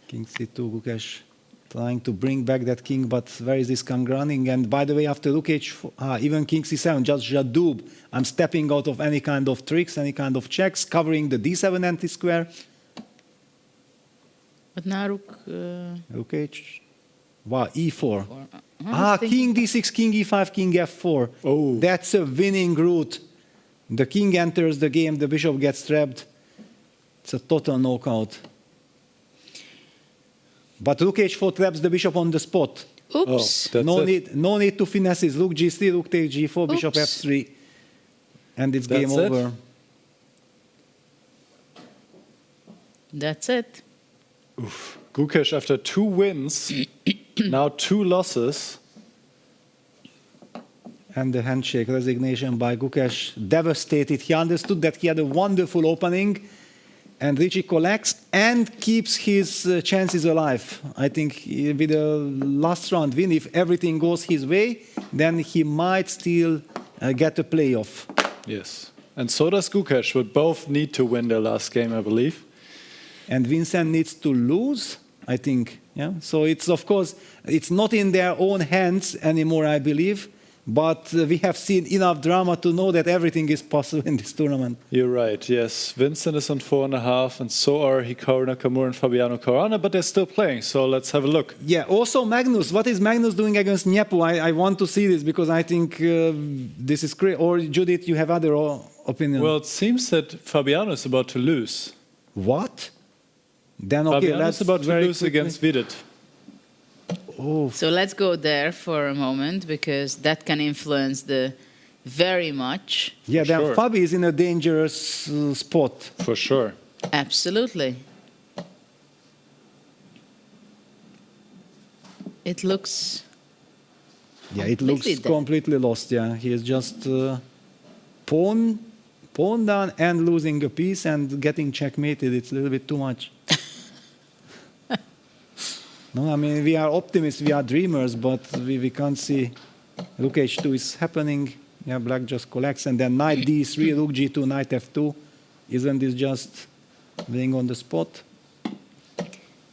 King c2, Gukesh trying to bring back that king, but where is this king running? And by the way, after rook h4, even king c7, just Jadub. I'm stepping out of any kind of tricks, any kind of checks, covering the d7 anti-square. But now rook... rook h... Wow, e4. King d6, king e5, king f4. Oh. That's a winning route. The king enters the game, the bishop gets trapped. It's a total knockout. But rook h4 traps the bishop on the spot. Oops. Oh, no need to finesses. Rook g3, rook takes g4, oops. Bishop f3. And it's game over. That's it. Oof. Gukesh, after 2 wins, now 2 losses. And the handshake, resignation by Gukesh, devastated. He understood that he had a wonderful opening, and Richie collects and keeps his chances alive. I think with the last round win, if everything goes his way, then he might still get a playoff. Yes, and so does Gukesh, but both need to win their last game, I believe. And Vincent needs to lose, I think. Yeah. So it's, of course, it's not in their own hands anymore, I believe. But we have seen enough drama to know that everything is possible in this tournament. You're right, yes. Vincent is on 4.5, and so are Hikaru Nakamura and Fabiano Caruana, but they're still playing, so let's have a look. Yeah, also Magnus. What is Magnus doing against Nepo? I want to see this, because I think this is great. Or Judith, you have other opinion? Well, it seems that Fabiano is about to lose. What? Then okay, Fabiano is about to lose against Vidit. Oh. So let's go there for a moment, because that can influence the very much. Yeah, then sure. Fabi is in a dangerous spot. For sure. Absolutely. It looks... Yeah, it looks completely lost. Yeah, he is just pawn down and losing a piece and getting checkmated. It's a little bit too much. No, I mean, we are optimists, we are dreamers, but we can't see. Rook h2 is happening. Yeah, black just collects, and then knight d3, rook g2, knight f2. Isn't this just being on the spot?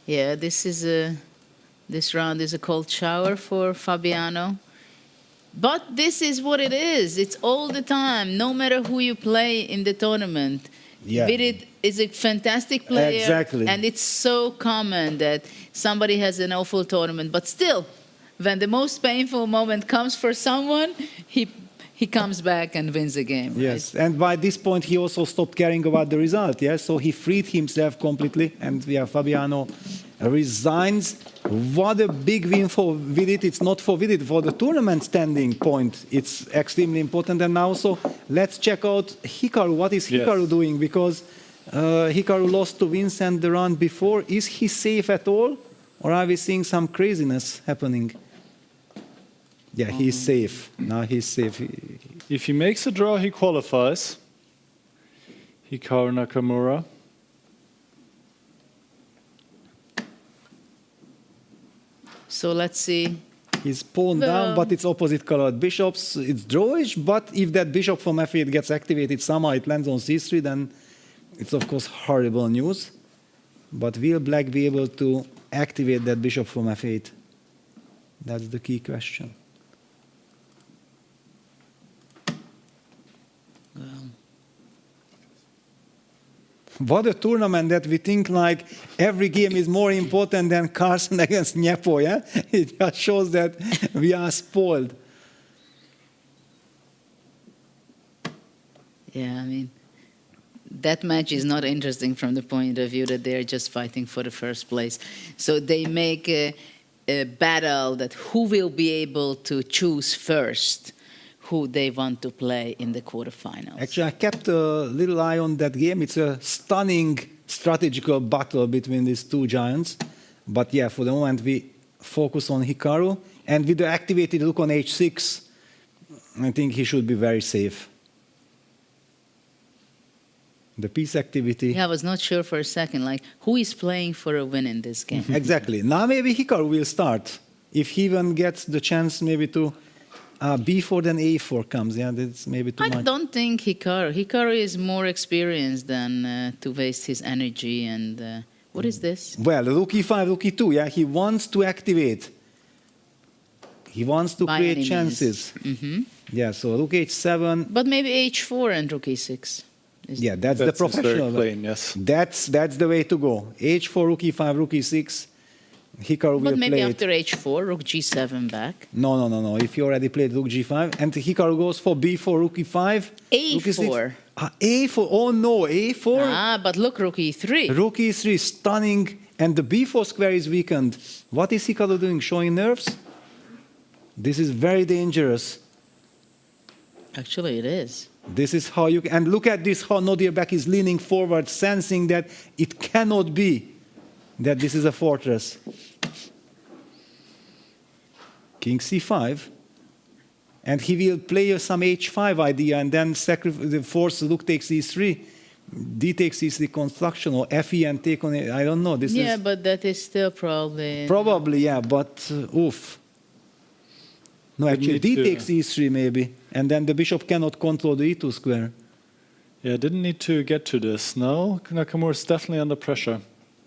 Yeah, this round is a cold shower for Fabiano. But this is what it is. It's all the time, no matter who you play in the tournament. Yeah. Vidit is a fantastic player, exactly. And it's so common that somebody has an awful tournament, but still, when the most painful moment comes for someone, he comes back and wins the game. Yes, right? And by this point, he also stopped caring about the result. Yeah, so he freed himself completely, and Fabiano resigns. What a big win for Vidit. It's not for Vidit, for the tournament standing point. It's extremely important. And now also, let's check out Hikaru. What is Hikaru doing? Because Hikaru lost to Vincent the round before. Is he safe at all? Or are we seeing some craziness happening? Yeah, he's safe. Now he's safe. If he makes a draw, he qualifies. Hikaru Nakamura. So let's see. He's pawn down, but it's opposite colored bishops. It's drawish, but if that bishop from f8 gets activated somehow, it lands on c3, then it's of course horrible news. But will black be able to activate that bishop from f8? That's the key question. What a tournament that we think like every game is more important than Carlsen against Nepo, yeah? It just shows that we are spoiled. Yeah, I mean, that match is not interesting from the point of view that they're just fighting for the first place. So they make a battle that who will be able to choose first who they want to play in the quarterfinals. Actually, I kept a little eye on that game. It's a stunning strategical battle between these two giants. But yeah, for the moment, we focus on Hikaru. And with the activated look on h6, I think he should be very safe. The piece activity. Yeah, I was not sure for a second, like, who is playing for a win in this game? Exactly. Now maybe Hikaru will start. If he even gets the chance maybe to b4, then a4 comes. Yeah, that's maybe too much. I don't think Hikaru is more experienced than to waste his energy. And what is this? Well, rook e5, rook e2. Yeah, he wants to activate. He wants to create chances. Yeah, so rook h7. But maybe h4 and rook e6. Yeah, that's the professional. Very plain, yes. That's the way to go. h4, rook e5, rook e6. Hikaru will play. But maybe after h4, rook g7 back. No. If you already played rook g5, and Hikaru goes for b4, rook e5. a4. A4. Oh no, a4. Ah, but look, rook e3. Rook e3, stunning, and the b4 square is weakened. What is Hikaru doing? Showing nerves? This is very dangerous. Actually, it is. This is how you... And look at this, how Nodirbek is leaning forward, sensing that it cannot be that this is a fortress. King c5. And he will play some h5 idea and then force rook takes e3, d takes e3 construction, or fe and take on it. I don't know. But that is still probably... Probably, yeah, but oof. No, actually, d takes e3 maybe, and then the bishop cannot control the e2 square. Yeah, didn't need to get to this. No, Nakamura is definitely under pressure.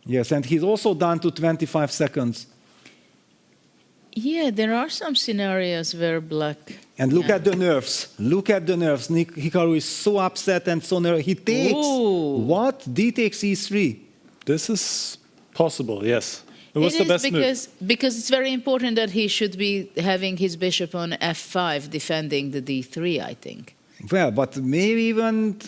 Yes, and he's also down to 25 seconds. Yeah, there are some scenarios where black... And look at the nerves. Look at the nerves. Hikaru is so upset and so nervous. He takes... Ooh. What? D takes e3. This is possible, yes. It was the best move. Because it's very important that he should be having his bishop on f5, defending the d3, I think. Well, but maybe even...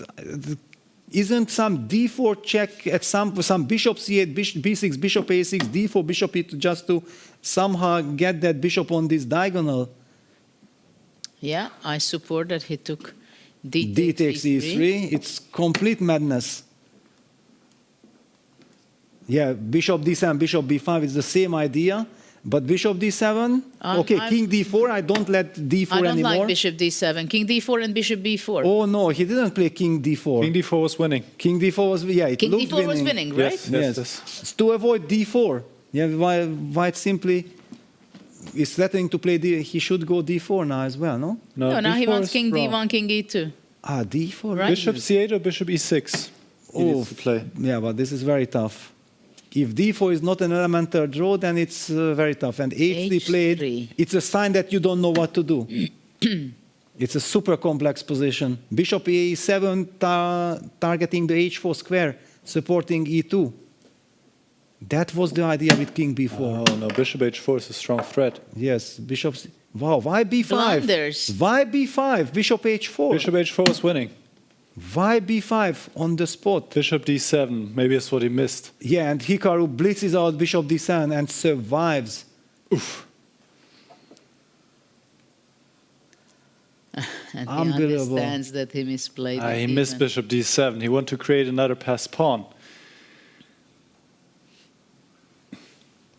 Isn't some d4 check at some bishop c8, b6, bishop a6, d4, bishop e2, just to somehow get that bishop on this diagonal? Yeah, I support that he took d takes e3. It's complete madness. Yeah, bishop d7, bishop b5 is the same idea. But bishop d7, king d4, I don't let d4 anymore. I don't like bishop d7, king d4 and bishop b4. Oh no, he didn't play king d4. King d4 was winning. King d4 was, yeah, it king looked d4 was winning, right? Yes. It's to avoid d4. Yeah, White simply is threatening to play he should go d4 now as well, no? No, now he wants king d1, king e2. Ah, d4, right? Bishop c8 or bishop e6? He needs to play. Yeah, but this is very tough. If d4 is not an elemental draw, then it's very tough. And h3 played, it's a sign that you don't know what to do. It's a super complex position. Bishop a7 targeting the h4 square, supporting e2. That was the idea with king b4. Oh no, bishop h4 is a strong threat. Yes, bishop... Wow, why b5? Blunders. Why b5? Bishop h4. Bishop h4 is winning. Why b5 on the spot? Bishop d7, maybe that's what he missed. Yeah, and Hikaru blitzes out bishop d7 and survives. Oof. And he understands that he misplayed. He missed bishop d7. He wanted to create another passed pawn.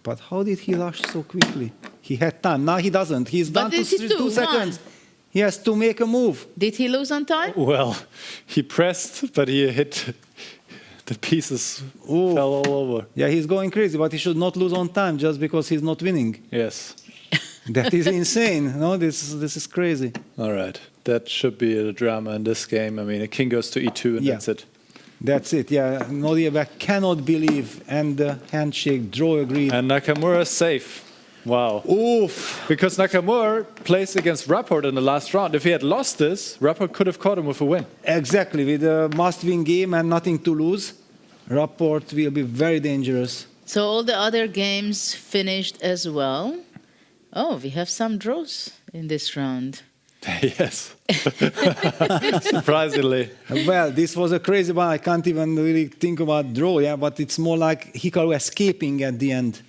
But how did he rush so quickly? He had time. Now he doesn't. He's down to 2 seconds. He has to make a move. Did he lose on time? Well, he pressed, but he hit The pieces fell all over. Yeah, he's going crazy, but he should not lose on time just because he's not winning. Yes. That is insane. No, this is crazy. All right. That should be the drama in this game. I mean, a king goes to e2 and that's it. That's it, yeah. Nodirbek cannot believe, and the handshake, draw agreed. And Nakamura is safe. Wow. Oof. Because Nakamura plays against Rapport in the last round. If he had lost this, Rapport could have caught him with a win. Exactly, with a must-win game and nothing to lose, Rapport will be very dangerous. So all the other games finished as well. Oh, we have some draws in this round. Yes. Surprisingly. Well, this was a crazy one. I can't even really think about draw, yeah, but it's more like Hikaru escaping at the end.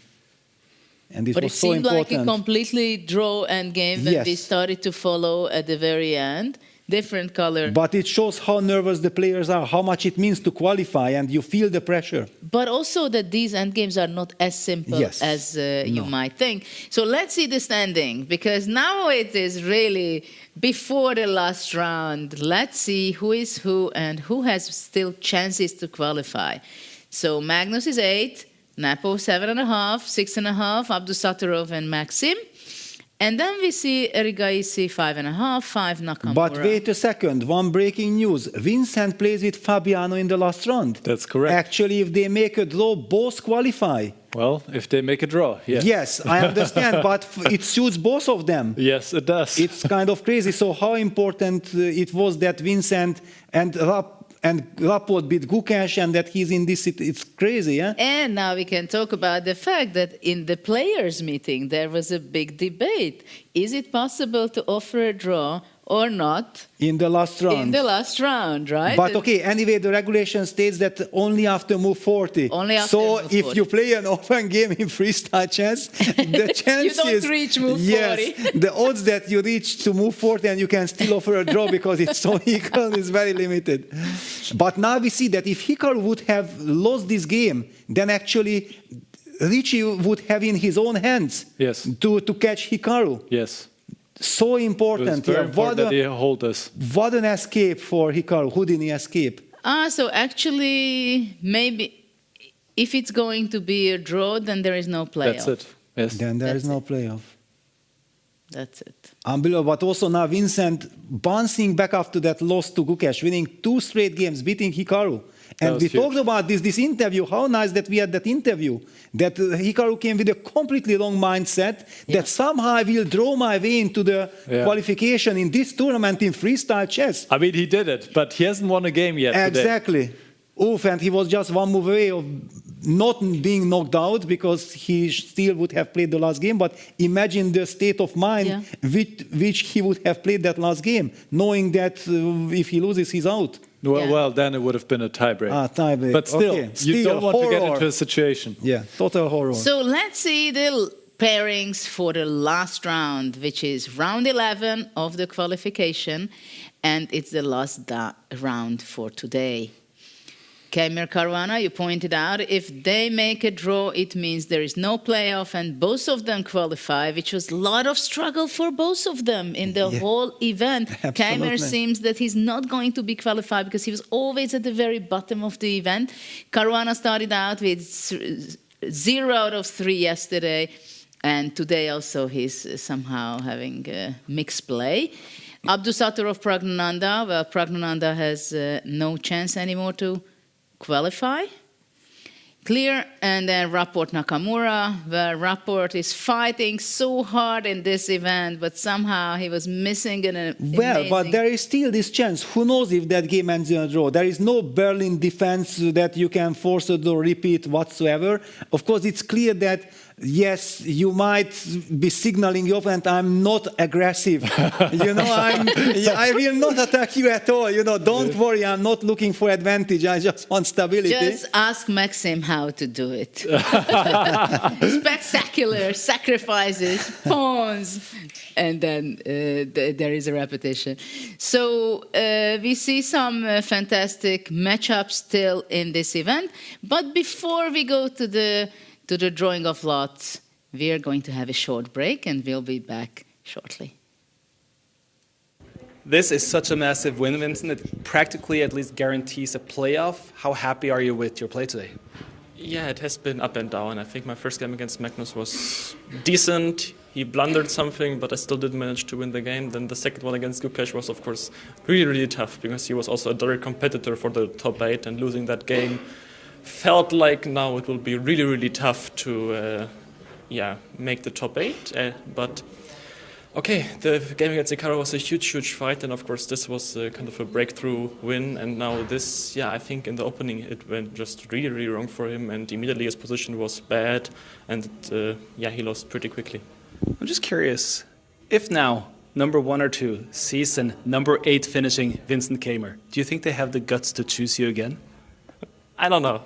And But it was so seemed like important. a completely draw endgame when Yes. we started to follow at the very end. Different color. But it shows how nervous the players are, how much it means to qualify, and you feel the pressure. But also that these endgames are not as simple Yes. as you might think. So let's see the standing, because now it is really before the last round. Let's see who is who and who has still chances to qualify. So Magnus is 8, Nepo 7.5, 6.5, Abdusattorov and Maxime. And then we see Erigaisi 5.5, 5 Nakamura. But wait a second, one breaking news. Vincent plays with Fabiano in the last round. That's correct. Actually, if they make a draw, both qualify. Well, if they make a draw, yes. Yes, I understand, but it suits both of them. Yes, it does. It's kind of crazy. So how important it was that Vincent and Rapport beat Gukesh and that he's in this, it's crazy, yeah? And now we can talk about the fact that in the players' meeting there was a big debate. Is it possible to offer a draw or not? In the last round. In the last round, right? But okay, anyway, the regulation states that only after move 40. Only after so move if 40. you play an open game in freestyle chess, the chances... You don't reach move 40. Yes, the odds that you reach to move 40 and you can still offer a draw because it's so equal is very limited. But now we see that if Hikaru would have lost this game, then actually Richie would have in his own hands to catch Hikaru. Yes. So important. It was very important that he hold us. What an escape for Hikaru. Who didn't escape? So actually, maybe if it's going to be a draw, then there is no playoff. That's it. Yes. Then there is no playoff. That's it. Unbelievable. But also now Vincent bouncing back after that loss to Gukesh, winning 2 straight games, beating Hikaru. And we talked about this interview, how nice that we had that interview, that Hikaru came with a completely wrong mindset, that somehow I will draw my way into the qualification in this tournament in freestyle chess. I mean, he did it, but he hasn't won a game yet Exactly. Oof, and he was just one move away of not being knocked out because he still would have played the last game. But imagine the state of mind with which he would have played that last game, knowing that if he loses, he's out. Well, then it would have been a tiebreak. Tiebreak. But still, Okay. you don't want to get horror. into a situation. Yeah, total horror. So let's see the pairings for the last round, which is round 11 of the qualification, and it's the last round for today. Keymer Caruana, you pointed out, if they make a draw, it means there is no playoff, and both of them qualify, which was a lot of struggle for both of them in the whole event. Keymer seems that he's not going to be qualified because he was always at the very bottom of the event. Caruana started out with 0 out of 3 yesterday, and today also he's somehow having mixed play. Abdusattorov Praggnanandhaa, well, Praggnanandhaa has no chance anymore to qualify. Clear, and then Rapport Nakamura, where Rapport is fighting so hard in this event, but somehow he was missing an Well, but there is still this chance. Who knows if that game ends in a draw? There is no Berlin defense that you can force a draw repeat whatsoever. Of course, it's clear that yes, you might be signaling your opponent, I'm not aggressive. I will not attack you at all. Don't worry, I'm not looking for advantage. I just want stability. Just ask Maxime how to do it. Spectacular sacrifices, pawns, and then there is a repetition. So we see some fantastic matchups still in this event. But before we go to the drawing of lots, we are going to have a short break and we'll be back shortly. This is such a massive win, Vincent. It practically at least guarantees a playoff. How happy are you with your play today? Yeah, it has been up and down. I think my first game against Magnus was decent. He blundered something, but I still did manage to win the game. Then the second one against Gukesh was, of course, really, really tough because he was also a direct competitor for the top 8, and losing that game felt like now it will be really, really tough to make the top 8. But okay, the game against Hikaru was a huge, huge fight, and of course this was kind of a breakthrough win. And now this, I think in the opening it went just really, really wrong for him, and immediately his position was bad, and he lost pretty quickly. I'm just curious, if now number 1 or 2 season number 8 finishing Vincent Keymer, do you think they have the guts to choose you again? I don't know.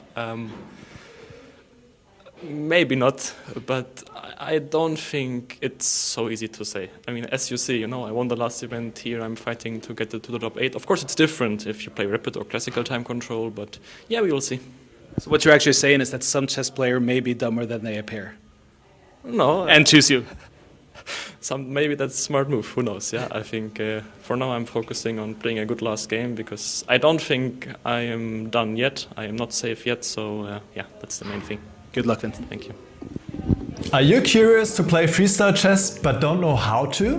Maybe not, but I don't think it's so easy to say. I mean, as you see, I won the last event here. I'm fighting to get to the top 8. Of course, it's different if you play Rapid or Classical time control, but we will see. So what you're actually saying is that some chess player may be dumber than they appear. No. And choose you. Maybe that's a smart move. Who knows? I think for now I'm focusing on playing a good last game because I don't think I am done yet. I am not safe yet. So that's the main thing. Good luck, Vincent. Thank you. Are you curious to play freestyle chess but don't know how to?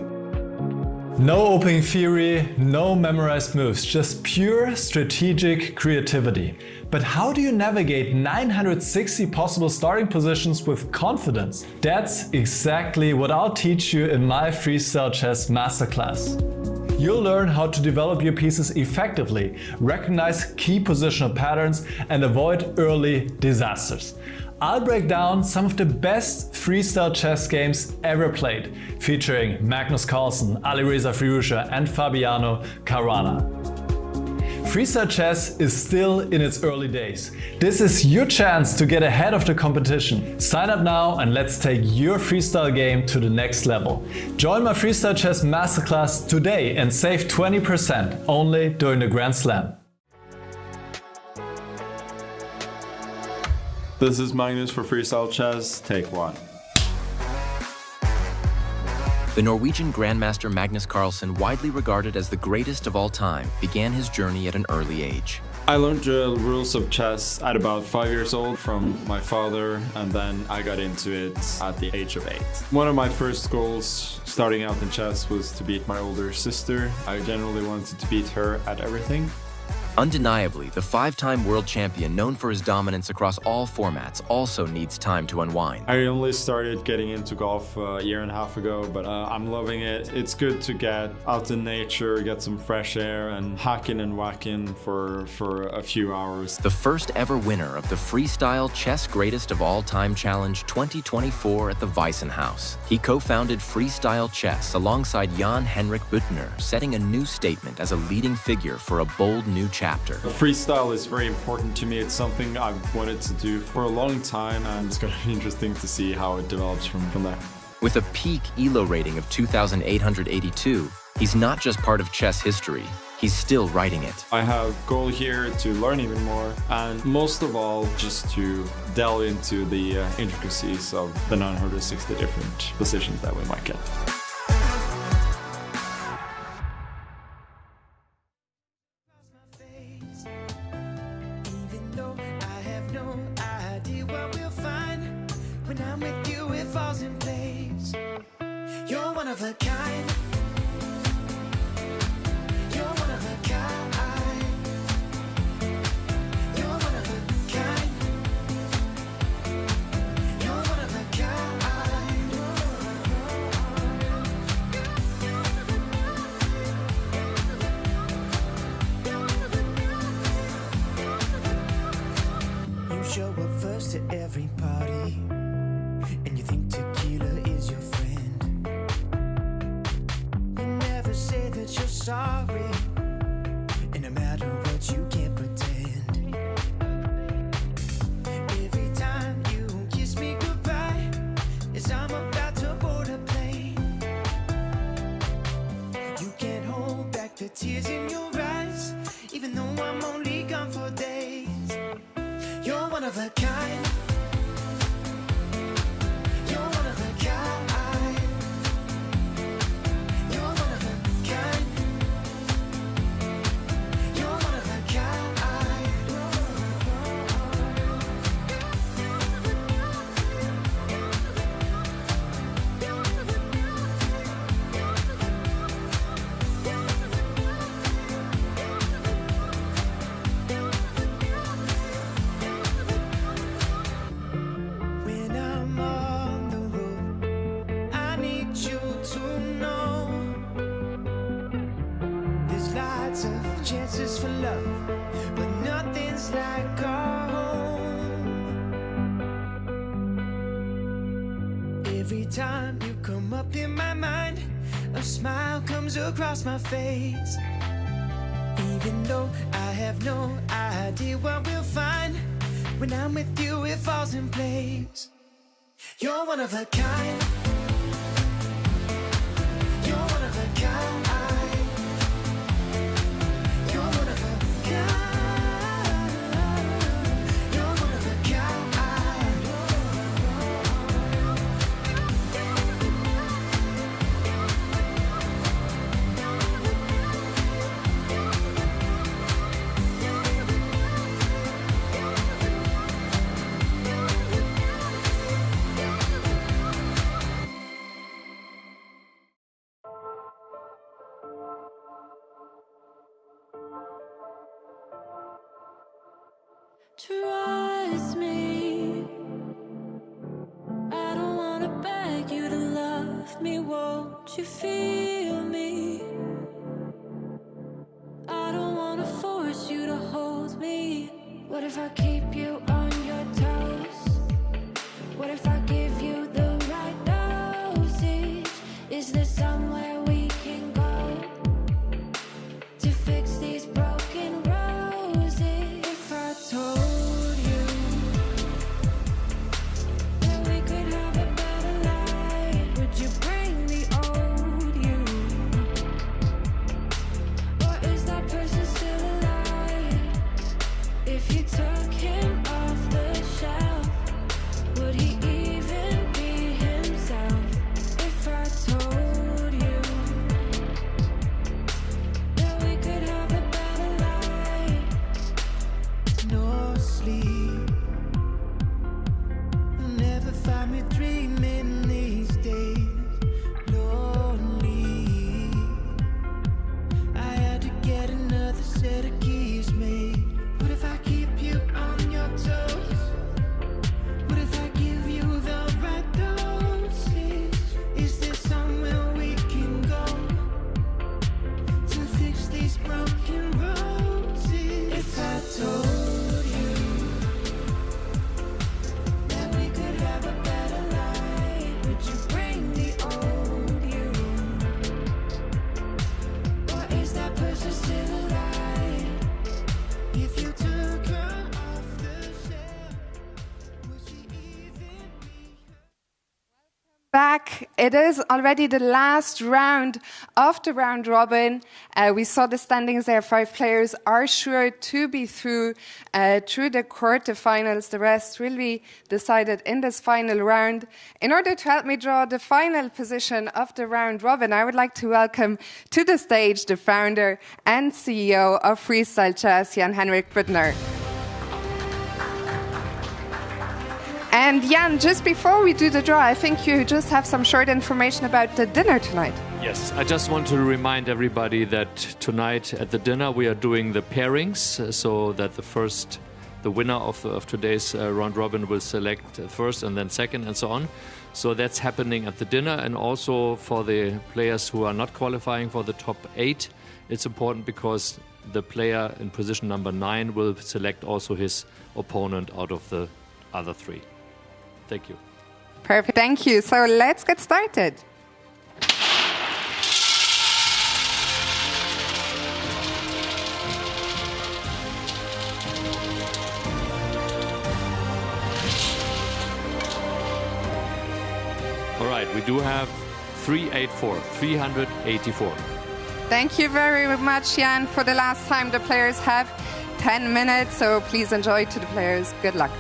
No opening theory, no memorized moves, just pure strategic creativity. But how do you navigate 960 possible starting positions with confidence? That's exactly what I'll teach you in my Freestyle Chess Masterclass. You'll learn how to develop your pieces effectively, recognize key positional patterns, and avoid early disasters. I'll break down some of the best freestyle chess games ever played, featuring Magnus Carlsen, Alireza Firouzja, and Fabiano Caruana. Freestyle chess is still in its early days. This is your chance to get ahead of the competition. Sign up now and let's take your freestyle game to the next level. Join my Freestyle Chess Masterclass today and save 20% only during the Grand Slam. This is Magnus for Freestyle Chess, take 1. The Norwegian Grandmaster Magnus Carlsen, widely regarded as the greatest of all time, began his journey at an early age. I learned the rules of chess at about 5 years old from my father, and then I got into it at the age of 8. One of my first goals starting out in chess was to beat my older sister. I generally wanted to beat her at everything. Undeniably, the 5-time world champion, known for his dominance across all formats, also needs time to unwind. I only started getting into golf a year and a half ago, but I'm loving it. It's good to get out in nature, get some fresh air, and hacking and whacking for a few hours. The first ever winner of the Freestyle Chess Greatest of All Time Challenge 2024 at the Weissen House. He co-founded Freestyle Chess alongside Jan Henrik Büttner, setting a new statement as a leading figure for a bold new chapter. Freestyle is very important to me. It's something I've wanted to do for a long time, and it's going to be interesting to see how it develops from there. With a peak ELO rating of 2,882, he's not just part of chess history, he's still writing it. I have a goal here to learn even more, and most of all, just to delve into the intricacies of the 960 different positions that we might get. Show up first to every party, and you think tequila is your friend. You never say that you're sorry, and no matter what you can't pretend. Every time you kiss me goodbye, as I'm about to board a plane, you can't hold back the tears in your eyes, even though I'm only gone for days. You're one of a kind. You're one of a kind. You're one of a kind. lots of chances for love, but nothing's like our home. Every time you come up in my mind, a smile comes across my face. Even though I have no idea what we'll find, when I'm with you it falls in place. You're one of a kind. You're one of a kind. You're one of a kind. You're one of a kind. Trust me, I don't wanna beg you to love me, won't you feel me? I don't wanna force you to hold me. What if I keep you on your toes? What if I give you the right dosage? Is there somewhere we can go to fix these broken roses? If I told you that we could have a better life, would you bring the old you? Or is that person still alive? If you took him off the shelf, would he even be himself? If I told you that we could have a better life, no sleep, you'll never find me dreaming these days. Lonely, I had to get another set of keys made. What if I keep you on your toes? What if I give you the right dosage? Is there somewhere we can go to fix these broken roses? If I told you that we could have a better life, would you bring the old you? Or is that person still alive? If you took her off the shelf, would she even be? Back. It is already the last round of the round robin. We saw the standings there. 5 players are sure to be through the quarterfinals. The rest will be decided in this final round. In order to help me draw the final position of the round robin, I would like to welcome to the stage the founder and CEO of Freestyle Chess, Jan-Henrik Büttner. And Jan, just before we do the draw, I think you just have some short information about the dinner tonight. Yes, I just want to remind everybody that tonight at the dinner we are doing the pairings, so that the winner of today's round robin will select first and then second and so on. So that's happening at the dinner, and also for the players who are not qualifying for the top 8, it's important because the player in position number 9 will select also his opponent out of the other 3. Thank you. Perfect, thank you. So let's get started. All right, we do have 384. Thank you very much, Jan. For the last time, the players have 10 minutes, so please enjoy to the players. Good luck.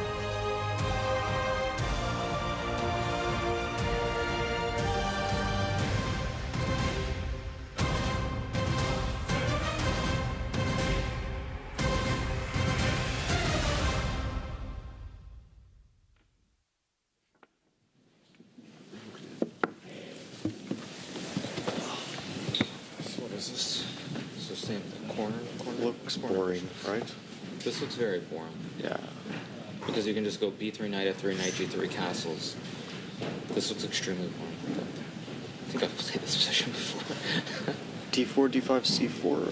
Looks boring, right? This looks very boring. Yeah. Because you can just go b3, knight f3, knight g3, castles. This looks extremely boring. But I think I've played this position before. d4, d5, c4.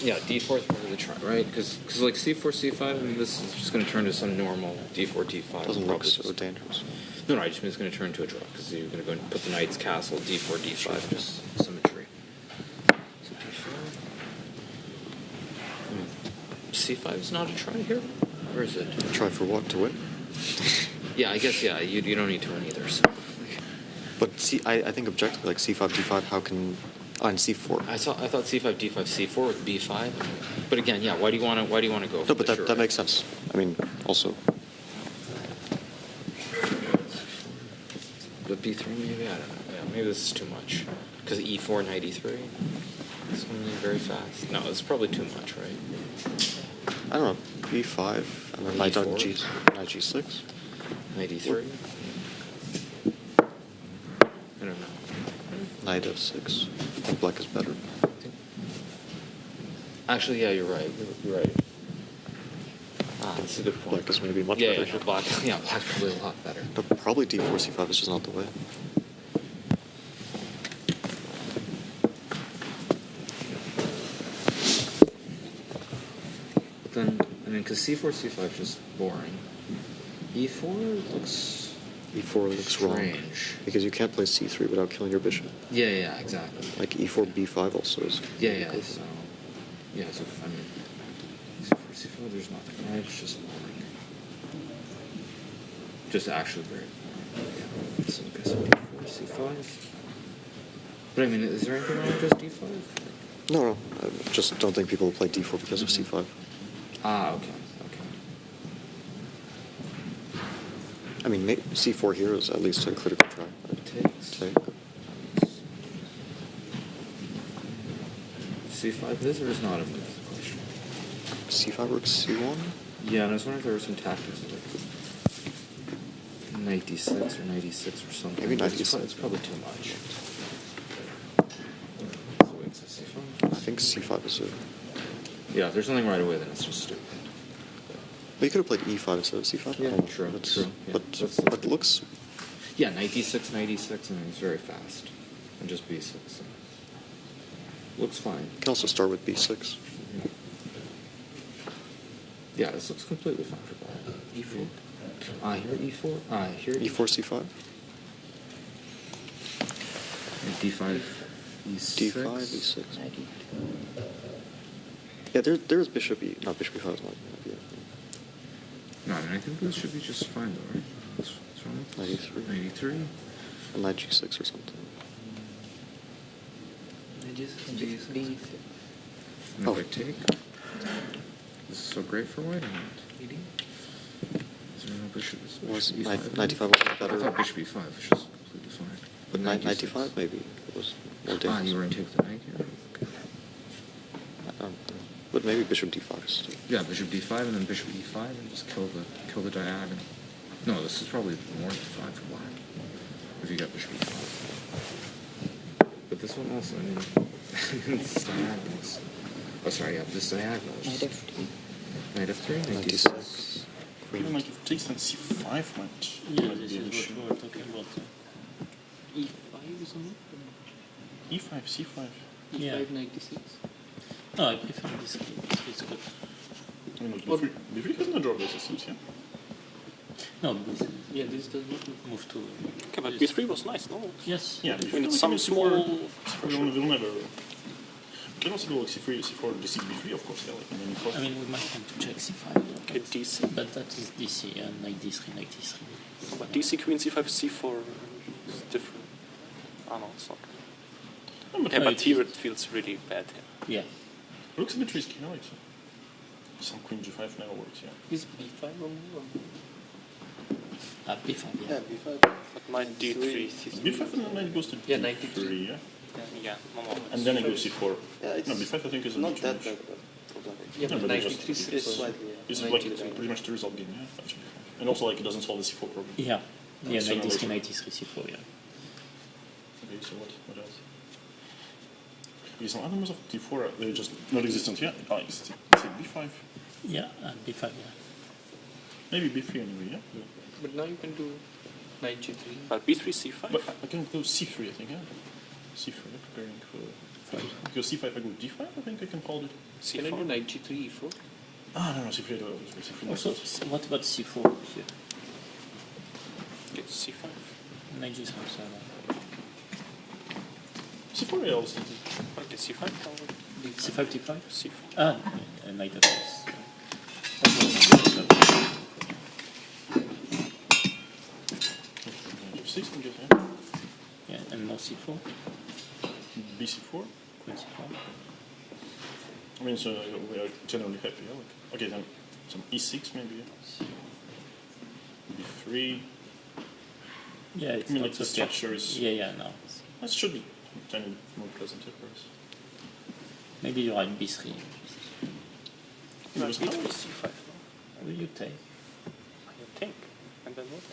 Yeah, d4 is probably the try, right? Because like c4, c5, I mean, this is just going to turn to some normal d4, d5. Doesn't look so dangerous. No, I just mean it's going to turn into a draw because you're going to go and put the knight's castle, d4, d5, just symmetry. So d4. C5 is not a try here? Where is it? Try for what? To win? Yeah, I guess, yeah, you don't need to win either, so. But I think objectively, like c5, d5, how can... on c4. I thought c5, d5, c4 with b5. But again, yeah, why do you want to go for No, but that makes sense. I mean, also... But b3 maybe? I don't know. Yeah, maybe this is too much. Because e4, knight e3. It's going to be very fast. No, it's probably too much, right? I don't know, b5, and then knight on g6. Knight e3. I don't know. Knight f6. I think black is better. Actually, yeah, you're right. You're right. That's a good point. Black is maybe much better. Yeah, black's probably a lot better. But probably d4, c5 is just not the way. But then, I mean, because c4, c5 is just boring. e4 looks... e4 looks wrong. Because you can't play c3 without killing your bishop. Yeah, exactly. Like e4, b5 also is... Yeah, so... Yeah, so, I mean... c4, c5, there's nothing, right? It's just boring. Just actually very boring. Yeah. So, I guess d4, c5... But I mean, is there anything wrong with just d5? No. I just don't think people will play d4 because of c5. Okay. I mean, c4 here is at least a critical try. Take. c5 is or is not a move? Question. c5 works c1? Yeah, and I was wondering if there were some tactics like knight d6 or knight e6 or something. Maybe knight d6. It's probably too much. So wait, so c5? I think c5 is it. Yeah, if there's something right away, then it's just stupid. But you could have played e5 instead of c5. Yeah, true. Yeah, but it looks... Yeah, knight d6, and it's very fast. And just b6. So. Looks fine. You can also start with b6. Yeah, this looks completely fine for black. e4. Here e4. Here e4, c5. And d5, e6. d5, e6. Yeah, there's bishop e... Not bishop e5 is not... Yeah. No, I mean, I think this should be just fine, though, right? What's wrong with this? Knight e3. And knight g6 or something. And if I take... This is so great for white, or not? Is there no bishop? Was knight e5 wasn't better? I thought bishop e5 was just completely fine. But knight e5 maybe it was more dangerous. You were going to take the knight here? Okay. But maybe bishop d5 is still... Yeah, bishop d5 and then bishop e5 and just kill the diagonal. No, this is probably more than 5 for black. If you got bishop e5. But this one also, I mean, it's diagonals. Oh, sorry, yeah, this diagonal is just... Knight f3, knight d6. Even like if it takes on c5 might... Yeah, this is what we were talking about. E5 isn't it? e5, c5. Yeah. E5, knight d6. No, I prefer this game. It's good. I mean, like b3 has no draw base, it seems, yeah? No, this does not move to... Okay, but b3 was nice, no? Yes. Yeah, I mean, it's some small... We'll never... You can also go like c3, c4, d6, b3, of course, yeah. Like, I mean, we might want to check c5. Okay, dc. But that is dc, and knight d3, knight d3. But dc, queen, c5, c4 is different. Oh no, it's not. But here it feels really bad. Yeah. It looks a bit risky, no? Some queen g5 never works, yeah. Is b5 wrong? B5, yeah. B5. But knight d3, b5 and then knight goes to d3, knight d3, yeah? Yeah, and then I go c4. Yeah, no, b5 I think is not that bad. Yeah, but knight d3 is slightly. It's like pretty much the result game, yeah, actually. And also like it doesn't solve the c4 problem. Yeah, knight d3, knight d3, c4, yeah. Okay, so what else? Some other moves of d4, they're just not existent here. It's b5. Yeah, and b5, yeah. Maybe b3 anyway, yeah? But now you can do knight g3. But b3, c5? But I can go c3, I think, yeah? c3, preparing Because c5 I go d5, I think I can hold it. Can I do knight g3, e4? Ah, no, c3 I do c3 Also, myself. what about c4 here? It's c5. Knight g5, c4 I always think. Okay, c5 probably. c5, d5? c4. Ah, knight f6. f6 I'm guessing. Yeah, and now c4? bc4? Queen c4. I mean, so we are generally happy. Yeah? Like, okay, then some e6 maybe. Yeah? b3. Yeah, it's I mean, not like the so structure is. Yeah, no. That should be kind of more pleasant for us. Maybe you write b3. No, b3, c5. What do you take? I think. And then what?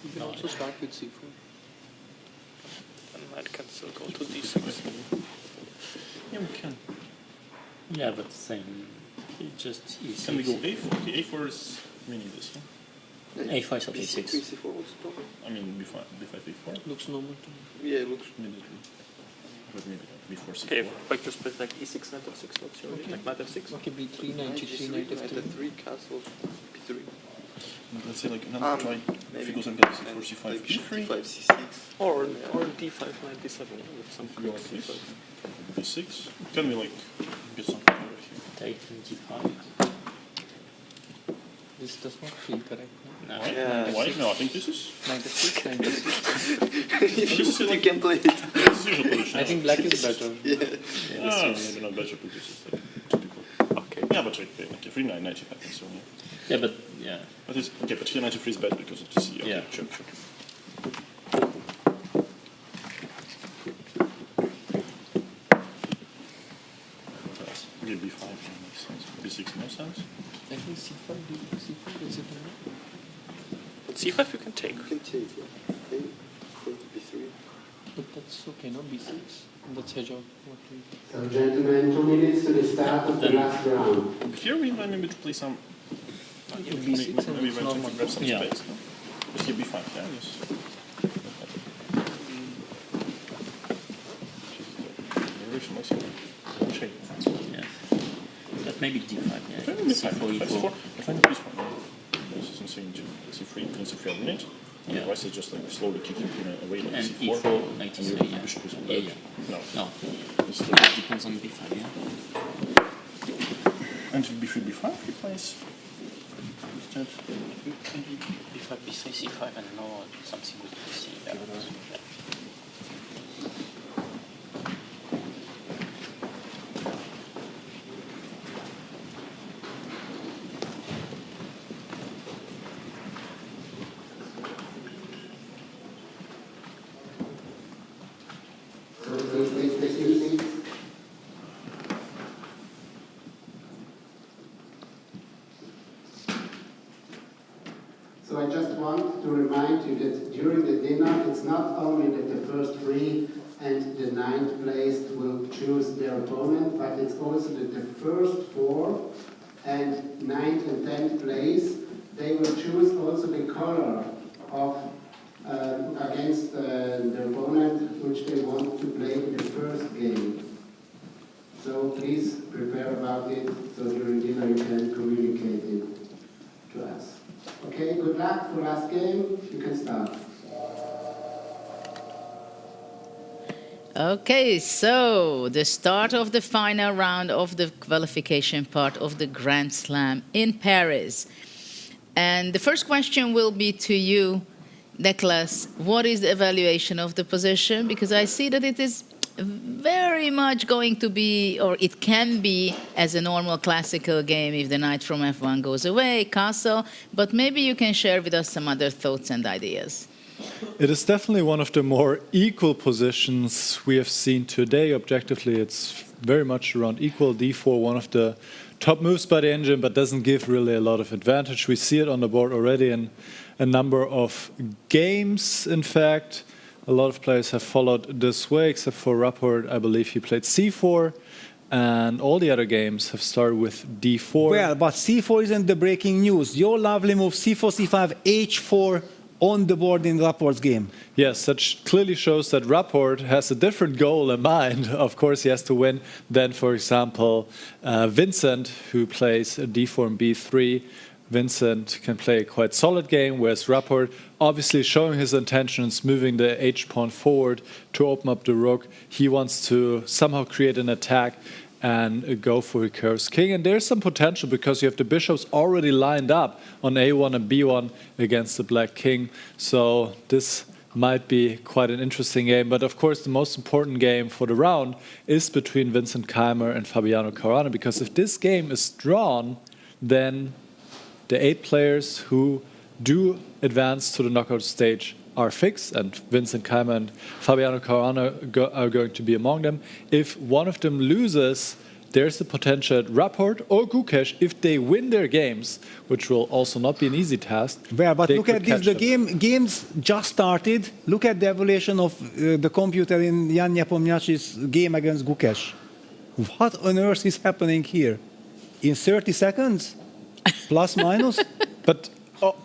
You can No, also start with c4. And knight can still go to d6. Yeah, we can. Yeah, but same. It just e6. Can we go a4? Okay, a4 is meaningless, yeah? a5 is okay, b6, 6. c4 looks normal. I mean, b5, a4? Looks normal to me. Yeah, it looks. Immediately. But maybe before c4. Okay, if I just play like e6, knight f6, what's your like knight f6? Okay, b3, knight g3, knight f3, castle, b3. Let's say like another try. If he goes and gets c4, c5, b3. d5, c6. Or d5, knight d7, with some quick c5. b6. Can we like get something over here? Take d5. This does not feel correct. No. Why? Yeah, Why? No, I think this is. Knight f6, knight f6. You can play it. This is usual position. I think black is better. Yeah, maybe not better, but this is like typical. Okay. Yeah, but like 3, 9, 95 and so on. Yeah, but yeah. But it's, okay, but here 93 is bad because of the C. Okay, Yeah. sure. Okay, b5 makes sense. b6 no sense. I think c5, c5 is it enough? But c5 you can take. You can take, yeah. Okay, go to b3. But that's okay, no? b6? That's hedge out. So, gentlemen, 2 minutes to the start of the last round. Here we might maybe to play some. b6 and maybe it's to normal. grab some Yeah. space. No? But here b5, yeah, yes. Yeah. But maybe d5, yeah. Maybe c4, b5, e4. I find this one. This is something c3 can secure the minute. Yeah. Otherwise, it's just like slowly kicking away like And c4. e4, knight e3, yeah. Bishop is on Yeah, back. yeah. No. No. This is It like, depends on b5, yeah. and b3, b5 he plays. Instead. Maybe b5, b3, c5, and no something with bc. Yeah. Yeah. So I just want to remind you that during the dinner, it's not only that the first 3 and the 9th placed will choose their opponent, but it's also that the first 4 and 9th and 10th place, they will choose also the color of against the opponent which they want to play in the first game. So please prepare about it so during dinner you can communicate it to us. Okay, good luck for last game. You can start. Okay, so the start of the final round of the qualification part of the Grand Slam in Paris. And the first question will be to you, Nicholas. What is the evaluation of the position? Because I see that it is very much going to be, or it can be, as a normal classical game if the knight from f1 goes away, castle, but maybe you can share with us some other thoughts and ideas. It is definitely one of the more equal positions we have seen today. Objectively, it's very much around equal. d4, one of the top moves by the engine, but doesn't give really a lot of advantage. We see it on the board already in a number of games, in fact. A lot of players have followed this way, except for Rapport. I believe he played c4, and all the other games have started with d4. Well, but c4 isn't the breaking news. Your lovely move, c4, c5, h4, on the board in Rapport's game. Yes, that clearly shows that Rapport has a different goal in mind. Of course, he has to win than, for example, Vincent, who plays d4 and b3. Vincent can play a quite solid game, whereas Rapport, obviously showing his intentions, moving the h-pawn forward to open up the rook. He wants to somehow create an attack and go for Hikaru's king. And there's some potential because you have the bishops already lined up on a1 and b1 against the black king. So this might be quite an interesting game. But of course, the most important game for the round is between Vincent Keymer and Fabiano Caruana, because if this game is drawn, then the 8 players who do advance to the knockout stage are fixed, and Vincent Keymer and Fabiano Caruana are going to be among them. If one of them loses, there's the potential at Rapport or Gukesh, if they win their games, which will also not be an easy task. Yeah, but look at this, the games just started. Look at the evaluation of the computer in Jan Nepomniachtchi's game against Gukesh. What on earth is happening here? In 30 seconds? Plus, minus? But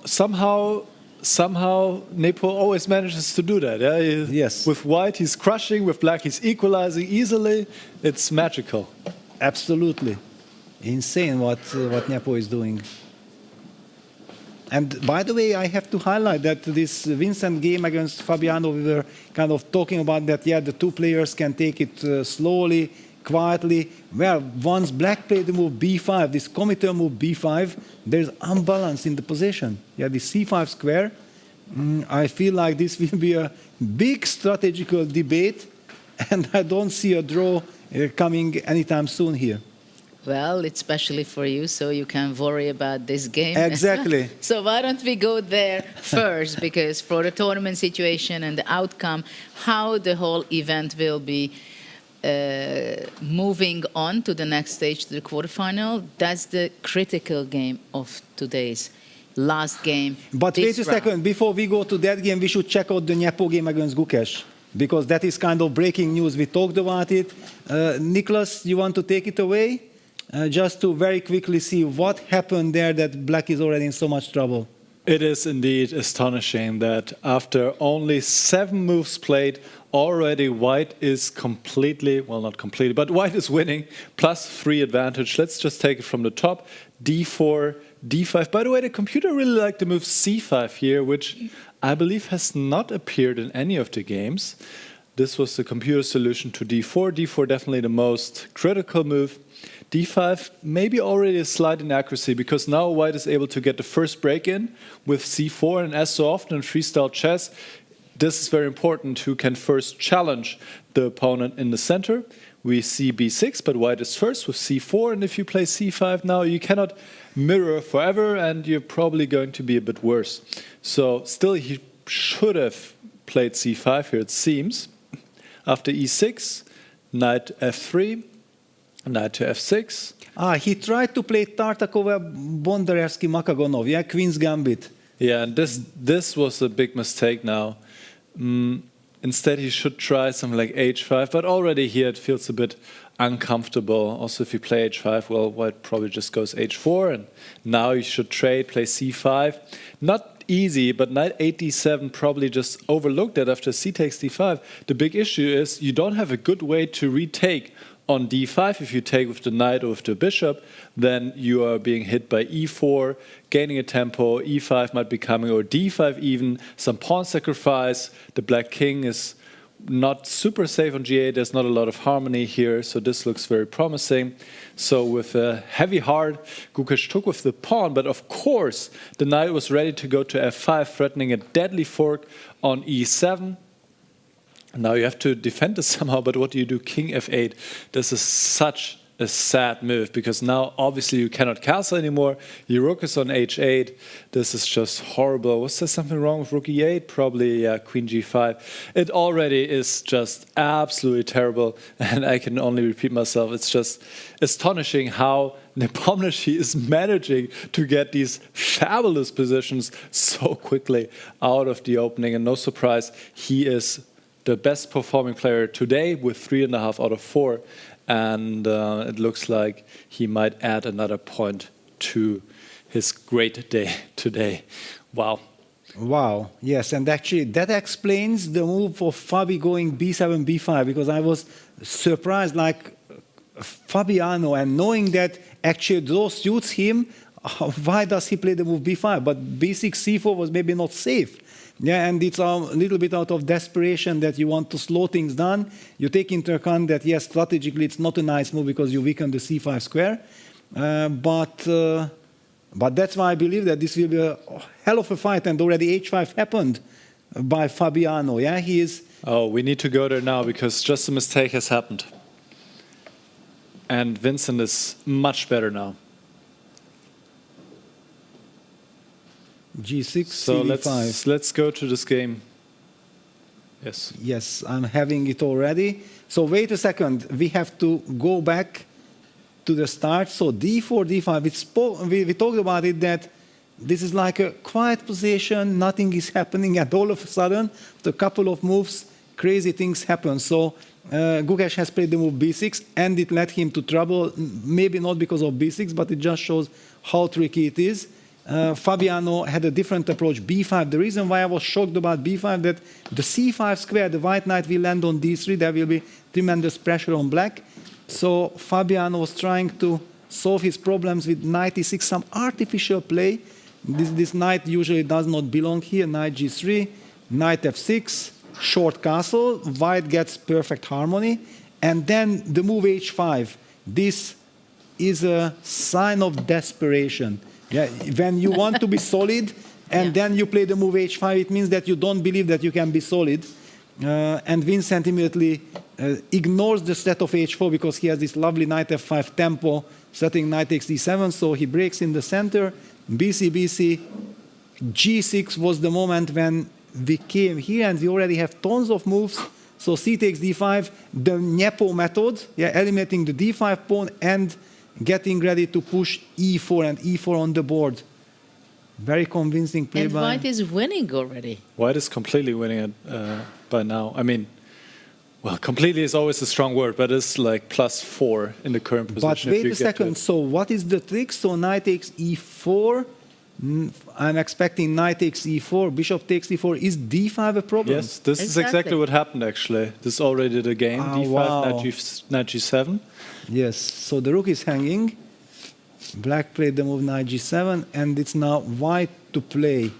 somehow Nepo always manages to do that. Yeah? Yes. With white, he's crushing. With black, he's equalizing easily. It's magical. Absolutely. Insane what Nepo is doing. And by the way, I have to highlight that this Vincent game against Fabiano, we were kind of talking about that, yeah, the 2 players can take it slowly, quietly. Well, once black played the move b5, this committer move b5, there's unbalance in the position. Yeah, the c5 square. I feel like this will be a big strategical debate, and I don't see a draw coming anytime soon here. Well, it's especially for you, so you can worry about this game. Exactly. So why don't we go there first, because for the tournament situation and the outcome, how the whole event will be moving on to the next stage, to the quarterfinal, that's the critical game of today's last game. But wait a second, before we go to that game, we should check out the Nepo game against Gukesh, because that is kind of breaking news. We talked about it. Nicholas, you want to take it away? Just to very quickly see what happened there that black is already in so much trouble. It is indeed astonishing that after only 7 moves played, already white is completely, well, not completely, but white is winning, +3 advantage. Let's just take it from the top. d4, d5. By the way, the computer really liked the move c5 here, which I believe has not appeared in any of the games. This was the computer solution to d4. d4 definitely the most critical move. d5 maybe already a slight inaccuracy, because now white is able to get the first break in with c4, and as so often in freestyle chess, this is very important, who can first challenge the opponent in the center. We see b6, but white is first with c4, and if you play c5 now, you cannot mirror forever, and you're probably going to be a bit worse. So still, he should have played c5 here, it seems. After e6, knight f3, knight to f6. He tried to play Tartakova, Bondarevsky, Makagonov, yeah, Queen's Gambit. Yeah, and this was a big mistake now. Instead, he should try something like h5, but already here it feels a bit uncomfortable. Also, if you play h5, well, white probably just goes h4, and now you should trade, play c5. Not easy, but knight 8 d7 probably just overlooked that after c takes d5. The big issue is you don't have a good way to retake on d5. If you take with the knight or with the bishop, then you are being hit by e4, gaining a tempo, e5 might be coming, or d5 even, some pawn sacrifice. The black king is not super safe on g8, there's not a lot of harmony here, so this looks very promising. So with a heavy heart, Gukesh took with the pawn, but of course the knight was ready to go to f5, threatening a deadly fork on e7. Now you have to defend this somehow, but what do you do? King f8. This is such a sad move, because now obviously you cannot castle anymore. Your rook is on h8. This is just horrible. Was there something wrong with rook e8? Probably, yeah, queen g5. It already is just absolutely terrible, and I can only repeat myself. It's just astonishing how Nepomniachtchi is managing to get these fabulous positions so quickly out of the opening, and no surprise, he is the best performing player today with 3.5 out of 4. And it looks like he might add another point to his great day today. Wow. Wow, yes, and actually that explains the move of Fabi going b7, b5, because I was surprised, like Fabiano, and knowing that actually draw suits him, why does he play the move b5? But b6, c4 was maybe not safe. Yeah, and it's a little bit out of desperation that you want to slow things down. You take into account that, yes, strategically it's not a nice move because you weaken the c5 square. But that's why I believe that this will be a hell of a fight, and already h5 happened by Fabiano. Yeah, he is. Oh, we need to go there now because just a mistake has happened. And Vincent is much better now. G6, so CD5. let's go to this game. Yes. Yes, I'm having it already. So wait a second. We have to go back to the start. So d4, d5. We talked about it that this is like a quiet position. Nothing is happening, and all of a sudden, after a couple of moves, crazy things happen. So Gukesh has played the move b6, and it led him to trouble. Maybe not because of b6, but it just shows how tricky it is. Fabiano had a different approach, b5. The reason why I was shocked about b5, that the c5 square, the white knight will land on d3. There will be tremendous pressure on black. So Fabiano was trying to solve his problems with knight e6, some artificial play. This knight usually does not belong here. Knight g3, knight f6, short castle. White gets perfect harmony. And then the move h5. This is a sign of desperation. Yeah, when you want to be solid and then you play the move h5, it means that you don't believe that you can be solid. And Vincent immediately ignores the threat of h4 because he has this lovely knight f5 tempo, setting knight takes d7, so he breaks in the center. bc, bc, g6 was the moment when we came here, and we already have tons of moves. So c takes d5, the Nepo method, yeah, eliminating the d5 pawn and getting ready to push e4 and e4 on the board. Very convincing play and by... White is winning already. White is completely winning it by now. I mean, well, completely is always a strong word, but it's like +4 in the current position. But wait a second, so what is the trick? So knight takes e4, I'm expecting knight takes e4, bishop takes e4. Is d5 a problem? Yes, this is exactly what happened actually. This is already the game, d5, wow. knight g7. Yes, so the rook is hanging. Black played the move knight g7, and it's now white to play.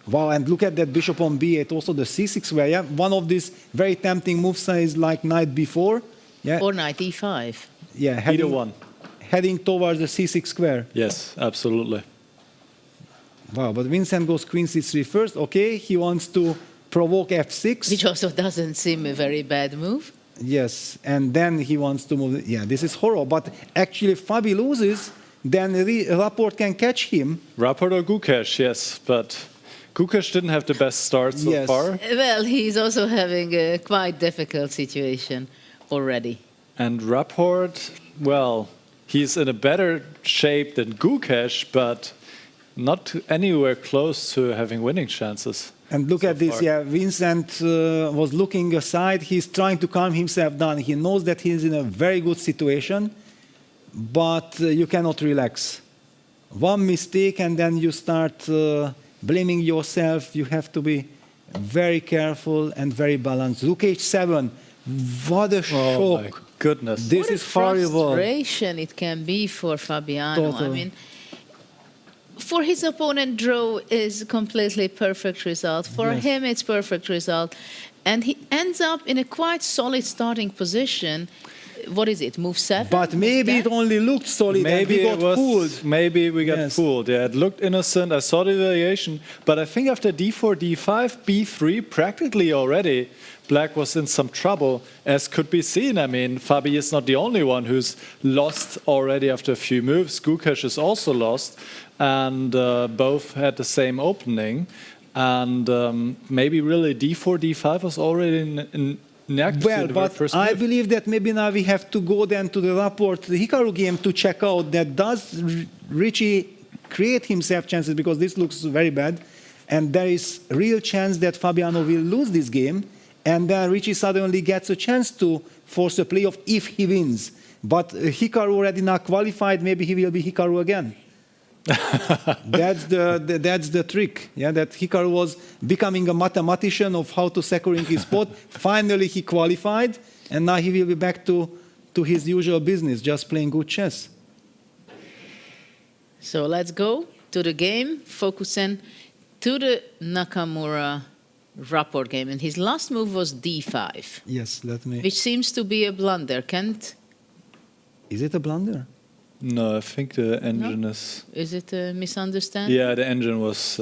Wow, and look at that bishop on b8, also the c6 square. Yeah, one of these very tempting moves is like knight b4. Yeah. Or knight e5. Yeah, either one. Heading towards the c6 square. Yes, absolutely. Wow, but Vincent goes queen c3 first. Okay, he wants to provoke f6. Which also doesn't seem a very bad move. Yes, and then he wants to move. Yeah, this is horrible. But actually, if Fabi loses, then Rapport can catch him. Rapport or Gukesh, yes, but Gukesh didn't have the best start so far. Well, he's also having a quite difficult situation already. And Rapport, well, he's in a better shape than Gukesh, but not anywhere close to having winning chances. And look at this, yeah, Vincent was looking aside. He's trying to calm himself down. He knows that he's in a very good situation, but you cannot relax. One mistake and then you start blaming yourself. You have to be very careful and very balanced. Rook h7, what a shock. Oh my goodness. This is horrible. What a frustration it can be for Fabiano. I mean, for his opponent, draw is a completely perfect result. For him, it's perfect result. And he ends up in a quite solid starting position. What is it, move 7? But maybe it only looked solid maybe and we got fooled. Maybe we got fooled. Yeah, it looked innocent. I saw the variation. But I think after d4, d5, b3, practically already, Black was in some trouble, as could be seen. I mean, Fabi is not the only one who's lost already after a few moves. Gukesh is also lost. And both had the same opening. And maybe really d4, d5 was already in well, but I believe that maybe now we have to go then to the Rapport, the Hikaru game, to check out that does Richie create himself chances, because this looks very bad. And there is real chance that Fabiano will lose this game. And then Richie suddenly gets a chance to force a playoff if he wins. But Hikaru already now qualified. Maybe he will be Hikaru again. That's the trick. Yeah, that Hikaru was becoming a mathematician of how to securing his spot. Finally, he qualified, and now he will be back to his usual business, just playing good chess. So let's go to the game, focusing to the Nakamura Rapport game. And his last move was d5. Yes, let me... Which seems to be a blunder. Can't... Is it a blunder? No, I think the engine is... Is it a misunderstanding? Yeah, the engine was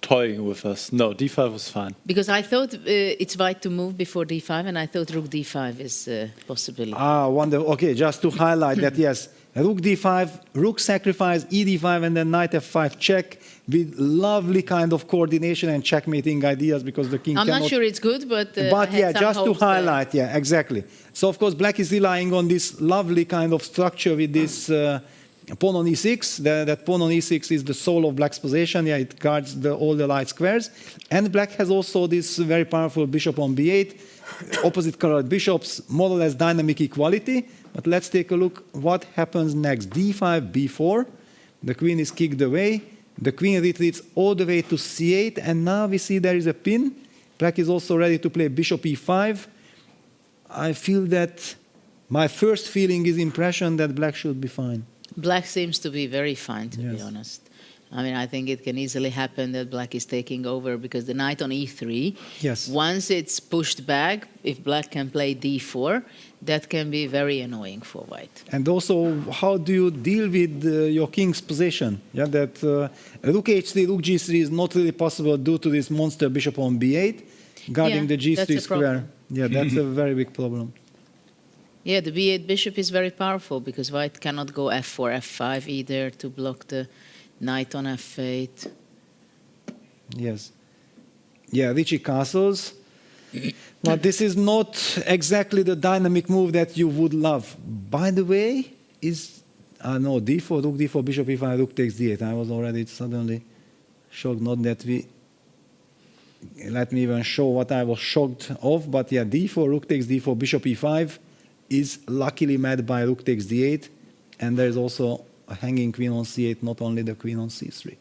toying with us. No, d5 was fine. Because I thought it's white to move before d5, and I thought rook d5 is a possibility. Ah, wonderful. Okay, just to highlight that, yes, rook d5, rook sacrifice, e d5, and then knight f5 check with lovely kind of coordination and checkmating ideas because the king I'm cannot... not sure it's good, but yeah, just to highlight, yeah, exactly. So, of course, black is relying on this lovely kind of structure with this pawn on e6. That pawn on e6 is the soul of black's position. Yeah, it guards all the light squares. And black has also this very powerful bishop on b8, opposite colored bishops, more or less dynamic equality. But let's take a look what happens next. d5, b4. The queen is kicked away. The queen retreats all the way to c8. And now we see there is a pin. Black is also ready to play bishop e5. I feel that my first feeling is impression that black should be fine. Black seems to be very fine, to be honest. I mean, I think it can easily happen that black is taking over because the knight on e3, yes. Once it's pushed back, if black can play d4, that can be very annoying for white. And also, how do you deal with your king's position? Yeah, that rook h3, rook g3 is not really possible due to this monster bishop on b8, guarding the g3 square. Yeah, that's a very big problem. Yeah, the b8 bishop is very powerful because white cannot go f4, f5 either to block the knight on f8. Yes. Yeah, Richie castles. But this is not exactly the dynamic move that you would love. By the way, is... no, d4, rook d4, bishop e5, rook takes d8. I was already suddenly shocked. Not that we... Let me even show what I was shocked of. But yeah, d4, rook takes d4, bishop e5 is luckily met by rook takes d8. And there's also a hanging queen on c8, not only the queen on c3.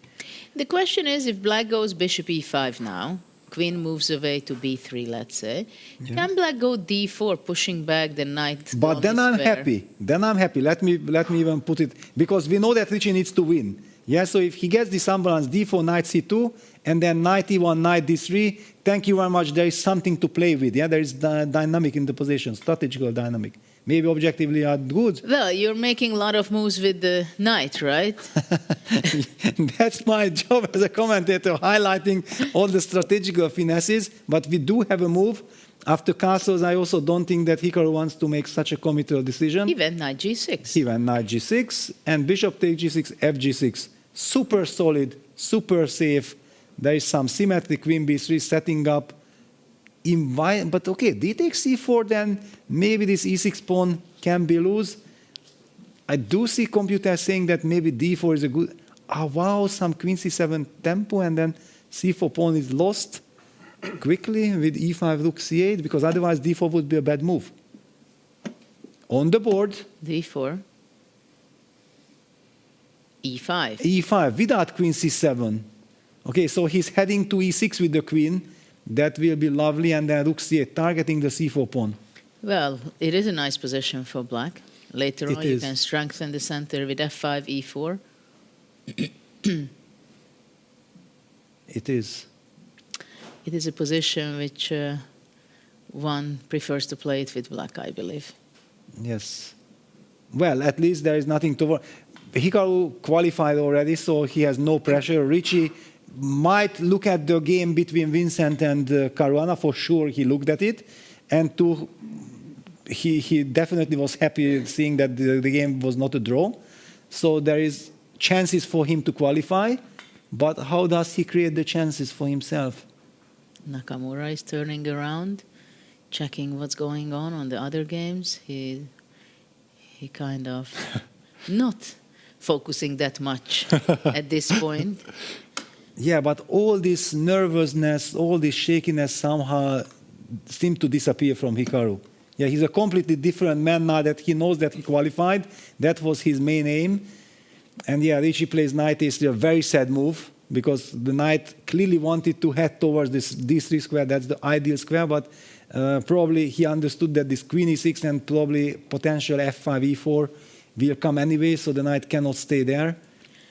The question is, if black goes bishop e5 now, queen moves away to b3, let's say, can black go d4, pushing back the knight? But then I'm happy. Then I'm happy. Let me even put it, because we know that Richie needs to win. Yeah, so if he gets this unbalance, d4, knight c2, and then knight e1, knight d3, thank you very much. There is something to play with. Yeah, there is dynamic in the position, strategical dynamic. Maybe objectively are good. Well, you're making a lot of moves with the knight, right? That's my job as a commentator, highlighting all the strategical finesses. But we do have a move. After castles, I also don't think that Hikaru wants to make such a committal decision. He went knight g6. He went knight g6, and bishop takes g6, fg6. Super solid, super safe. There is some symmetry, queen b3 setting up. But okay, d takes c4, then maybe this e6 pawn can be loose. I do see computers saying that maybe d4 is a good... Ah, wow, some queen c7 tempo, and then c4 pawn is lost quickly with e5, rook c8, because otherwise d4 would be a bad move. On the board... d4. e5. e5, without queen c7. Okay, so he's heading to e6 with the queen. That will be lovely, and then rook c8, targeting the c4 pawn. Well, it is a nice position for black. Later on, you can strengthen the center with f5, e4. It is. It is a position which one prefers to play it with black, I believe. Yes. Well, at least there is nothing to worry. Hikaru qualified already, so he has no pressure. Richie might look at the game between Vincent and Caruana. For sure, he looked at it. And he definitely was happy seeing that the game was not a draw. So there is chances for him to qualify. But how does he create the chances for himself? Nakamura is turning around, checking what's going on the other games. He kind of not focusing that much at this point. Yeah, but all this nervousness, all this shakiness somehow seemed to disappear from Hikaru. Yeah, he's a completely different man now that he knows that he qualified. That was his main aim. And yeah, Ricci plays knight a3, a very sad move, because the knight clearly wanted to head towards this d3 square. That's the ideal square, but probably he understood that this queen e6 and probably potential f5, e4 will come anyway, so the knight cannot stay there.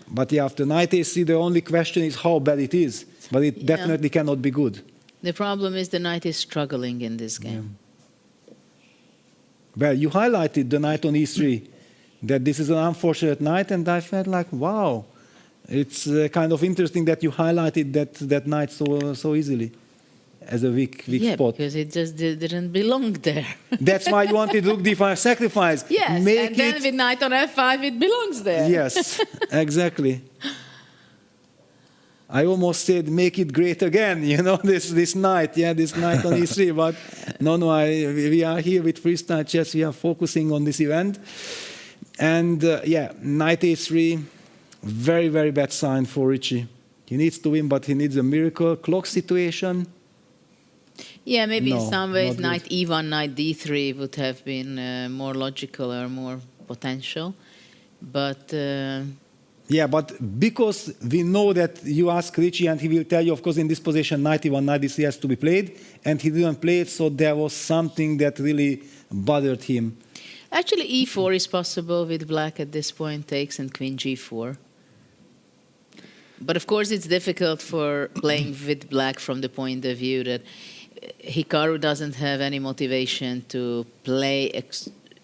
But yeah, after knight a3, the only question is how bad it is. But it definitely cannot be good. The problem is the knight is struggling in this game. Yeah. Well, you highlighted the knight on e3, that this is an unfortunate knight, and I felt like, wow, it's kind of interesting that you highlighted that knight so easily as a weak spot. Yeah, because it just didn't belong there. That's why you wanted rook d5 sacrifice. Yes, and then with knight on f5, it belongs there. Yes, exactly. I almost said, make it great again, you know, this knight, this knight on e3. But no, we are here with Freestyle Chess. We are focusing on this event. And knight a3, very, very bad sign for Ricci. He needs to win, but he needs a miracle. Clock situation. Yeah, maybe in some ways knight e1, knight d3 would have been more logical or more potential. But... yeah, but because we know that you ask Ricci and he will tell you, of course, in this position, knight e1, knight d3 has to be played, and he didn't play it, so there was something that really bothered him. Actually, e4 is possible with black at this point, takes, and queen g4. But of course, it's difficult for playing with black from the point of view that Hikaru doesn't have any motivation to play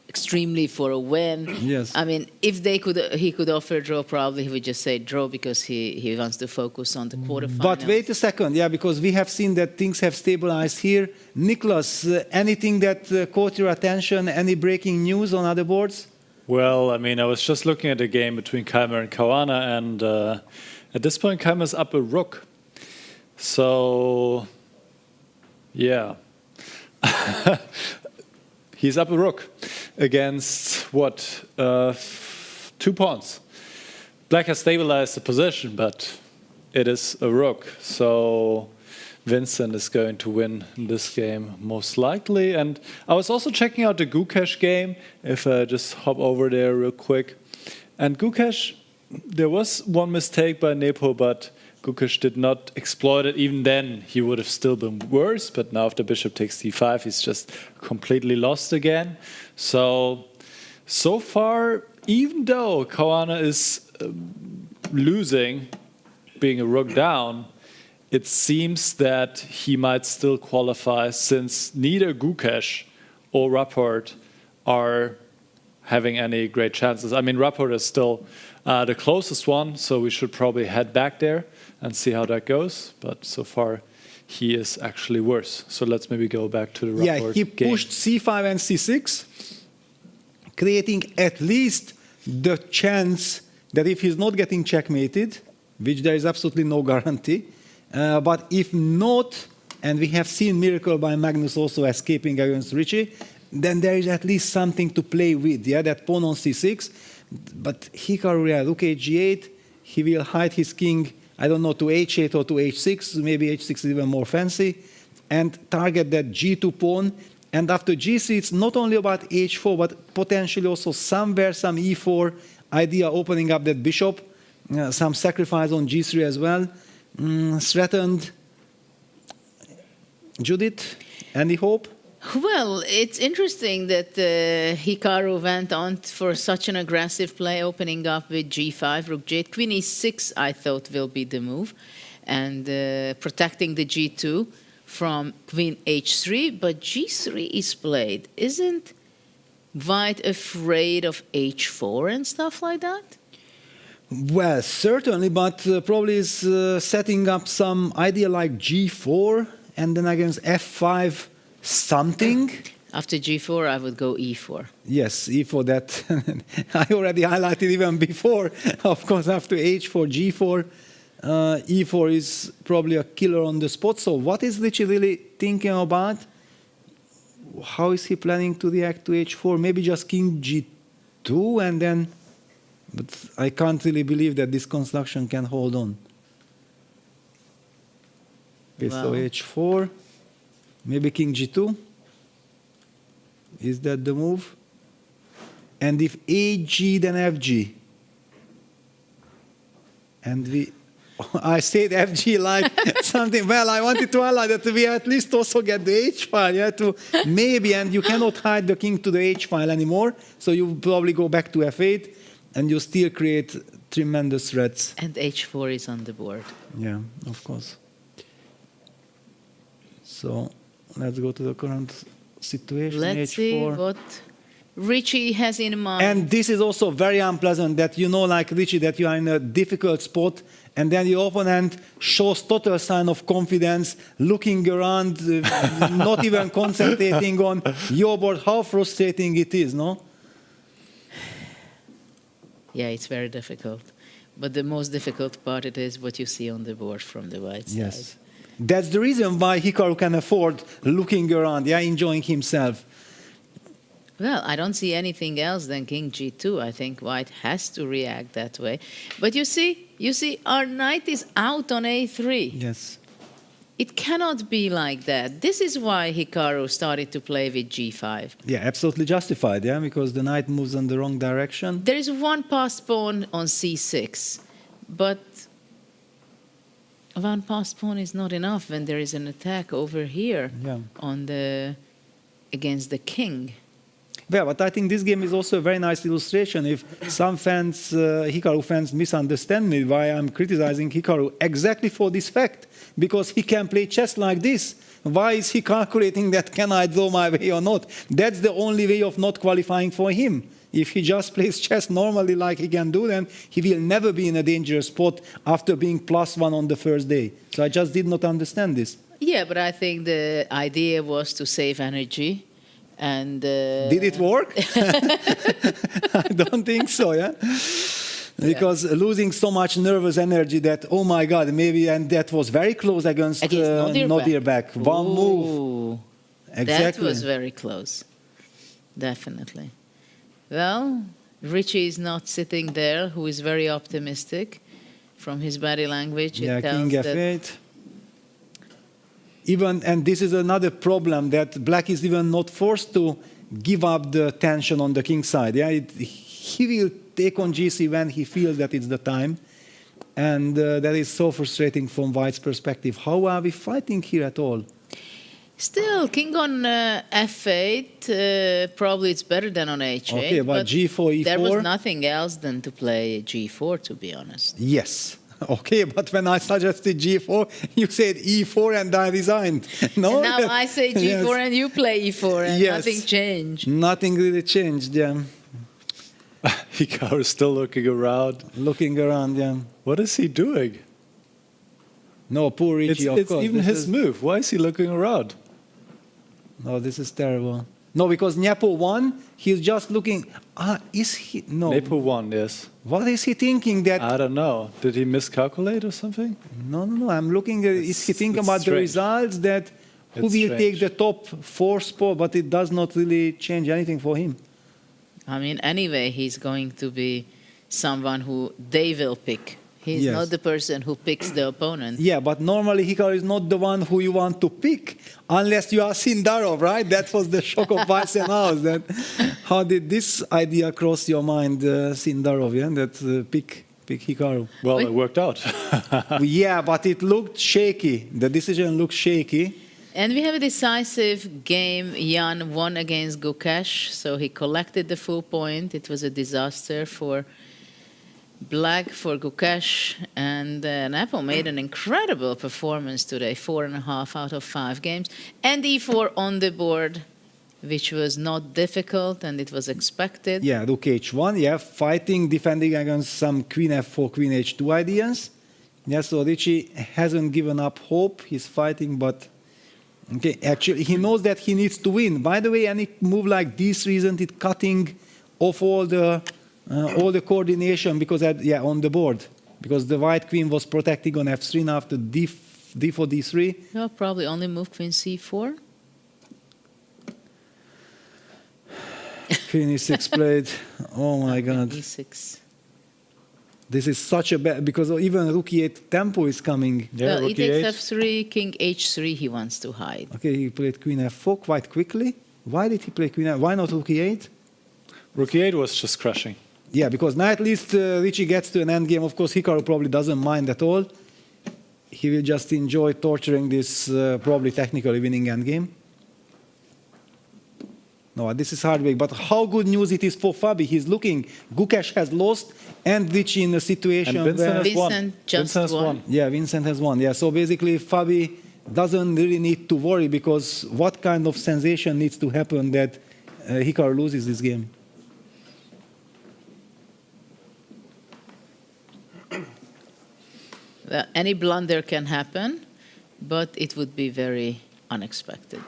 extremely for a win. Yes. I mean, if he could offer a draw, probably he would just say draw because he wants to focus on the quarterfinals. But wait a second, because we have seen that things have stabilized here. Nicholas, anything that caught your attention? Any breaking news on other boards? Well, I mean, I was just looking at the game between Keymer and Caruana, and at this point, Keymer's up a rook. So, yeah. He's up a rook against, 2 pawns. Black has stabilized the position, but it is a rook. So Vincent is going to win this game most likely. And I was also checking out the Gukesh game, if I just hop over there real quick. And Gukesh, there was one mistake by Nepo, but Gukesh did not exploit it. Even then, he would have still been worse. But now, if the bishop takes d5, he's just completely lost again. So far, even though Caruana is losing, being a rook down, it seems that he might still qualify, since neither Gukesh or Rapport are having any great chances. I mean, Rapport is still the closest one, so we should probably head back there and see how that goes. But so far, he is actually worse. So let's maybe go back to the Rapport he game. pushed c5 and c6, creating at least the chance that if he's not getting checkmated, which there is absolutely no guarantee, but if not, and we have seen miracle by Magnus also escaping against Ricci, then there is at least something to play with, that pawn on c6. But Hikaru, rook h8, he will hide his king, I don't know, to h8 or to h6, maybe h6 is even more fancy, and target that g2 pawn. And after g3, it's not only about h4, but potentially also somewhere some e4 idea opening up that bishop, some sacrifice on g3 as well. Threatened. Judith, any hope? Well, it's interesting that Hikaru went on for such an aggressive play, opening up with g5, rook g8. Queen e6, I thought, will be the move, and protecting the g2 from queen h3, but g3 is played. Isn't White afraid of h4 and stuff like that? Well, certainly, but probably is setting up some idea like g4, and then against f5 something. After g4, I would go e4. Yes, e4, that I already highlighted even before. Of course, after h4, g4, e4 is probably a killer on the spot. So what is Ricci really thinking about? How is he planning to react to h4? Maybe just king g2 and then... But I can't really believe that this construction can hold on. Okay, so h4, maybe king g2. Is that the move? And if ag, then fg. And I said FG like something. Well, I wanted to highlight that we at least also get the H file. Yeah, to maybe, and you cannot hide the king to the H file anymore. So you probably go back to F8, and you still create tremendous threats. And H4 is on the board. Yeah, of course. So let's go to the current situation. Let's H4. see what Richie has in mind. And this is also very unpleasant that you know, like Richie, that you are in a difficult spot, and then your opponent shows total sign of confidence, looking around, not even concentrating on your board. How frustrating it is, no? Yeah, it's very difficult. But the most difficult part it is what you see on the board from the white side. Yes. That's the reason why Hikaru can afford looking around, yeah, enjoying himself. Well, I don't see anything else than King G2. I think white has to react that way. But you see, our knight is out on A3. Yes. It cannot be like that. This is why Hikaru started to play with G5. Yeah, absolutely justified, yeah, because the knight moves in the wrong direction. There is one passed pawn on C6, but one passed pawn is not enough when there is an attack over here against the king. Well, but I think this game is also a very nice illustration. If some fans, Hikaru fans, misunderstand me, why I'm criticizing Hikaru exactly for this fact, because he can play chess like this. Why is he calculating that can I draw my way or not? That's the only way of not qualifying for him. If he just plays chess normally like he can do, then he will never be in a dangerous spot after being +1 on the first day. So I just did not understand this. Yeah, but I think the idea was to save energy. And did it work? I don't think so, yeah? Because losing so much nervous energy that, oh my God, maybe, and that was very close against Nodirbek. One move. Exactly. That was very close. Definitely. Well, Richie is not sitting there, who is very optimistic from his body language. Yeah, King F8. Even, and this is another problem, that black is even not forced to give up the tension on the king side. Yeah, he will take on GC when he feels that it's the time, and that is so frustrating from white's perspective. How are we fighting here at all? Still, king on F8, probably it's better than on H8. Okay, but G4, E4? There was nothing else than to play G4, to be honest. Yes. Okay, but when I suggested G4, you said E4 and I resigned. No? And now I say G4 yes. And you play E4 and yes. Nothing changed. Nothing really changed, yeah. Hikaru is still looking around. Looking around, yeah. What is he doing? No, poor Richie, of course. It's even his move. Why is he looking around? No, this is terrible. No, because Nepo won, he's just looking. Is he? No. Nepo won, yes. What is he thinking that? I don't know. Did he miscalculate or something? No. I'm looking at, is he thinking about strange. The results that who will strange. Take the top 4 spot, but it does not really change anything for him. I mean, anyway, he's going to be someone who they will pick. He's yes. not the person who picks the opponent. Yeah, but normally Hikaru is not the one who you want to pick, unless you are Sindarov, right? That was the shock of Weissenhaus. That how did this idea cross your mind, Sindarov? Yeah, that pick Hikaru. Well, it worked out. Yeah, but it looked shaky. The decision looked shaky. And we have a decisive game. Jan won against Gukesh, so he collected the full point. It was a disaster for black, for Gukesh, and Nepo made an incredible performance today, 4.5 out of 5 games, and E4 on the board, which was not difficult and it was expected. Yeah, Rook H1, yeah, fighting, defending against some Queen F4, Queen H2 ideas. Yeah, so Richie hasn't given up hope. He's fighting, but okay, actually he knows that he needs to win. By the way, any move like this isn't it cutting off all the coordination because on the board, because the white queen was protecting on F3 now after D4, D3. No, probably only move queen C4. Queen E6 played. Oh my God. E6. This is such a bad, because even Rook E8 tempo is coming. Yeah, well, he takes F3, King H3 he wants to hide. Okay, he played Queen F4 quite quickly. Why did he play Queen F4? Why not Rook E8? Rook E8 was just crashing. Yeah, because now at least Richie gets to an endgame. Of course, Hikaru probably doesn't mind at all. He will just enjoy torturing this probably technically winning endgame. No, this is heartbreak. But how good news it is for Fabi. He's looking. Gukesh has lost and Richie in a situation and Vincent where... has won. Vincent just won. Yeah, Vincent has won. Yeah, so basically Fabi doesn't really need to worry because what kind of sensation needs to happen that Hikaru loses this game? Well, any blunder can happen, but it would be very unexpected.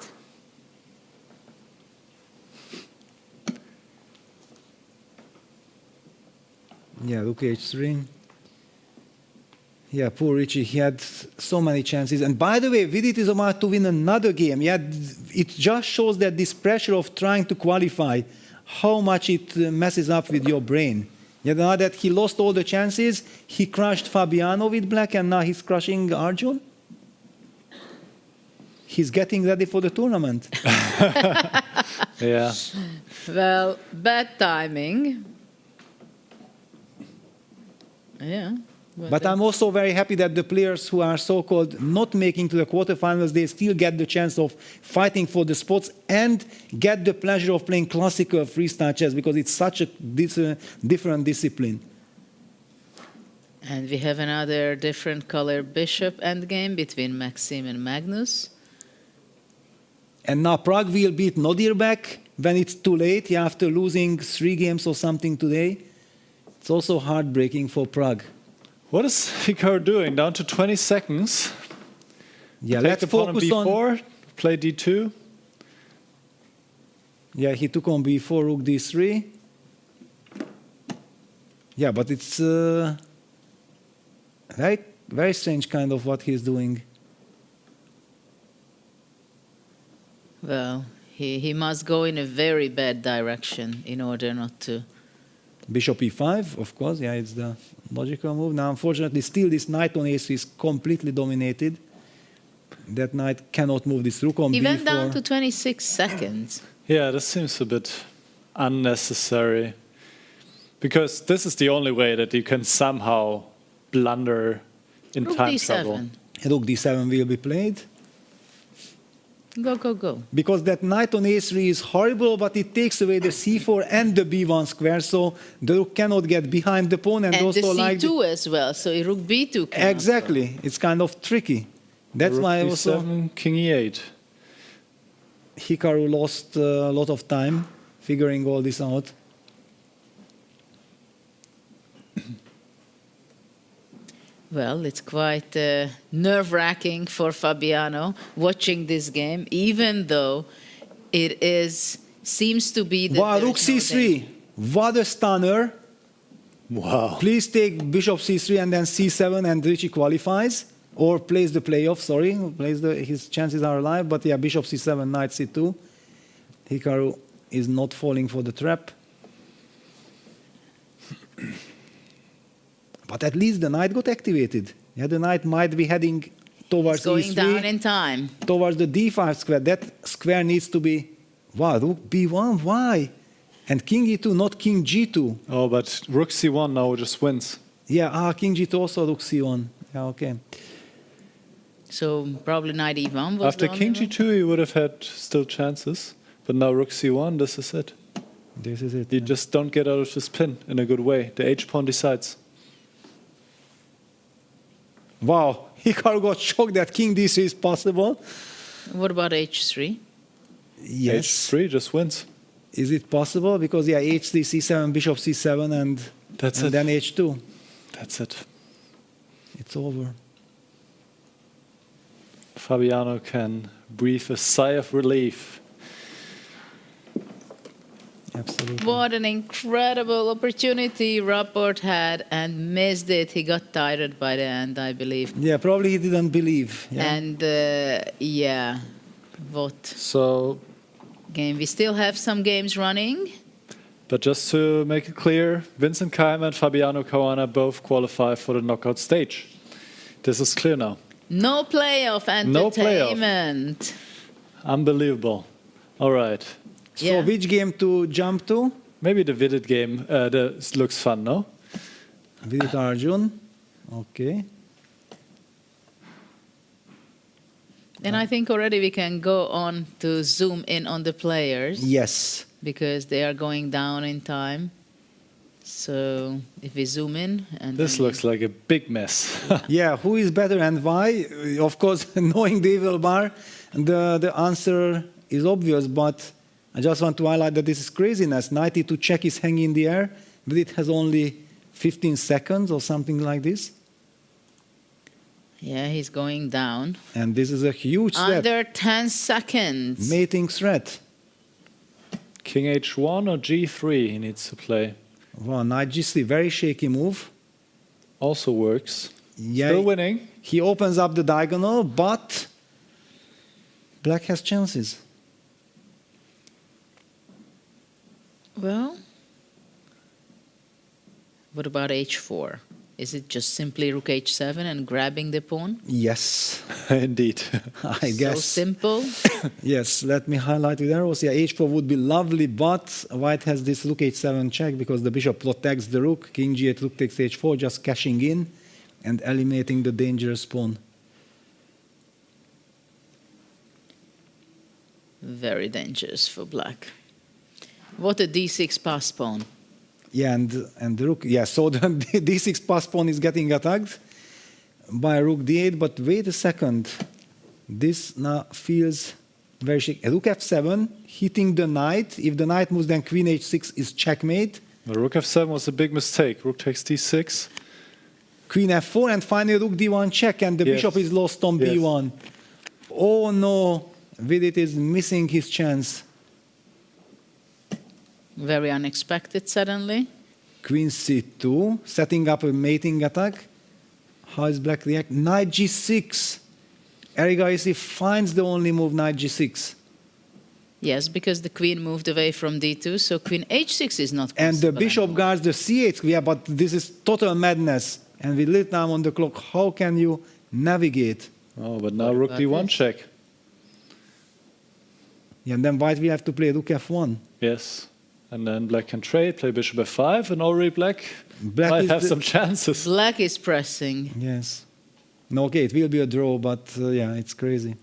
Yeah, Rook H3. Yeah, poor Richie, he had so many chances. And by the way, Vidit is about to win another game. Yeah, it just shows that this pressure of trying to qualify, how much it messes up with your brain. Yeah, now that he lost all the chances, he crushed Fabiano with black, and now he's crushing Arjun. He's getting ready for the tournament. Yeah. Well, bad timing. Yeah. But I'm also very happy that the players who are so-called not making to the quarterfinals, they still get the chance of fighting for the spots and get the pleasure of playing classical freestyle chess because it's such a different discipline. And we have another different color bishop endgame between Maxime and Magnus. And now Prague will beat Nodirbek when it's too late, yeah, after losing 3 games or something today. It's also heartbreaking for Prague. What is Hikaru doing? Down to 20 seconds. Yeah, Take let's upon focus B4, on... play D2. Yeah, he took on B4, Rook D3. Yeah, but it's very strange kind of what he's doing. Well, he must go in a very bad direction in order not to. Bishop E5, of course, yeah, it's the logical move. Now, unfortunately, still this knight on A3 is completely dominated. That knight cannot move this rook on He B4. went down to 26 seconds. Yeah, this seems a bit unnecessary. Because this is the only way that you can somehow blunder in Rook time D7. trouble. Rook D7 will be played. Go, go, go. Because that knight on A3 is horrible, but it takes away the C4 and the B1 square, so the rook cannot get behind the pawn. And also the like C2 as well, so Rook B2 cannot. Exactly. It's kind of tricky. That's Rook why B7, also King E8. Hikaru lost a lot of time figuring all this out. Well, it's quite nerve-wracking for Fabiano watching this game, even though it seems to be the... Wow, Rook C3. What a stunner. Wow. Please take Bishop C3 and then C7 and Richie qualifies. Or plays the playoff, sorry. His chances are alive, but yeah, Bishop C7, Knight C2. Hikaru is not falling for the trap. But at least the knight got activated. Yeah, the knight might be heading towards It's going E3, down in time. towards the D5 square. That square needs to be... Wow, Rook B1, why? And King E2, not King G2. Oh, but Rook C1 now just wins. Yeah, King G2 also Rook C1. Yeah, okay. So probably Knight E1 was After the King only G2, he would have had still chances. But now Rook C1, this is it. This is it. You just don't get out of this pin in a good way. The H-pawn decides. Wow, Hikaru got shocked that King D3 is possible. one. What about H3? Yes. H3 just wins. Is it possible? Because, yeah, H3, C7, Bishop C7, and then H2. That's it. It's over. Fabiano can breathe a sigh of relief. Absolutely. What an incredible opportunity Rapport had and missed it. He got tired by the end, I believe. Yeah, probably he didn't believe. Yeah. And yeah, what So, game? We still have some games running. but just to make it clear, Vincent Keymer and Fabiano Caruana both qualify for the knockout stage. This is clear now. No playoff No playoff. entertainment. Unbelievable. All right. So which game to jump to? Maybe the Vidit game looks fun, no? Vidit Arjun. Okay. And I think already we can go on to zoom in on the players. Yes. Because they are going down in time. So if we zoom in, and this looks like a big mess. Yeah, who is better and why? Of course, knowing the evil bar, the answer is obvious, but I just want to highlight that this is craziness. 92 check is hanging in the air, but it has only 15 seconds or something like this. yeah, he's going down. And this is a huge threat. Under 10 seconds. Mating threat. King H1 or G3 he needs to play. Wow, knight G3, very shaky move. Also works. Yeah, Still winning. He opens up the diagonal, but black has chances. Well, what about H4? Is it just simply rook H7 and grabbing the pawn? Yes. Indeed. I guess. So simple. Yes, let me highlight with arrows. Yeah, H4 would be lovely, but white has this rook H7 check because the bishop protects the rook. King G8, rook takes H4, just cashing in and eliminating the dangerous pawn. Very dangerous for black. What a D6 pass pawn. Yeah, and the rook. Yeah, so the D6 pass pawn is getting attacked by rook D8, but wait a second. This now feels very shaky. Rook F7, hitting the knight. If the knight moves, then Queen H6 is checkmate. The rook F7 was a big mistake. Rook takes D6. Queen F4, and finally rook D1 check, and the bishop is lost on B1. Oh no, Vidit is missing his chance. Very unexpected suddenly. Queen C2, setting up a mating attack. How is black react? Knight G6. Erigaisi finds the only move, knight G6. Yes, because the queen moved away from D2, so Queen H6 is not possible. And the bishop guards the C8. Yeah, but this is total madness. And with little time on the clock, how can you navigate? Oh, but now rook D1 check. Yeah, and then white will have to play rook F1. Yes. And then black can trade, play bishop F5, and already black might have some chances. Black is pressing. Yes. No, okay, it will be a draw, but yeah, it's crazy.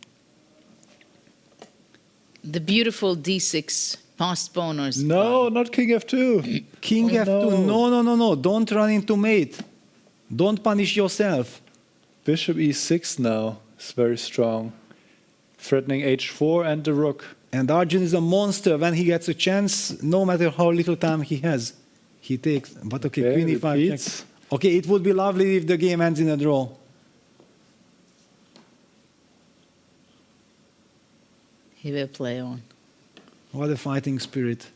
The beautiful D6 passed pawners. No, not King F2. King F2. No. Don't run into mate. Don't punish yourself. Bishop E6 now is very strong. Threatening H4 and the rook. And Arjun is a monster. When he gets a chance, no matter how little time he has, he takes. But okay, Queen E5 check. Okay, it would be lovely if the game ends in a draw. He will play on. What a fighting spirit.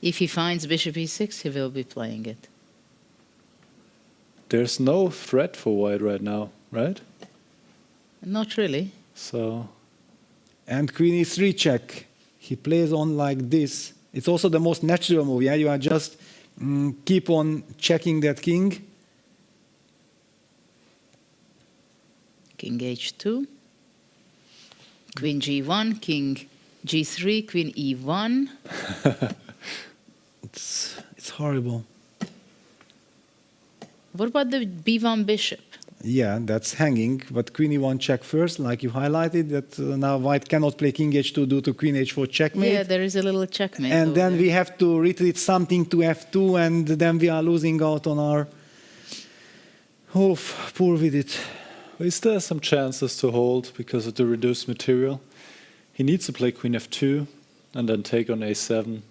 If he finds bishop E6, he will be playing it. There's no threat for white right now, right? Not really. So. And Queen E3 check. He plays on like this. It's also the most natural move. Yeah, you are just keep on checking that king. King H2. Queen G1, King G3, Queen E1. It's horrible. What about the B1 bishop? Yeah, that's hanging, but Queen E1 check first, like you highlighted, that now white cannot play King H2 due to Queen H4 checkmate. Yeah, there is a little checkmate. And then we have to retreat something to F2, and then we are losing out on our... Oh, poor Vidit. He still has some chances to hold because of the reduced material. He needs to play Queen F2 and then take on A7.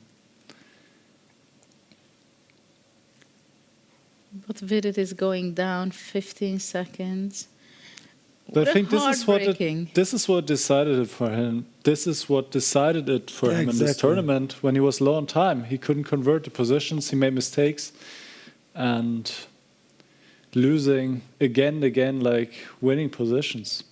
But Vidit is going down 15 seconds. But I think this is what decided it for him. This is what decided it for him in this tournament. When he was low on time, he couldn't convert the positions. He made mistakes, and losing again, like winning positions.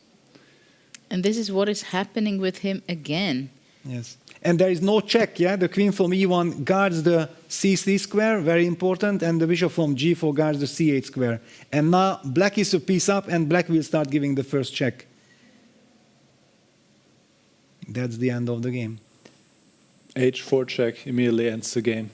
And this is what is happening with him again. Yes. And there is no check, yeah? The queen from E1 guards the C3 square, very important, and the bishop from G4 guards the C8 square. And now black is a piece up, and black will start giving the first check. That's the end of the game. H4 check immediately ends the game.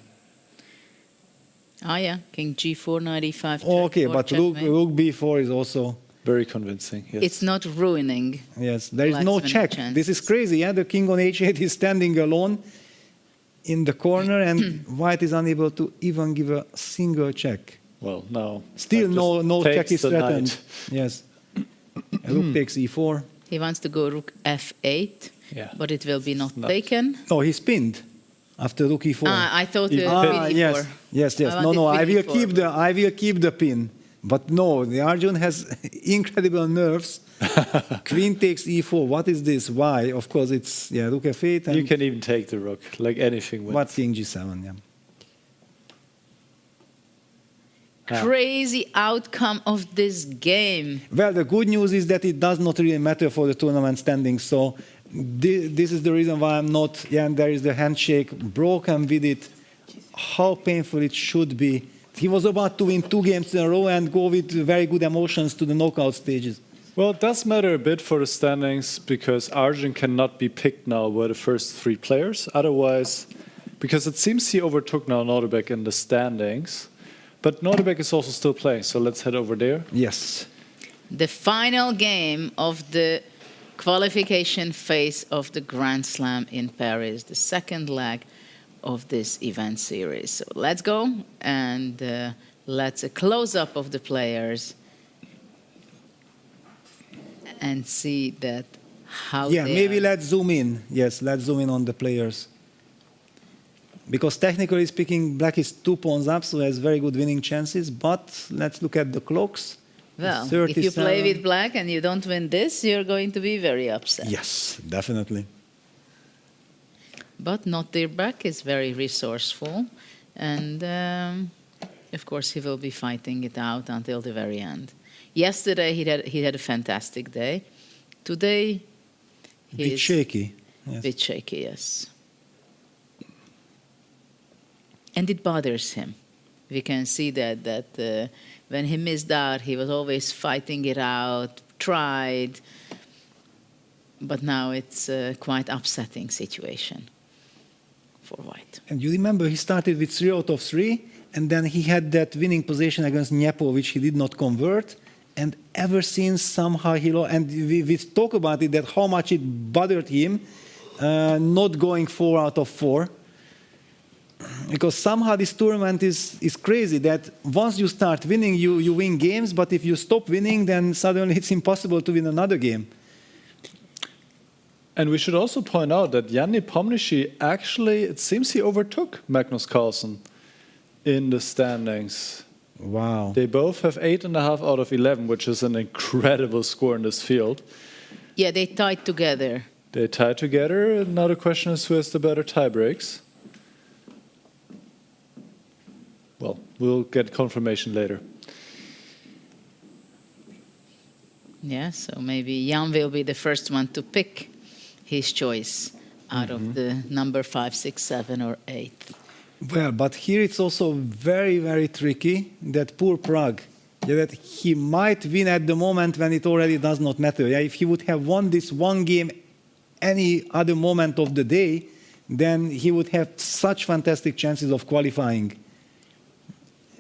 Ah, yeah, King G4, knight E5. Okay, check, but checkmate. rook B4 is also very convincing. Yes. It's not ruining. Yes, there is Black's no winning check. chances. This is crazy. Yeah, the king on H8 is standing alone in the corner, and White is unable to even give a single check. Well, no. Still no check takes is the threatened. knight. Yes. Rook takes E4. He wants to go rook F8, Yeah. but it will be not taken. No, he's pinned after rook E4. I thought it would be E4. Yes. I No, wanted I will queen keep the pin. But no, the Arjun has incredible nerves. Queen takes E4. What is this? Why? Of course, it's rook F8. You can even take the rook, like anything wins. What king G7? Yeah. Crazy outcome of this game. Well, the good news is that it does not really matter for the tournament standings. So this is the reason why I'm not. Yeah, and there is the handshake broken with it. How painful it should be. He was about to win 2 games in a row and go with very good emotions to the knockout stages. Well, it does matter a bit for the standings because Arjun cannot be picked now by the first 3 players. Otherwise, because it seems he overtook now Nodirbek in the standings. But Nodirbek is also still playing, so let's head over there. Yes. The final game of the qualification phase of the Grand Slam in Paris, the second leg of this event series. So let's go and let's a close-up of the players and see that how Yeah, they maybe are. let's zoom in. Yes, let's zoom in on the players. Because technically speaking, Black is 2 pawns up, so has very good winning chances. But let's look at the clocks. Well, if you play with Black and you don't win this, you're going to be very upset. Yes, definitely. But Nodirbek is very resourceful, and of course he will be fighting it out until the very end. Yesterday he had a fantastic day. Today he is shaky. A bit shaky, yes. And it bothers him. We can see that when he missed out, he was always fighting it out, tried, but now it's a quite upsetting situation for White. And you remember he started with 3 out of 3, and then he had that winning position against Nepo, which he did not convert. And ever since somehow he lost, and we talk about it, that how much it bothered him not going 4 out of 4. Because somehow this tournament is crazy, that once you start winning, you win games, but if you stop winning, then suddenly it's impossible to win another game. And we should also point out that Jan Nepomniachtchi actually, it seems he overtook Magnus Carlsen in the standings. Wow. They both have 8.5 out of 11, which is an incredible score in this field. Yeah, they tied together. They tied together. Now the question is who has the better tie breaks. Well, we'll get confirmation later. Yeah, so maybe Jan will be the first one to pick his choice out of the number 5, 6, 7, or 8. Well, but here it's also very, very tricky, that poor Pragg, that he might win at the moment when it already does not matter. Yeah, if he would have won this one game any other moment of the day, then he would have such fantastic chances of qualifying.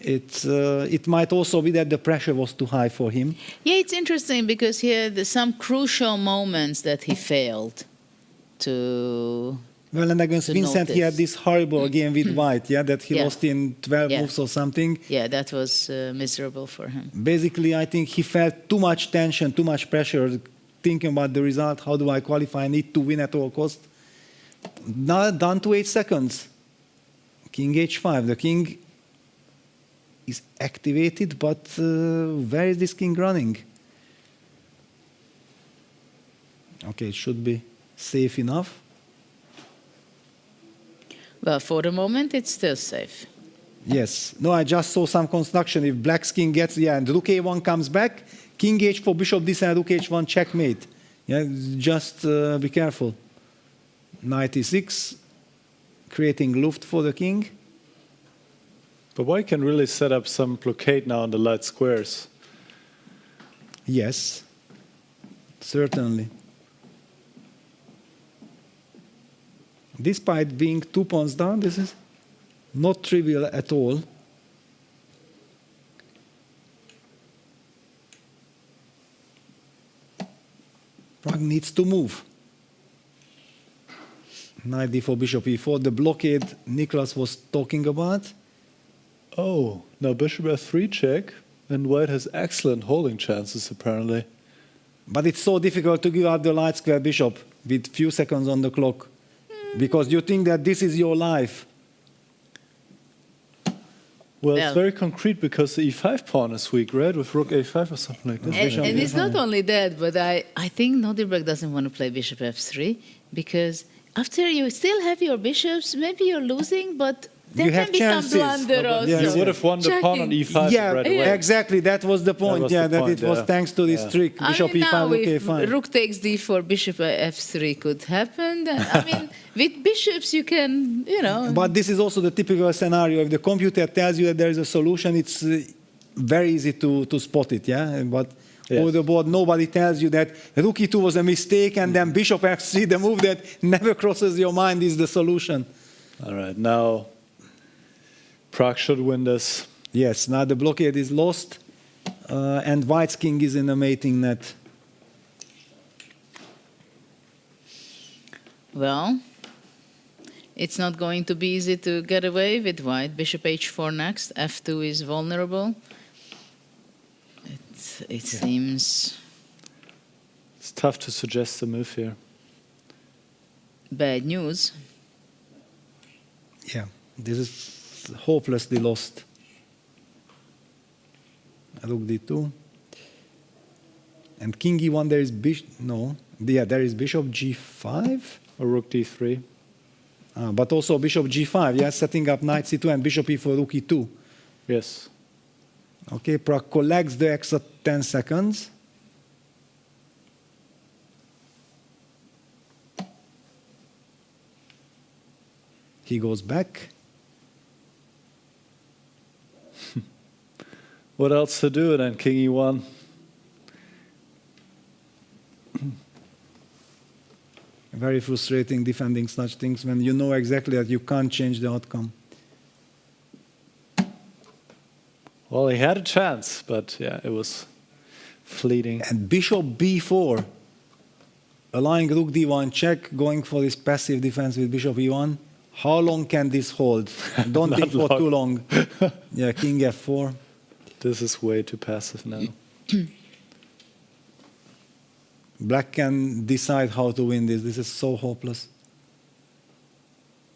It might also be that the pressure was too high for him. Yeah, it's interesting because he had some crucial moments that he failed to. Well, and against Vincent, he had notice. this horrible game with White, yeah, that he lost in 12 moves or something. Yeah, that was miserable for him. Basically, I think he felt too much tension, too much pressure, thinking about the result. How do I qualify? I need to win at all cost. Now down to 8 seconds. King H5. The king is activated, but where is this king running? Okay, it should be safe enough. Well, for the moment, it's still safe. Yes. No, I just saw some construction. If Black's king gets, and Rook A1 comes back, King H4, Bishop D7, Rook H1, checkmate. Yeah, just be careful. Knight E6, creating luft for the king. But White can really set up some blockade now on the light squares. Yes, certainly. Despite being 2 pawns down, this is not trivial at all. Pragg needs to move. Knight d4, bishop e4, the blockade Niklas was talking about. Oh, now bishop f3 check, and white has excellent holding chances apparently. But it's so difficult to give up the light square bishop with few seconds on the clock, because you think that this is your life. Well, it's very concrete because the e5 pawn is weak, right? With rook a5 or something like that. And it's not only that, but I think Nodirbek doesn't want to play bishop f3 because after you still have your bishops, maybe you're losing, but there can be some blunder also. You would have won the pawn on e5 right away. Exactly. That was the point. That it was thanks to this trick. Bishop e5, rook a5. Rook takes d4, bishop f3 could happen. Then, I mean, with bishops you can, you know. But this is also the typical scenario. If the computer tells you that there is a solution, it's very easy to spot it. Yeah, but. Yes. Over the board, nobody tells you that rook e2 was a mistake, and then bishop f3, the move that never crosses your mind, is the solution. All right, now Pragg should win this. Yes, now the blockade is lost, and white's king is in a mating net. Well, it's not going to be easy to get away with white. Bishop h4 next, f2 is vulnerable. It seems... It's tough to suggest a move here. Bad news. Yeah, this is hopelessly lost. Rook d2. And king e1, there is bishop... No. Yeah, there is bishop g5. Or rook d3. But also bishop g5, yeah, setting up knight c2 and bishop e4, rook e2. Yes. Okay, Pragg collects the extra 10 seconds. He goes back. What else to do then, king e1? Very frustrating defending such things when you know exactly that you can't change the outcome. Well, he had a chance, but yeah, it was fleeting. And bishop b4, allowing rook d1 check, going for this passive defense with bishop e1. How long can this hold? Don't think for too long. Yeah, king f4. This is way too passive now. Black can decide how to win this. This is so hopeless.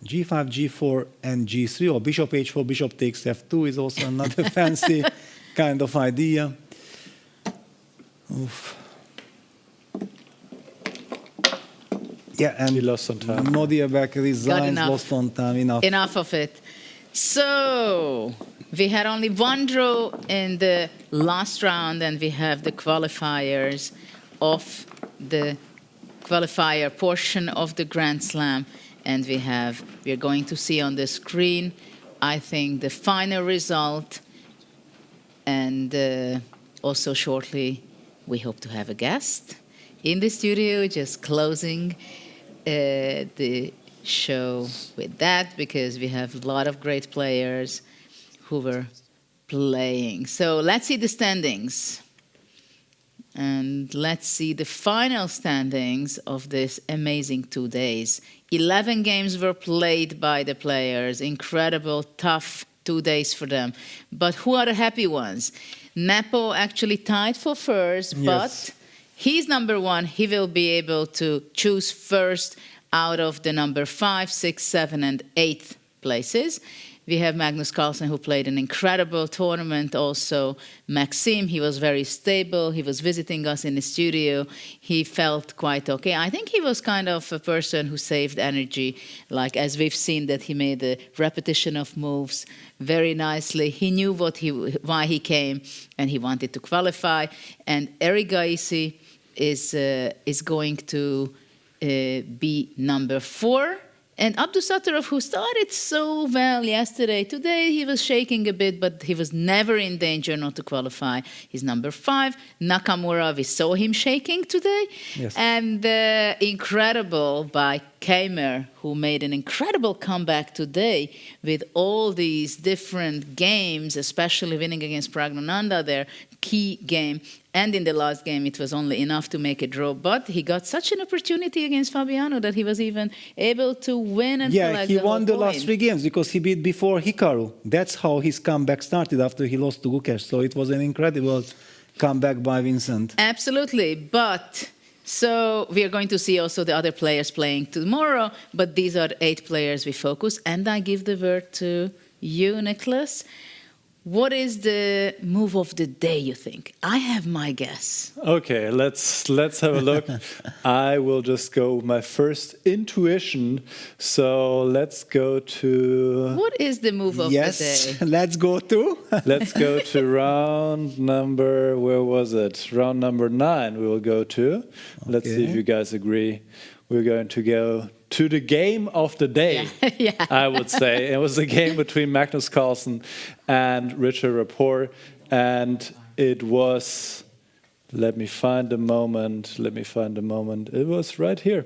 g5, g4, and g3, or bishop h4, bishop takes f2 is also another fancy kind of idea. Oof. Yeah, and he lost on time. Nodirbek resigns, lost on time, enough. Enough of it. So, we had only one draw in the last round, and we have the qualifiers of the qualifier portion of the Grand Slam. And we are going to see on the screen, I think, the final result. And also shortly, we hope to have a guest in the studio, just closing the show with that, because we have a lot of great players who were playing. So let's see the standings. And let's see the final standings of this amazing 2 days. 11 games were played by the players. Incredible, tough 2 days for them. But who are the happy ones? Nepo actually tied for first, Yes. but he's number one. He will be able to choose first out of the number 5, 6, 7, and 8 places. We have Magnus Carlsen, who played an incredible tournament. Also, Maxime, he was very stable. He was visiting us in the studio. He felt quite okay. I think he was kind of a person who saved energy, like as we've seen that he made a repetition of moves very nicely. He knew why he came, and he wanted to qualify. And Erigaisi is going to be number 4. And Abdusattorov, who started so well yesterday, today he was shaking a bit, but he was never in danger not to qualify. He's number 5. Nakamura, we saw him shaking today. Yes. And incredible by Keymer, who made an incredible comeback today with all these different games, especially winning against Praggnanandhaa, their key game. And in the last game, it was only enough to make a draw. But he got such an opportunity against Fabiano that he was even able to win and collect he the won the whole last point. 3 games because he beat before Hikaru. That's how his comeback started after he lost to Gukesh. So it was an incredible comeback by Vincent. Absolutely. But so we are going to see also the other players playing tomorrow. But these are the 8 players we focus. And I give the word to you, Nicholas. What is the move of the day, you think? I have my guess. Okay, let's have a look. I will just go with my first intuition. So let's go to... What is the move of the day? Let's go to... Let's go to round number... Where was it? Round number 9 we will go to. Let's see if you guys agree. We're going to go to the game of the day, I would say. It was a game between Magnus Carlsen and Richard Rapport. And it was... Let me find the moment. It was right here.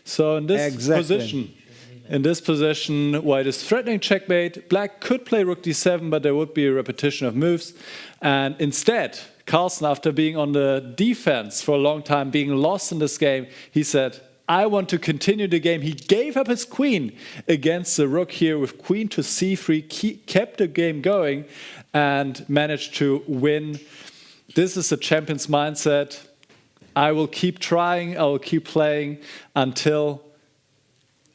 So in this position, white is threatening checkmate. Black could play rook d7, but there would be a repetition of moves. And instead, Carlsen, after being on the defense for a long time, being lost in this game, he said, I want to continue the game. He gave up his queen against the rook here with queen to c3, kept the game going and managed to win. This is a champion's mindset. I will keep trying, I will keep playing until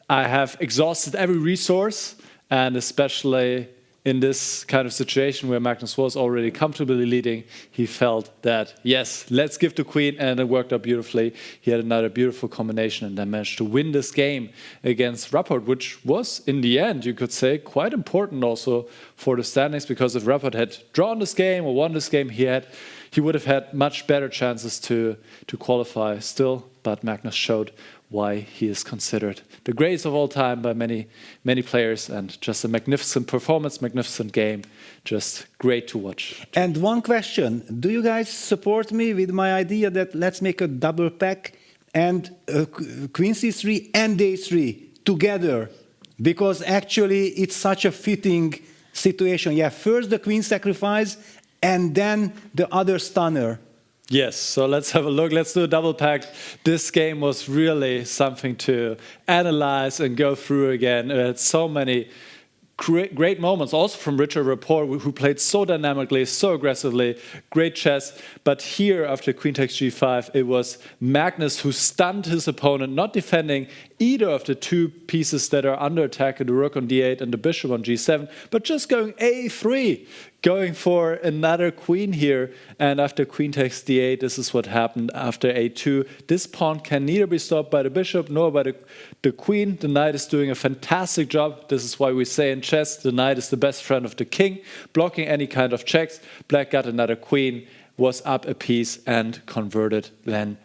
I have exhausted every resource, and especially in this kind of situation where Magnus was already comfortably leading, he felt that, yes, let's give the queen, and it worked out beautifully. He had another beautiful combination and then managed to win this game against Rapport, which was, in the end, you could say, quite important also for the standings, because if Rapport had drawn this game or won this game, he would have had much better chances to qualify still, but Magnus showed why he is considered the greatest of all time by many, many players, and just a magnificent performance, magnificent game, just great to watch. And one question, do you guys support me with my idea that let's make a double pack and queen c3 and a3 together? Because actually it's such a fitting situation. Yeah, first the queen sacrifice and then the other stunner. Yes, so let's have a look. Let's do a double pack. This game was really something to analyze and go through again. It had so many great moments, also from Richard Rapport, who played so dynamically, so aggressively, great chess. But here, after queen takes g5, it was Magnus who stunned his opponent, not defending either of the 2 pieces that are under attack, the rook on d8 and the bishop on g7, but just going a3, going for another queen here. And after queen takes d8, this is what happened after a2. This pawn can neither be stopped by the bishop nor by the queen. The knight is doing a fantastic job. This is why we say in chess, the knight is the best friend of the king, blocking any kind of checks. Black got another queen, was up a piece and converted then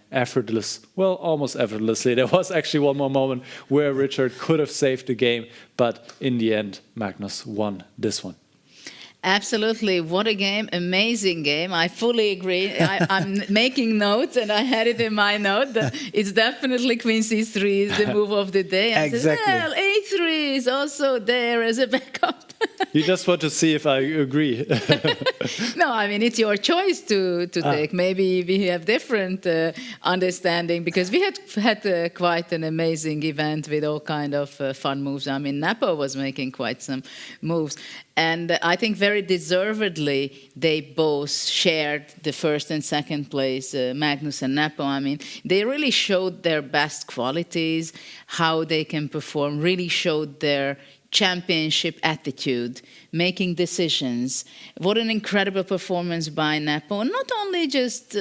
almost effortlessly. There was actually one more moment where Richard could have saved the game, but in the end, Magnus won this one. Absolutely. What a game. Amazing game. I fully agree. I'm making notes, and I had it in my note. It's definitely queen c3 is the move of the day. I said, well, a3 is also there as a backup. You just want to see if I agree. No, I mean, it's your choice to take. Maybe we have different understanding, because we had quite an amazing event with all kind of fun moves. I mean, Nepo was making quite some moves. And I think very deservedly, they both shared the first and second place, Magnus and Nepo. I mean, they really showed their best qualities, how they can perform, really showed their championship attitude, making decisions. What an incredible performance by Nepo. Not only just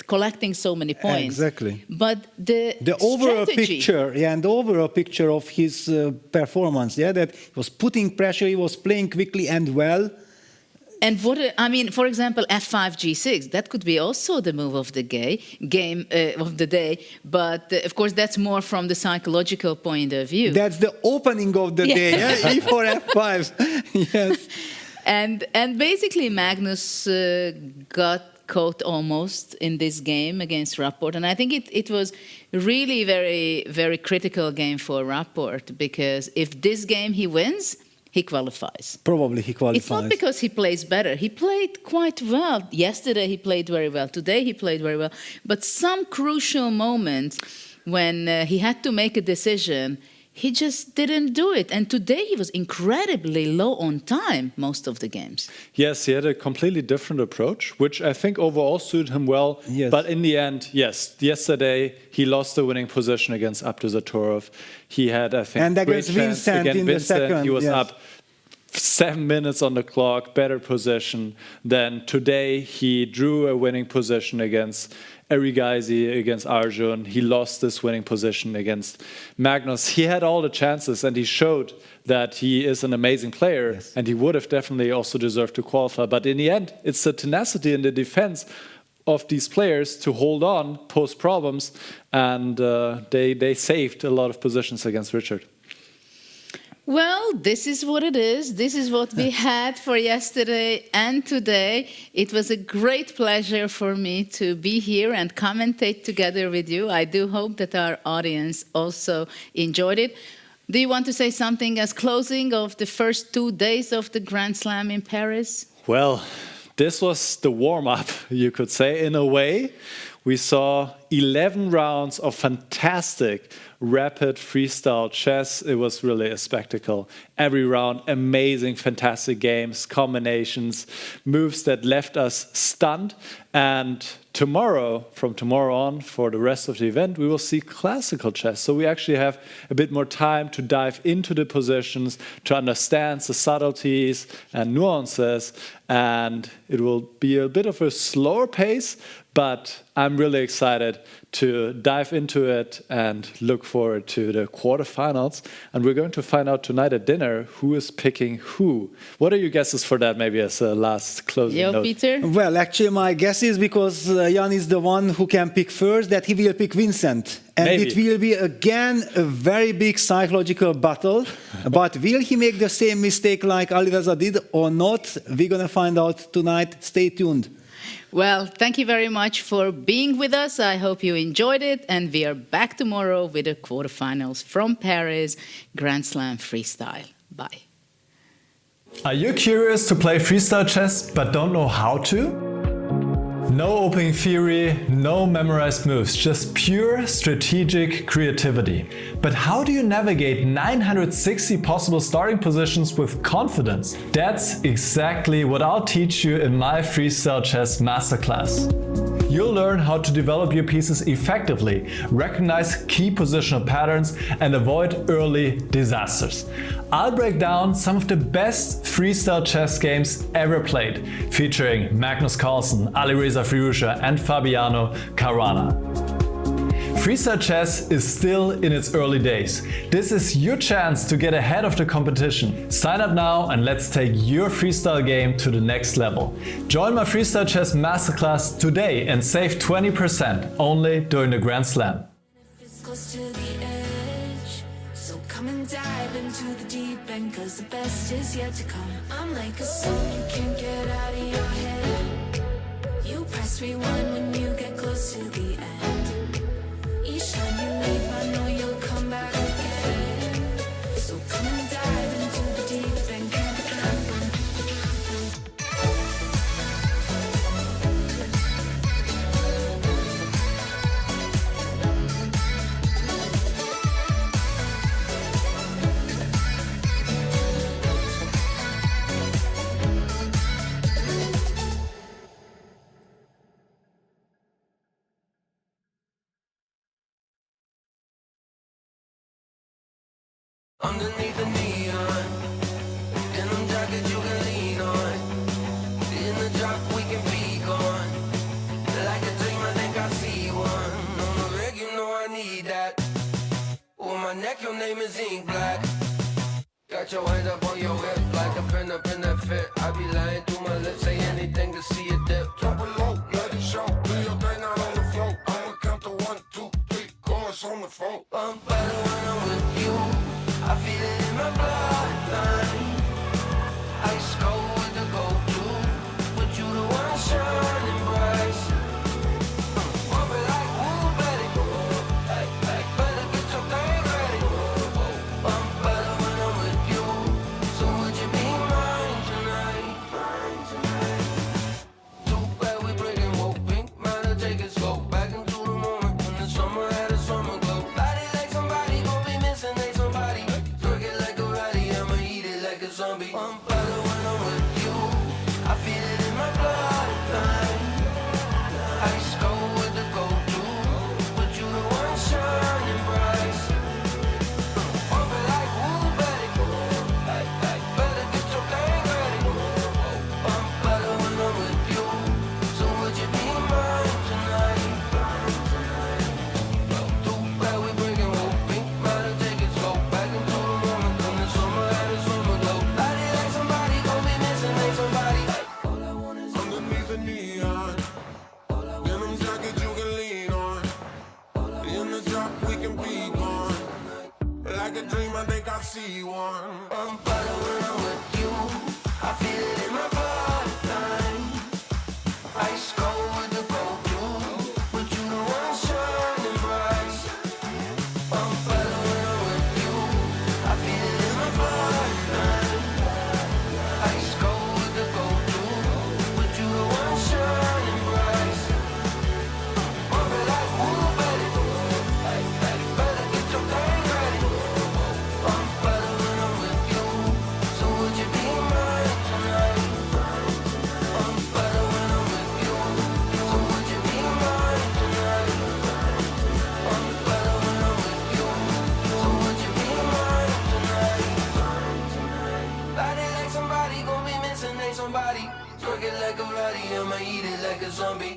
collecting so many points, but the overall strategy. picture, and the overall picture of his performance, that he was putting pressure, he was playing quickly and well. And I mean, for example, f5, g6, that could be also the move of the game of the day. But of course, that's more from the psychological point of view. That's the opening of the day, e4, f5. Yes. And basically, Magnus got coat almost in this game against Rapport. And I think it was really very, very critical game for Rapport, because if this game he wins, he qualifies. Probably he qualifies. It's not because he plays better. He played quite well. Yesterday he played very well. Today he played very well. But some crucial moments when he had to make a decision, he just didn't do it. And today he was incredibly low on time most of the games. Yes, he had a completely different approach, which I think overall suited him well. Yes. But in the end, yes, yesterday he lost the winning position against Abdusattorov. He had, I think, and against Vincent in the second. He was up 7 minutes on the clock, better position. Then today he drew a winning position against Erigaisi, against Arjun. He lost this winning position against Magnus. He had all the chances, and he showed that he is an amazing player, and he would have definitely also deserved to qualify. But in the end, it's the tenacity in the defense of these players to hold on, pose problems, and they saved a lot of positions against Richard. Well, this is what it is. This is what we had for yesterday and today. It was a great pleasure for me to be here and commentate together with you. I do hope that our audience also enjoyed it. Do you want to say something as closing of the first 2 days of the Grand Slam in Paris? Well, this was the warm-up, you could say, in a way. We saw 11 rounds of fantastic rapid freestyle chess. It was really a spectacle. Every round, amazing, fantastic games, combinations, moves that left us stunned. And tomorrow, from tomorrow on, for the rest of the event, we will see classical chess. So we actually have a bit more time to dive into the positions, to understand the subtleties and nuances. And it will be a bit of a slower pace, but I'm really excited to dive into it and look forward to the quarterfinals. And we're going to find out tonight at dinner who is picking who. What are your guesses for that, maybe as a last closing note? Peter? Well, actually, my guess is, because Jan is the one who can pick first, that he will pick Vincent. And maybe. It will be, again, a very big psychological battle. But will he make the same mistake like Alireza did or not? We're going to find out tonight. Stay tuned. Well, thank you very much for being with us. I hope you enjoyed it. And we are back tomorrow with the quarterfinals from Paris, Grand Slam Freestyle. Bye. Are you curious to play freestyle chess but don't know how to? No opening theory, no memorized moves, just pure strategic creativity. But how do you navigate 960 possible starting positions with confidence? That's exactly what I'll teach you in my Freestyle Chess Masterclass. You'll learn how to develop your pieces effectively, recognize key positional patterns, and avoid early disasters. I'll break down some of the best freestyle chess games ever played, featuring Magnus Carlsen, Alireza Firouzja, and Fabiano Caruana. Freestyle chess is still in its early days. This is your chance to get ahead of the competition. Sign up now and let's take your freestyle game to the next level. Join my Freestyle Chess Masterclass today and save 20% only during the Grand Slam. It's close to the edge, so come and dive into the deep end, 'cause the best is yet to come. I'm like a song you can't get out of your head. You press rewind when you get close to the end. Each time you leave, I know you'll come back again. So come and dive into the deep end. Underneath the neon, denim jacket you can lean on. In the drop we can be gone. Like a dream, I think I see one. On the reg, you know I need that. On my neck, your name is ink black. Got your hands up on your hip, like a pin up in that fit. I be lying through my lips, say anything to see it dip. Drop it low, let it show. Do your thing out on the floor. I'ma count to 1, 2, 3, chorus on the phone. I'm better when I'm with you. I feel it in my bloodline. Ice cold with the go-to, but you the one shining bright. be one. I'm better when I'm with you. I feel it in my bloodline. Ice cold with the gold too, but you the one shining bright. I'm better when I'm with you. I feel it in my bloodline. Ice cold with the gold too, but you the one shining bright. Mama like, ooh, baby, better get your thing ready. I'm better when I'm with you, so would you be mine tonight? I'm better when I'm with you, so would you be mine tonight? I'm better when I'm with you, so would you be mine tonight? Body like somebody, gon' be missing, ain't somebody. Twerk it like a Roddy, I'ma eat it like a zombie.